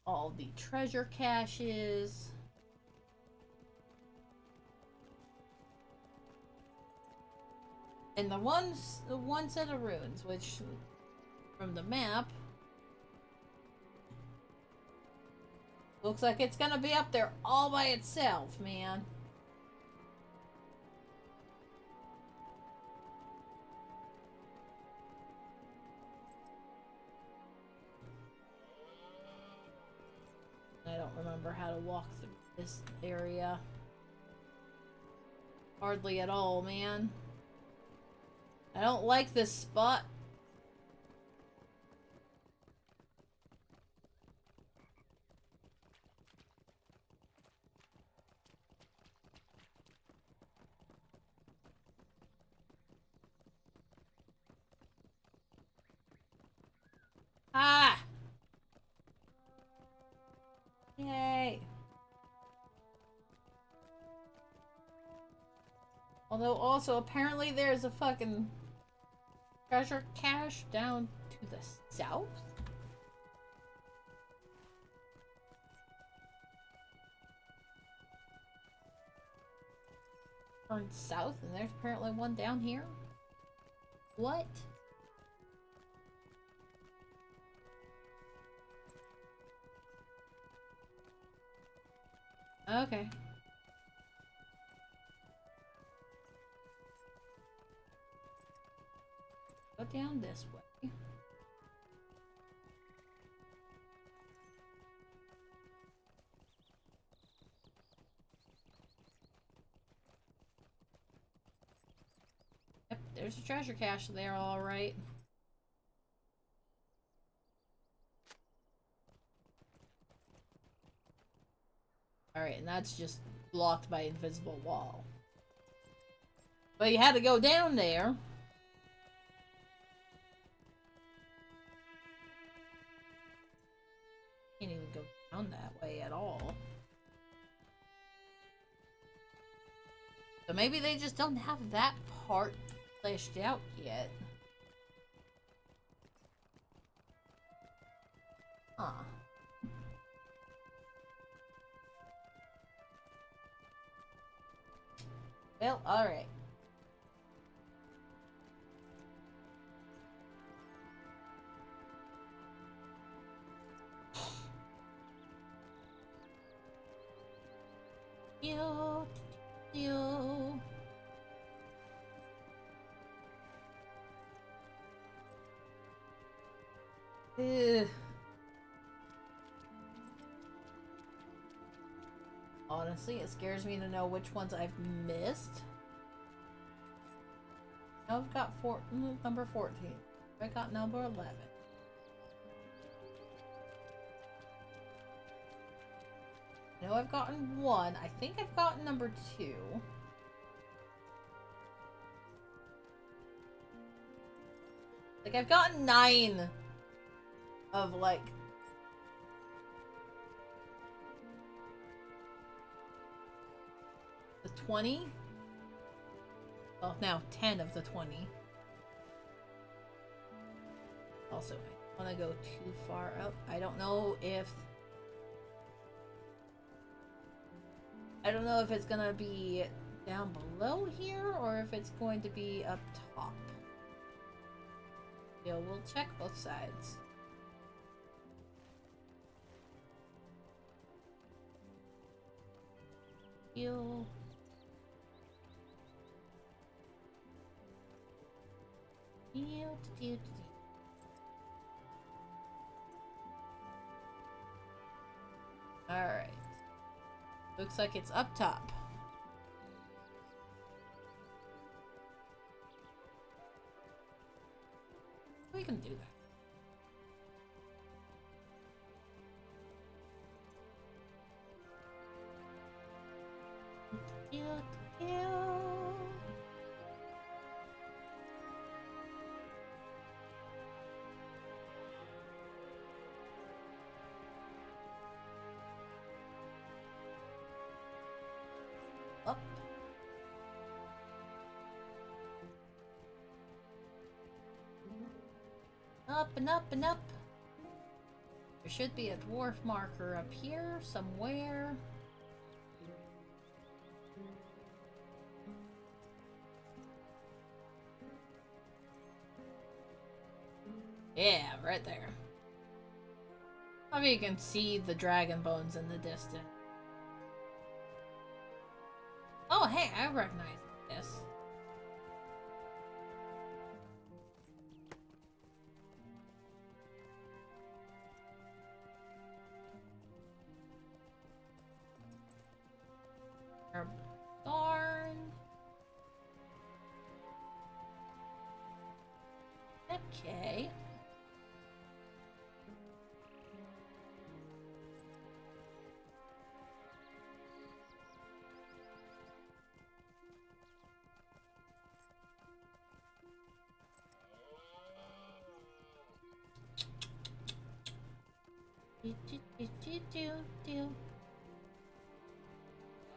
all the treasure caches. And the one set of runes, which from the map looks like it's gonna be up there all by itself, man. remember how to walk through this area. Hardly at all, man. I don't like this spot. Ah! Yay! Although also apparently there's a fucking treasure cache down to the south? Turned south and there's apparently one down here? What? Okay. Go down this way. Yep, there's a treasure cache there, alright. Alright, and that's just blocked by invisible wall. But you had to go down there. Can't even go down that way at all. So maybe they just don't have that part fleshed out yet. Huh. Well, alright. You. Ugh. Honestly, it scares me to know which ones I've missed. Now I've got number 14. I got number 11. I know I've gotten 1. I think I've gotten number 2. Like, I've gotten 9 of, like, the 20. Well, now 10 of the 20. Also, I don't want to go too far up. I don't know if it's gonna be down below here or if it's going to be up top. Yeah, we'll check both sides. Heal. Heal. Alright. Looks like it's up top. We can do that. Up. Up and up and up. There should be a dwarf marker up here somewhere. Yeah, right there. I mean, you can see the dragon bones in the distance. Oh, hey, I recognize this. Okay.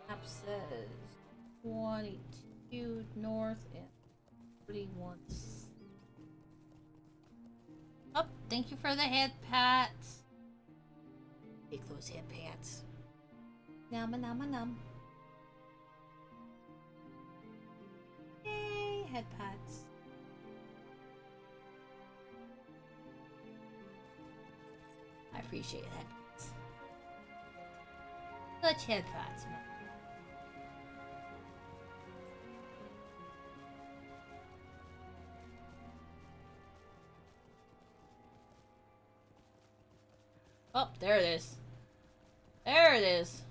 Map says 22 north and 31. Oh, thank you for the head pats. Take those head pats. Nama nama num. Yay, head pats. I appreciate head pats. Such head pats, man. Oh, there it is. There it is.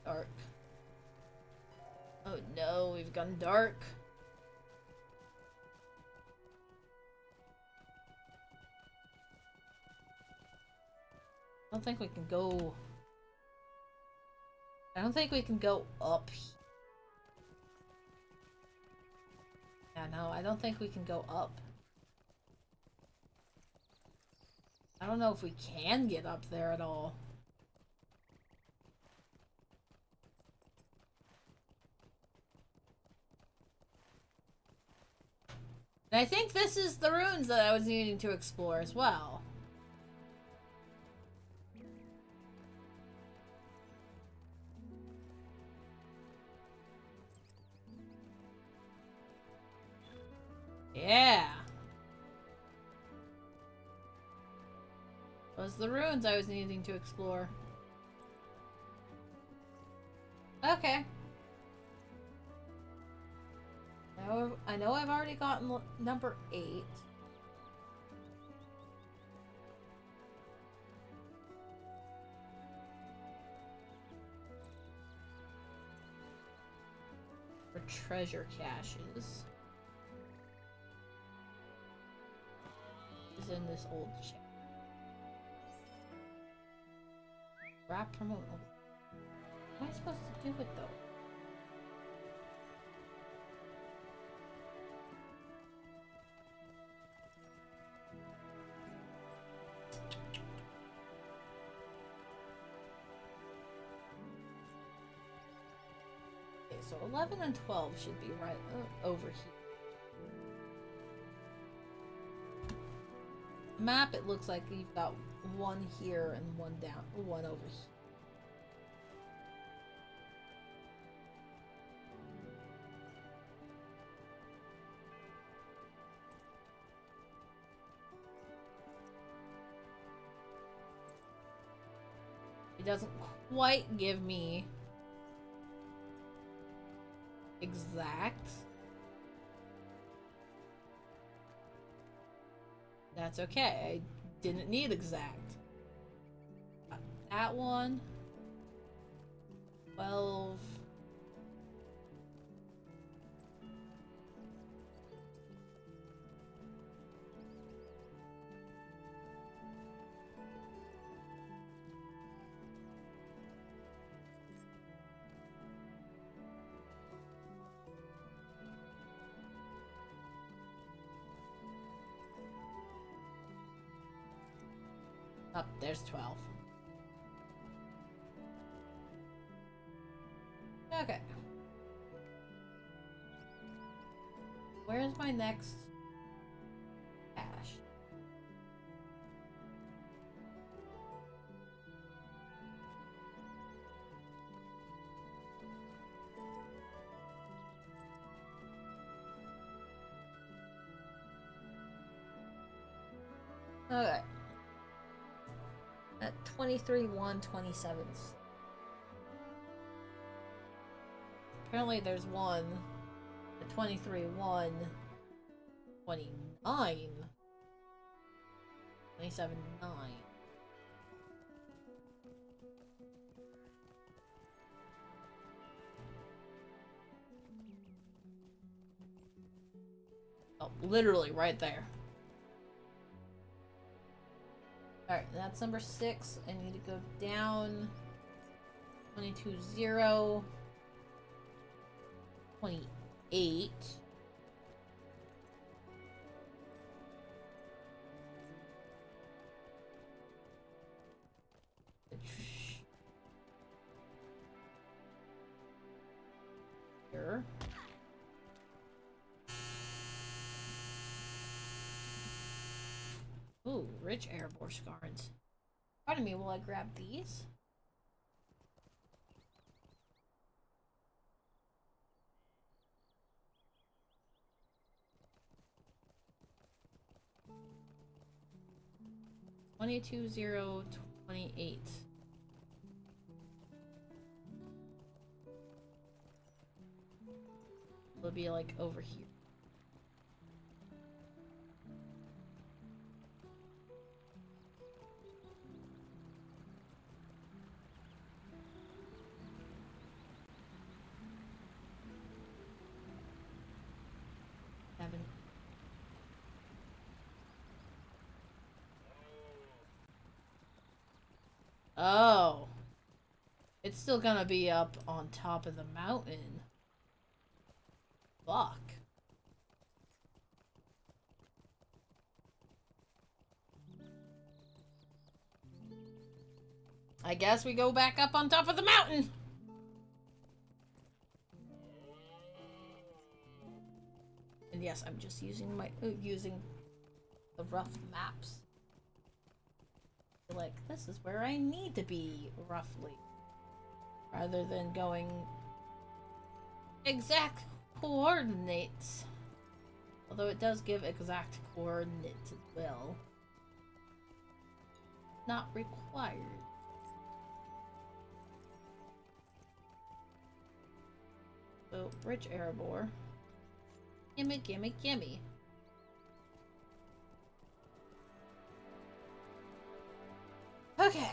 Dark. Oh no, we've gone dark. I don't think we can go... I don't think we can go up. Yeah, no, I don't think we can go up. I don't know if we can get up there at all. And I think this is the ruins that I was needing to explore as well. Yeah. Those are the ruins I was needing to explore. Okay. I know I've already gotten number 8. For treasure caches. Is in this old chest. Wrap promote. What am I supposed to do with those? Okay, so 11 and 12 should be right over here. Map, it looks like you've got one here and one down, one over here. It doesn't quite give me exact. That's okay. I didn't need exact. That one. 12. Oh, there's 12. Okay. Where's my next cache? Okay. At 23-1-27. Apparently there's one at 23-1-29. 27-9. Oh, literally right there. Alright, that's number 6. I need to go down 22, 0, 28. Here. Ooh, rich airborne scards. Pardon me, will I grab these? $22, 0, 28. It'll be like over here. Oh. It's still gonna be up on top of the mountain. Fuck. I guess we go back up on top of the mountain. And yes, I'm just using my using the rough maps. Like, this is where I need to be, roughly. Rather than going exact coordinates. Although it does give exact coordinates as well. Not required. So, rich Erebor. Gimme, gimme, gimme. Okay.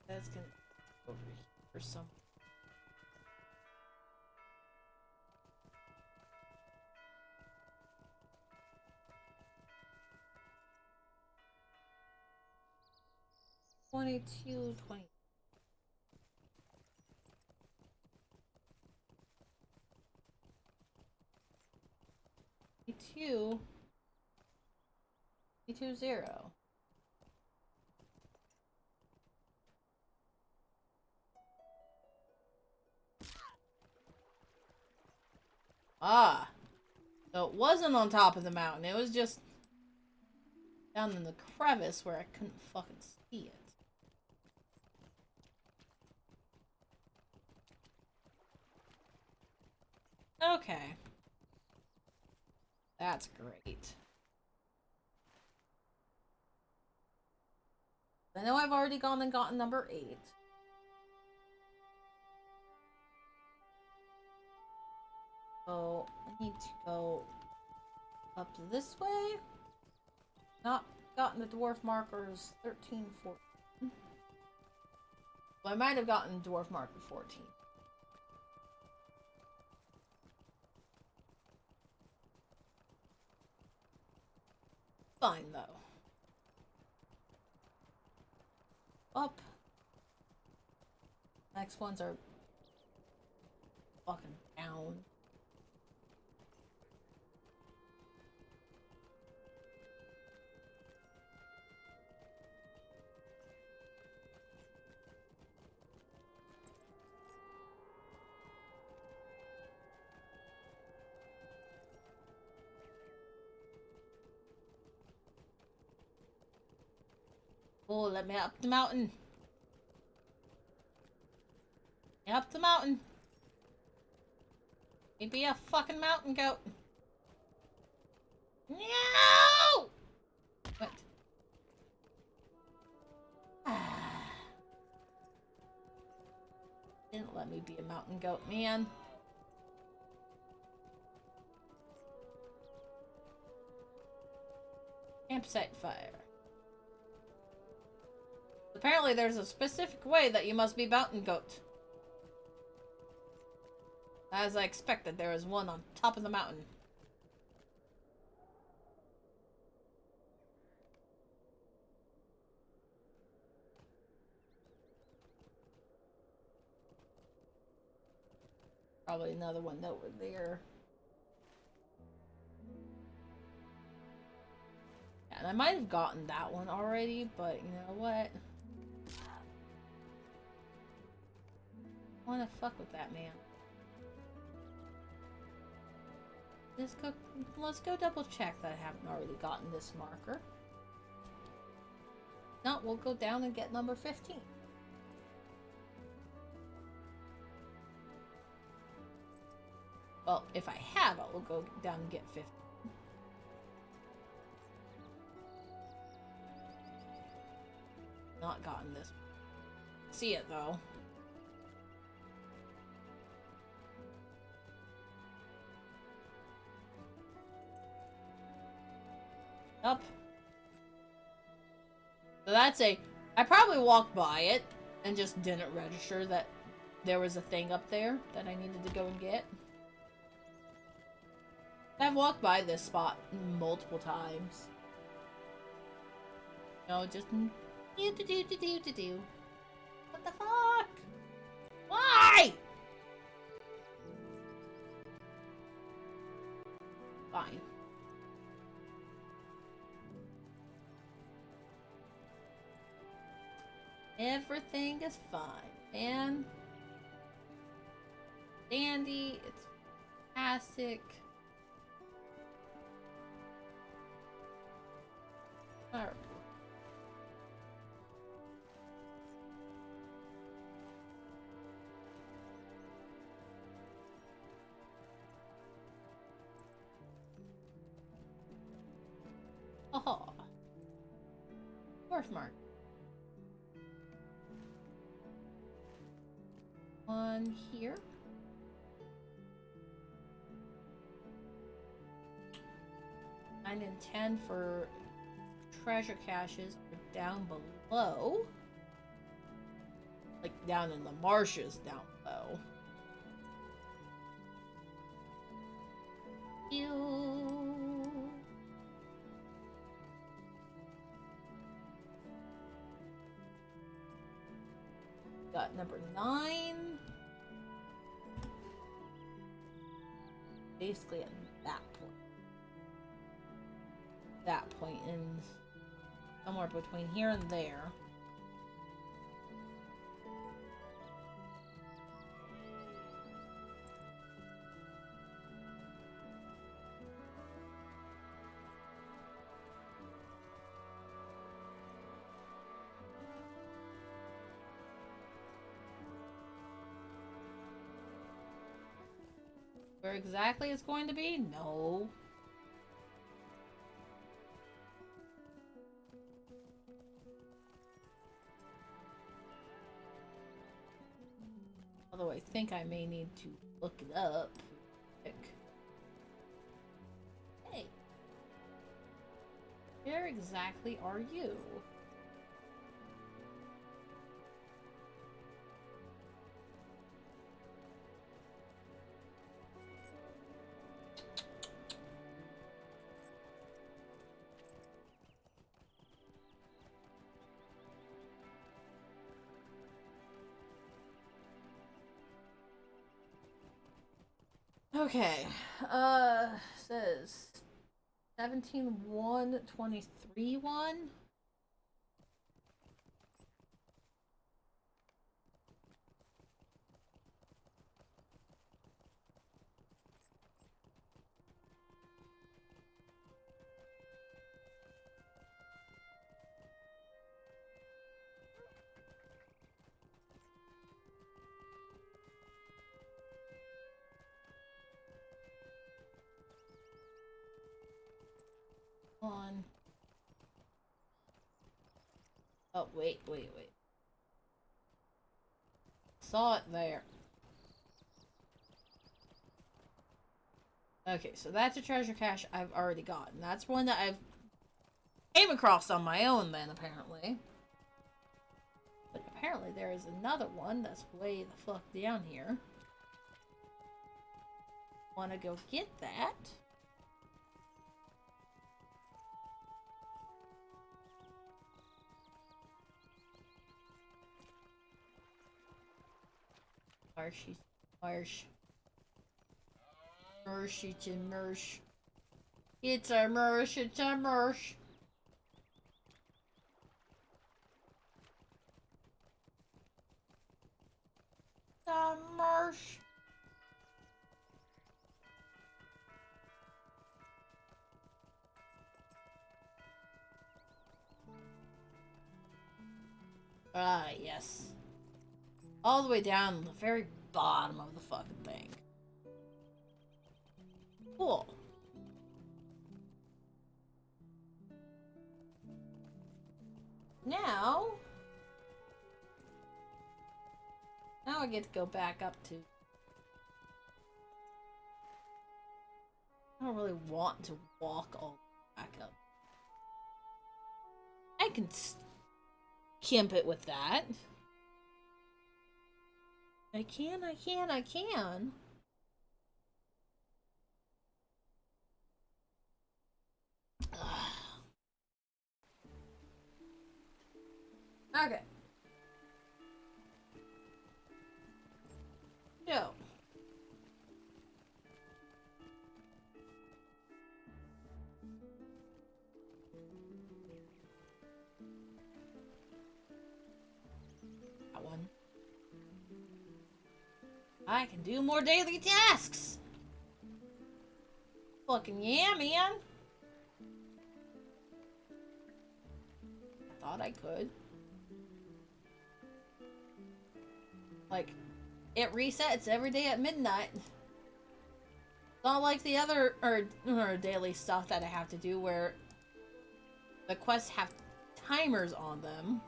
That's gonna go over here for some. $22, 20. $22, 0. Ah. So it wasn't on top of the mountain. It was just down in the crevice where I couldn't fucking see it. Okay. That's great. I know I've already gone and gotten number 8. So I need to go up this way. Not gotten the dwarf markers 13, 14. Well, I might have gotten dwarf marker 14. Fine though. Up. Next ones are fucking down. Oh, let me up the mountain. Up the mountain. Maybe a fucking mountain goat. No! let me be a mountain goat, man. Campsite fire. Apparently there's a specific way that you must be mountain goat. As I expected, there is one on top of the mountain. Probably another one over there. Yeah, and I might have gotten that one already, but you know what? I wanna fuck with that man. Let's go double check that I haven't already gotten this marker. No, we'll go down and get number 15. Well, if I have it, we'll go down and get 15. Not gotten this. See it though. Up. So that's a... I probably walked by it and just didn't register that there was a thing up there that I needed to go and get. I've walked by this spot multiple times. No, just do. What the fuck? Why? Fine. Everything is fine, man. Dandy, it's fantastic. Alright. Oh, birthmark. One here. And then 10 for treasure caches down below. Like down in the marshes down below. Ew. Got number 9. Basically at that point. That point in somewhere between here and there. Where exactly it's going to be? No. Although I think I may need to look it up. Hey. Where exactly are you? Okay, says 17-1-23-1. On. Oh, wait. Saw it there. Okay, so that's a treasure cache I've already gotten. That's one that I've came across on my own then, apparently. But apparently there is another one that's way the fuck down here. Wanna go get that? Marsh. It's a Mersh. It's a Mersh. It's a Mersh. It's a Mersh. Ah, yes. All the way down the very bottom of the fucking thing. Cool. Now I get to go back up to... I don't really want to walk all the way back up. I can skimp it with that. I can. Okay. So. That one. I can do more daily tasks! Fucking yeah, man! I thought I could. Like, it resets every day at midnight. It's not like the other, or daily stuff that I have to do where the quests have timers on them.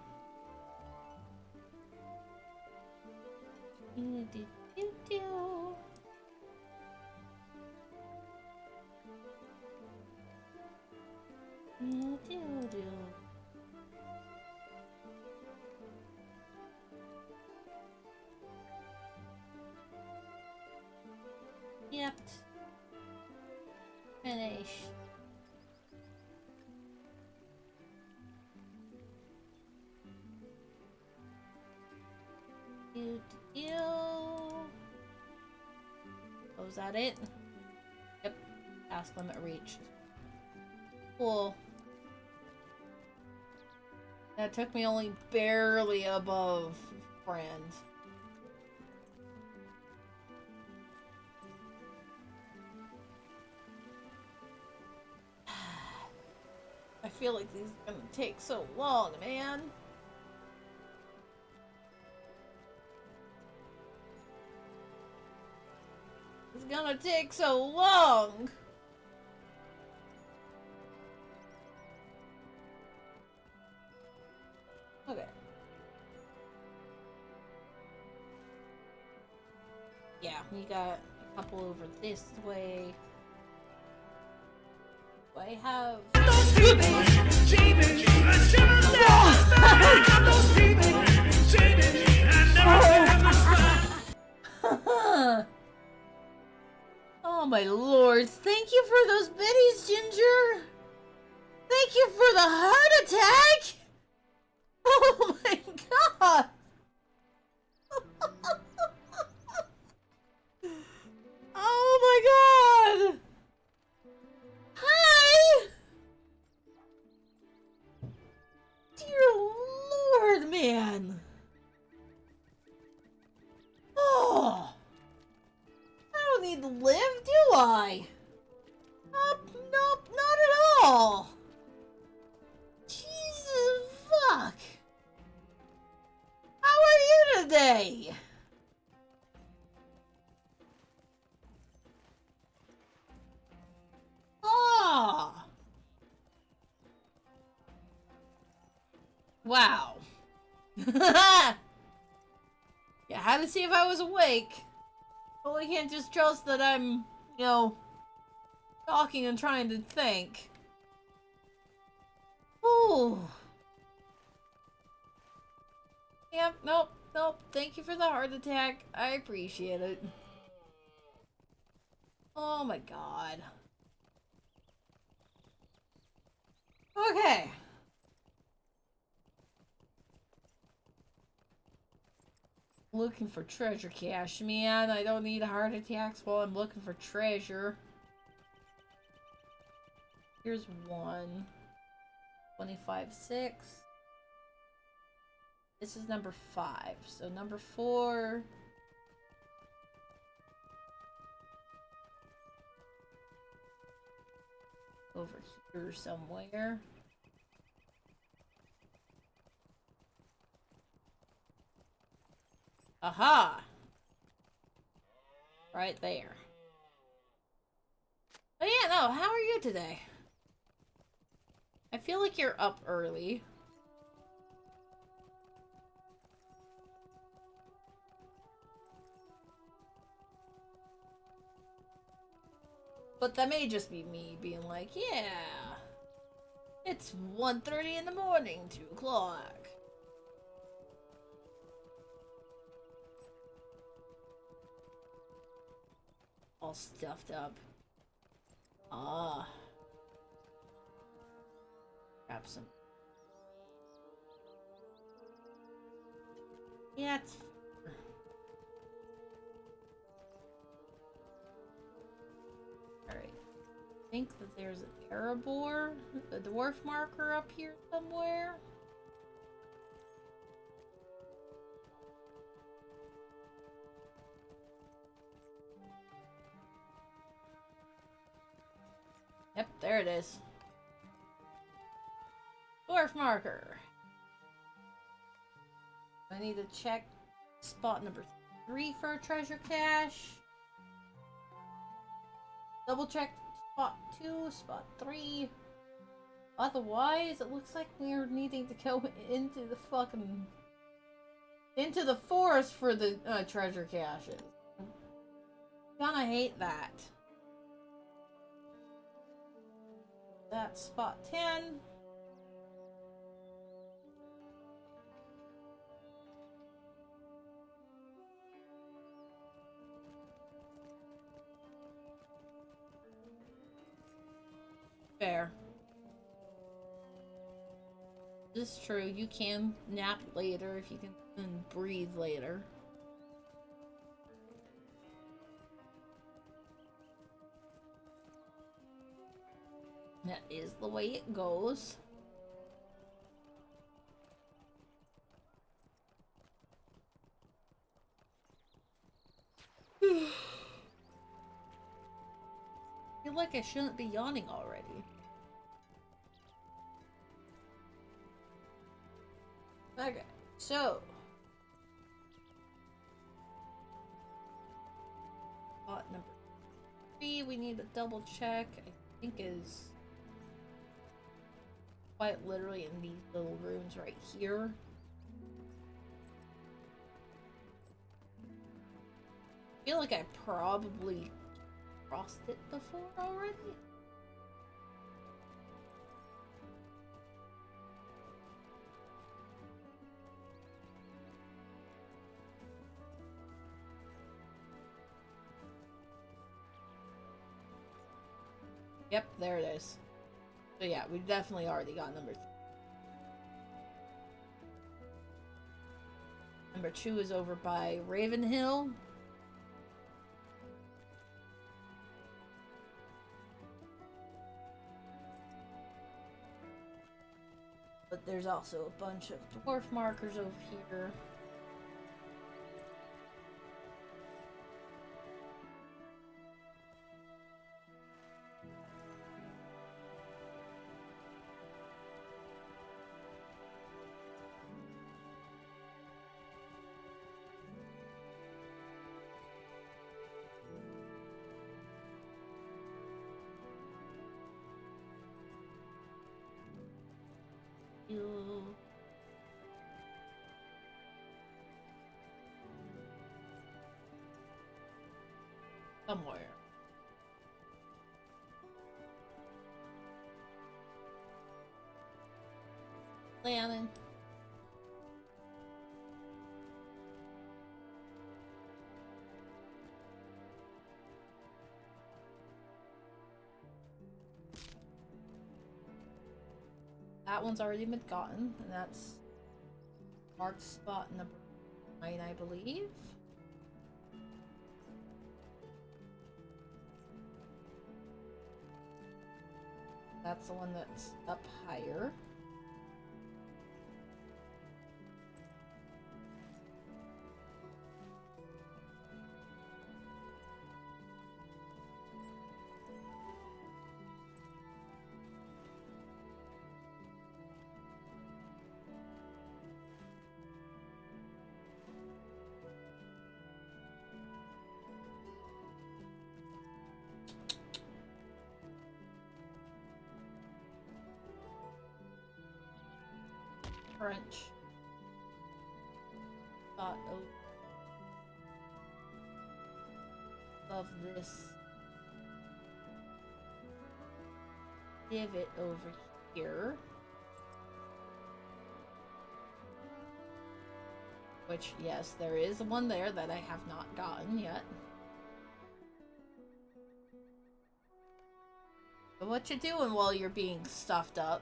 Yep. Finish. Oh, is that it? Yep. Task limit reached. Cool. That took me only barely above friend. I feel like these are gonna take so long, man. It's gonna take so long. Okay. Yeah, we got a couple over this way. Do I have... Oh my lord, thank you for those biddies, Ginger! Thank you for the heart attack! Oh my god! Oh my god! Hi! Dear lord, man! Oh! I don't need to live, do I? Nope, not at all! Jesus fuck! How are you today? Ah! Wow. Yeah, I had to see if I was awake. Well, I can't just trust that I'm, you know, talking and trying to think. Ooh. Yep, nope, nope. Thank you for the heart attack. I appreciate it. Oh my god. Okay. Looking for treasure cache, man. I don't need heart attacks while I'm looking for treasure. Here's one. 25-6. This is number 5. So number 4. Over here somewhere. Aha! Right there. Oh yeah, no, how are you today? I feel like you're up early. But that may just be me being like, yeah, it's 1:30 in the morning, 2 o'clock. All stuffed up. Ah. Grab some. Yeah, it's... Alright. I think that there's an Erebor, a dwarf marker up here somewhere. Yep, there it is. Dwarf marker. I need to check spot number 3 for a treasure cache. Double check spot 2, spot 3. Otherwise, it looks like we're needing to go into the fucking... into the forest for the treasure caches. Gonna hate that. That's spot 10. Fair. This is true. You can nap later if you can breathe later. That is the way it goes. I feel like I shouldn't be yawning already. Okay, so spot number 3 we need to double check. I think is quite literally in these little rooms right here. I feel like I probably crossed it before already. Yep, there it is. So yeah, we definitely already got number 3. Number 2 is over by Ravenhill. But there's also a bunch of dwarf markers over here. Somewhere. Landon. That one's already been gotten, and that's marked spot number 9, I believe. That's the one that's up higher. French. Thought of this divot over here. Which, yes, there is one there that I have not gotten yet. So what you doing while you're being stuffed up?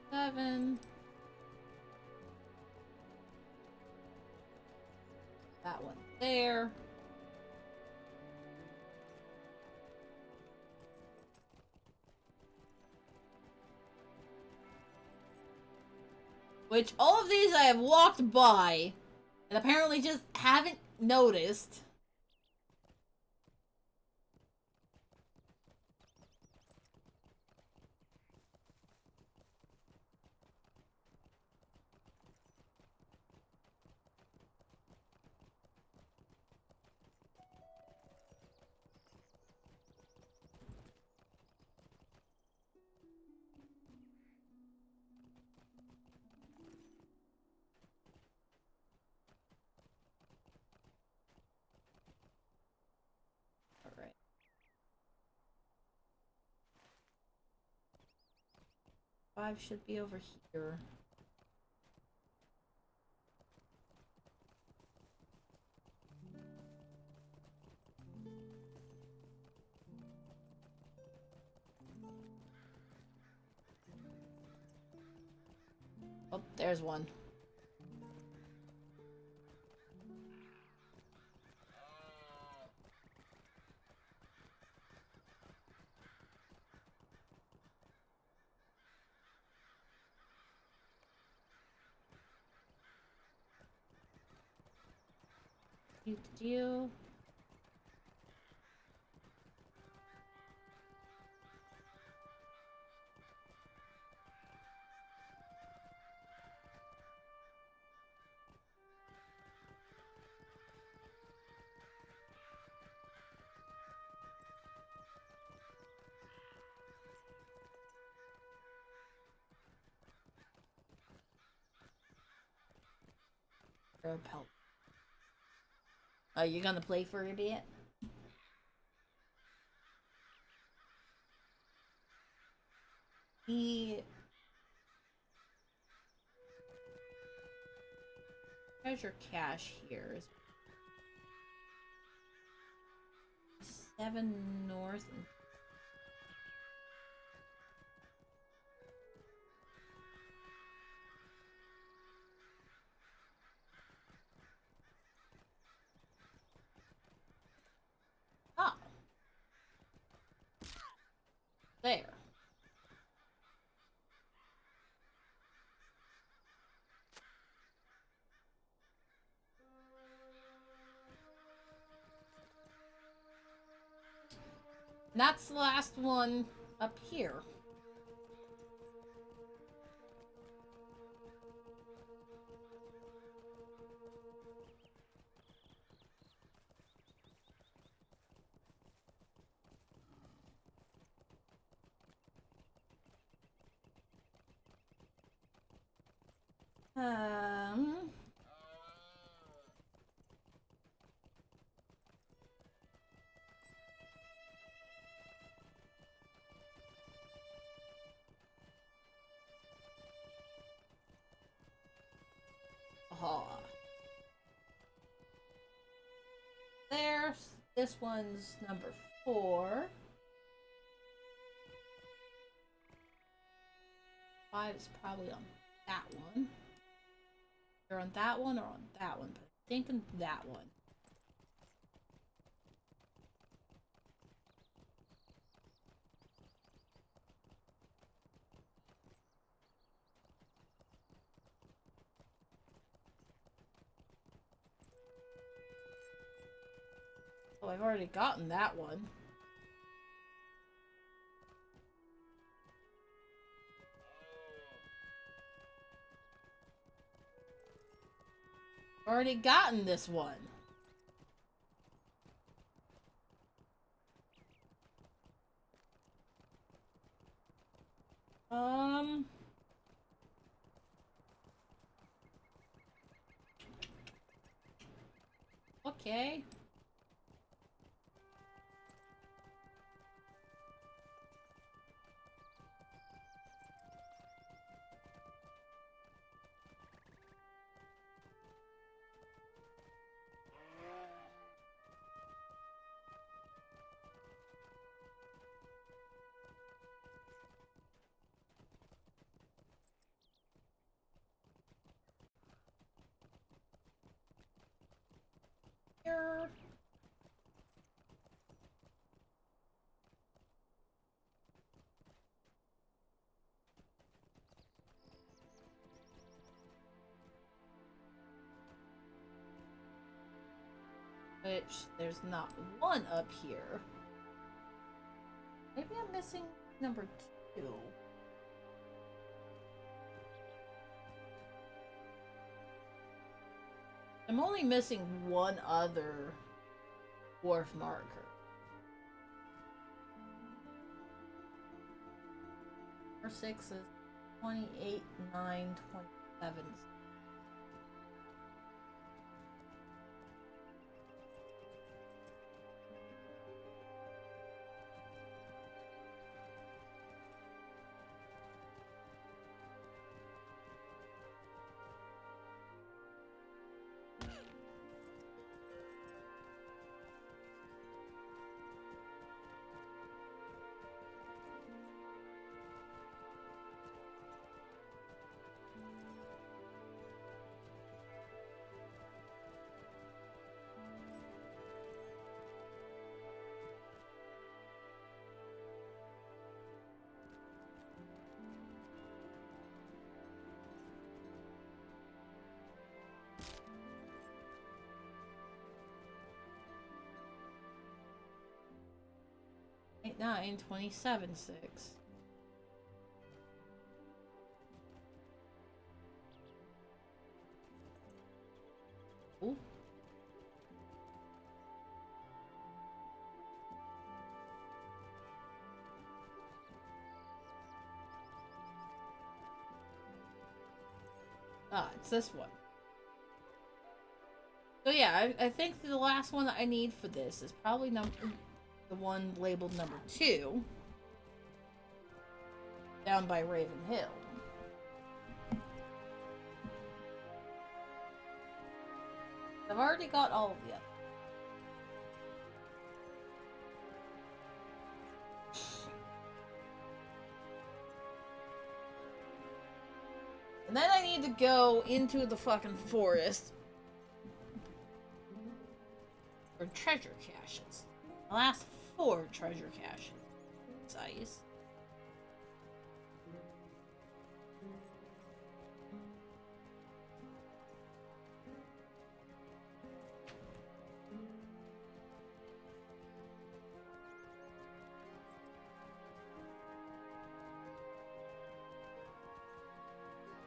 Seven. That one there. Which all of these I have walked by and apparently just haven't noticed. Alright. Five should be over here. Oh, there's one. Do. Pelt. Are you gonna play for a bit? The treasure cache here is 7 north and there. And that's the last one up here. Um. Oh. There's this one's number 4. 5 is probably on that one. Or on that one or on that one, but I'm thinking that one. Oh, I've already gotten that one. Already gotten this one. Okay. Here. Which there's not one up here. Maybe I'm missing number 2. I'm only missing one other dwarf marker. Number 6 is 28, 9, 27. Eight, 9, 27, 6. Ooh. Ah, it's this one. So yeah, I think the last one that I need for this is probably the one labeled number 2. Down by Raven Hill. I've already got all of the others. And then I need to go into the fucking forest for treasure caches. The last 4 treasure caches. Size.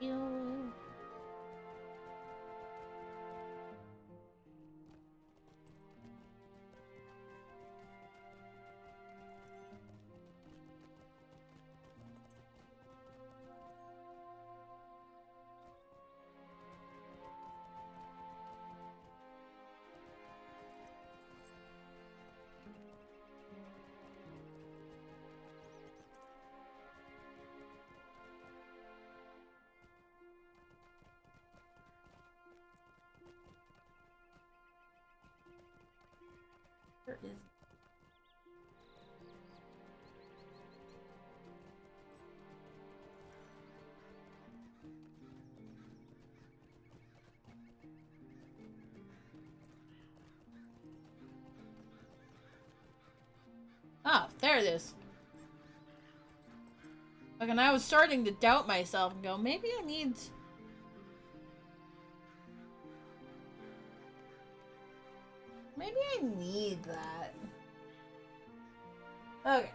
You. Where is... Ah, there it is. Like, and I was starting to doubt myself and go, maybe I need... Maybe I need that. Okay.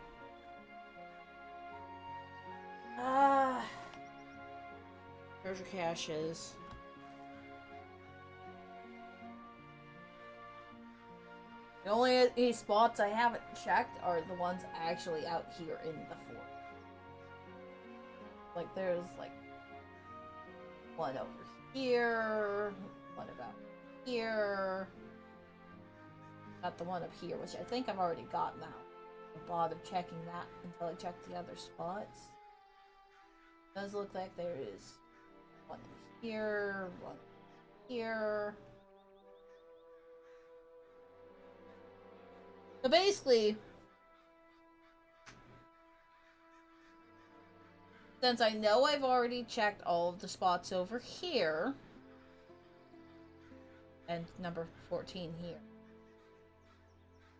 Treasure caches. The only spots I haven't checked are the ones actually out here in the fort. Like, there's, like, one over here, one about here. Got the one up here, which I think I've already got now. I bothered checking that until I checked the other spots. Does look like there is one here, one here. So basically, since I know I've already checked all of the spots over here, and number 14 here,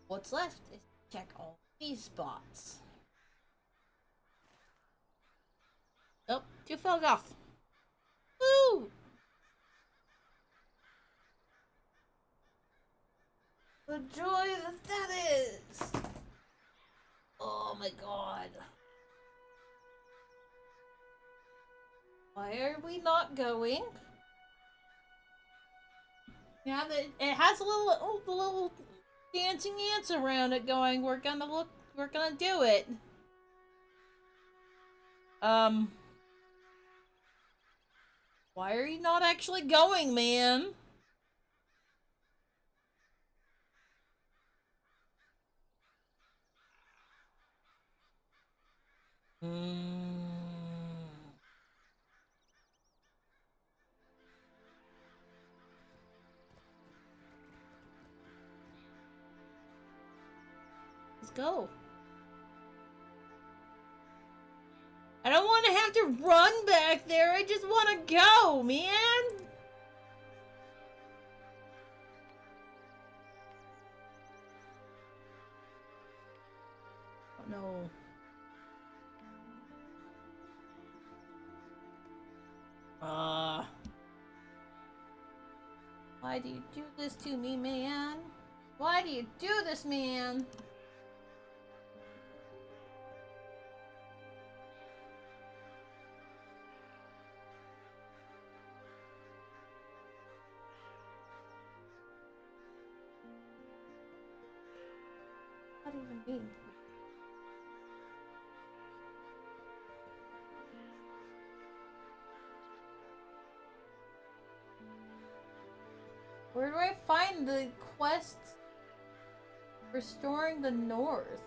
what's left is to check all these spots. Oh, you fell off. Woo! The joy that is! Oh my god. Why are we not going? Yeah, it has a little dancing ants around it going, we're gonna do it. Why are you not actually going, man? Let's go. I don't want to have to run back there. I just want to go, man. Oh, no. Why do you do this to me, man? Why do you do this, man? What do you even mean? Where do I find the quest restoring the North?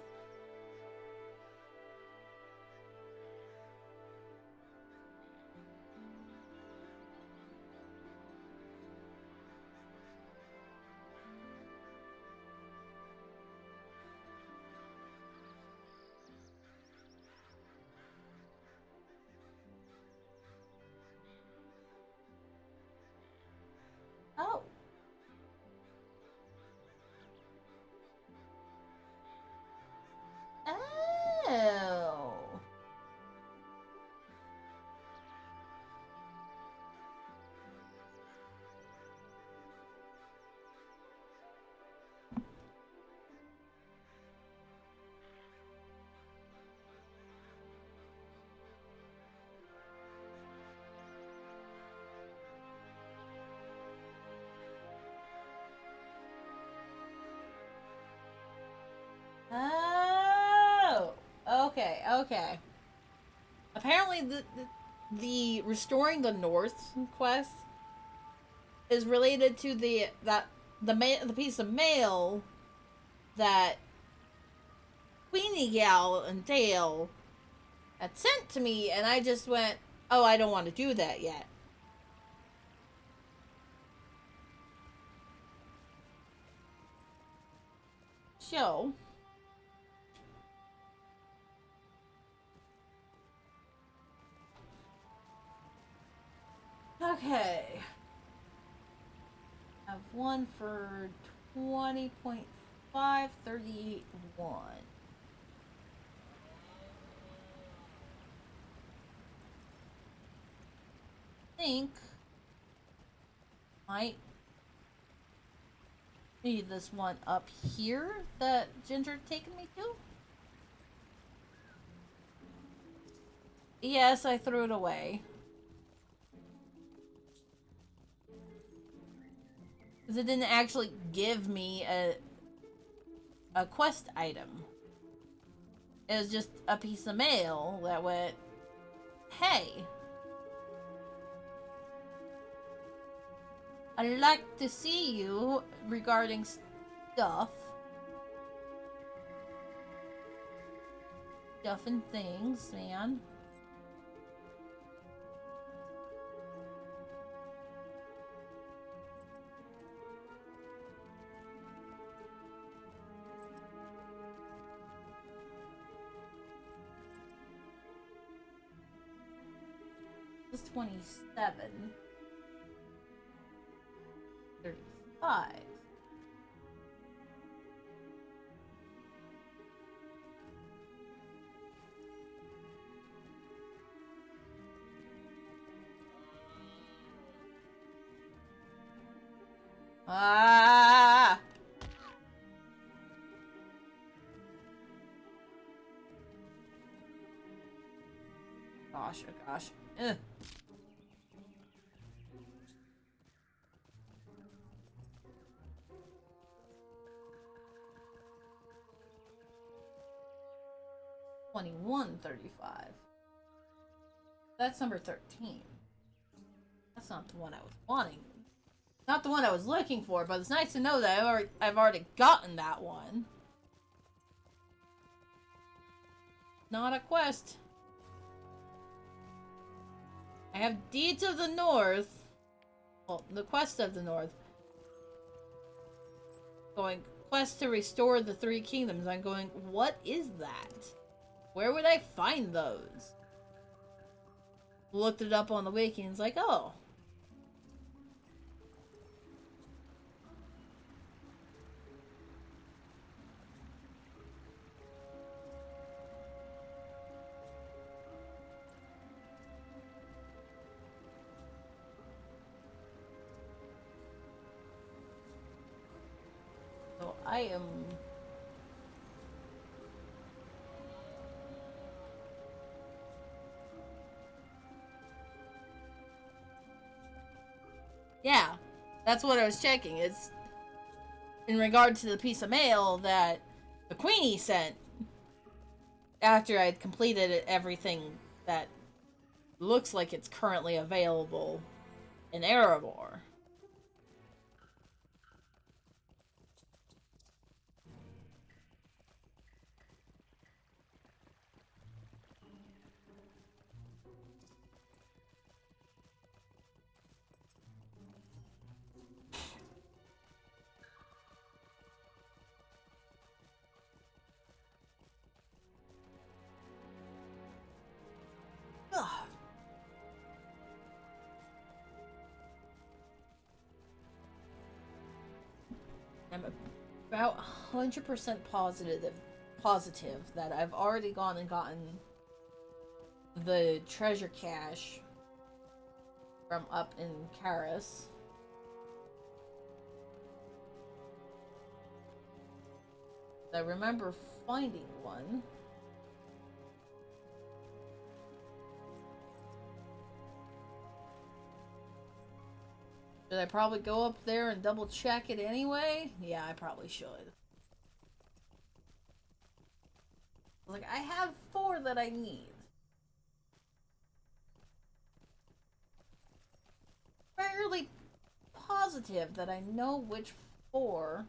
Oh. Oh. Oh. Okay, okay. Apparently the restoring the North quest is related to the piece of mail that Queenie Gal and Dale had sent to me, and I just went, oh, I don't want to do that yet. So, okay. I have one for 20.531. Think might be this one up here that Ginger taken me to. Yes, I threw it away. Because it didn't actually give me a quest item. It was just a piece of mail that went, hey, I'd like to see you regarding stuff. Stuff and things, man. This is 27. 35. Ah! Gosh, oh gosh. Ugh. $21.35. That's number 13. That's not the one I was wanting. Not the one I was looking for, but it's nice to know that I've already gotten that one. Not a quest. I have Deeds of the North. Well, the Quest of the North. Going, quest to restore the three kingdoms. I'm going, what is that? Where would I find those? Looked it up on the wiki and it's like, oh. So I am... Yeah, that's what I was checking. It's in regard to the piece of mail that the Queenie sent after I'd completed everything that looks like it's currently available in Erebor. Ugh. I'm about 100% positive that I've already gone and gotten the treasure cache from up in Karis. I remember finding one. Should I probably go up there and double check it anyway? Yeah, I probably should. Like, I have 4 that I need. Fairly positive that I know which 4.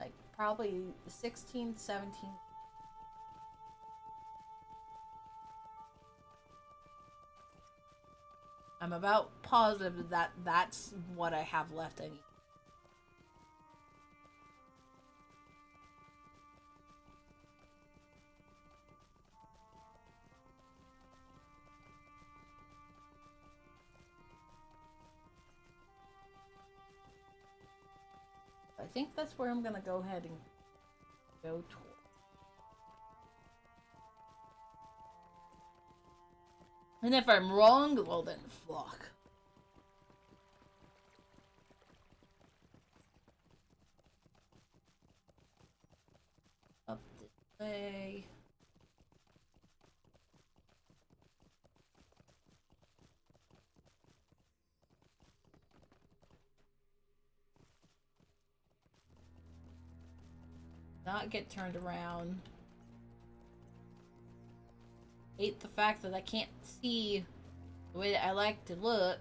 Like, probably 16, 17. I'm about positive that that's what I have left I need. think that's where I'm gonna go ahead and go toward. And if I'm wrong, well then, fuck. Up this way. Not get turned around. Hate the fact that I can't see the way that I like to look.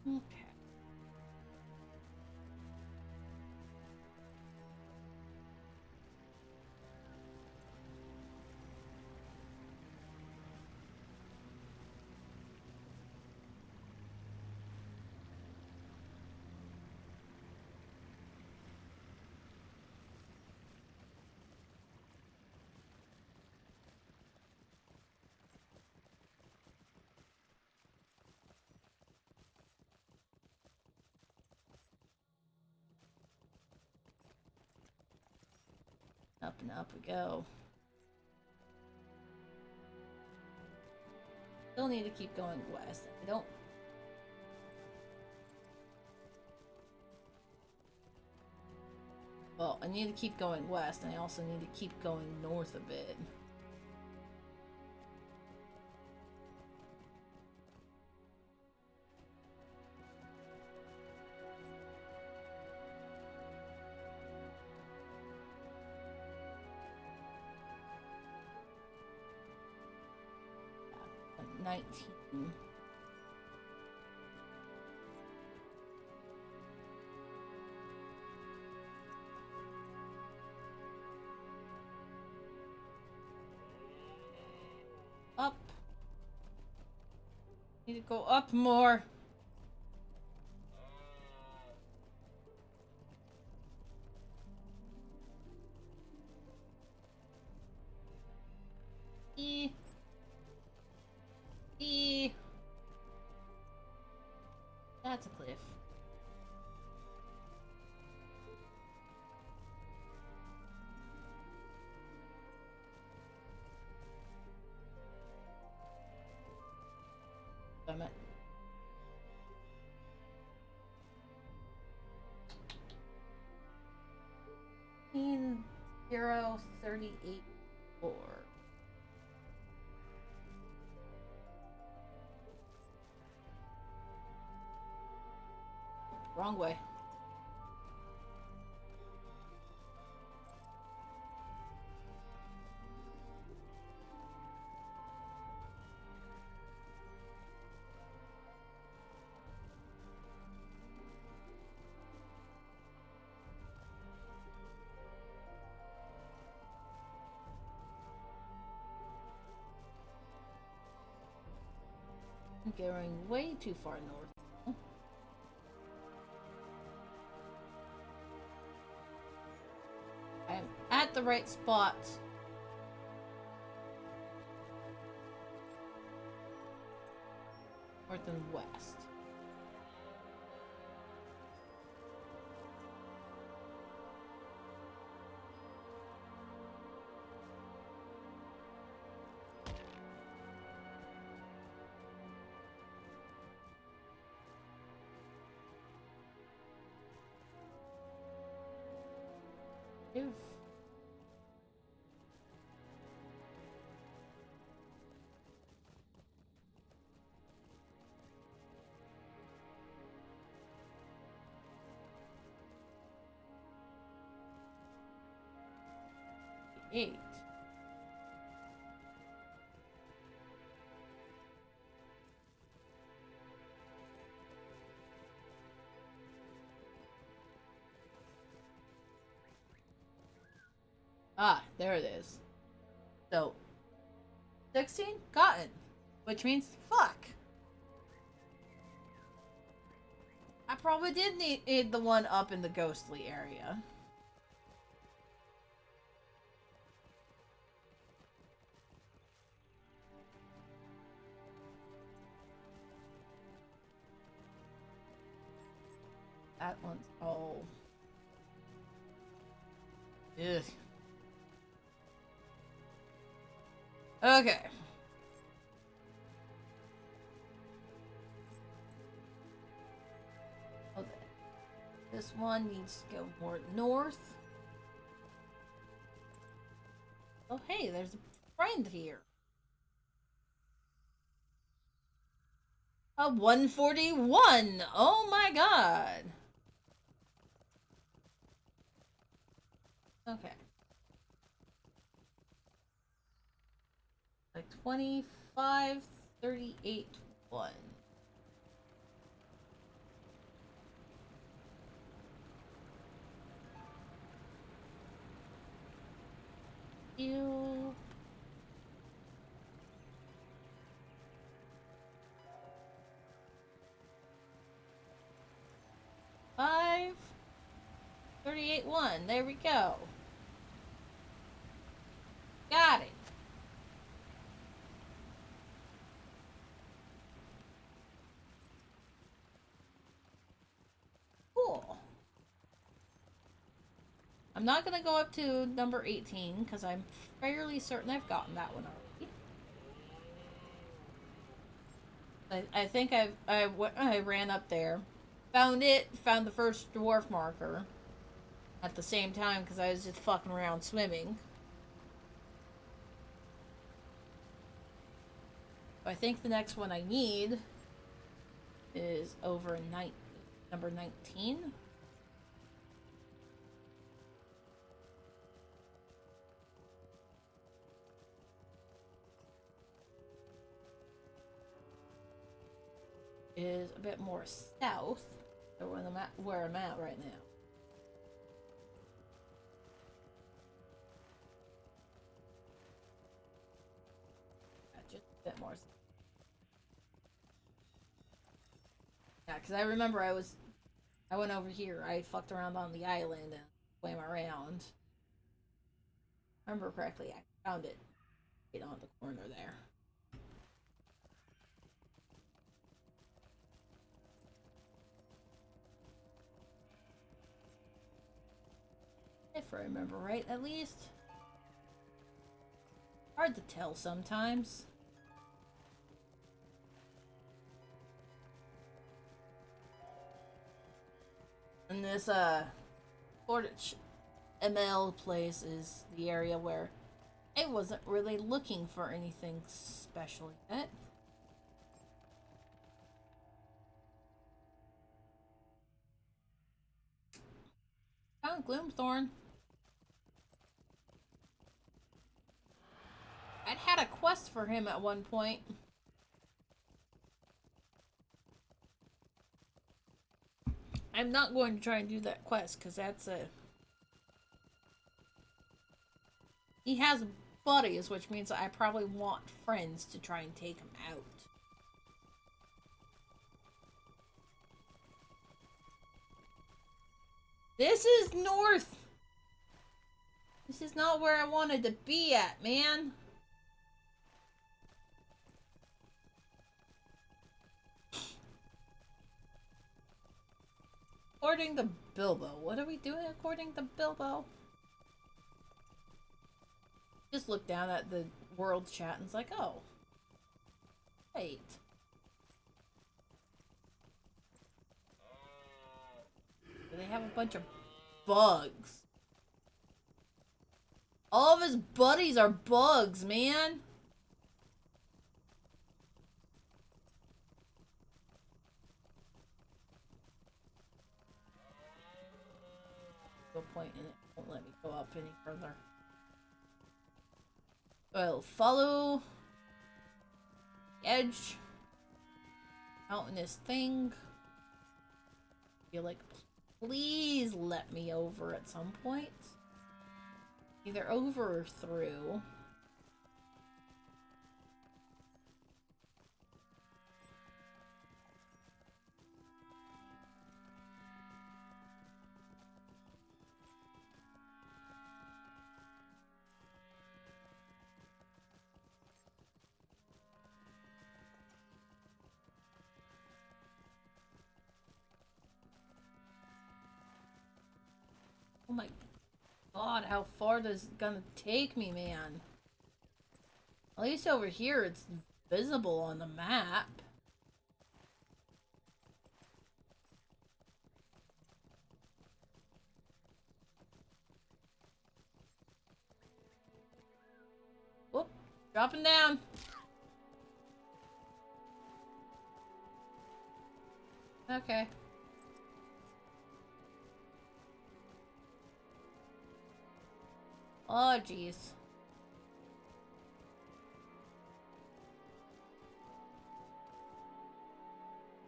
Okay. Up and up we go. Still need to keep going west. I don't. Well, I need to keep going west, and I also need to keep going north a bit. Yeah, 19. Up. Need to go up more. E. E. That's a cliff. Damn it. 038 4. Wrong way. I'm going way too far north. I'm at the right spot. North and west. Oof. Eight. Ah, there it is. So, 16? Gotten. Which means fuck. I probably did need the one up in the ghostly area. That one's all... Ugh. Okay. Okay. This one needs to go more north. Oh, hey, there's a friend here. A 141! Oh my god! Okay. Like 25, 38, 1. You. 5, 38, 1. There we go. Got it. Cool. I'm not going to go up to number 18 because I'm fairly certain I've gotten that one already. I think I ran up there, found the first dwarf marker at the same time because I was just fucking around swimming. I think the next one I need is over number 19. Is a bit more south of where I'm at right now. Just a bit more south. Yeah, because I remember I went over here. I fucked around on the island and swam around. I remember correctly, I found it right on the corner there. If I remember right, at least. Hard to tell sometimes. And this, Portage ML place is the area where I wasn't really looking for anything special yet. Found Gloomthorn. I'd had a quest for him at one point. I'm not going to try and do that quest because that's a... He has buddies, which means I probably want friends to try and take him out. This is north! This is not where I wanted to be at, man. According to Bilbo. What are we doing according to Bilbo? Just look down at the world chat and it's like, oh. Wait. They have a bunch of bugs. All of his buddies are bugs, man. No point in it. Won't let me go up any further. I'll follow the edge. Mountainous thing. Feel like, please let me over at some point. Either over or through. my god, how far this is gonna take me, man? At least over here it's visible on the map. Whoop, dropping down. Okay. Oh, jeez.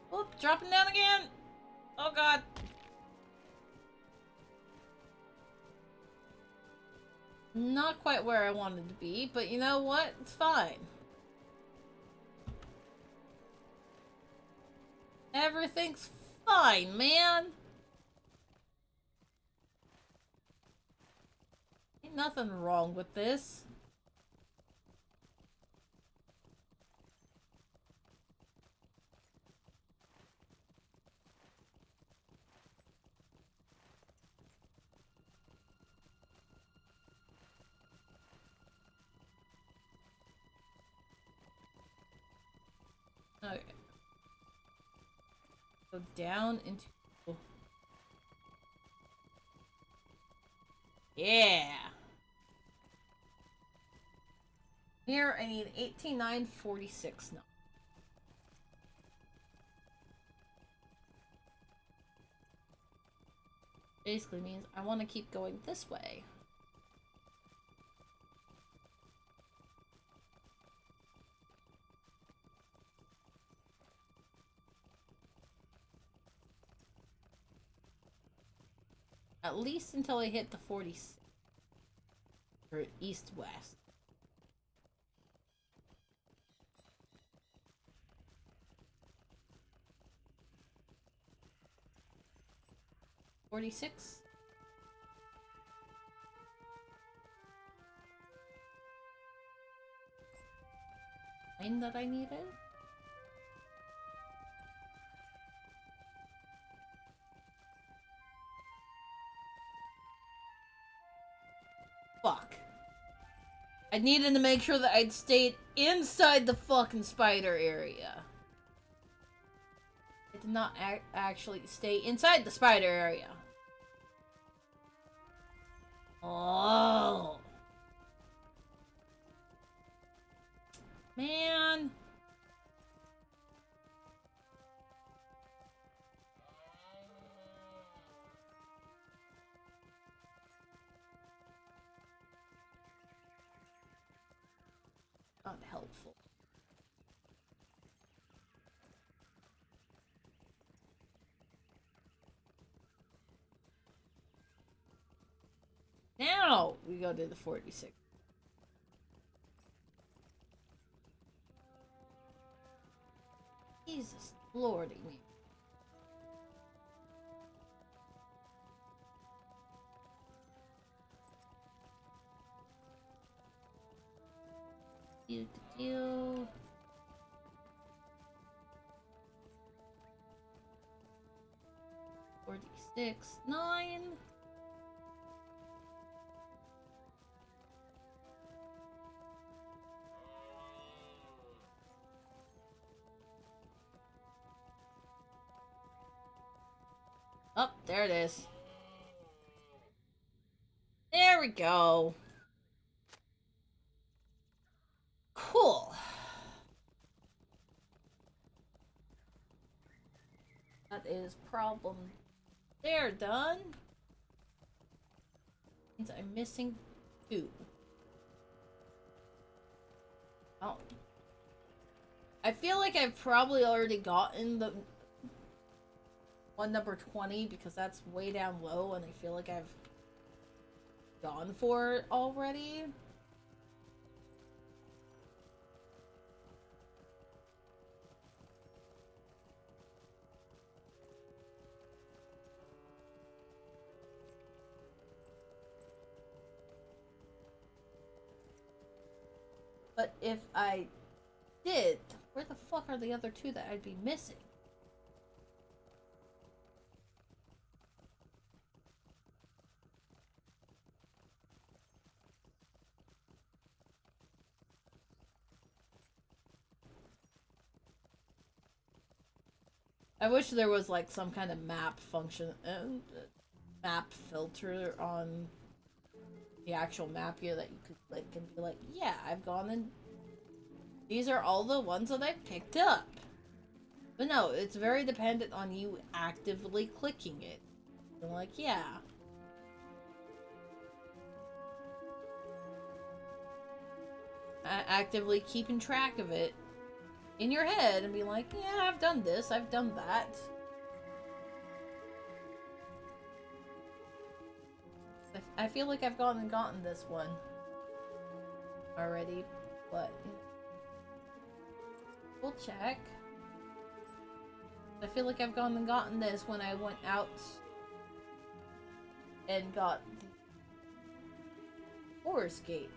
Whoop, dropping down again. Oh, God. Not quite where I wanted to be, but you know what? It's fine. Everything's fine, man. Ain't nothing wrong with this. Okay. Go down into... Yeah! Here, I need 18,946 now. Basically means I want to keep going this way. At least until I hit the 46. Or east-west. $46. That I needed. Fuck. I needed to make sure that I'd stayed inside the fucking spider area. I did not actually stay inside the spider area. Oh. Man. Not helpful. Now we go to the 46. Jesus lordy me. Do. 46, 9. Oh, there it is. There we go. Cool. That is problem. They're done. Means I'm missing 2. Oh. I feel like I've probably already gotten the one number 20 because that's way down low and I feel like I've gone for it already. But if I did, where the fuck are the other 2 that I'd be missing? I wish there was like some kind of map function, map filter on the actual map here that you could click and be like, yeah, I've gone and these are all the ones that I picked up. But no, it's very dependent on you actively clicking it. And like, yeah. Actively keeping track of it in your head and be like, yeah, I've done this, I've done that. I feel like I've gotten this one already, but we'll check. I feel like I've gotten this when I went out and got the Forest Gate.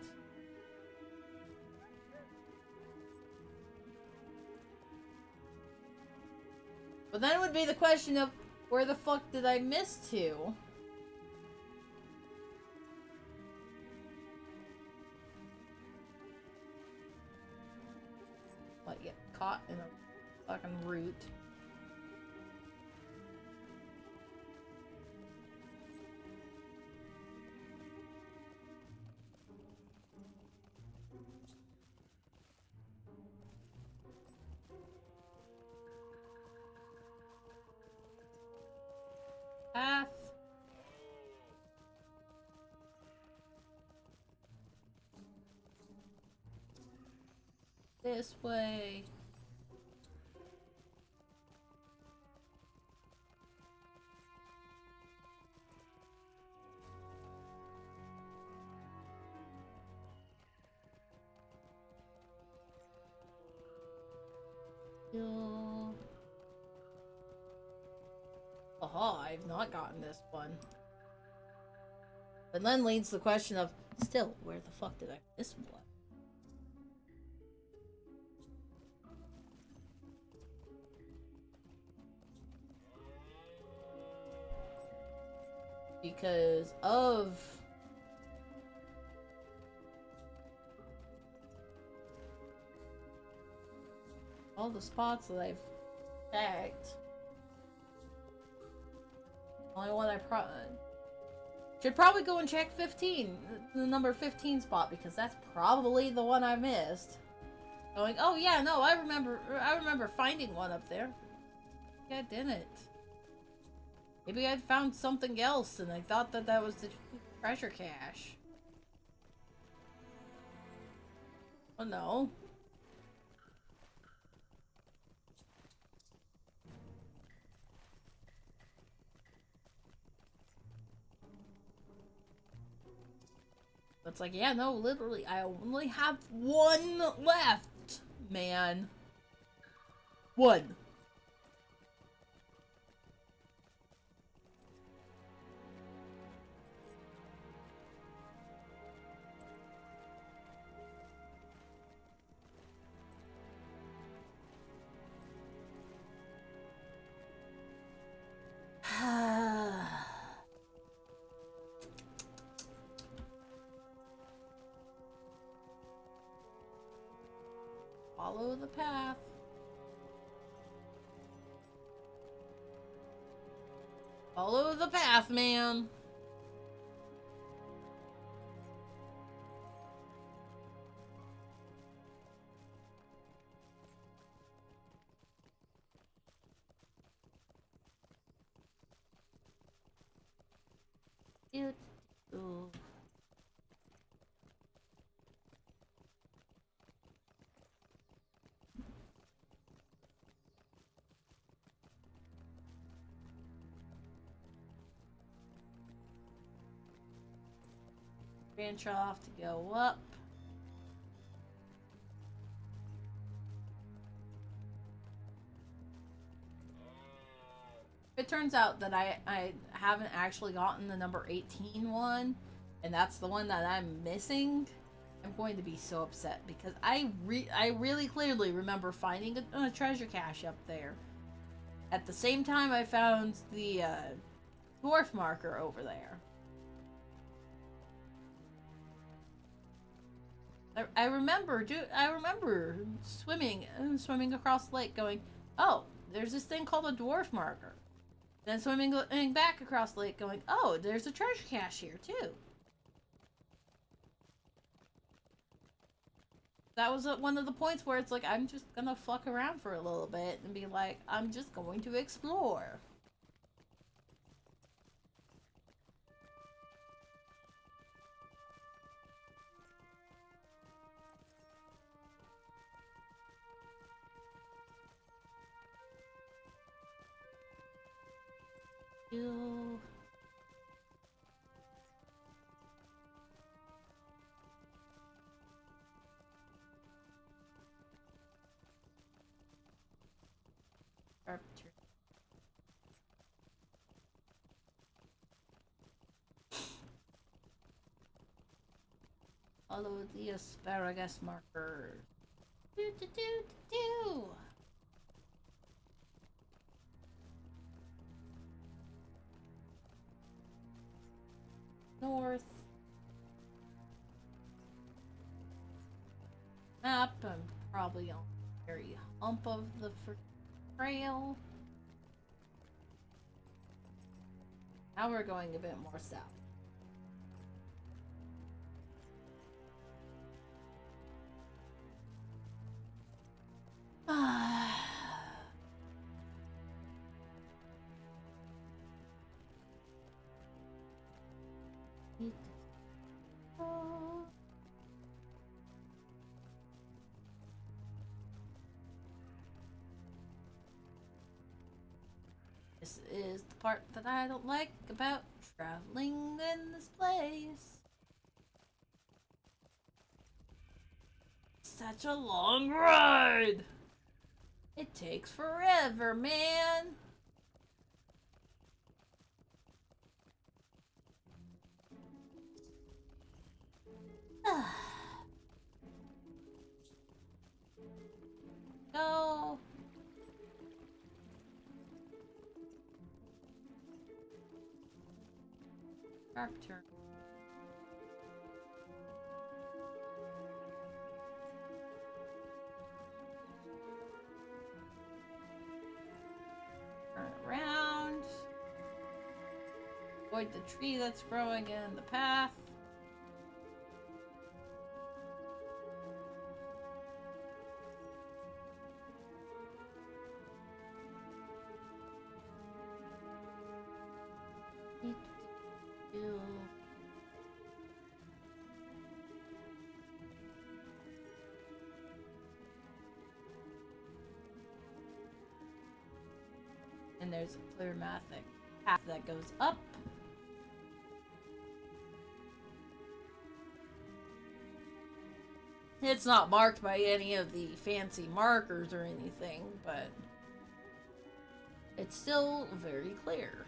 But then it would be the question of, where the fuck did I miss to? What, get caught in a fucking root? Path. This way. Yo. Aha, I've not gotten this one. But then leads the question of, still, where the fuck did I miss one? Because of all the spots that I've checked. Only one I should probably go and check 15, the number 15 spot, because that's probably the one I missed. Going, oh yeah, no, I remember finding one up there. Yeah, I didn't. Maybe I'd found something else and I thought that that was the treasure cache. Oh no. It's like, yeah, no, literally, I only have one left, man. One. Follow the path. Follow the path, man. Ooh. Branch off to go up. It turns out that I haven't actually gotten the number 18 one, and that's the one that I'm missing. I'm going to be so upset because I really clearly remember finding a treasure cache up there. At the same time, I found the dwarf marker over there. I remember swimming across the lake, going, oh, there's this thing called a dwarf marker. Then swimming back across the lake going, oh, there's a treasure cache here too. That was one of the points where it's like, I'm just gonna fuck around for a little bit and be like, I'm just going to explore. Ew. Arbiter. Follow the asparagus marker. Do do do do do. North. Map. I'm probably on the very hump of the trail. Now we're going a bit more south. This is the part that I don't like about traveling in this place. Such a long ride! It takes forever, man! Go! Sharp turn. Turn around. Avoid the tree that's growing in the path. And there's a clear path that goes up. It's not marked by any of the fancy markers or anything, but it's still very clear.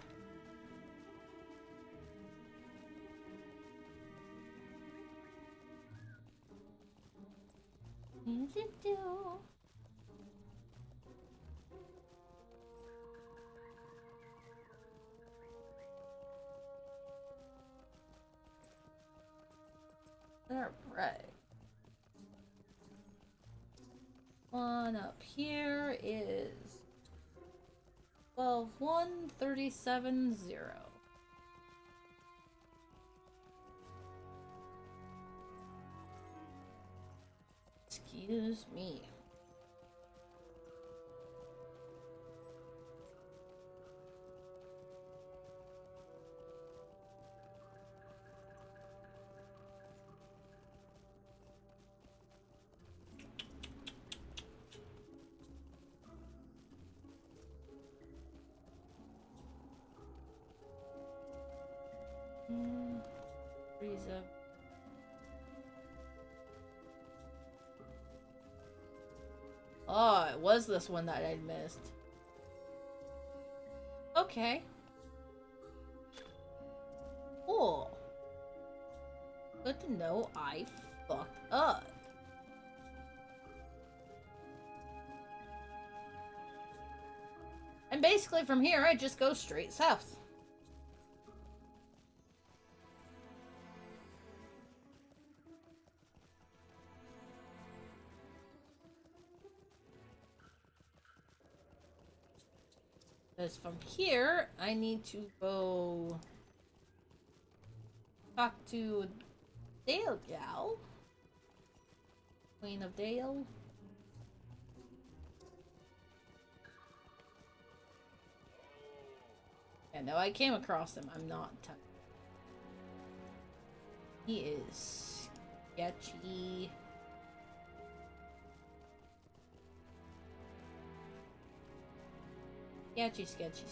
Alright. One up here is 12,137.0. Excuse me. Frieza. Oh, it was this one that I'd missed. Okay. Cool. Good to know I fucked up. And basically from here, I just go straight south. Because from here, I need to go talk to Dale Gal. Queen of Dale. Yeah, no, I came across him. I'm not touching. He is sketchy. Sketchy.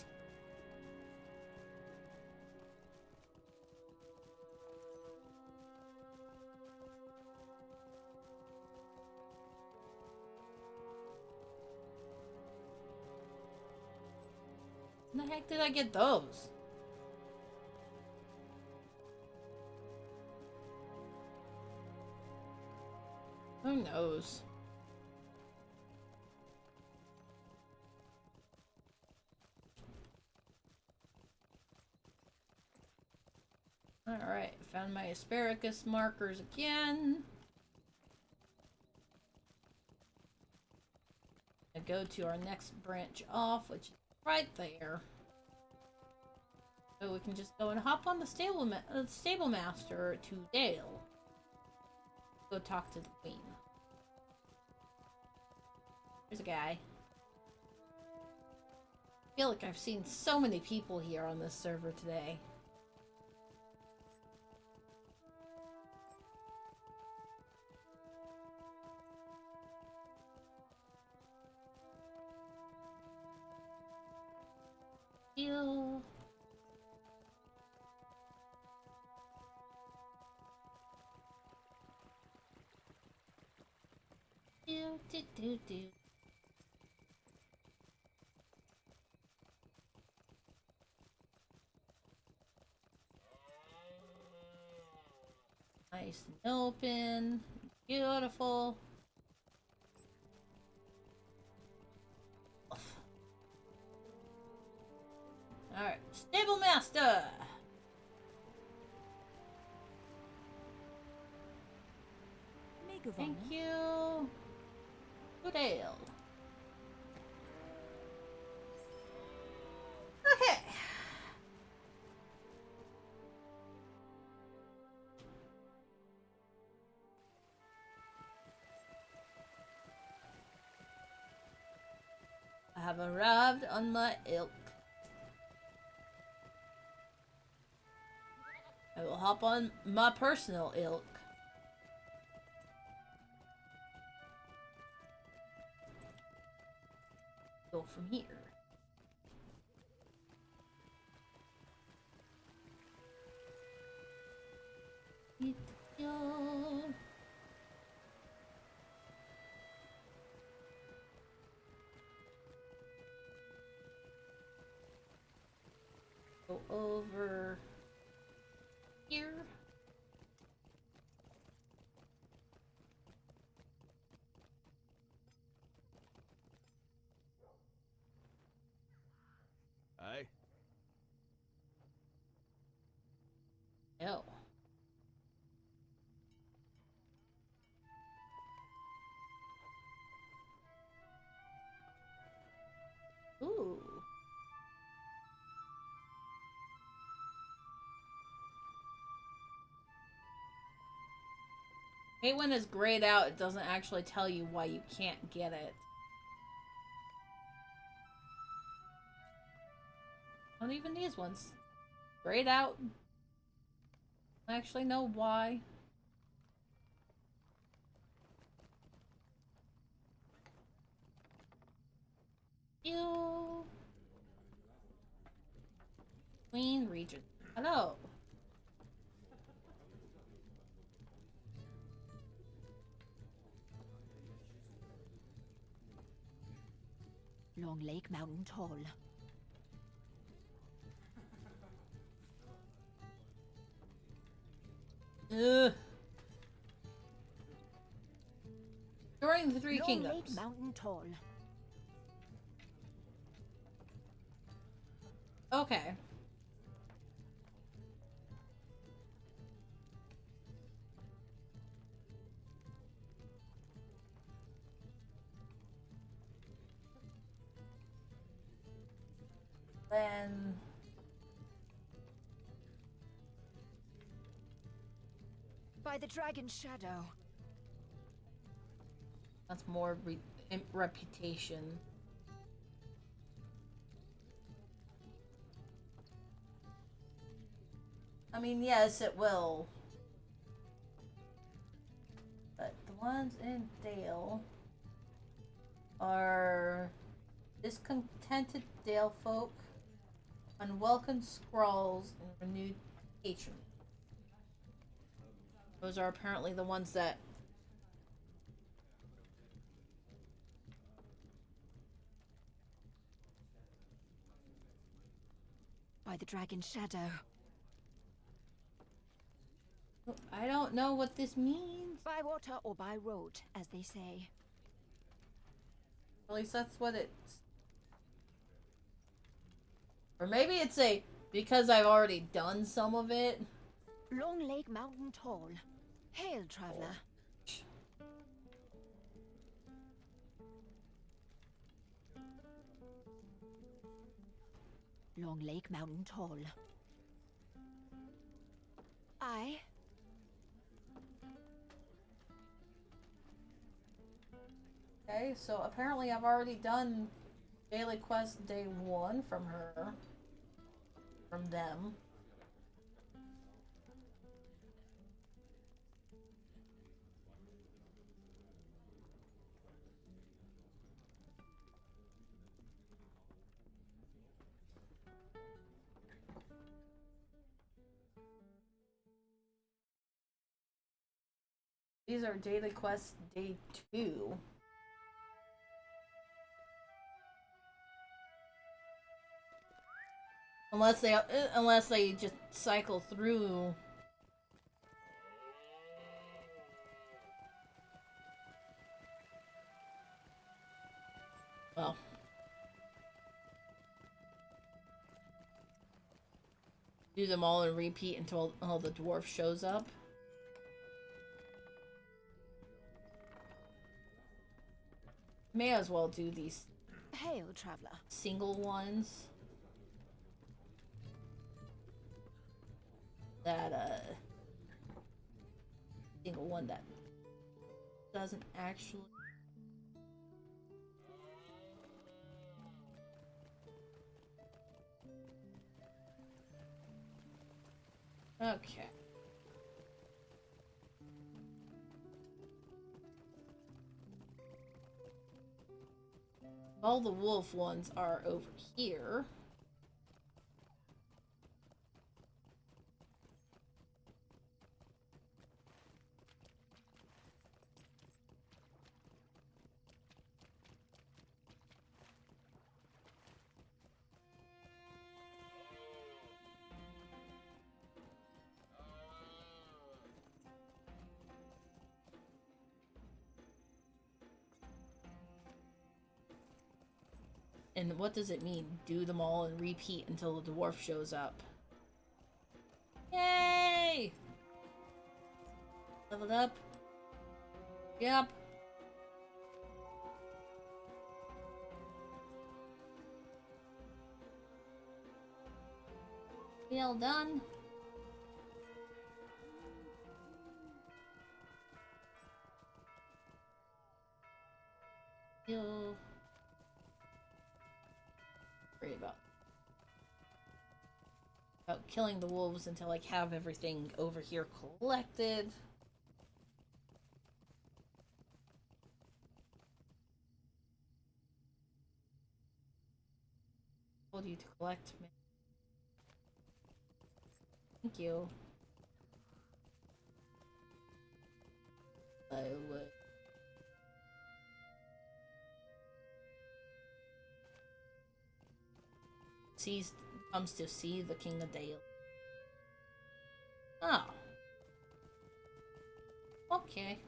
When the heck did I get those? Who knows? Alright, found my asparagus markers again. I go to our next branch off, which is right there. So we can just go and hop on the stable master to Dale. Go talk to the queen. There's a guy. I feel like I've seen so many people here on this server today. Heal. Do. Nice and open. Beautiful. Alright, stable master! Thank you. Good ale. Okay. I have arrived on my ilk. I will hop on my personal ilk. Go from here. Go over here. Aye. Oh. Ooh. Hate when it's grayed out, it doesn't actually tell you why you can't get it. Not even these ones. Grayed out. I actually know why. You. Queen Regent. Hello. Long Lake Mountain Toll. During the Three Long Kingdoms. Lake Mountain Toll. Okay. Then By the dragon's shadow. that's more reputation. I mean, yes, it will. But the ones in Dale are discontented Dale folk, unwelcome scrolls, and renewed patron. Those are apparently the ones that By the dragon's shadow. I don't know what this means. By water or by road, as they say. At least that's what it's. Or maybe it's a because I've already done some of it. Long Lake Mountain Tall. Hail, traveler. Long Lake Mountain Tall. I. Okay, so apparently I've already done Daily Quest Day 1 from her. From them. These are Daily Quest Day 2. Unless they just cycle through. Well. Do them all and repeat until the dwarf shows up. May as well do these Hail, traveler. single ones. That single one that doesn't actually. Okay. All the wolf ones are over here. And what does it mean? Do them all and repeat until the dwarf shows up. Yay! Leveled up. Yep. Well done. You'll worry about killing the wolves until I have everything over here collected. Told you to collect. Thank you. I would. Comes to see the King of Dale. Oh. Okay.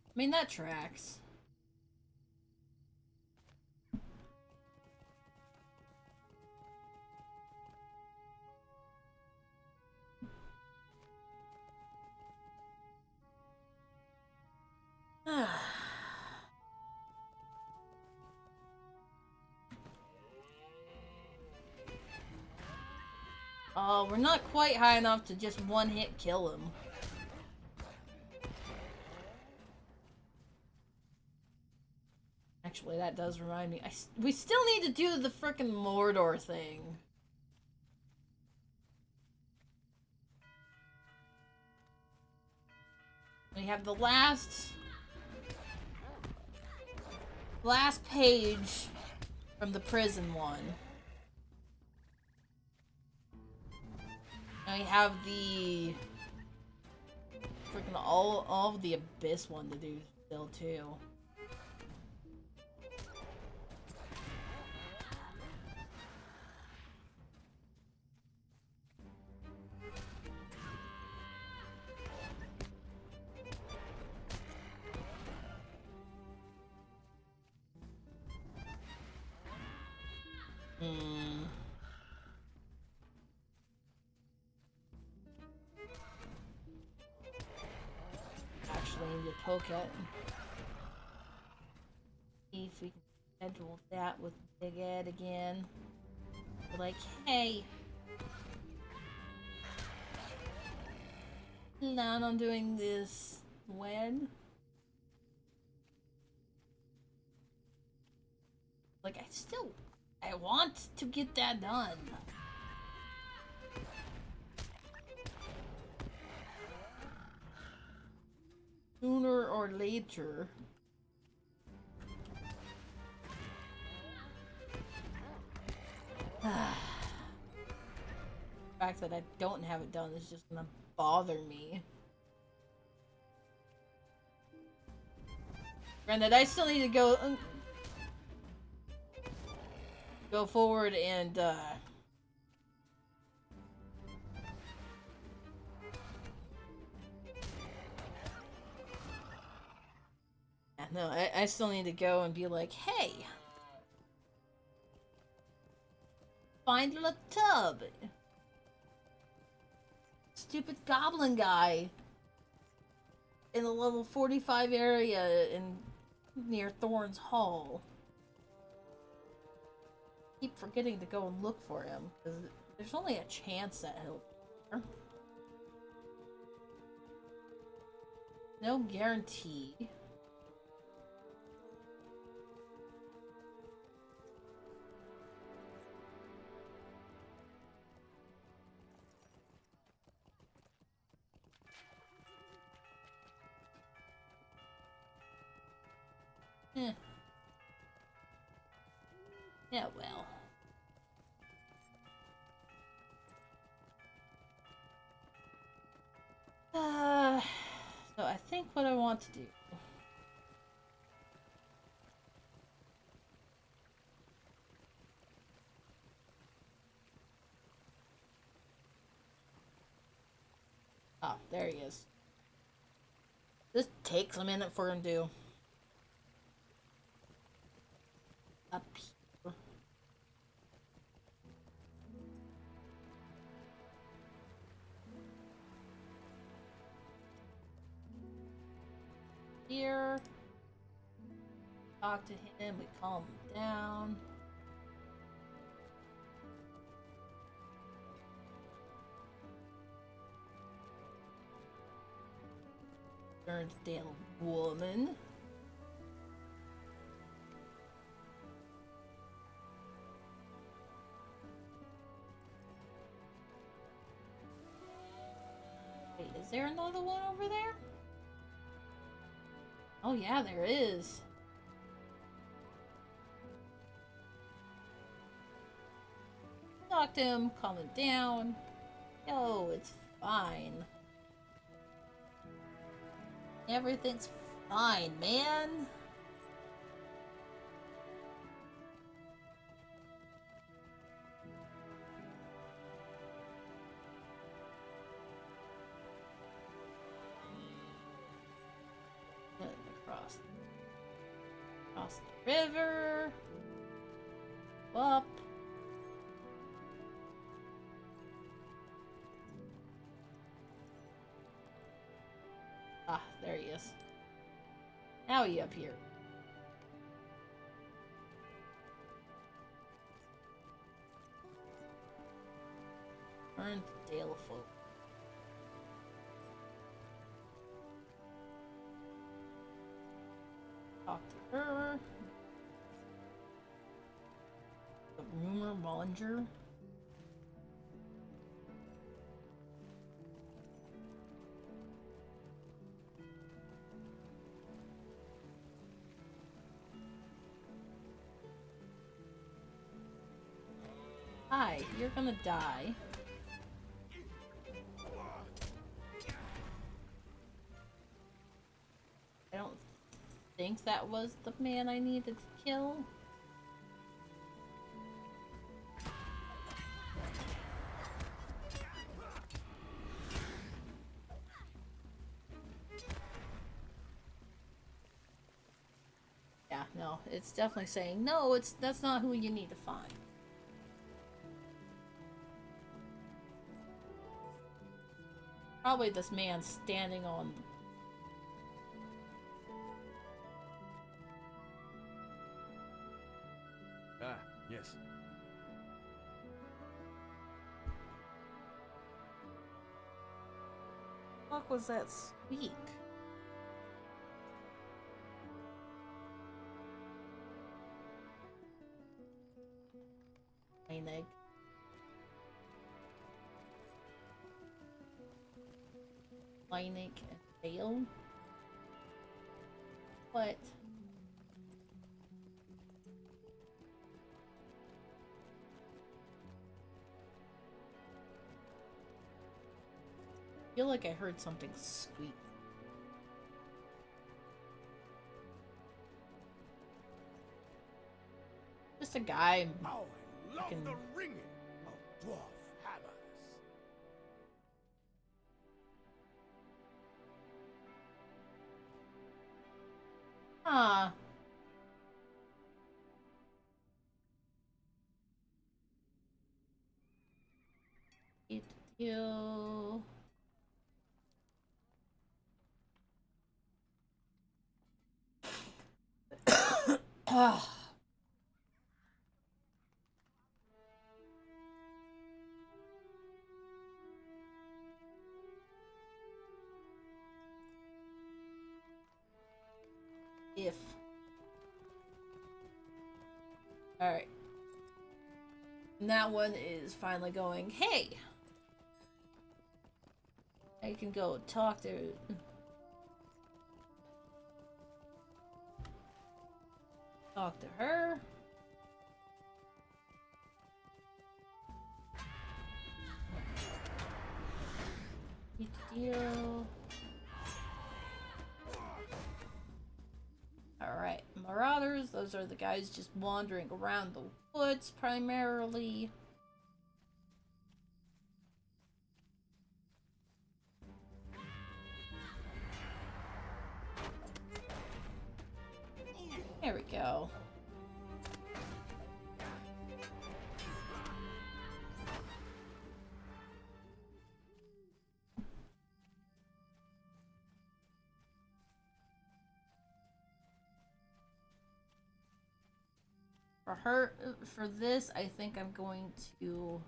I mean, that tracks. Oh, we're not quite high enough to just one-hit kill him. Actually, that does remind me. We still need to do the frickin' Mordor thing. We have the last page from the prison one. And we have the freaking all of the Abyss one to do still too. Actually, I need to poke it. See if we can schedule that with Big Ed again. Be like, hey, plan on doing this when? Like, I want to get that done. Sooner or later. The fact that I don't have it done is just gonna bother me. Granted, I still need to go forward and no, I still need to go and be like, hey, find the tub. Stupid goblin guy in the level 45 area near Thorn's Hall. Keep forgetting to go and look for him because there's only a chance that he'll be there. No guarantee. Yeah, well. So I think what I want to do. Oh, there he is. This takes a minute for him to. Up here. Here. Talk to him, we calm him down. Turnsdale woman. Wait, is there another one over there? Oh yeah, there is. Talk to him, calm him down. Yo, it's fine. Everything's fine, man. Across the river. Up. Ah, there he is. Now he up here. Return to Dalefolk. Talk to her. The rumor Bollinger. Hi, you're gonna die. I don't think that was the man I needed to kill. Yeah, no, it's definitely saying, no, that's not who you need to find. Probably this man standing on... Ah, yes. What the fuck was that squeak? Plain egg. Lining and tail. What? I feel like I heard something squeak. Just a guy. Oh, I love the ringing of dwarf hammers. Huh. You. If. Alright. And that one is finally going, hey! I can go talk to... Talk to her. Deal. Alright, marauders, those are the guys just wandering around the woods primarily. There we go. For this, I think I'm going to...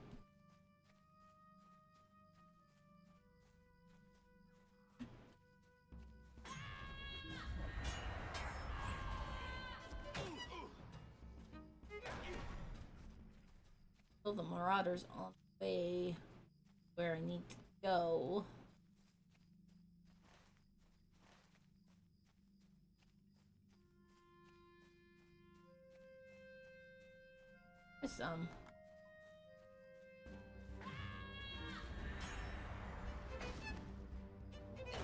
kill the marauders on the way where I need to go. There's some.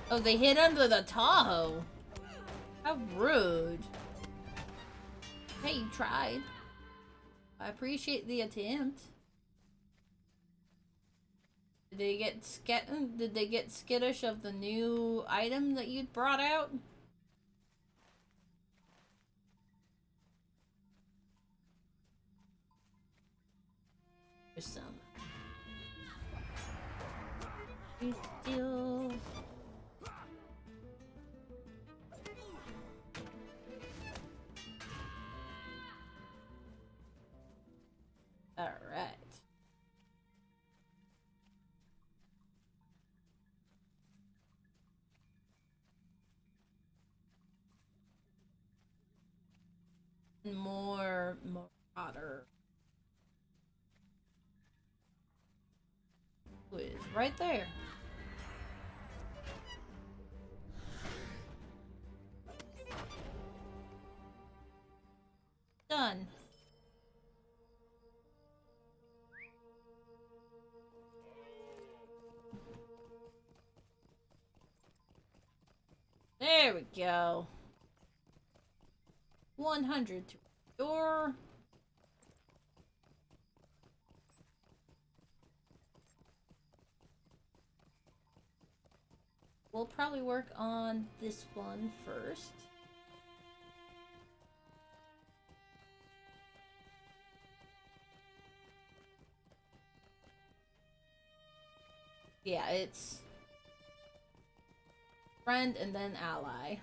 Oh, they hid under the Tahoe. How rude. Hey, you tried. I appreciate the attempt. Did they get skittish of the new item that you'd brought out? There's some. Still. All right. More Marauder. Who is right there? Done. There we go. 100 to door. We'll probably work on this one first. Yeah, it's friend and then ally.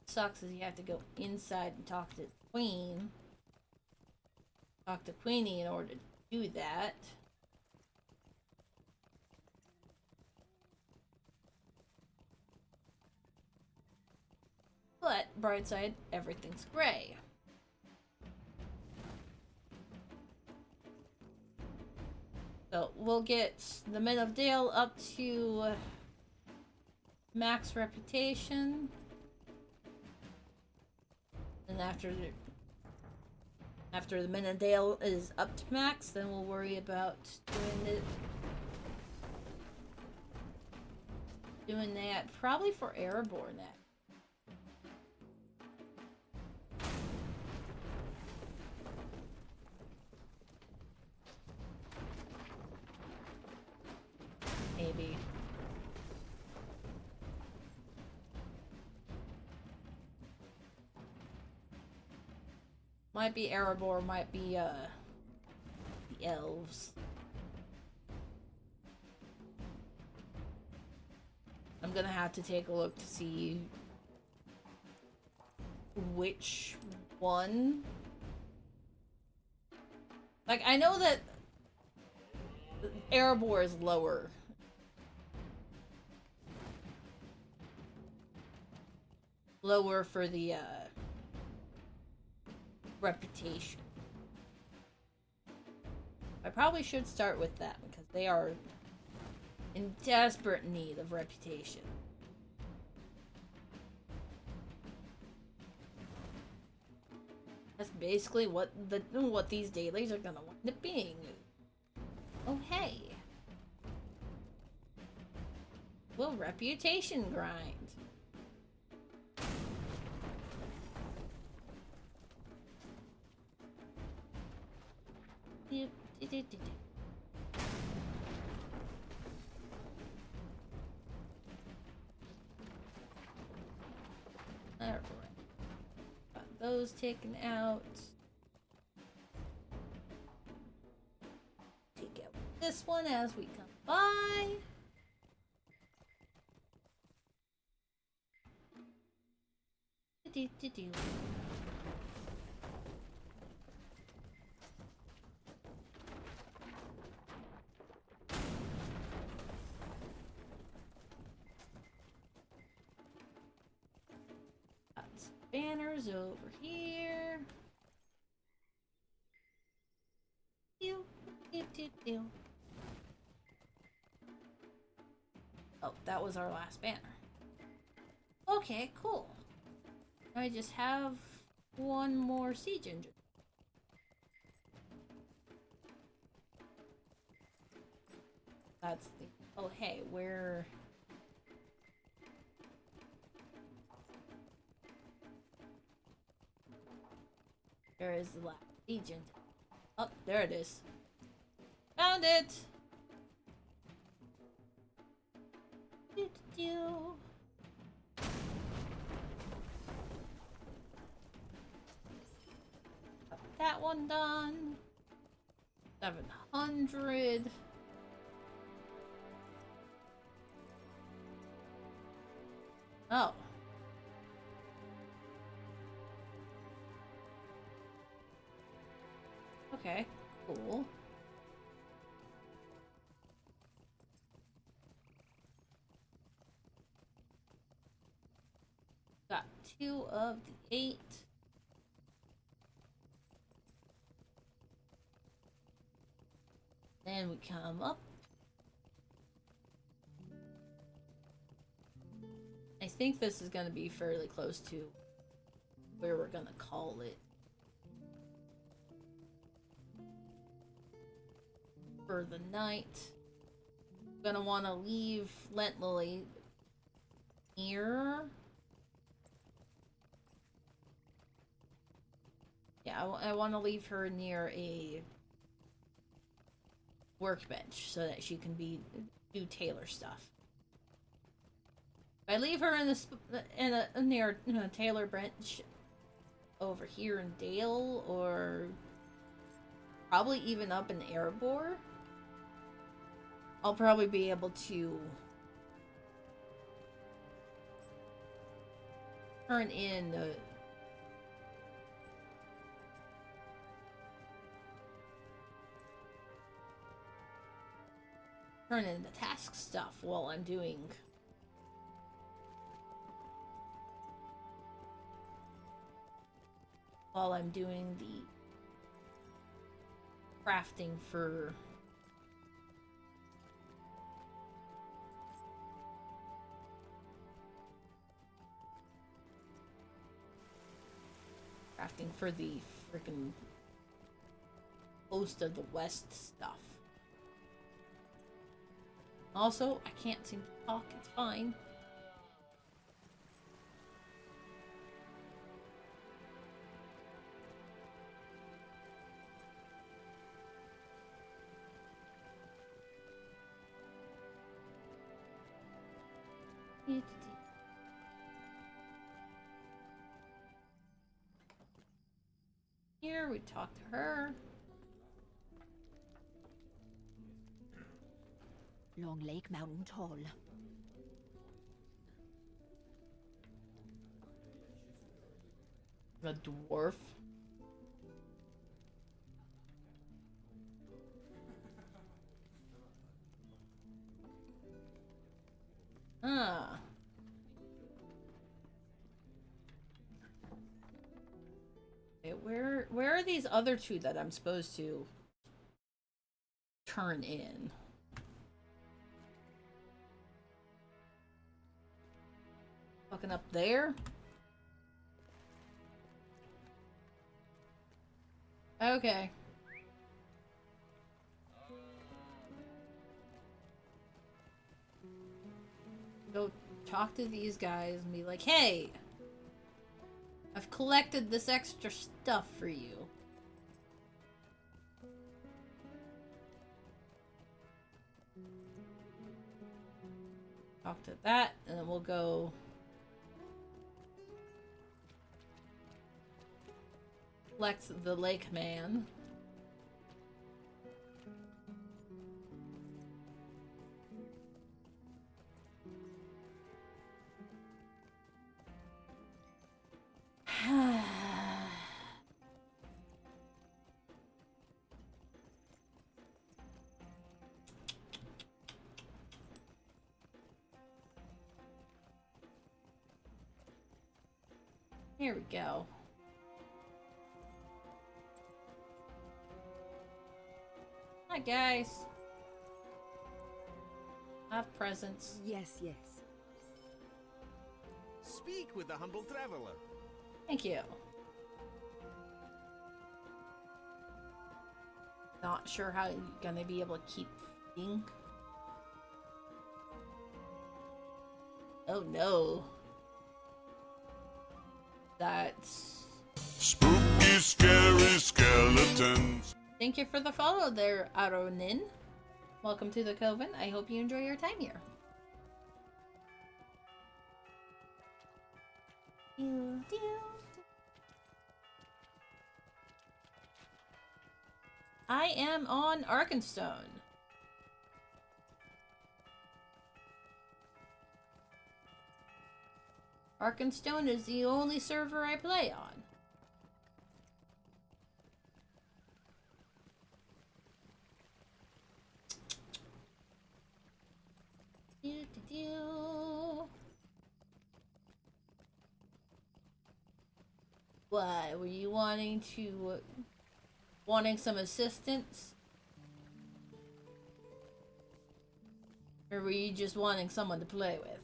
Sucks is you have to go inside and talk to Queen. Talk to Queenie in order to do that. But, bright side, everything's gray. So, we'll get the Men of Dale up to max reputation. And after the Men of Dale is up to max, then we'll worry about doing that probably for Airborne next. Maybe. Might be Erebor, might be the elves. I'm gonna have to take a look to see which one. Like, I know that Erebor is lower. Lower for the reputation. I probably should start with that because they are in desperate need of reputation. That's basically what these dailies are gonna wind up being. Oh hey. Well, reputation grind. Alright. Got those taken out. Take out this one as we come by. Banners over here. Oh, that was our last banner. Okay, cool. I just have one more siege engine. That's the... Oh, hey, where... There is the last siege engine. Oh, there it is. Found it! Doo-doo-doo. Got that one done. 700. Oh. Okay, cool. Got 2 of the 8. Then we come up. I think this is going to be fairly close to where we're going to call it for the night. I'm going to want to leave Lent Lily near. Yeah, I want to leave her near a workbench so that she can do tailor stuff. If I leave her in a near tailor bench over here in Dale, or probably even up in Erebor, I'll probably be able to turn in the task stuff while I'm doing the crafting for the freaking Host of the West stuff. Also, I can't seem to talk, it's fine. Here, we talk to her. Long Lake Mountain Tall. The dwarf. Ah. Okay, where are these other two that I'm supposed to turn in? Fucking up there? Okay. Go talk to these guys and be like, hey! I've collected this extra stuff for you. Talk to that, and then we'll go collect the lake man. Here we go. Hi, guys. I have presents. Yes, yes. Speak with the humble traveler. Thank you. Not sure how you're gonna be able to keep feeding. Oh no. That's spooky, scary skeletons. Thank you for the follow there, Aronin. Welcome to the Coven. I hope you enjoy your time here. I am on Arkenstone. Arkenstone is the only server I play on. What? Were you wanting some assistance? Or were you just wanting someone to play with?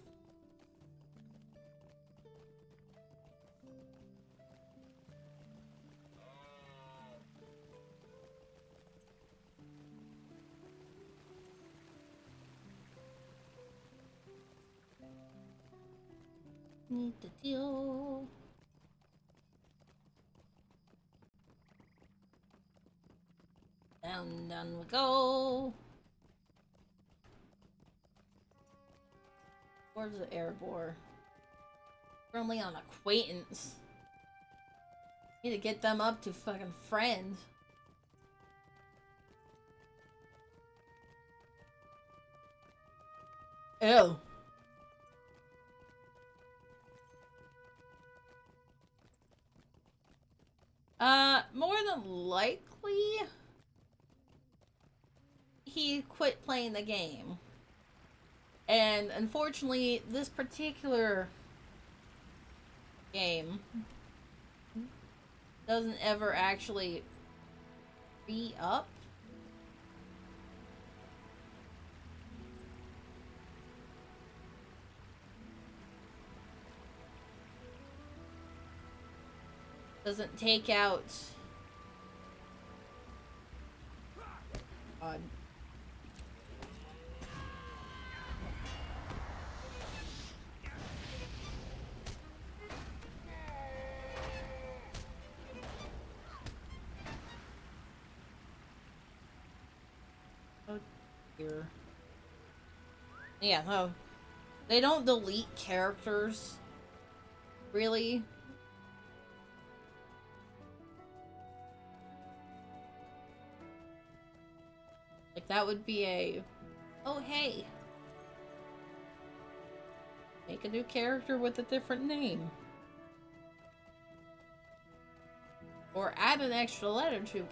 Need the deal. Down we go. Where's the airborne? We're only on acquaintance. Need to get them up to fucking friends. Ew. More than likely, he quit playing the game. And unfortunately, this particular game doesn't ever actually re-up. Doesn't take out... God. Oh dear. Yeah, no. They don't delete characters. Really? Like, that would be a... Oh, hey. Make a new character with a different name. Or add an extra letter to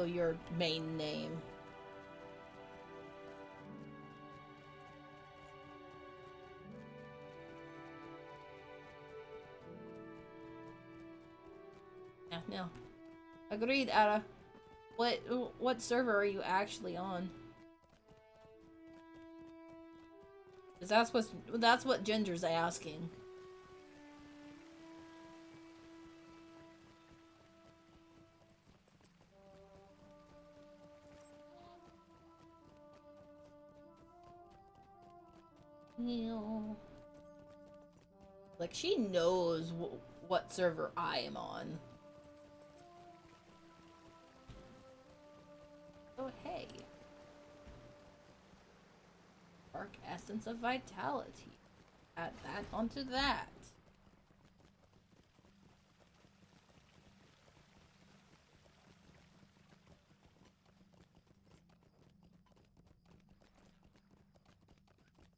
your main name. Yeah, no. Agreed, Ada. What server are you actually on? Cause that's what Ginger's asking. Like, she knows what server I am on. Oh, hey. Dark Essence of Vitality. Add that onto that.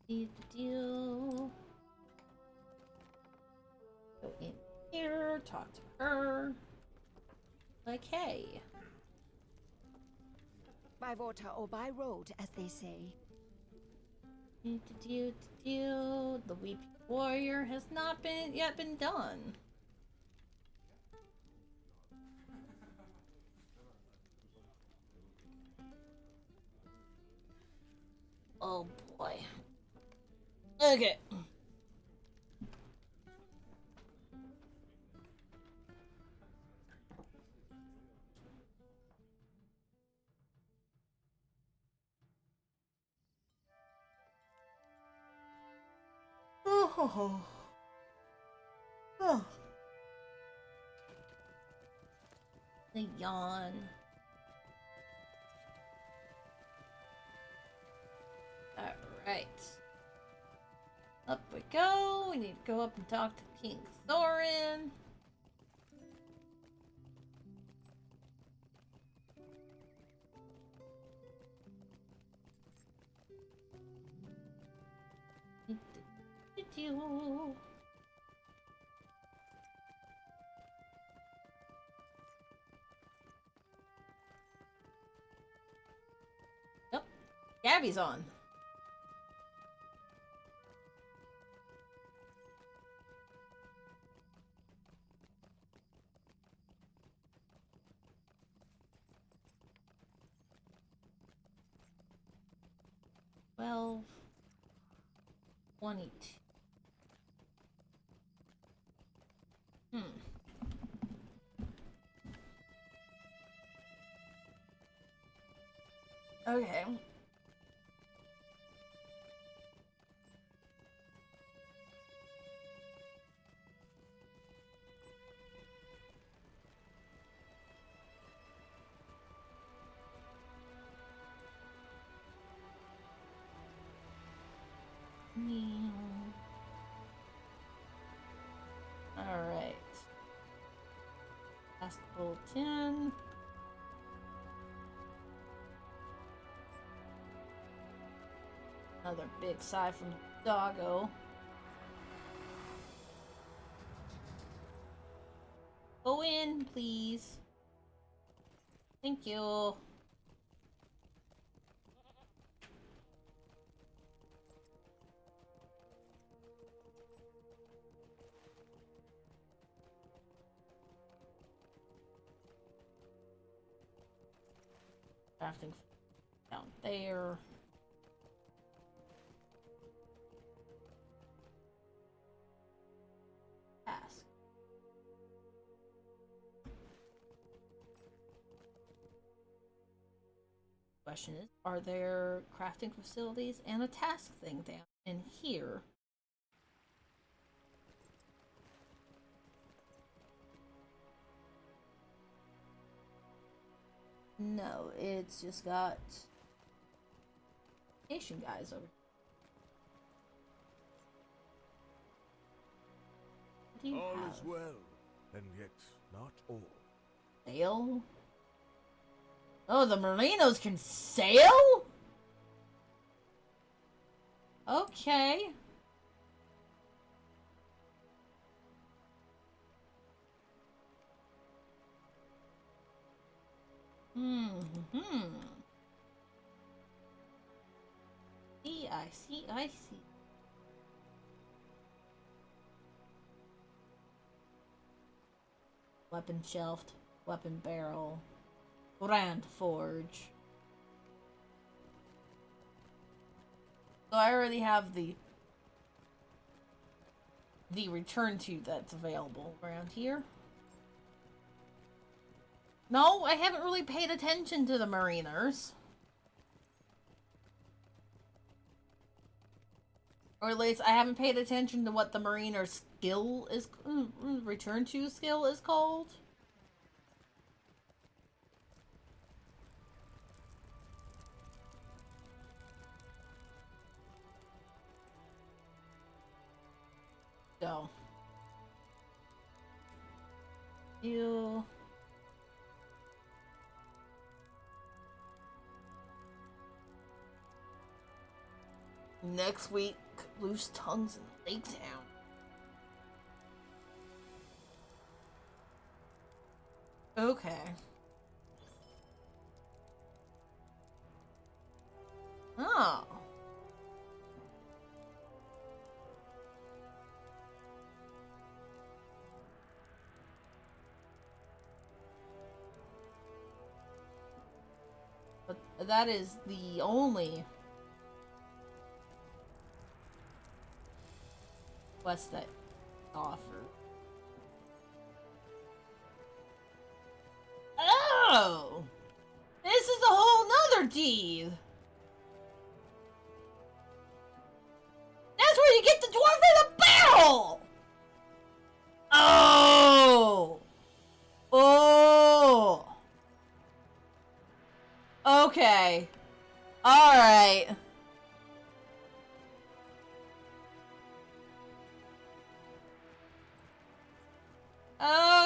Need to deal. Go in here, talk to her. Like, hey. By water or by road, as they say. Need to deal. The Weeping Warrior has not yet been done. Oh boy. Okay. Oh. Oh. The yawn. Alright. Up we go. We need to go up and talk to King Thorin. Yep. Gabby's on. 12, 22. Okay. Alright. Basketball 10. Another big sigh from Doggo. Go in, please. Thank you. Crafting down there. Task. Question is, are there crafting facilities and a task thing down in here? No, it's just got Asian guys over here. What do you All have? is well, and yet not all. Sail? Oh, the Merinos can sail? Okay. I see. Weapon shelved, weapon barrel, brand forge. So I already have the return to that's available around here. No, I haven't really paid attention to the Mariners. Or at least I haven't paid attention to what the Mariner skill is, return to skill is called. So. You. Next week, loose tongues in Lake Town. Okay. Oh. But that is the only quest that offer. Oh! This is a whole nother deed! That's where you get the dwarf in the barrel! Oh! Oh! Okay. Alright.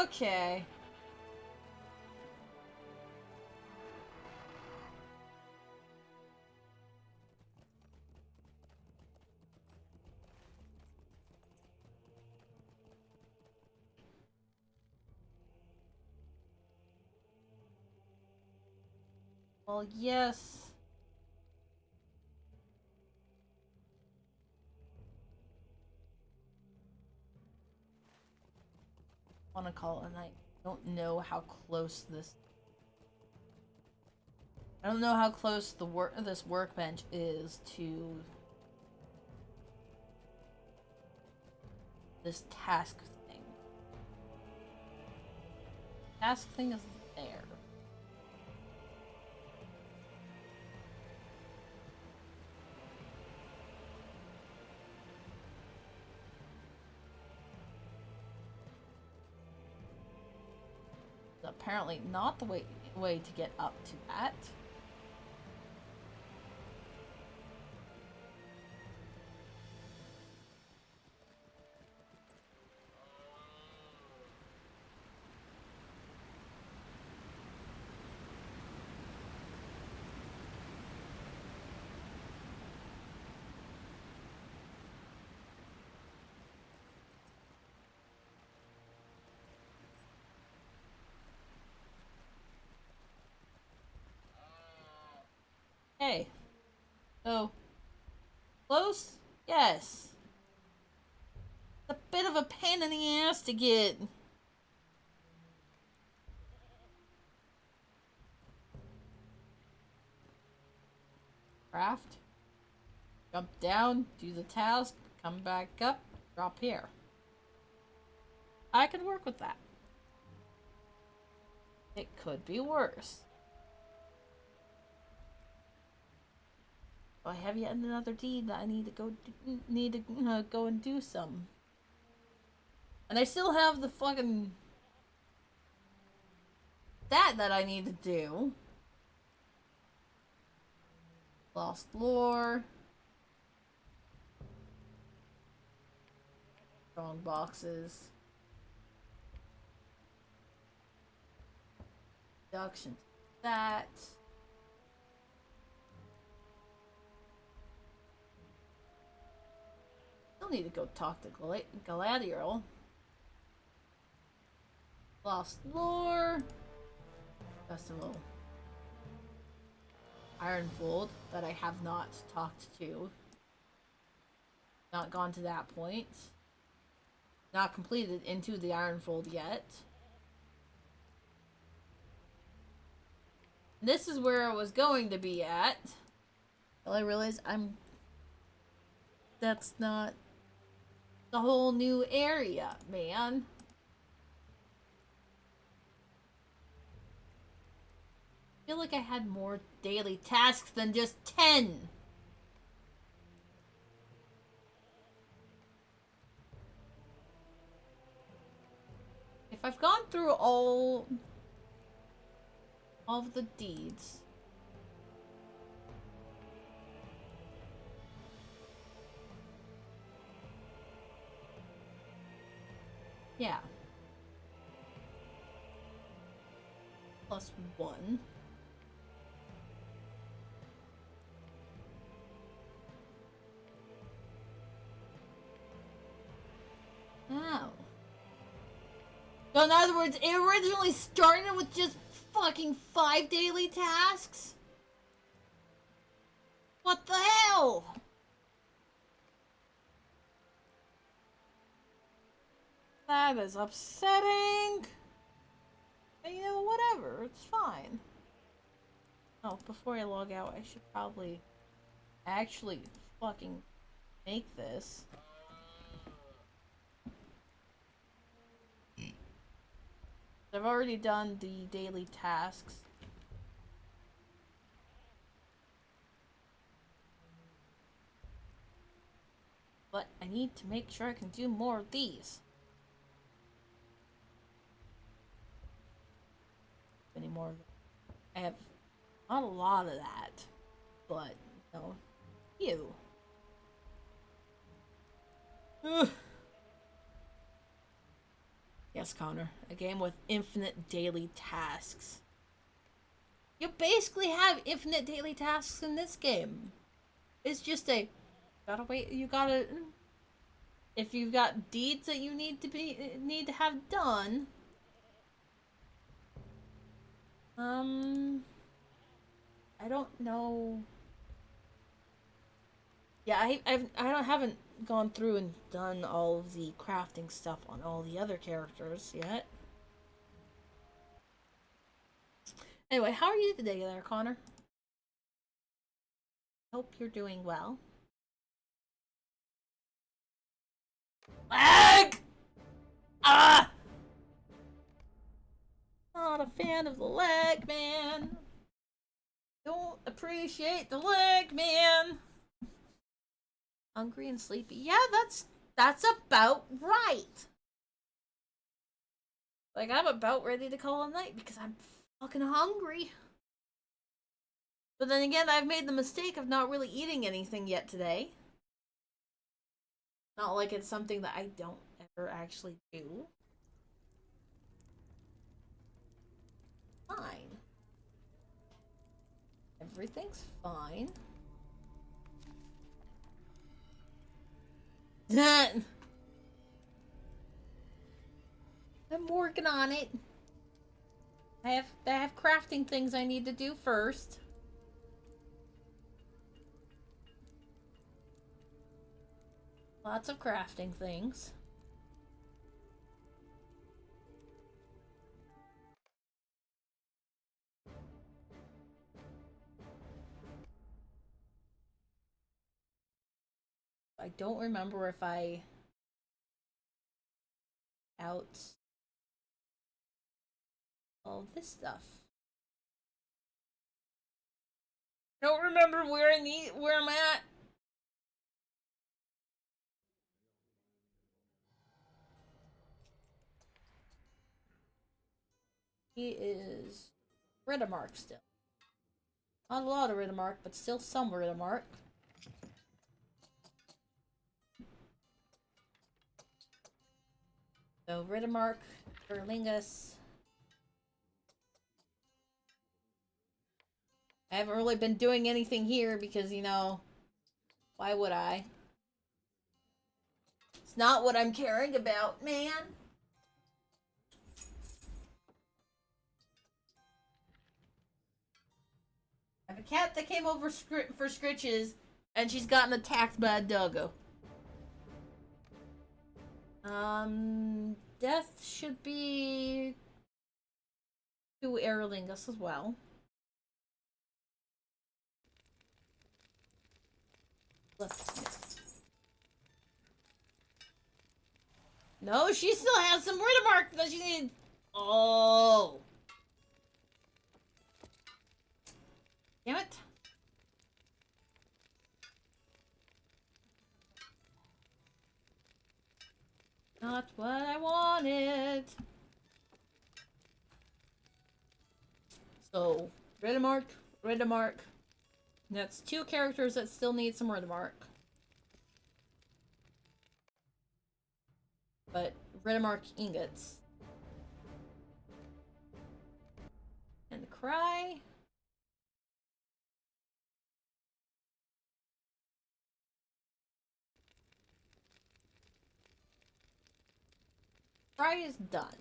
Okay. Well, yes. I want to call it a night. I don't know how close this. I don't know how close this workbench is to this task thing. Task thing is there. Apparently not the way to get up to that. Hey. So, close? Yes. It's a bit of a pain in the ass to get. Craft. Jump down, do the task, come back up, drop here. I can work with that. It could be worse. I have yet another deed that I need to go and do some. And I still have the fucking that I need to do. Lost lore. Strong boxes. Deduction. That. Still need to go talk to Galadriel. Lost lore. Festival. Ironfold that I have not talked to. Not gone to that point. Not completed into the Ironfold yet. This is where I was going to be at. Well, I realized that's not the whole new area, man. I feel like I had more daily tasks than just 10. If I've gone through all of the deeds, yeah. Plus 1. Oh. So in other words, it originally started with just fucking 5 daily tasks? What the hell? That is upsetting. But, you know, whatever. It's fine. Oh, before I log out, I should probably actually fucking make this. I've already done the daily tasks. But I need to make sure I can do more of these. Any more of them. I have not a lot of that, but, you know, few. Ugh. Yes, Connor. A game with infinite daily tasks. You basically have infinite daily tasks in this game. It's just gotta wait. You gotta. If you've got deeds that you need to have done. I don't know. Yeah, I haven't gone through and done all of the crafting stuff on all the other characters yet. Anyway, how are you today there, Connor? Hope you're doing well. Lag! Ah! Not a fan of the lag, man. Don't appreciate the lag, man. Hungry and sleepy. Yeah, that's about right. Like, I'm about ready to call it a night because I'm fucking hungry. But then again, I've made the mistake of not really eating anything yet today. Not like it's something that I don't ever actually do. Fine. Everything's fine. I'm working on it. I have crafting things I need to do first. Lots of crafting things. I don't remember if I out all this stuff. I don't remember where I'm at. He is Riddermark still. Not a lot of Riddermark, but still some Riddermark. So Riddermark, Berlingus. I haven't really been doing anything here because, you know, why would I? It's not what I'm caring about, man. I have a cat that came over for scritches, and she's gotten attacked by a doggo. Death should be to Aerlingus as well. No, she still has some Riddermark that she needs. Oh. Damn it. Not what I wanted. So, Riddermark. That's two characters that still need some Riddermark. But Riddermark ingots. And Cry. Cry is done.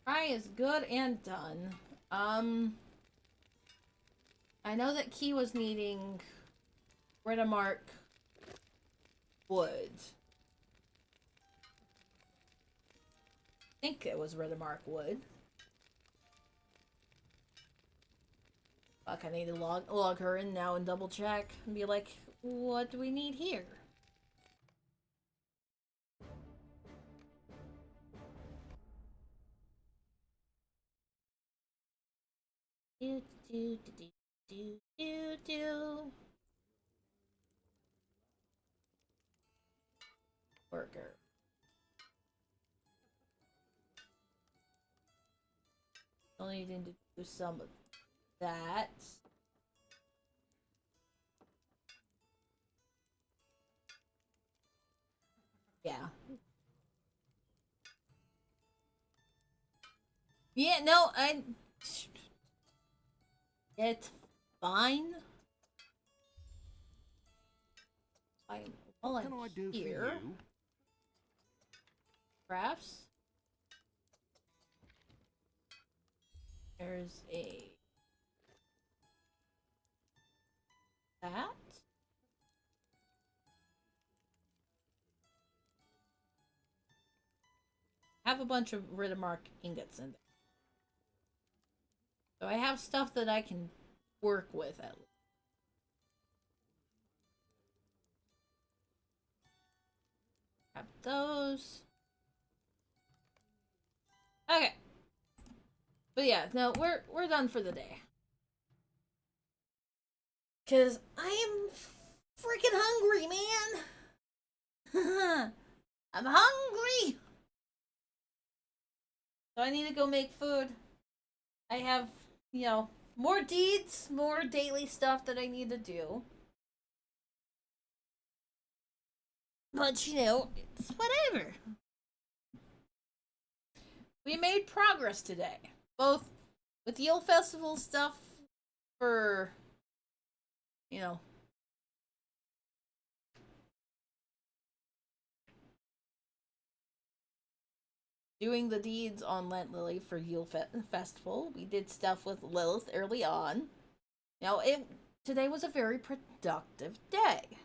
Cry is good and done. I know that Key was needing Riddermark wood. I think it was Riddermark wood. Fuck, I need to log her in now and double check and be like, what do we need here? Do. Burger. Still needing to do some of that. Yeah. Yeah, no, it's fine. What can I do here. for you? Crafts. There's a that. I have a bunch of Riddermark ingots in there. So I have stuff that I can work with at least. Grab those. Okay. But yeah, no, we're done for the day. Cause I am freaking hungry, man. I'm hungry. So I need to go make food. I have, more deeds, more daily stuff that I need to do. But, it's whatever. We made progress today. Both with Yule Festival stuff for, doing the deeds on Lent Lily for Yule Festival. We did stuff with Lilith early on. Today was a very productive day.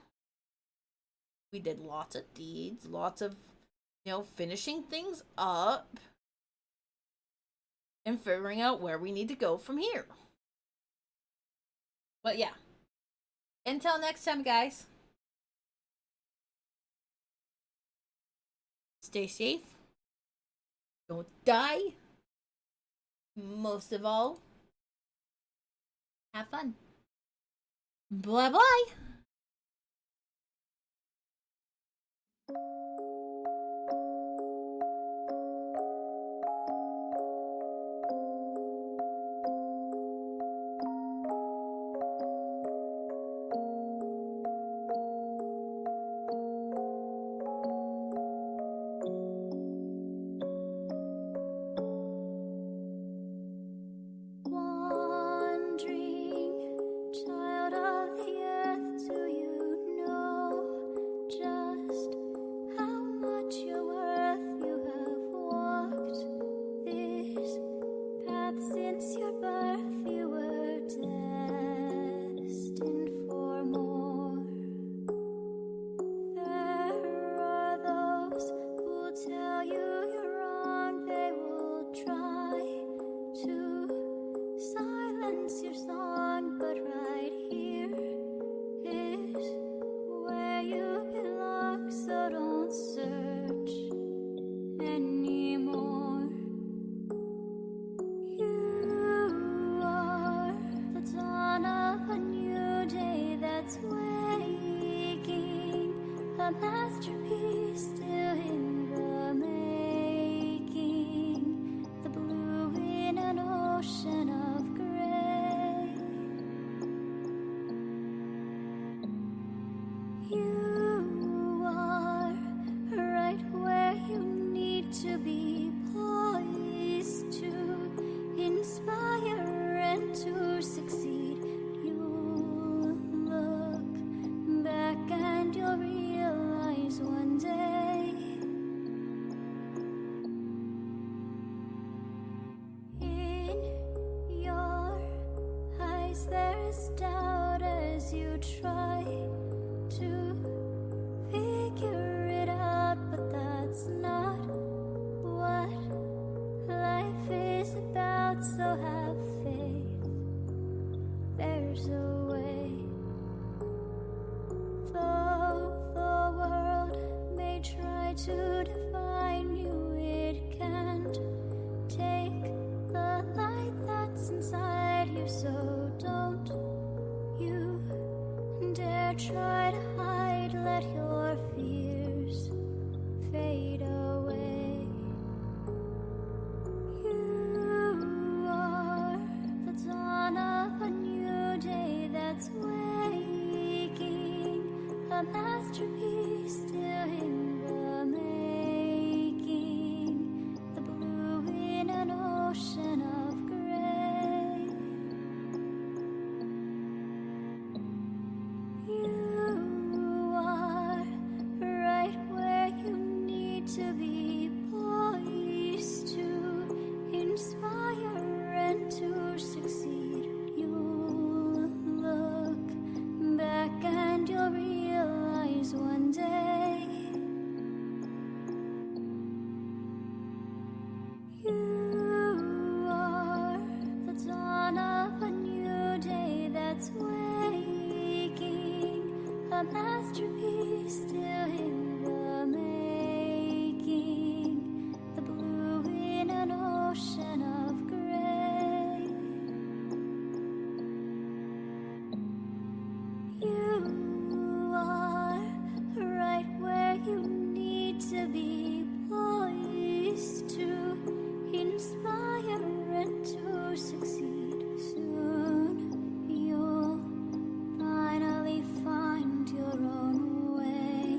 We did lots of deeds, lots of, finishing things up and figuring out where we need to go from here. But yeah. Until next time, guys. Stay safe. Don't die. Most of all, have fun. Bye bye. There's doubt as you try to figure it out, but that's not what life is about. So have faith, there's a way. Though the world may try to define you, it can't take the light that's inside you. So don't you dare try to hide, let your fears fade away. You are the dawn of a new day that's waking, a masterpiece still in the making, the blue in an ocean of gray. You are right where you need to be, poised to inspire and to succeed. You'll look back and you'll realize one day a masterpiece still in the making. The blue in an ocean of gray. You are right where you need to be, poised to inspire and to succeed. Soon you'll finally find your own way.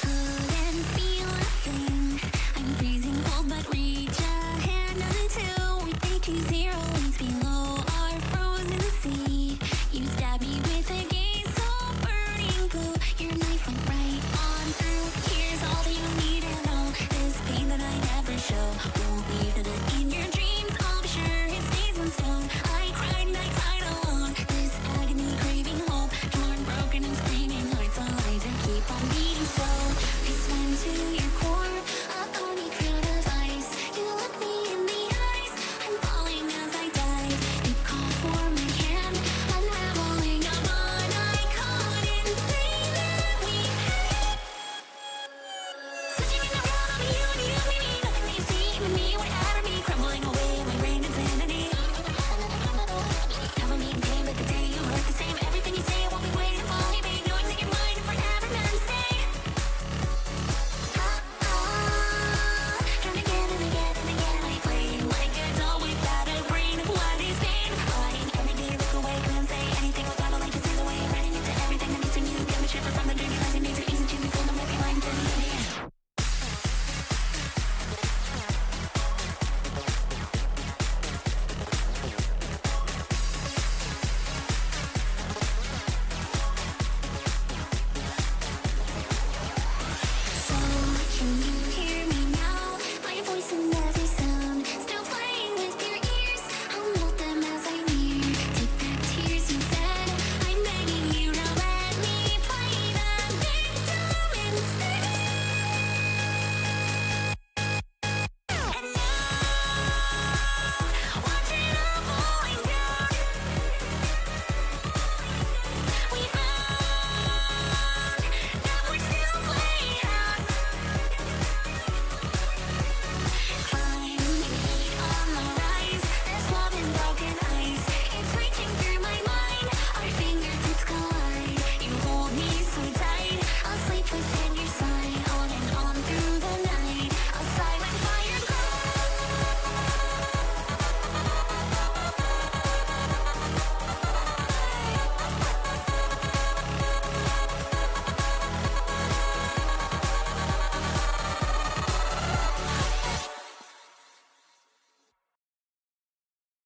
Couldn't feel a thing. I'm freezing cold, but reach a hand until we 320 leagues below our frozen sea. You stab me with